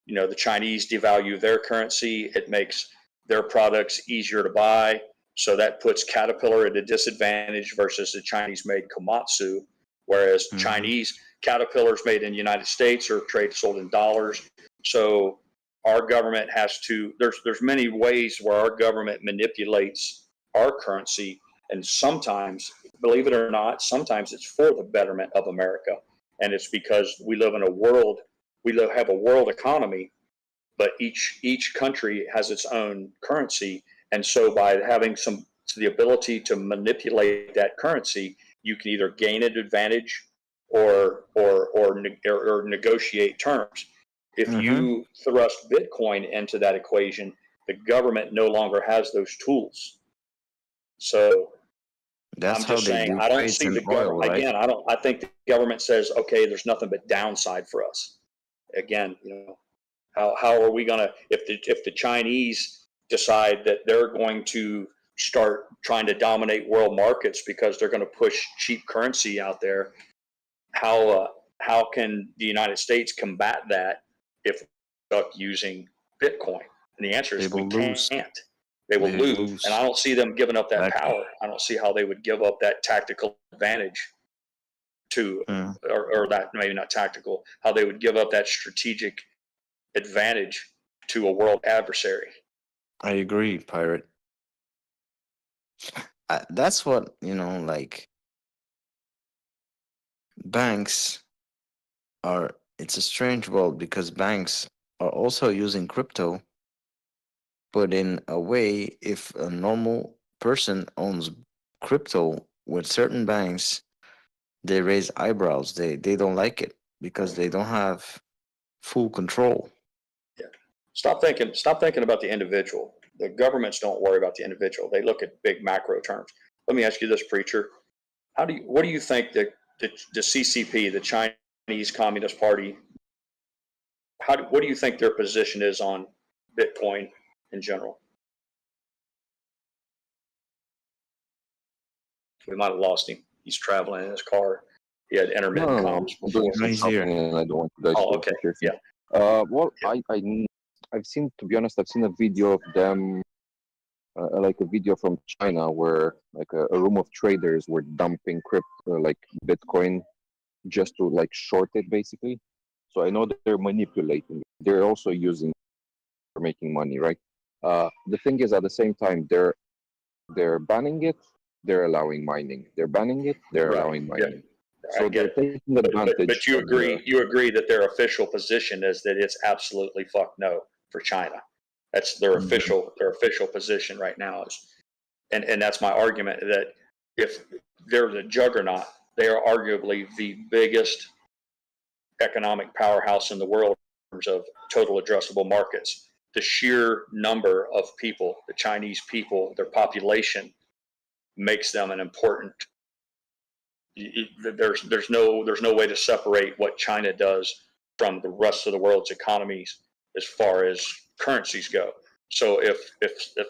You know, the Chinese devalue their currency. It makes their products easier to buy. So that puts Caterpillar at a disadvantage versus the Chinese-made Komatsu, whereas Chinese Caterpillars made in the United States are sold in dollars. So our government has to, there's many ways where our government manipulates our currency, and sometimes, believe it or not, sometimes it's for the betterment of America. And it's because we live in a world, have a world economy, but each country has its own currency. And so by having the ability to manipulate that currency, you can either gain an advantage or negotiate terms. If you thrust Bitcoin into that equation, the government no longer has those tools. So that's I'm just saying, I don't see the government, again, I think the government says, okay, there's nothing but downside for us. Again, you know, how are we going to, if the Chinese decide that they're going to start trying to dominate world markets because they're going to push cheap currency out there, how can the United States combat that if we're stuck using Bitcoin? And the answer is we can't. They will lose. And I don't see them giving up that power. I don't see how they would give up that tactical advantage. to, or that maybe not tactical, how they would give up that strategic advantage to a world adversary. I agree, Pirate. That's what, like, banks are, it's a strange world because banks are also using crypto, but in a way, if a normal person owns crypto with certain banks, they raise eyebrows. They don't like it because they don't have full control. Yeah. Stop thinking about the individual. The governments don't worry about the individual. They look at big macro terms. Let me ask you this, Preacher. What do you think that the CCP, the Chinese Communist Party, what do you think their position is on Bitcoin in general? We might have lost him. He's traveling in his car. He had intermittent comms before. He's here. I don't want to okay. Yeah. Well, I've seen, to be honest, I've seen a video of them, like a video from China where like a room of traders were dumping like Bitcoin just to like short it basically. So I know that they're manipulating. They're also using it for making money, right? The thing is, at the same time, they're banning it. They're allowing mining. They're banning it. They're allowing mining. Yeah. So they're taking advantage. But you agree that their official position is that it's absolutely fuck no for China. That's their official position right now is, and that's my argument that if they're the juggernaut, they are arguably the biggest economic powerhouse in the world in terms of total addressable markets. The sheer number of people, the Chinese people, their population makes them an important. There's no way to separate what China does from the rest of the world's economies as far as currencies go. So if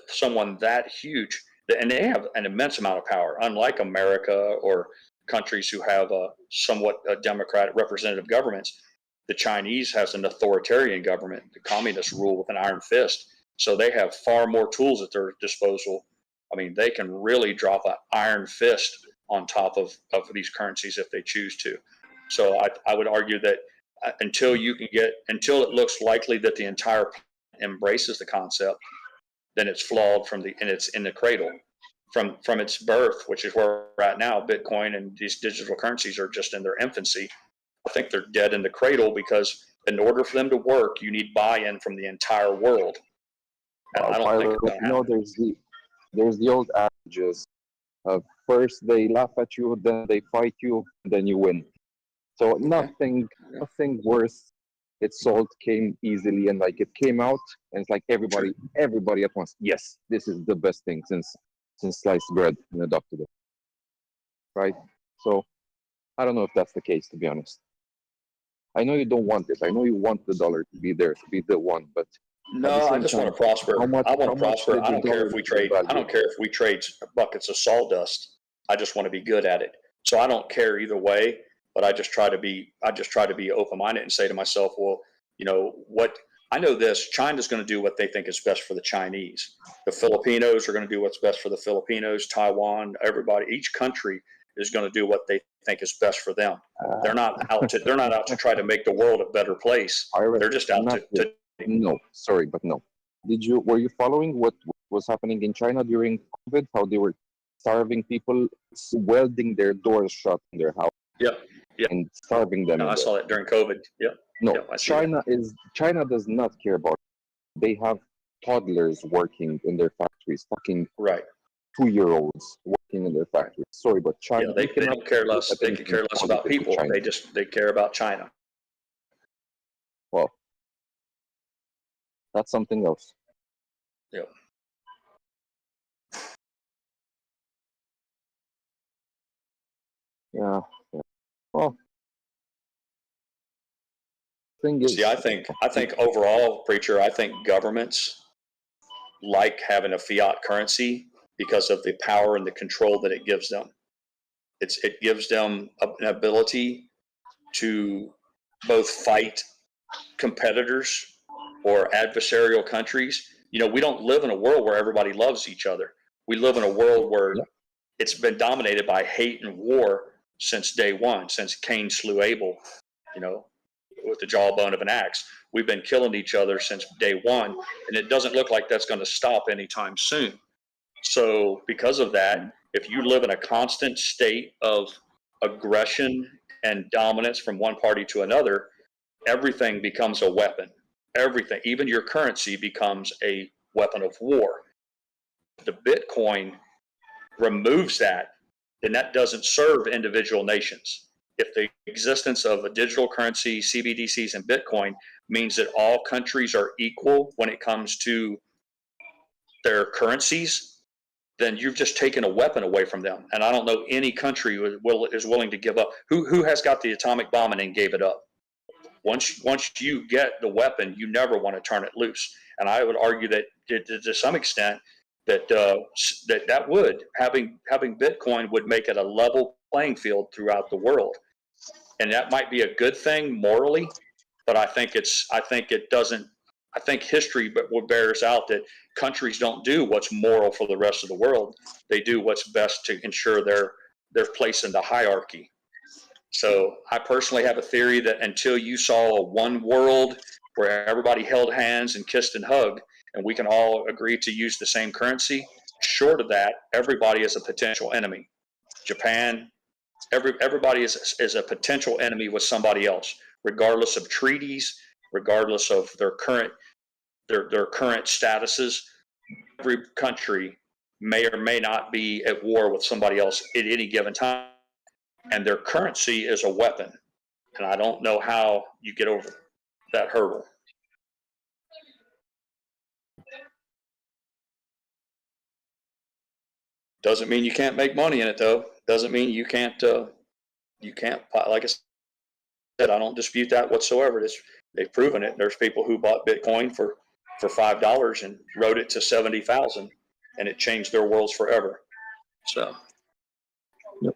someone that huge, and they have an immense amount of power, unlike America or countries who have a somewhat democratic representative governments, the Chinese has an authoritarian government. The communists rule with an iron fist. So they have far more tools at their disposal. I mean, they can really drop an iron fist on top of these currencies if they choose to. So I would argue that until it looks likely that the entire planet embraces the concept, then it's flawed and it's in the cradle. From its birth, which is where we're at now, Bitcoin and these digital currencies are just in their infancy. I think they're dead in the cradle because in order for them to work, you need buy-in from the entire world. And I don't think it's gonna happen. There's the old adage of first they laugh at you, then they fight you, then you win. So nothing worse. It's sold, came easily, and like it came out, and it's like everybody at once. Yes, this is the best thing since sliced bread, and adopted it. Right? So I don't know if that's the case, to be honest. I know you don't want it. I know you want the dollar to be there, to be the one, but no, I just want to prosper. I want to prosper. I don't care if we trade. I don't care if we trade buckets of sawdust. I just want to be good at it. So I don't care either way. But I just try to be open-minded and say to myself, well, I know this. China's going to do what they think is best for the Chinese. The Filipinos are going to do what's best for the Filipinos. Taiwan, everybody, each country is going to do what they think is best for them. They're not out to try to make the world a better place. They're just out to. No, sorry, but no. Were you following what was happening in China during COVID? How they were starving people, welding their doors shut in their house. Yeah. And starving them. No, I saw that during COVID. Yeah. No, yeah, China does not care about it. They have toddlers working in their factories, fucking 2-year-olds working in their factories. Sorry, but China. Yeah, they don't care less. They can care less about people. They care about China. Well, that's something else. Yeah. Yeah. Well, thing is, see, I think overall, Preacher, I think governments like having a fiat currency because of the power and the control that it gives them. It gives them an ability to both fight competitors or adversarial countries. We don't live in a world where everybody loves each other. We live in a world where it's been dominated by hate and war. since day one, since Cain slew Abel, you know, with the jawbone of an axe. We've been killing each other since day one, and it doesn't look like that's going to stop anytime soon. So because of that, if you live in a constant state of aggression and dominance from one party to another, everything becomes a weapon. Everything, even your currency, becomes a weapon of war. The Bitcoin removes that, then that doesn't serve individual nations. If the existence of a digital currency, CBDCs, and Bitcoin means that all countries are equal when it comes to their currencies, then you've just taken a weapon away from them. And I don't know any country is willing to give up. Who has got the atomic bomb and then gave it up? Once you get the weapon, you never want to turn it loose. And I would argue that to some extent that would having Bitcoin would make it a level playing field throughout the world, and that might be a good thing morally, but I think it doesn't. I think history bears out that countries don't do what's moral for the rest of the world. They do what's best to ensure their place in the hierarchy. So I personally have a theory that until you saw a one world where everybody held hands and kissed and hugged, and we can all agree to use the same currency, short of that, everybody is a potential enemy. Japan, everybody is a potential enemy with somebody else, regardless of treaties, regardless of their current statuses. Every country may or may not be at war with somebody else at any given time, and their currency is a weapon. And I don't know how you get over that hurdle. Doesn't mean you can't make money in it, though. Doesn't mean you can't. Like I said, I don't dispute that whatsoever. They've proven it. There's people who bought Bitcoin for $5 and rode it to 70,000, and it changed their worlds forever. So. Yep.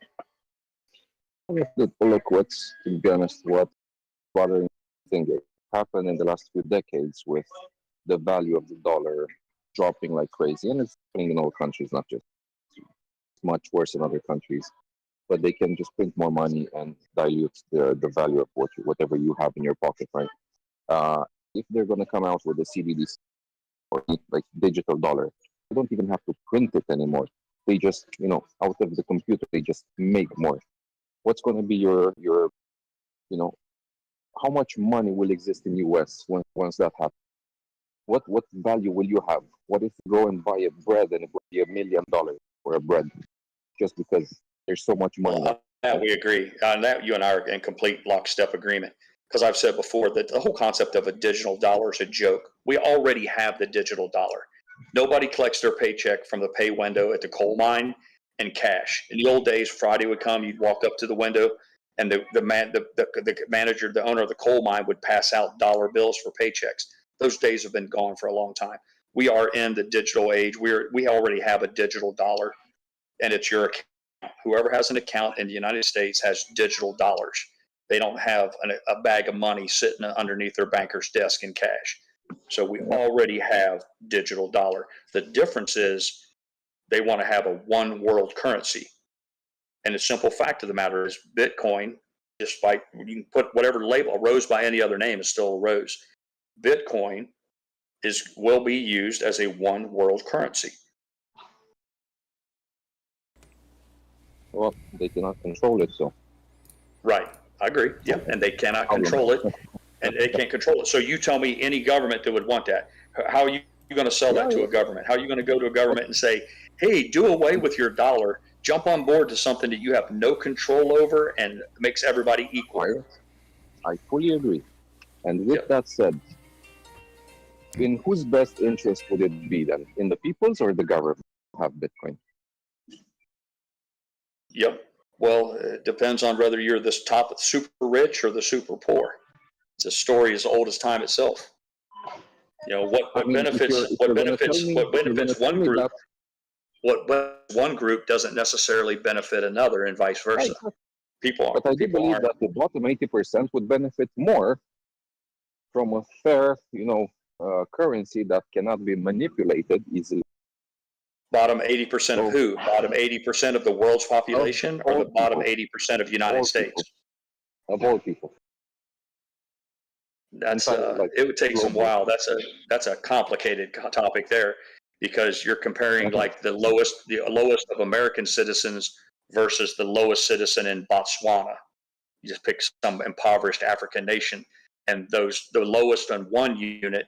I guess that, look, to be honest, what bothering thing that happened in the last few decades with the value of the dollar dropping like crazy, and it's happening in all countries, not just much worse in other countries, but they can just print more money and dilute the value of whatever you have in your pocket, right? If they're going to come out with a CBDC or like digital dollar, they don't even have to print it anymore. They just, out of the computer, they just make more. What's going to be your how much money will exist in US once that happens? What value will you have? What if you go and buy a bread and it will be $1 million for a bread just because there's so much money? Well, that we agree on that. You and I are in complete lockstep agreement, because I've said before that the whole concept of a digital dollar is a joke. We already have the digital dollar. Nobody collects their paycheck from the pay window at the coal mine in cash. In the old days, Friday would come, you'd walk up to the window, and the manager, the owner of the coal mine, would pass out dollar bills for paychecks. Those days have been gone for a long time. We are in the digital age. We already have a digital dollar, and it's your account. Whoever has an account in the United States has digital dollars. They don't have a bag of money sitting underneath their banker's desk in cash. So we already have digital dollar. The difference is they want to have a one world currency. And the simple fact of the matter is Bitcoin, despite you can put whatever label, a rose by any other name is still a rose. Bitcoin will be used as a one world currency. Well, they cannot control it, so. Right, I agree. Yeah, and they cannot control it, and they can't control it. So you tell me any government that would want that. How are you going to sell that to a government? How are you going to go to a government and say, hey, do away with your dollar, jump on board to something that you have no control over and makes everybody equal? I fully agree. And with that said, in whose best interest would it be then? In the people's or the government to have Bitcoin? Yep. Well, it depends on whether you're the top super rich or the super poor. It's a story as old as time itself. What benefits one group doesn't necessarily benefit another, and vice versa. But I do believe that the bottom 80% would benefit more from a fair, currency that cannot be manipulated easily. Bottom 80% of who? Bottom 80% of the world's population, or the bottom 80% of United States? Of all people. That's it would take some while. That's a complicated topic there, because you're comparing like the lowest of American citizens versus the lowest citizen in Botswana. You just pick some impoverished African nation, and the lowest on one unit,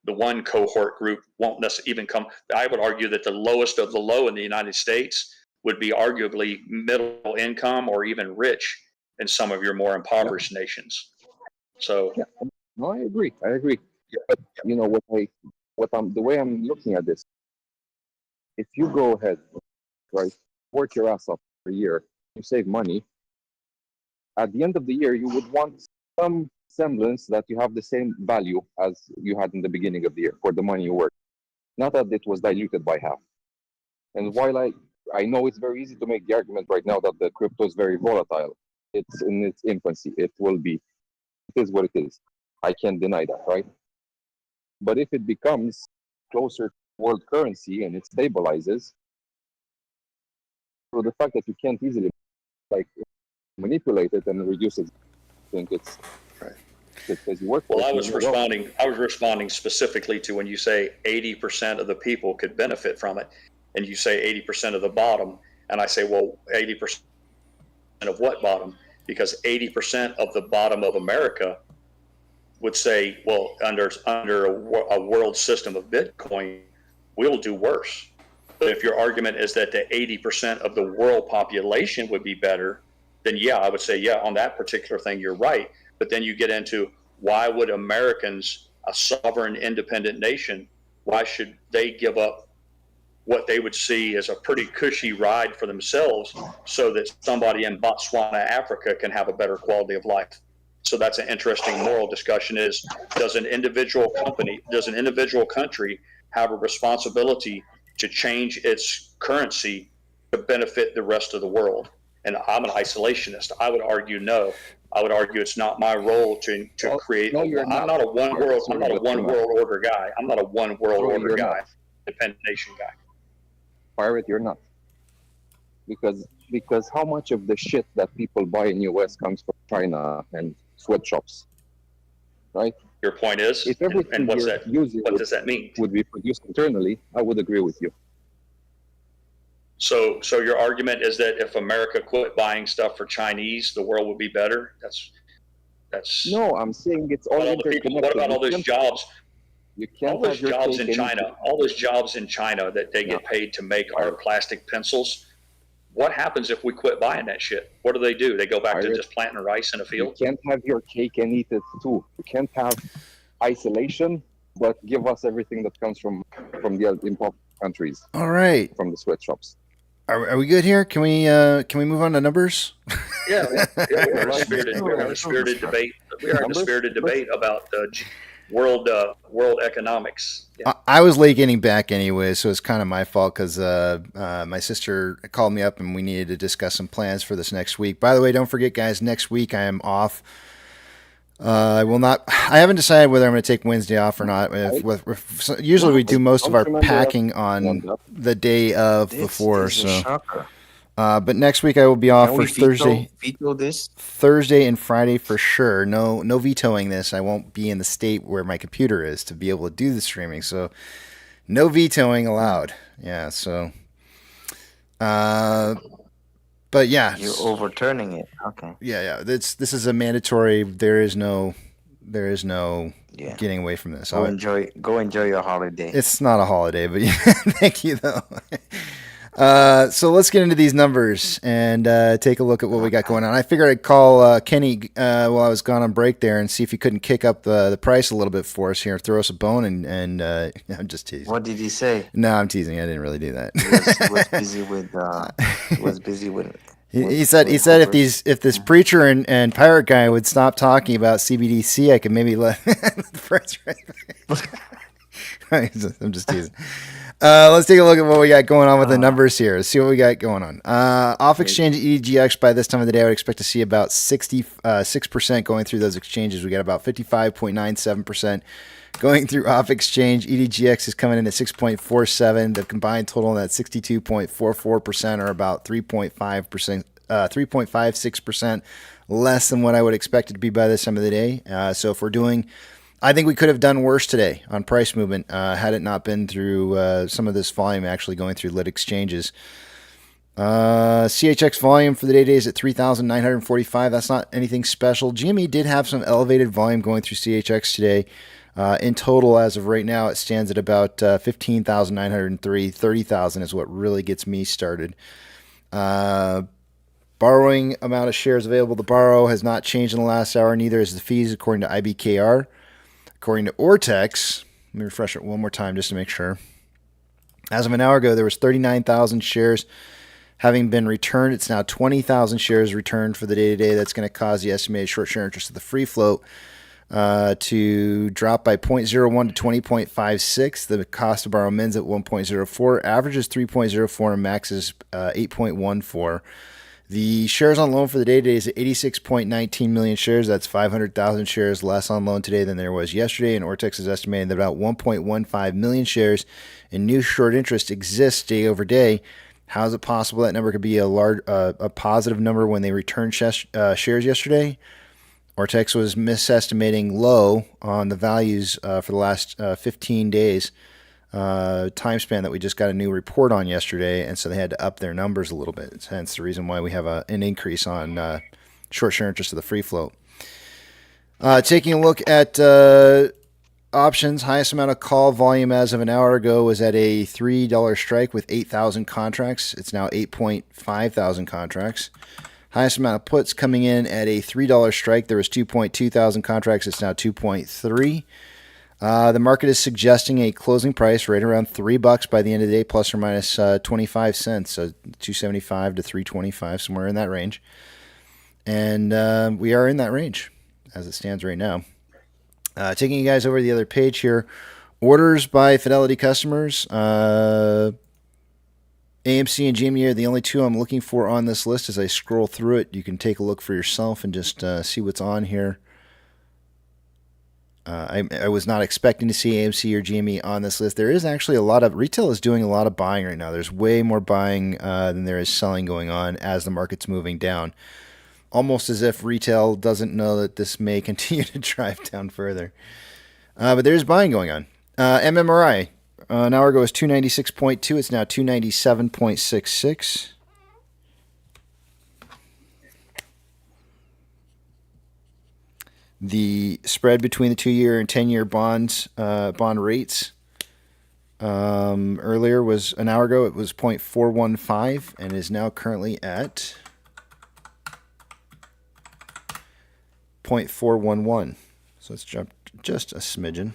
the one cohort group won't necessarily even come. I would argue that the lowest of the low in the United States would be arguably middle income or even rich in some of your more impoverished nations. So. Yeah. No, I agree. But you know the way I'm looking at this. If you go ahead, right, work your ass off for a year, you save money. At the end of the year, you would want some semblance that you have the same value as you had in the beginning of the year for the money you worked. Not that it was diluted by half. And while I know it's very easy to make the argument right now that the crypto is very volatile, it's in its infancy. It will be. It is what it is. I can't deny that, right? But if it becomes closer to world currency and it stabilizes, so the fact that you can't easily manipulate it and reduce it, I think it's right. Because you work for I was responding specifically to when you say 80% of the people could benefit from it, and you say 80% of the bottom, and I say, well, 80% of what bottom? Because 80% of the bottom of America would say, well, under a world system of Bitcoin, we'll do worse. But if your argument is that the 80% of the world population would be better, then yeah, I would say, yeah, on that particular thing, you're right. But then you get into, why would Americans, a sovereign independent nation, why should they give up what they would see as a pretty cushy ride for themselves so that somebody in Botswana, Africa can have a better quality of life? So that's an interesting moral discussion is, does an individual country have a responsibility to change its currency to benefit the rest of the world? And I'm an isolationist. I would argue no. I would argue it's not my role to create. No, I'm not a one world order guy. I'm not a one world order guy, dependent nation guy. Pirate, you're not. Because how much of the shit that people buy in US comes from China and sweatshops, right? Your point is, if everything and what does that mean? Would be produced internally, I would agree with you. So your argument is that if America quit buying stuff for Chinese, the world would be better? That's. No, I'm saying it's all interconnected. What about all those jobs? All those jobs in China, that they get paid to make our plastic pencils. What happens if we quit buying that shit? What do? They go back to just planting rice in a field? You can't have your cake and eat it too. You can't have isolation, but give us everything that comes from the impoverished countries. All right. From the sweatshops. Are we good here? Can we move on to numbers? Yeah, we're in a spirited debate. We are in a spirited debate about world economics. Yeah. I was late getting back anyway, so it's kind of my fault because my sister called me up and we needed to discuss some plans for this next week. By the way, don't forget, guys, next week I am off. I haven't decided whether I'm going to take Wednesday off or not. Usually we do most of our packing on the day of before. But next week I will be off for Thursday. Veto this? Thursday and Friday for sure. No vetoing this. I won't be in the state where my computer is to be able to do the streaming. So no vetoing allowed. Yeah. So. But yeah, you're overturning it. Okay. Yeah. This is a mandatory. There is no getting away from this. Go enjoy your holiday. It's not a holiday, but yeah, thank you though. So let's get into these numbers and take a look at what we got going on. I figured I'd call Kenny while I was gone on break there and see if he couldn't kick up the price a little bit for us here, throw us a bone, and I'm just teasing. What did he say? No, I'm teasing. I didn't really do that. He was busy with. He said if this preacher and pirate guy would stop talking about CBDC, I could maybe let the price right. I'm just teasing. Let's take a look at what we got going on with the numbers here. Let's see what we got going on. Off exchange EGX by this time of the day, I would expect to see about 66% going through those exchanges. We got about 55.97% Going through off exchange, EDGX is coming in at 6.47. The combined total at 62.44%, or about 3.5%, 3.56% less than what I would expect it to be by this time of the day. So if we're doing, I think we could have done worse today on price movement had it not been through some of this volume actually going through lit exchanges. CHX volume for the day is at 3,945. That's not anything special. GME did have some elevated volume going through CHX today. In total, as of right now, it stands at about 15,903. 30,000 is what really gets me started. Borrowing amount of shares available to borrow has not changed in the last hour. Neither is the fees, according to IBKR. According to Ortex, let me refresh it one more time just to make sure. As of an hour ago, there was 39,000 shares having been returned. It's now 20,000 shares returned for the day today. That's going to cause the estimated short share interest of the free float to drop by 0.01 to 20.56. The cost to borrow mins at 1.04. Average is 3.04 and max is 8.14. The shares on loan for the day today is at 86.19 million shares. That's 500,000 shares less on loan today than there was yesterday. And Ortex is estimating that about 1.15 million shares in new short interest exists day over day. How is it possible that number could be a positive number when they returned shares yesterday? Ortex was misestimating low on the values for the last 15 days time span that we just got a new report on yesterday, and so they had to up their numbers a little bit. Hence the reason why we have an increase on short share interest of the free float. Taking a look at options, highest amount of call volume as of an hour ago was at a $3 strike with 8,000 contracts. It's now 8.5 thousand contracts. Highest amount of puts coming in at a $3 strike. There was 2.2 thousand contracts. It's now 2.3. The market is suggesting a closing price right around $3 by the end of the day, plus or minus 25 cents. So 275 to 325, somewhere in that range. And we are in that range as it stands right now. Taking you guys over to the other page here. Orders by Fidelity customers. AMC and GME are the only two I'm looking for on this list. As I scroll through it, you can take a look for yourself and just see what's on here. I was not expecting to see AMC or GME on this list. There is actually a lot of, retail is doing a lot of buying right now. There's way more buying than there is selling going on as the market's moving down. Almost as if retail doesn't know that this may continue to drive down further. But there's buying going on. MMRI. An hour ago was 296.2. It's now 297.66. The spread between the 2-year and 10-year bonds, bond rates, earlier was an hour ago. It was 0.415 and is now currently at 0.411. So let's jump just a smidgen.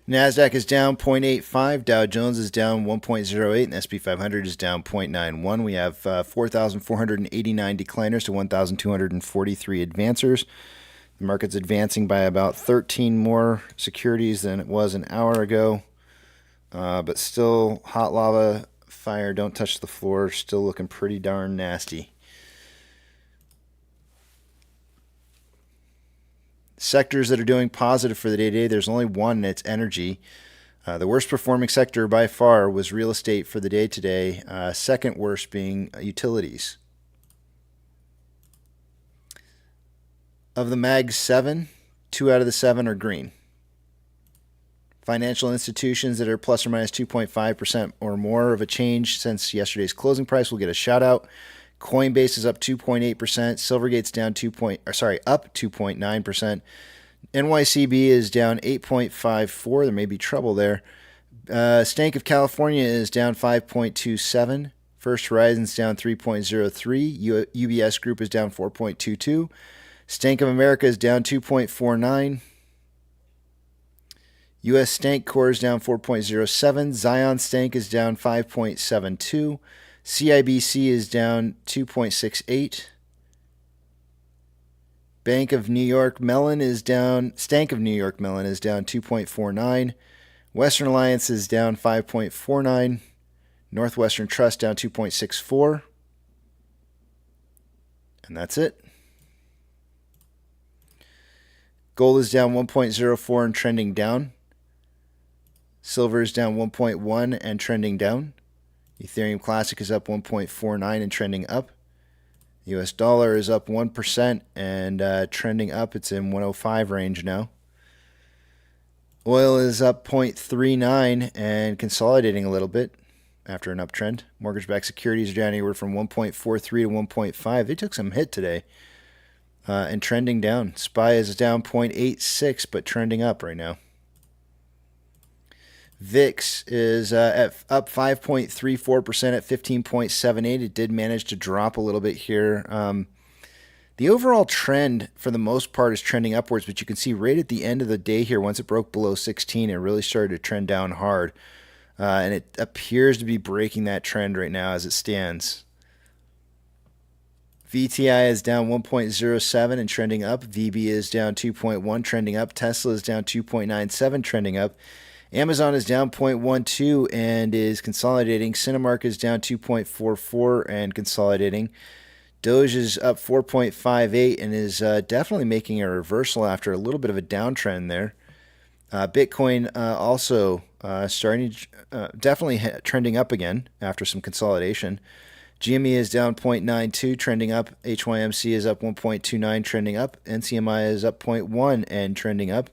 NASDAQ is down 0.85, Dow Jones is down 1.08, and SP 500 is down 0.91. We have 4,489 decliners to 1,243 advancers. The market's advancing by about 13 more securities than it was an hour ago, but still hot lava fire, don't touch the floor, still looking pretty darn nasty. Sectors that are doing positive for the day today, there's only one, and it's energy. The worst performing sector by far was real estate for the day today. Second worst being utilities. Of the MAG 7, 2 out of the 7 are green. Financial institutions that are plus or minus 2.5% or more of a change since yesterday's closing price will get a shout out. Coinbase is up 2.8%. Silvergate's down up 2.9%. NYCB is down 8.54. There may be trouble there. Stank of California is down 5.27. First Horizon's down 3.03. UBS Group is down 4.22. Stank of America is down 2.49. US Stank Core is down 4.07. Zion Stank is down 5.72. CIBC is down 2.68. Bank of New York Mellon is down. Stank of New York Mellon is down 2.49. Western Alliance is down 5.49. Northwestern Trust down 2.64. And that's it. Gold is down 1.04 and trending down. Silver is down 1.1 and trending down. Ethereum Classic is up 1.49 and trending up. The US dollar is up 1% and trending up. It's in 105 range now. Oil is up 0.39 and consolidating a little bit after an uptrend. Mortgage-backed securities are down anywhere from 1.43 to 1.5. They took some hit today and trending down. SPY is down 0.86 but trending up right now. VIX is up 5.34% at 15.78. It did manage to drop a little bit here. The overall trend, for the most part, is trending upwards, but you can see right at the end of the day here, once it broke below 16, it really started to trend down hard. And it appears to be breaking that trend right now as it stands. VTI is down 1.07 and trending up. VB is down 2.1, trending up. Tesla is down 2.97, trending up. Amazon is down 0.12 and is consolidating. Cinemark is down 2.44 and consolidating. Doge is up 4.58 and is definitely making a reversal after a little bit of a downtrend there. Bitcoin also starting definitely trending up again after some consolidation. GME is down 0.92, trending up. HYMC is up 1.29, trending up. NCMI is up 0.1 and trending up.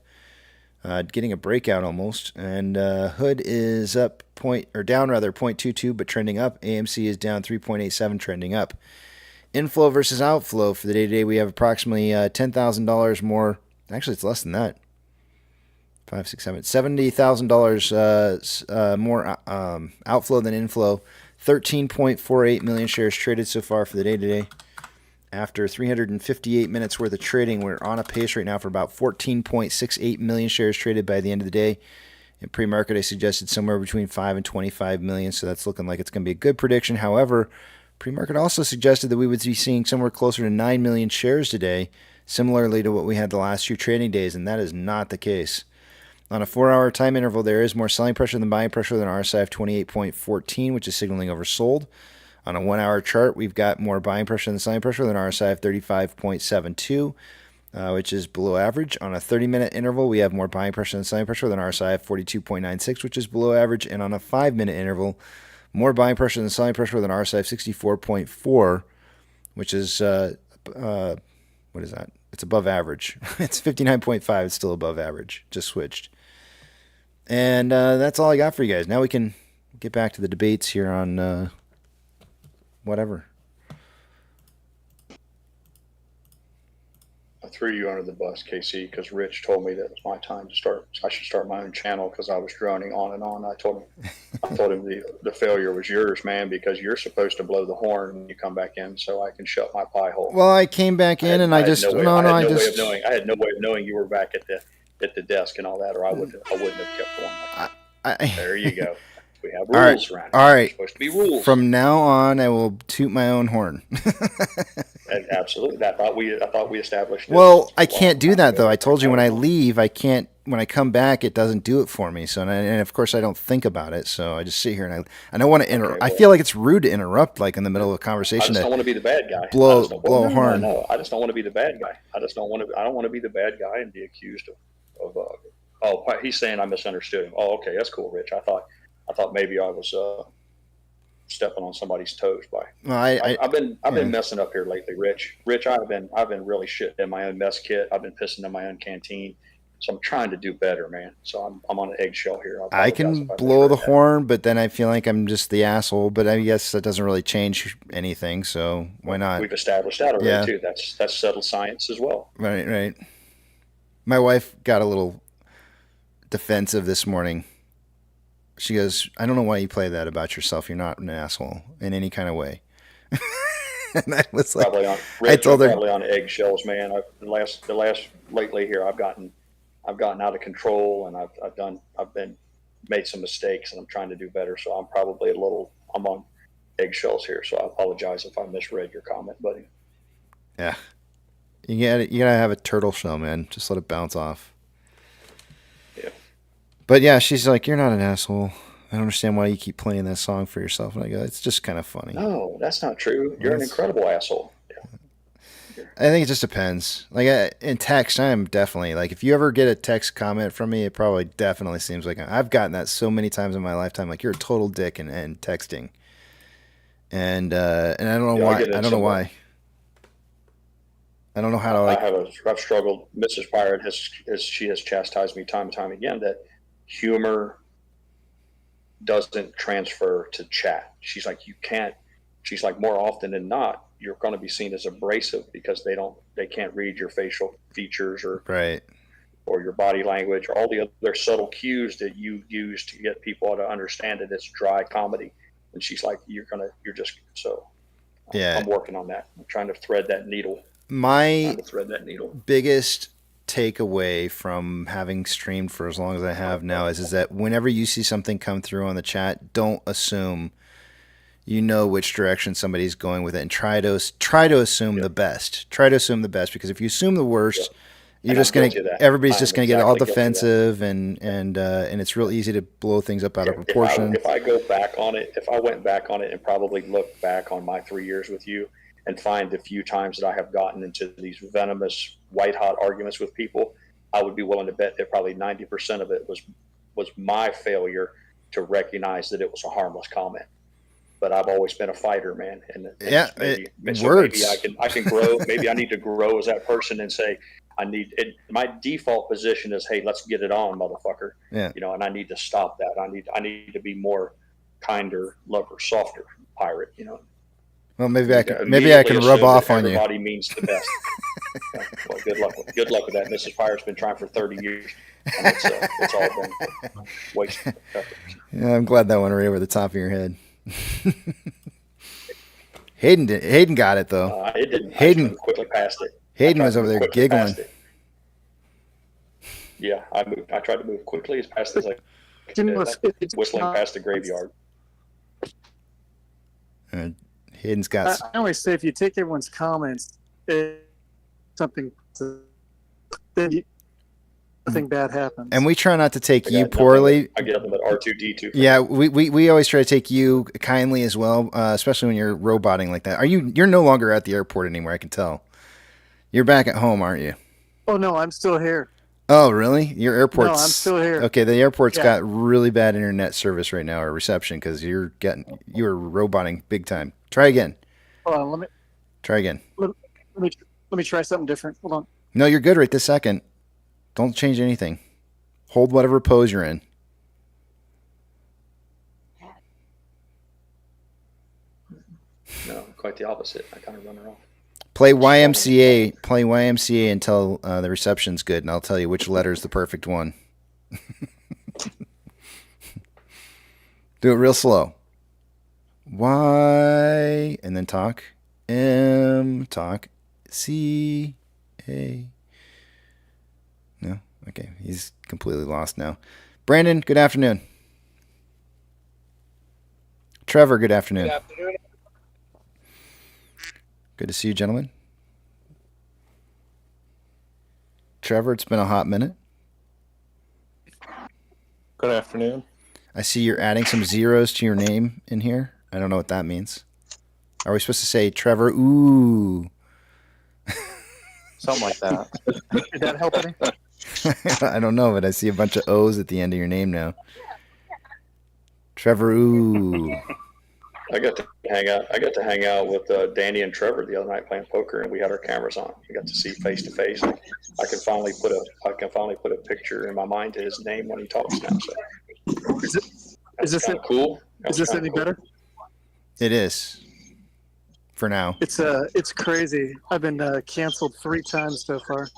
Getting a breakout almost. And Hood is up down 0.22, but trending up. AMC is down 3.87, trending up. Inflow versus outflow for the day today, we have approximately $10,000 more. Actually, it's less than that. $70,000 more outflow than inflow. 13.48 million shares traded so far for the day today. After 358 minutes worth of trading, we're on a pace right now for about 14.68 million shares traded by the end of the day. In pre-market, I suggested somewhere between 5 and 25 million, so that's looking like it's going to be a good prediction. However, pre-market also suggested that we would be seeing somewhere closer to 9 million shares today, similarly to what we had the last few trading days, and that is not the case. On a 4-hour time interval, there is more selling pressure than buying pressure than RSI of 28.14, which is signaling oversold. On a 1-hour chart, we've got more buying pressure than selling pressure than RSI of 35.72, which is below average. On a 30-minute interval, we have more buying pressure than selling pressure than RSI of 42.96, which is below average. And on a 5-minute interval, more buying pressure than selling pressure than RSI of 64.4, which is, what is that? It's above average. It's 59.5. It's still above average. Just switched. And that's all I got for you guys. Now we can get back to the debates here on whatever. I threw you under the bus, KC, because Rich told me that it was my time to start. I should start my own channel because I was droning on and on. I told him the failure was yours, man, because you're supposed to blow the horn when you come back in, so I can shut my pie hole. Well, I came back in and I had no way of knowing you were back at the desk and all that, or I wouldn't have kept going. There you go. We have rules around here. All right. Supposed to be rules. From now on, I will toot my own horn. Absolutely. I thought we established. Well, I can't do that though. I told you when I leave, I can't. When I come back, it doesn't do it for me. So, and of course, I don't think about it. So I just sit here and I don't want to interrupt. I feel like it's rude to interrupt, like in the middle of a conversation. I just don't want to be the bad guy. Blow a horn. No, I just don't want to be the bad guy. I don't want to be the bad guy and be accused of. Oh, he's saying I misunderstood him. Oh, okay, that's cool, Rich. I thought maybe I was stepping on somebody's toes by. Well, I've been messing up here lately, Rich. I've been really shitting in my own mess kit. I've been pissing in my own canteen. So I'm trying to do better, man. So I'm on an eggshell here. I can blow the horn, but then I feel like I'm just the asshole. But I guess that doesn't really change anything. So why not? We've established that already too. That's subtle science as well. Right. My wife got a little defensive this morning. She goes, I don't know why you play that about yourself. You're not an asshole in any kind of way. And I was like, I told her, probably on eggshells, man. The last lately here, I've gotten out of control, and I've made some mistakes, and I'm trying to do better. So I'm on eggshells here. So I apologize if I misread your comment, buddy. Yeah. You gotta have a turtle shell, man. Just let it bounce off. Yeah. But yeah, she's like, "You're not an asshole. I don't understand why you keep playing that song for yourself." And I go, "It's just kind of funny." No, that's not true. You're an incredible asshole. I think it just depends. Like in text, I am definitely like, if you ever get a text comment from me, it probably definitely seems like I've gotten that so many times in my lifetime. Like, you're a total dick and texting, and I don't know why. I don't know why. I don't know how to like. I've struggled. Mrs. Pirate she has chastised me time and time again that humor doesn't transfer to chat. She's like, you can't. She's like, more often than not, you're going to be seen as abrasive because they can't read your facial features or your body language or all the other subtle cues that you use to get people to understand that it's dry comedy. And she's like, you're just so. Yeah, I'm working on that. I'm trying to thread that needle. My biggest takeaway from having streamed for as long as I have now is that whenever you see something come through on the chat, don't assume you know which direction somebody's going with it, and try to assume the best. Try to assume the best, because if you assume the worst, you're just gonna everybody's just gonna get all defensive, and it's real easy to blow things up out of proportion. If I go back on it, if I went back on it and probably look back on my 3 years with you and find the few times that I have gotten into these venomous, white-hot arguments with people, I would be willing to bet that probably 90% of it was my failure to recognize that it was a harmless comment. But I've always been a fighter, man. And maybe I can grow. Maybe I need to grow as that person and say, my default position is, hey, let's get it on, motherfucker. Yeah. And I need to stop that. I need to be more kinder, lover, softer pirate. Well, maybe I can rub off on you. Everybody means the best. Well, good luck with that. Mrs. Pirate's been trying for 30 years. And it's all been wasted. Yeah, I'm glad that went right over the top of your head. Hayden got it though. It didn't. Hayden quickly passed it. Hayden was over there giggling. Yeah, I tried to move quickly as fast as I could, whistling past the graveyard. Hayden's got. I always say, if you take everyone's comments, something, then nothing bad happens. And we try not to take you poorly. I get them at R2D2. Yeah, we always try to take you kindly as well, especially when you're roboting like that. You're no longer at the airport anymore, I can tell. You're back at home, aren't you? Oh no, I'm still here. Oh really? Your airport's. No, I'm still here. Okay, the airport's got really bad internet service right now, or reception, because you're roboting big time. Try again. Hold on, let me try again. Let me try something different. Hold on. No, you're good right this second. Don't change anything. Hold whatever pose you're in. No, quite the opposite. I kind of run her off. Play YMCA. Play YMCA until the reception's good, and I'll tell you which letter's the perfect one. Do it real slow. Y, and then talk. M, talk. C, A. No? Okay, he's completely lost now. Brandon, good afternoon. Trevor, good afternoon. Good afternoon. Good to see you, gentlemen. Trevor, it's been a hot minute. Good afternoon. I see you're adding some zeros to your name in here. I don't know what that means. Are we supposed to say Trevor? Ooh. Something like that. Did that help any? I don't know, but I see a bunch of O's at the end of your name now. Trevor, ooh. I got to hang out with Danny and Trevor the other night playing poker, and we had our cameras on. We got to see face to face. I can finally put a picture in my mind to his name when he talks now. So. Is this cool? Is this any better? It is. For now. It's crazy. I've been canceled 3 times so far.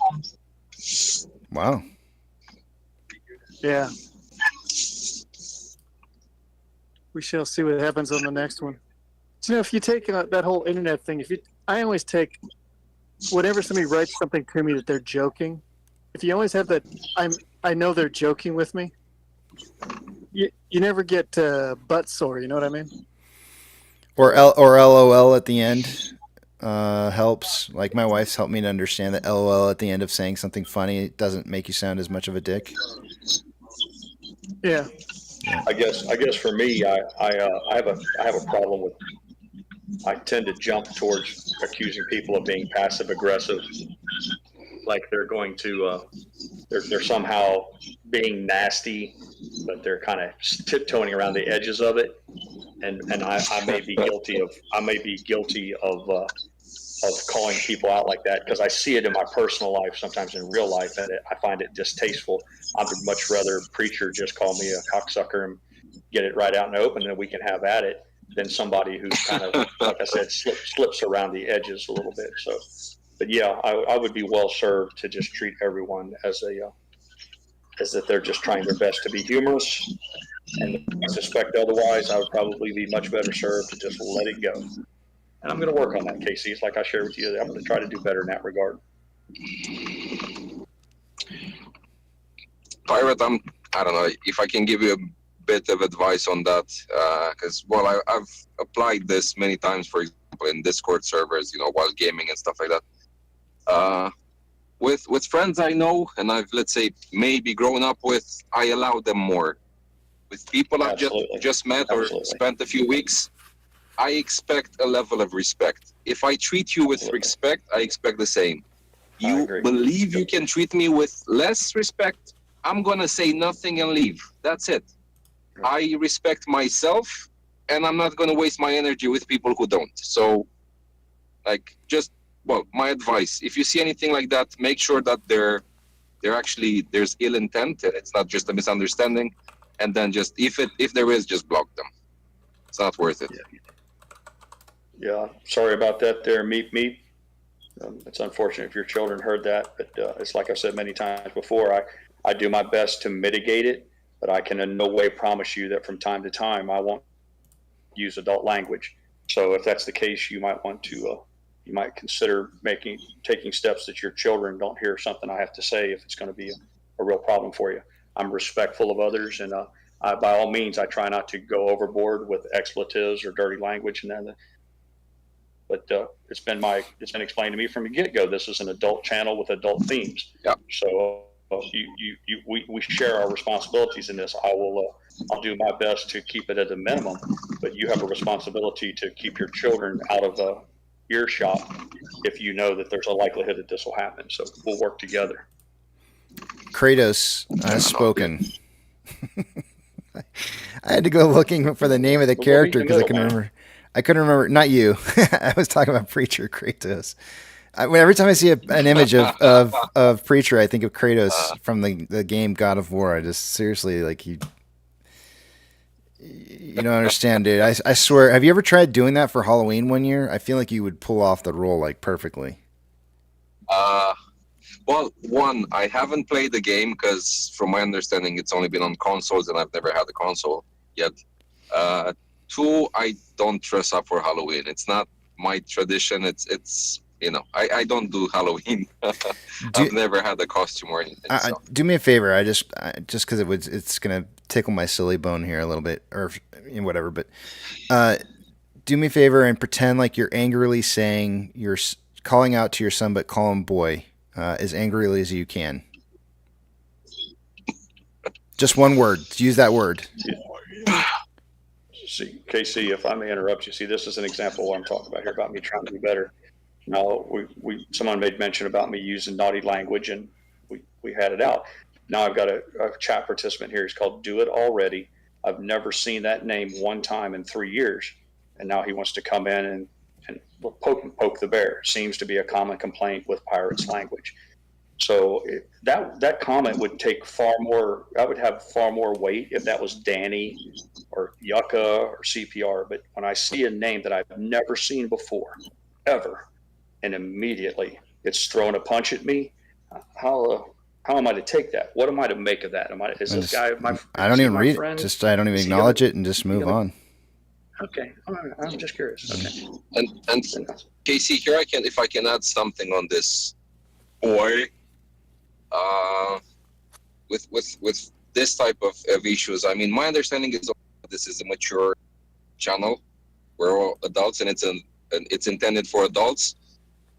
Wow. Yeah. We shall see what happens on the next one. So, if you take that whole internet thing, I always take, whenever somebody writes something to me that they're joking, if you always have that, I know they're joking with me, you never get butt sore, you know what I mean? Or LOL at the end. helps. Like my wife's helped me to understand that LOL at the end of saying something funny it doesn't make you sound as much of a dick. Yeah. I guess for me, I have a problem with. I tend to jump towards accusing people of being passive aggressive, like they're going to they're somehow being nasty, but they're kind of tiptoeing around the edges of it. And I may be guilty of calling people out like that because I see it in my personal life, sometimes in real life, and I find it distasteful. I would much rather preacher just call me a cocksucker and get it right out in the open, and we can have at it, than somebody who's kind of, like I said, slips around the edges a little bit. So, but yeah, I would be well served to just treat everyone as that they're just trying their best to be humorous. And if I suspect otherwise, I would probably be much better served to just let it go. And I'm going to work on that, Casey. It's like I shared with you. I'm going to try to do better in that regard. Pirate, I don't know if I can give you a bit of advice on that, because I've applied this many times, for example, in Discord servers, while gaming and stuff like that. With friends I know and I've, let's say, maybe grown up with, I allow them more. With people I've just met or spent a few weeks, I expect a level of respect. If I treat you with respect, I expect the same. You believe you can treat me with less respect, I'm going to say nothing and leave. That's it. I respect myself, and I'm not going to waste my energy with people who don't. So, my advice, if you see anything like that, make sure that they're actually, there's ill intent, and it's not just a misunderstanding. And then just, if there is, just block them. It's not worth it. Yeah, sorry about that there, Meep. It's unfortunate if your children heard that, but it's like I've said many times before, I do my best to mitigate it, but I can in no way promise you that from time to time I won't use adult language. So if that's the case, you might want to, you might consider taking steps that your children don't hear something I have to say if it's going to be a real problem for you. I'm respectful of others, and by all means, I try not to go overboard with expletives or dirty language and then. But it's been explained to me from the get-go. This is an adult channel with adult themes. Yeah. So we share our responsibilities in this. I'll do my best to keep it at a minimum, but you have a responsibility to keep your children out of earshot if you know that there's a likelihood that this will happen. So we'll work together. Kratos has spoken. I had to go looking for the name of the character because I couldn't remember. Not you. I was talking about Preacher Kratos. Every time I see an image of Preacher, I think of Kratos from the game God of War. I just seriously you don't understand, dude. I swear. Have you ever tried doing that for Halloween one year? I feel like you would pull off the role perfectly. Well, one, I haven't played the game because, from my understanding, it's only been on consoles, and I've never had a console yet. Two, I don't dress up for Halloween. It's not my tradition. It's I don't do Halloween. I've never had a costume or anything. Do me a favor. I just because it's gonna tickle my silly bone here a little bit, or whatever. But do me a favor and pretend like you're angrily saying you're calling out to your son, but call him boy as angrily as you can. Just one word. Use that word. See, KC, if I may interrupt you, see, this is an example of what I'm talking about here, about me trying to be better. Now, someone made mention about me using naughty language, and we had it out. Now I've got a chat participant here. He's called Do It Already. I've never seen that name one time in 3 years, and now he wants to come in and poke the bear. Seems to be a common complaint with Pirates language. So that comment would take far more. I would have far more weight if that was Danny or Yucca or CPR. But when I see a name that I've never seen before, ever, and immediately it's thrown a punch at me, how am I to take that? What am I to make of that? This guy my? I don't even read it. Just I don't even acknowledge it and just move on. Okay, all right. I'm just curious. Okay. And Casey, here if I can add something on this, boy. With this type of issues, I mean, my understanding is this is a mature channel. We're all adults, and it's a and it's intended for adults,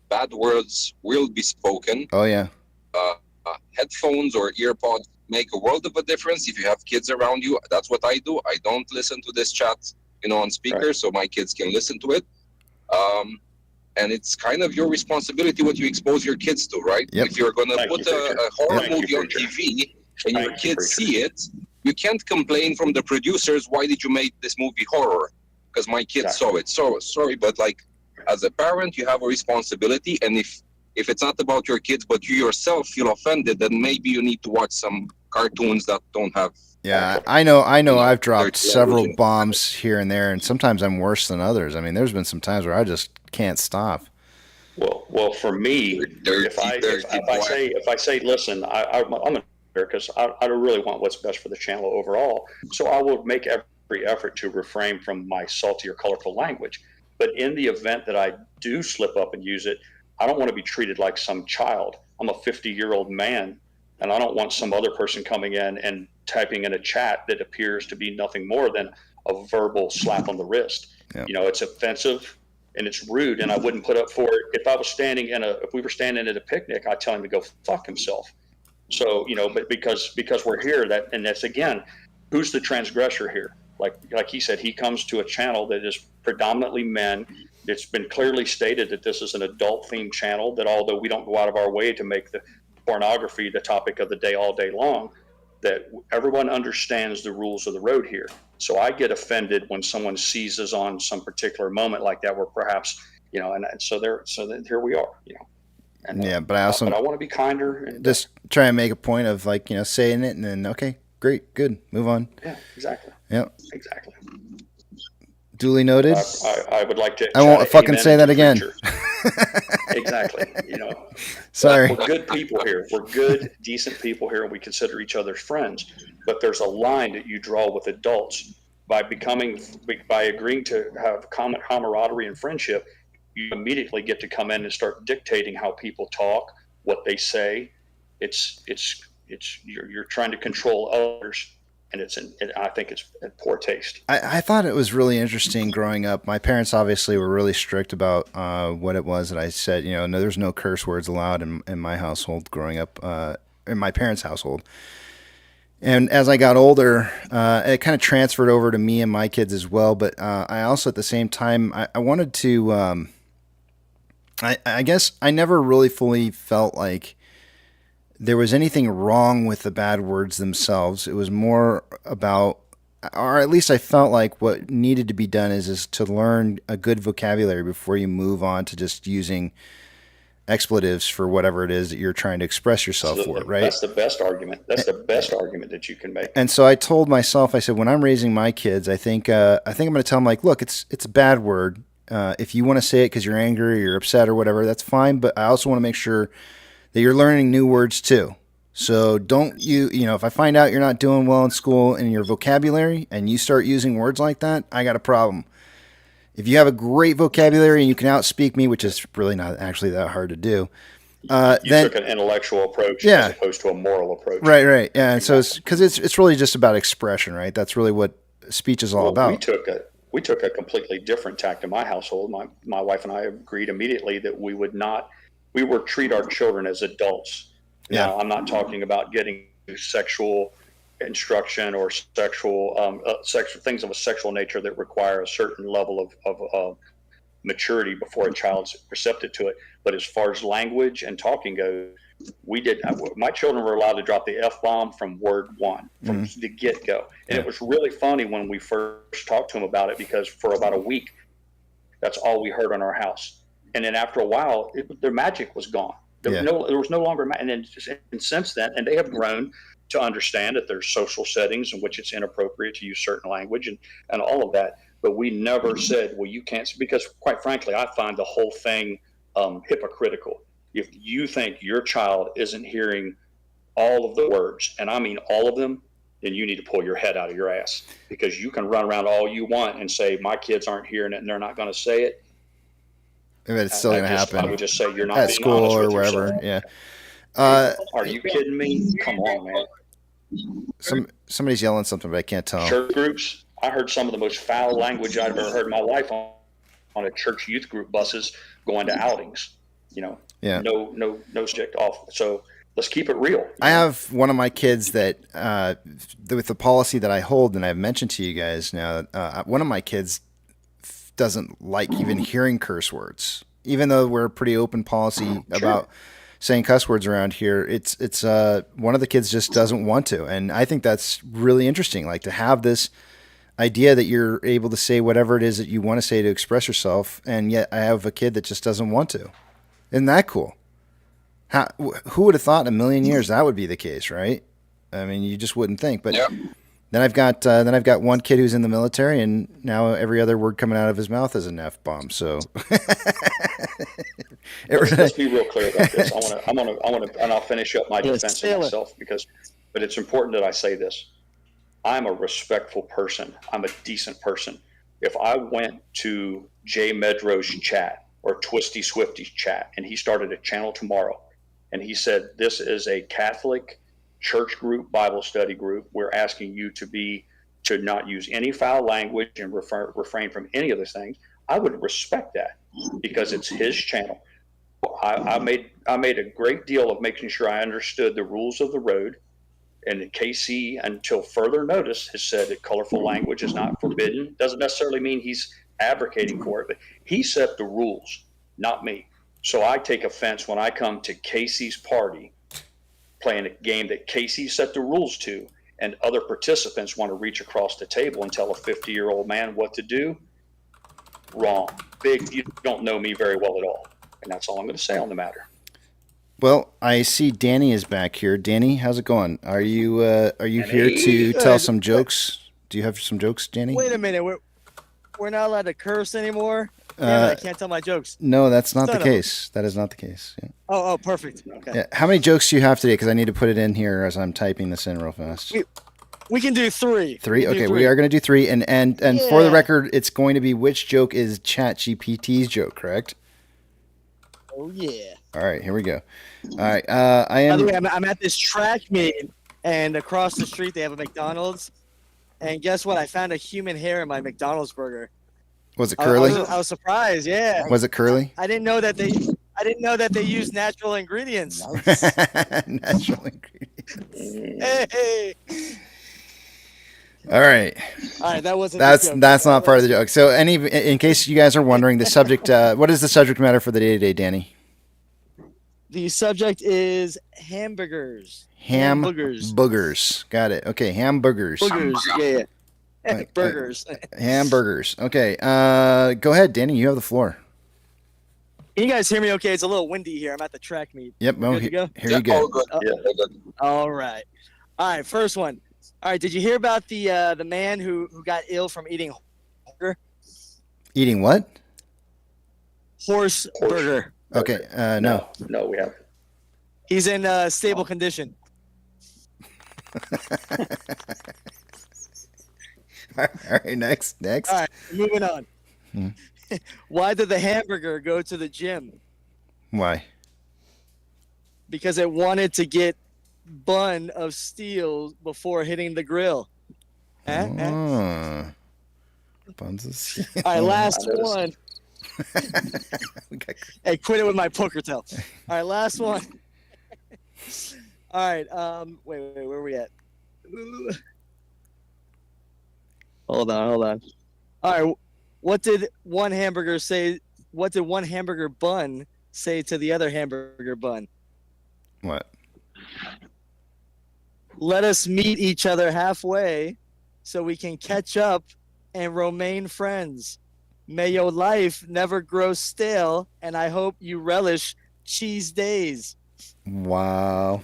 bad words will be spoken. Oh yeah. Headphones or earpods make a world of a difference. If you have kids around you, that's what I do. I don't listen to this chat, on speaker, so my kids can listen to it. And it's kind of your responsibility what you expose your kids to, right? Yep. If you're going to put a horror movie on TV and your kids see it, you can't complain from the producers, why did you make this movie horror? Because my kids saw it. So sorry, but like as a parent, you have a responsibility. And if it's not about your kids, but you yourself feel offended, then maybe you need to watch some cartoons that don't have. Yeah, I know. I've dropped several bombs here and there, and sometimes I'm worse than others. I mean, there's been some times where I just can't stop. Well, for me, if I say, listen, I'm a because I really want what's best for the channel overall. So I will make every effort to refrain from my salty or colorful language. But in the event that I do slip up and use it, I don't want to be treated like some child. I'm a 50-year-old man, and I don't want some other person coming in and typing in a chat that appears to be nothing more than a verbal slap on the wrist. Yep. It's offensive and it's rude, and I wouldn't put up for it. If we were standing at a picnic, I'd tell him to go fuck himself. So, but because we're here, that's again, who's the transgressor here? Like he said, he comes to a channel that is predominantly men. It's been clearly stated that this is an adult-themed channel, that although we don't go out of our way to make the pornography the topic of the day all day long, that everyone understands the rules of the road here. So I get offended when someone seizes on some particular moment like that, where perhaps, and so here we are, And, yeah, but I want to be kinder and just try and make a point of saying it and then okay, great, good, move on. Yeah, exactly. Yep, exactly. Duly noted. I would like to. I won't fucking say that again. Exactly. Sorry. We're good people here. We're good, decent people here, and we consider each other friends. But there's a line that you draw with adults by agreeing to have common camaraderie and friendship. You immediately get to come in and start dictating how people talk, what they say. You're trying to control others, and I think it's in poor taste. I thought it was really interesting growing up. My parents obviously were really strict about what it was that I said. No, there's no curse words allowed in my household growing up, in my parents' household. And as I got older, it kind of transferred over to me and my kids as well. But I also, at the same time, I wanted to. I guess I never really fully felt like there was anything wrong with the bad words themselves. It was more about, or at least I felt like what needed to be done is to learn a good vocabulary before you move on to just using expletives for whatever it is that you're trying to express yourself for, right? That's the best argument. That's the best argument that you can make. And so I told myself, I said, when I'm raising my kids, I think I'm going to tell them, like, look, it's a bad word. If you want to say it because you're angry or you're upset or whatever, that's fine. But I also want to make sure that you're learning new words too. So don't if I find out you're not doing well in school in your vocabulary and you start using words like that, I got a problem. If you have a great vocabulary and you can outspeak me, which is really not actually that hard to do, you then took an intellectual approach as opposed to a moral approach. Right. Yeah. And so it's really just about expression, right? That's really what speech is all about. We took a completely different tack in my household. My wife and I agreed immediately that we would treat our children as adults. Yeah. Now, I'm not talking about getting sexual instruction or sexual things of a sexual nature that require a certain level of maturity before a child's receptive to it. But as far as language and talking goes, my children were allowed to drop the F-bomb from word one, from the get-go. And it was really funny when we first talked to them about it, because for about a week, that's all we heard in our house. And then after a while, their magic was gone. There was no longer, and since then, and they have grown to understand that there's social settings in which it's inappropriate to use certain language and all of that. But we never said, well, you can't, because quite frankly, I find the whole thing hypocritical. If you think your child isn't hearing all of the words, and I mean all of them, then you need to pull your head out of your ass, because you can run around all you want and say, my kids aren't hearing it and they're not going to say it. If it's still going to happen. I would just say you're not at being school honest or with wherever. yourself. Yeah. Are you kidding me? Come on, man. Somebody's yelling something, but I can't tell. Church groups. I heard some of the most foul language I've ever heard in my life on on a church youth group buses going to outings. You know, Yeah. no subject off. So let's keep it real. I have one of my kids that, with the policy that I hold, and I've mentioned to you guys now, one of my kids doesn't like even hearing curse words, even though we're a pretty open policy about saying cuss words around here. It's one of the kids just doesn't want to, and I think that's really interesting. Like, to have this idea that you're able to say whatever it is that you want to say to express yourself, and yet I have a kid that just doesn't want to. Isn't that cool? Who would have thought in a million years that would be the case, right? I mean, you just wouldn't think. But then I've got one kid who's in the military, and now every other word coming out of his mouth is an F-bomb. So let's be real clear about this. I want to, and I'll finish up my defense of myself but it's important that I say this. I'm a respectful person. I'm a decent person. If I went to Jay Medrow's chat or Twisty Swifty's chat, and he started a channel tomorrow, and he said, this is a Catholic church group, Bible study group. We're asking you to not use any foul language and refrain from any of those things. I would respect that because it's his channel. I made a great deal of making sure I understood the rules of the road. And KC, until further notice, has said that colorful language is not forbidden. Doesn't necessarily mean he's advocating for it, but he set the rules, not me. So I take offense when I come to Casey's party playing a game that Casey set the rules to, and other participants want to reach across the table and tell a 50-year-old man what to do. Wrong. Big, you don't know me very well at all. And that's all I'm going to say on the matter. Well, I see Danny is back here. Danny, how's it going? Are you here to tell some jokes? Do you have some jokes, Danny? Wait a minute. We're not allowed to curse anymore? Damn it, I can't tell my jokes. No, that's not the case. That is not the case. Yeah. Oh, perfect. Okay. Yeah. How many jokes do you have today? Because I need to put it in here as I'm typing this in real fast. We can do 3. Three? Okay, we are going to do 3. And for the record, it's going to be which joke is ChatGPT's joke, correct? Oh, yeah. All right, here we go. All right, I am. By the way, I'm at this track meet, and across the street they have a McDonald's. And guess what? I found a human hair in my McDonald's burger. Was it curly? I was surprised. Yeah. Was it curly? I didn't know that they use natural ingredients. Natural ingredients. Hey. All right. All right, that wasn't. That's not part of the joke. So, in case you guys are wondering, the subject. What is the subject matter for the day today, Danny? The subject is hamburgers. Boogers. Got it. Okay, hamburgers. Boogers. Yeah. Burgers. Hamburgers. Okay. Go ahead, Danny. You have the floor. Can you guys hear me? Okay, it's a little windy here. I'm at the track meet. Yep. Here you go. Here you go. All right. All right. First one. All right. Did you hear about the man who got ill from eating burger? Eating what? Horse burger. Okay. No. No, we haven't. He's in stable condition. All right. Next. All right. Moving on. Hmm. Why did the hamburger go to the gym? Why? Because it wanted to get bun of steel before hitting the grill. Buns of steel. All right, last one. Hey, quit it with my poker tell. All right, last one. All right, wait, where are we at? Hold on. All right, what did one hamburger say? What did one hamburger bun say to the other hamburger bun? What? Let us meet each other halfway so we can catch up and remain friends. May your life never grow stale, and I hope you relish cheese days. Wow.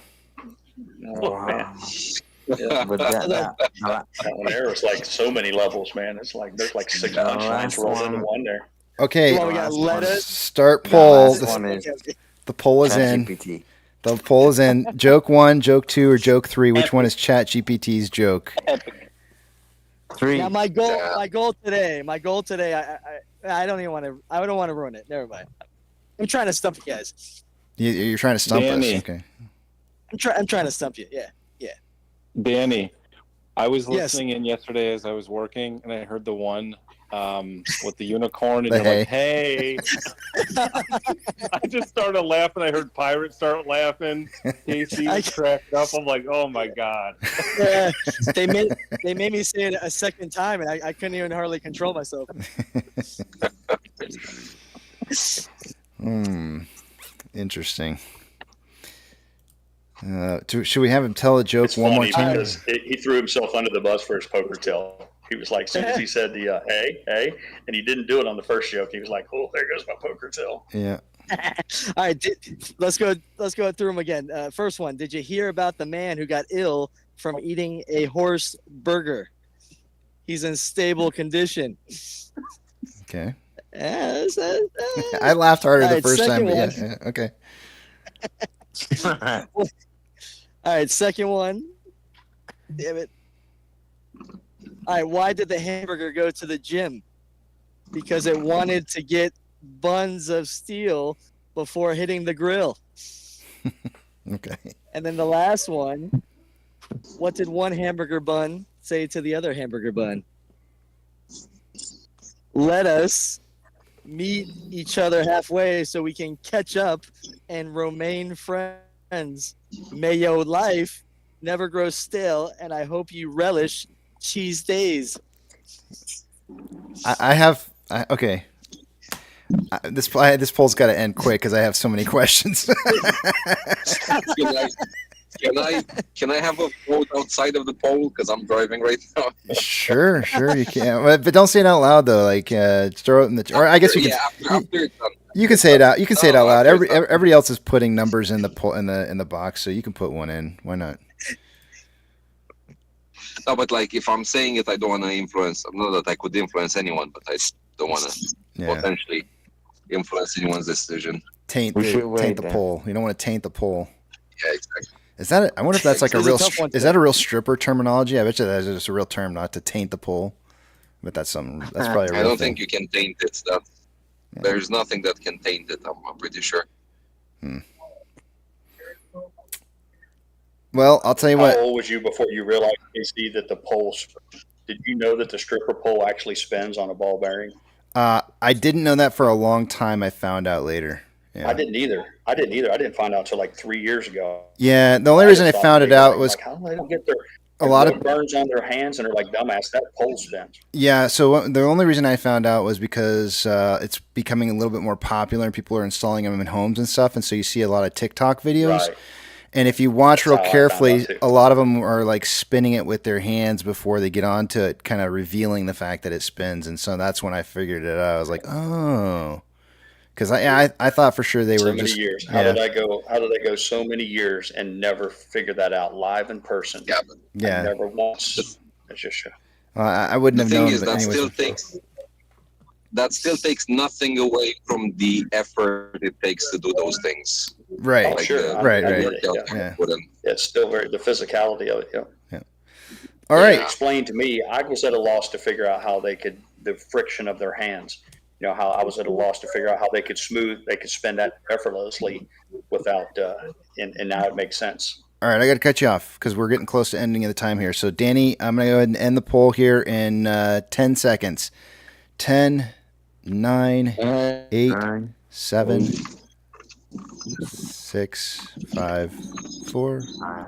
Oh, man. That one there was like so many levels, man. It's like there's like 6 punchlines rolled into one there. Okay. Well, we got lettuce. Start poll. The poll is in. GPT. The poll is in. Joke 1, joke 2, or joke 3. Which one is ChatGPT's joke? 3. Now my goal today. I don't want to ruin it. Never mind. I'm trying to stump you guys. You're trying to stump us. Okay. I'm trying to stump you. Yeah. Danny, I was Yes. listening in yesterday as I was working, and I heard the one with the unicorn, and The you're like, "Hey!" I just started laughing. I heard Pirate start laughing. Casey was cracking up. I'm like, "Oh my god!" Yeah, they made me say it a second time, and I couldn't even hardly control myself. Interesting. Should we have him tell a joke It's one more funny time? because he threw himself under the bus for his poker tell. He was like, as soon as he said the hey, and he didn't do it on the first joke, he was like, oh, there goes my poker tell. Yeah. All right, let's go through them again. First one, did you hear about the man who got ill from eating a horse burger? He's in stable condition. Okay. I I laughed harder the All right, first time, second but one. okay. All right, second one. Damn it. All right, why did the hamburger go to the gym? Because it wanted to get buns of steel before hitting the grill. Okay. And then the last one, what did one hamburger bun say to the other hamburger bun? Let us meet each other halfway so we can catch up and remain friends. May your life never grow stale, and I hope you relish cheese days. Okay. This poll's got to end quick because I have so many questions. Can I have a vote outside of the poll because I'm driving right now? Sure, you can, but don't say it out loud though. Like throw it in the, or I guess you can. After it's done. You can say it out. You can say it out loud. after it's done. Everybody else is putting numbers in the poll in the box, so you can put one in. Why not? No, but like if I'm saying it, I don't want to influence. Not that I could influence anyone, but I don't want to potentially influence anyone's decision. Taint the poll. You don't want to taint the poll. Yeah, exactly. Is that? I wonder if that's like a This is real. a tough one, Is that a real stripper terminology? I bet you that's just a real term, not to taint the poll. But that's something. That's probably a real I don't thing. think you can taint it. There's nothing that can taint it. I'm pretty sure. Well, I'll tell you what. How old was you before you realized, Casey, that the pole? Did you know that the stripper pole actually spins on a ball bearing? I didn't know that for a long time. I found out later. Yeah. I didn't either. I didn't find out until like 3 years ago. Yeah, the only reason I found it out was like, how do they don't get their a lot of burns on their hands and they're like, dumbass, that pole spins. Yeah, so the only reason I found out was because it's becoming a little bit more popular and people are installing them in homes and stuff, and so you see a lot of TikTok videos. Right. And if you watch That's real how I found carefully, out, too. a lot of them are like spinning it with their hands before they get onto it, kind of revealing the fact that it spins. And so that's when I figured it out. I was like, oh, because I thought for sure they So were many just years. How did I go? How did I go so many years and never figure that out live in person? Yeah. I never once. It's just I wouldn't have The thing known. is, but that anyways, still takes nothing away from the effort it takes to do those things. Right. Oh, sure. Right. I Right. get it, yeah. It's still the physicality of it. Yeah. All right. Explain to me. I was at a loss to figure out how they could the friction of their hands. You know, how I was at a loss to figure out how they could spin that effortlessly without, and now it makes sense. All right, I got to cut you off because we're getting close to ending of the time here. So, Danny, I'm going to go ahead and end the poll here in 10 seconds. 10, 9, 8, 7, 6, 5, 4,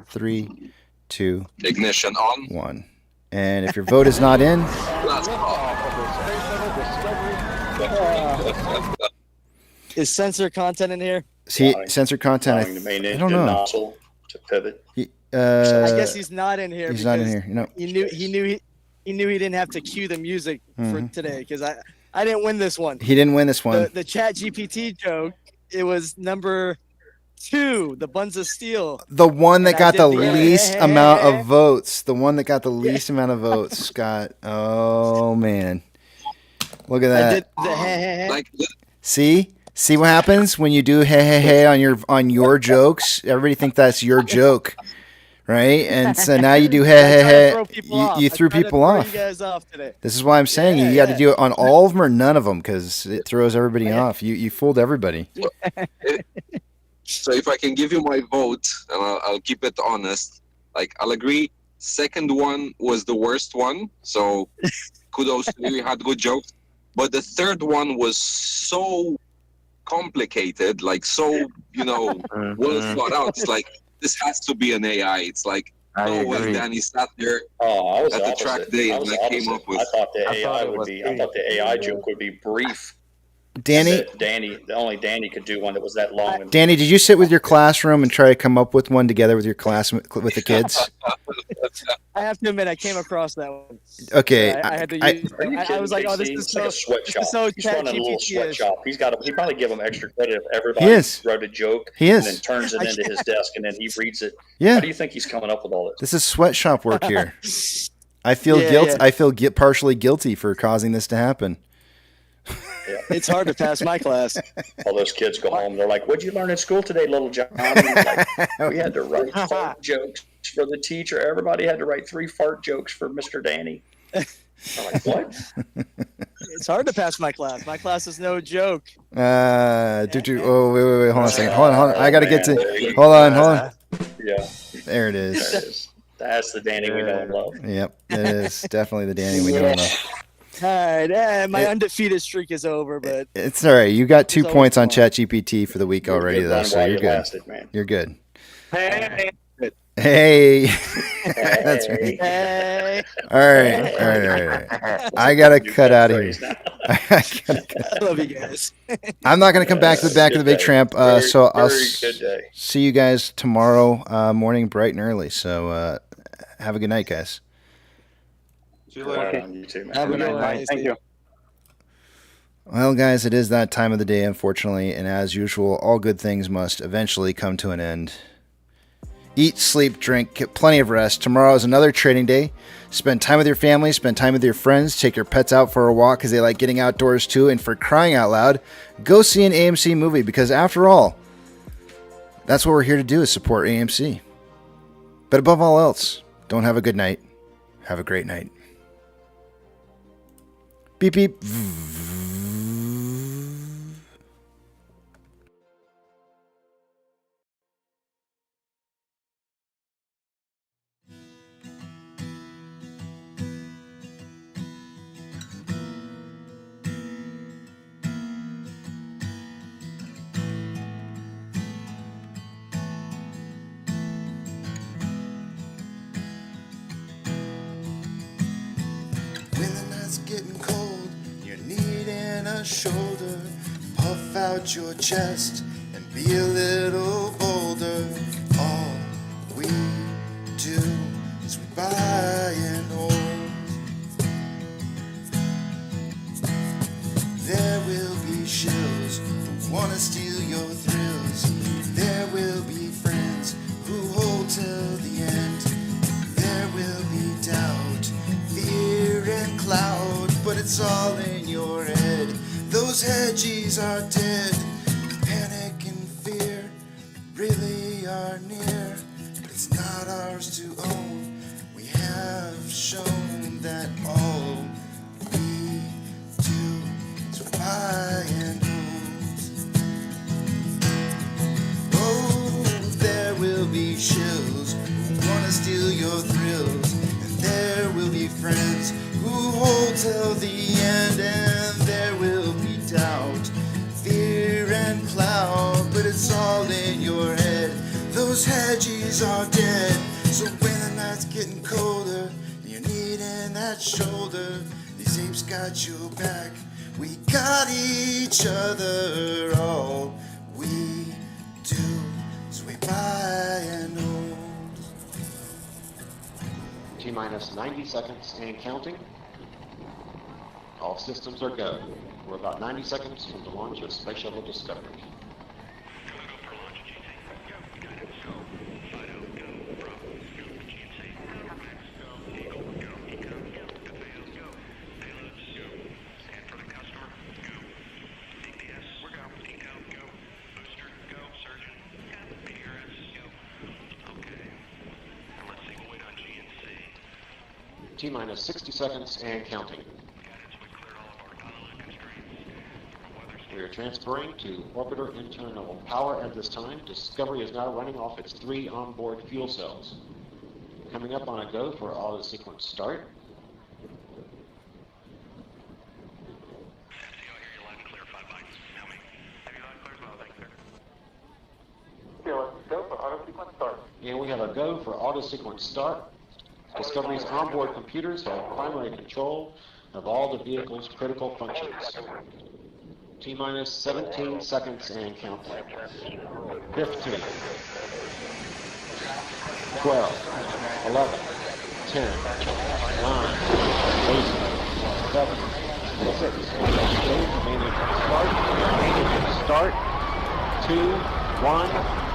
3, 2, ignition on 1. And if your vote is not in, Is censor content in here? see, censored content. Allowing the main I engine don't know. nozzle to pivot. I guess he's not in here. He's not in because here. You know. He knew he didn't have to cue the music for Mhm. today because I didn't win this one. He didn't win this one. The Chat GPT joke. It was number 2, the Buns of Steel. The one that And I got did the the- least amount of votes. The one that got the least amount of votes, Scott. Oh man, look at I that. did the like See what happens when you do hey on your jokes. Everybody think that's your joke, right? And so now you do hey. You threw people off. You guys off today. This is why I'm saying you got to do it on all of them or none of them because it throws everybody off. You fooled everybody. So if I can give you my vote, and I'll keep it honest, like I'll agree Second one was the worst one. So kudos to you. You had good jokes. But the third one was so complicated, like so, well thought out. It's like, this has to be an AI. It's like, no way, Danny sat there I was at the the track opposite. day I and was I the came opposite. up with. I thought the I thought AI it would was be. I pretty thought the AI joke would be brief. Danny, And that only Danny could do one that was that long. And Danny, did you sit with your classroom and try to come up with one together with your class with the kids? I have to admit, I came across that one. Okay, So I had to I- use. Are you I kidding, was like, oh, this KC? is It's like so. a This is so He's running a little ChatGPT-ish. sweatshop. He probably give him extra credit if He everybody is. wrote a joke He and is. then turns it into his desk and then he reads it. Yeah. How do you think he's coming up with all this? This is sweatshop work here. I feel guilt. I feel partially guilty for causing this to happen. Yeah. It's hard to pass my class. All those kids go home. They're like, "What'd you learn at school today, little Johnny?" Like, we had to write fart jokes for the teacher. Everybody had to write 3 fart jokes for Mr. Danny. I'm like, what? It's hard to pass my class. My class is no joke. Oh, wait, hold on a second. Hold on. I gotta get to. Hold on. Yeah. There it is. There it is. That's the Danny we know and love. Yep, it is definitely the Danny we know and love. All right, my undefeated streak is over, but It's all right. You got 2 It's points on always fun. ChatGPT for the week already, Good though, run so while you're you good. lasted, man. You're good. Hey, Hey, that's right. Hey. All right. I gotta cut out of here. I love you guys. I'm not gonna come back to the back of the big tramp. So I'll very good day. see you guys tomorrow morning, bright and early. So have a good night, guys. See you later. You too, man. Have a good one. thank you. Well, guys, it is that time of the day, unfortunately, and as usual, all good things must eventually come to an end. Eat, sleep, drink, get plenty of rest. Tomorrow is another trading day. Spend time with your family, spend time with your friends, take your pets out for a walk because they like getting outdoors too, and for crying out loud, go see an AMC movie because after all, that's what we're here to do is support AMC. But above all else, don't have a good night. Have a great night. Beep, beep. When the night's getting cold, you're needing a shoulder. Puff out your chest and be a little bolder. All we do is we buy and hold. There will be shills who wanna steal your thrills. There will be friends who hold till the end. There will be doubt, fear and cloud, but it's all in your head. Those hedgies are dead. Panic and fear really are near, but it's not ours to own. We have shown that all we do is buy and hold. Oh, there will be shills who wanna steal your thrills, and there will be friends who hold till the end, and there will be doubt, fear and cloud, but it's all in your head. Those hedgies are dead. So when the night's getting colder and you're needing that shoulder, these apes got your back. We got each other. All we do is we buy and hold. T-minus 90 seconds and counting. All systems are go. We're about 90 seconds from the launch of Space Shuttle Discovery. T-minus 60 seconds and counting. We are transferring to orbiter internal power at this time. Discovery is now running off its 3 onboard fuel cells. Coming up on a go for auto sequence start. And we have a go for auto sequence start. Discovery's onboard computers have primary control of all the vehicle's critical functions. T-minus 17 seconds and counting. 15, 12, 11, 10, 9, 8, 7, 6, start, 2, 1,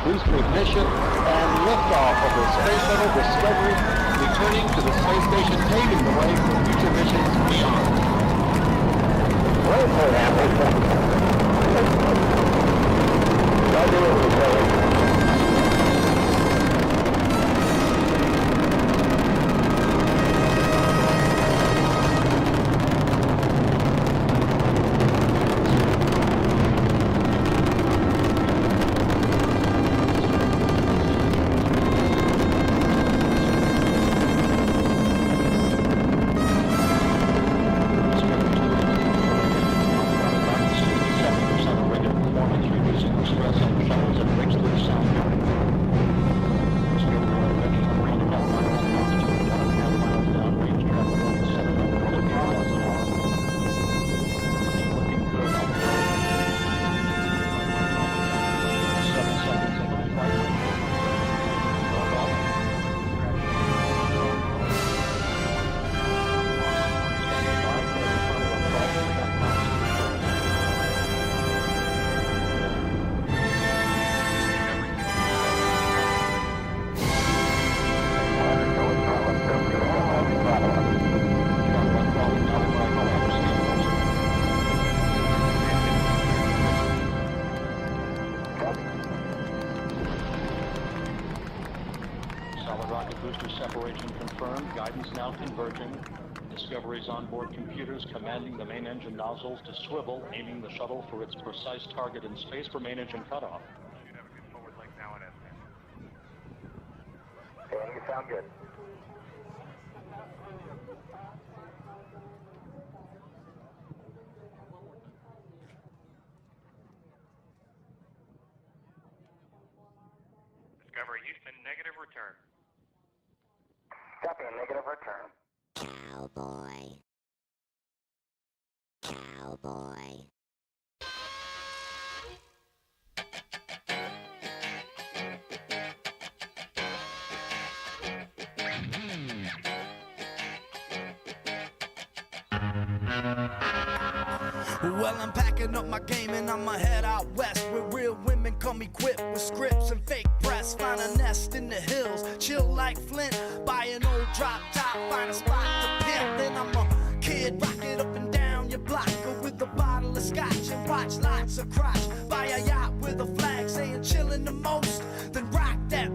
booster ignition, and liftoff of the Space Shuttle Discovery, returning to the space station, paving the way for future missions beyond. Discovery's onboard computers commanding the main engine nozzles to swivel, aiming the shuttle for its precise target in space for main engine cutoff. You sound good. Discovery Houston, negative return. Copy, a negative return. Cowboy. Cowboy. Well, I'm packing up my game and I'ma head out west, where real women come equipped with scripts and fake breasts. Find a nest in the hills, chill like Flint. Buy an old drop top, find a spot to pimp. Then I'm a kid, rock it up and down your block with a bottle of scotch and watch lots of crotch. Buy a yacht with a flag saying chillin' the most. Then rock that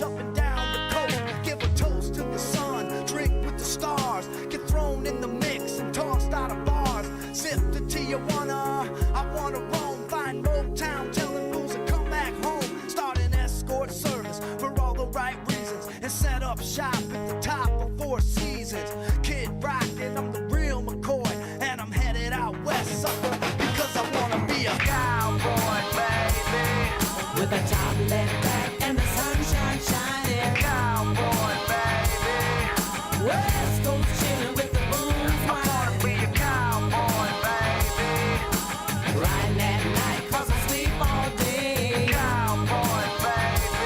up and down the coast. Give a toast to the sun, drink with the stars. Get thrown in the mix and tossed out of bars. Sip to Tijuana, I wanna roam. Find Motown, telling fools to come back home. Start an escort service for all the right reasons. And set up shop at the top of Four Seasons. Kid rockin', I'm the real McCoy. And I'm headed out west, sucker, because I wanna be a cowboy, baby. With a top left back and the sunshine shining. Cowboy, baby. West Coast chillin' with the blues. I wanna be a cowboy, baby. Riding at night 'cause I sleep all day. Cowboy, baby.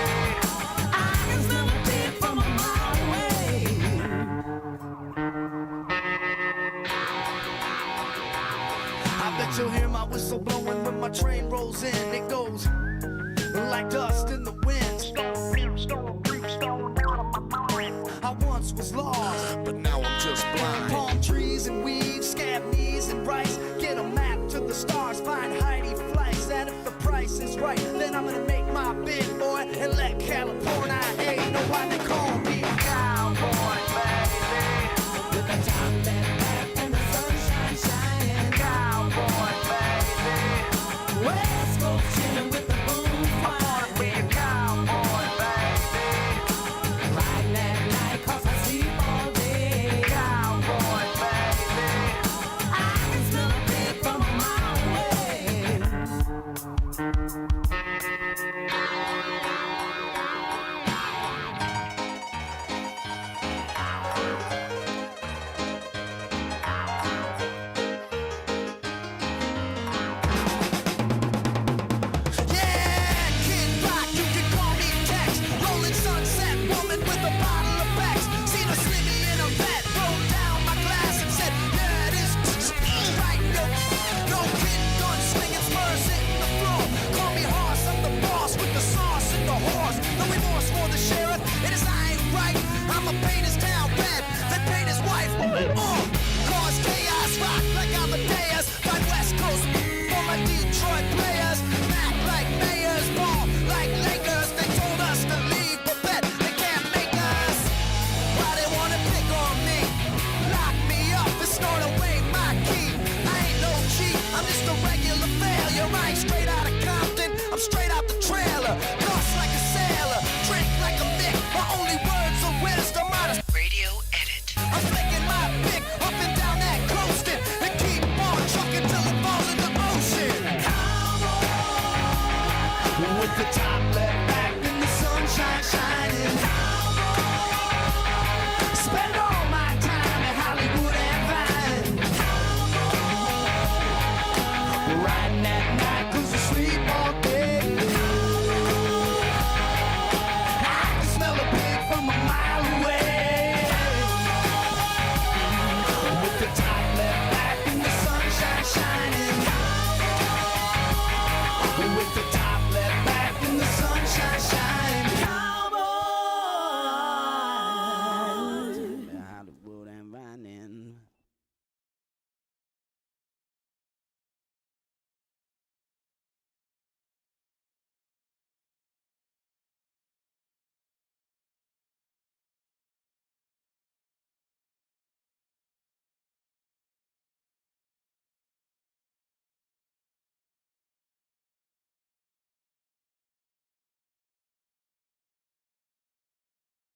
I can smell the beat from a mile away. I bet you'll hear my whistle blowing when my train rolls in. It goes like dust in the wind. I once was lost, but now I'm just blind. Palm trees and weeds, scab knees and rice. Get a map to the stars, find Heidi flights. And if the price is right, then I'm gonna make my bid, boy, and let California ain't know why they call me a cowboy, baby. With a top left back and the sunshine shining. Cowboy, baby. West Coast chillin' with the boom. I wanna be a cowboy, baby. Riding at night just a regular failure. I ain't straight out of Compton, I'm straight out the trailer. Toss like a sailor, drink like a Mick. My only words of wisdom out of radio edit. I'm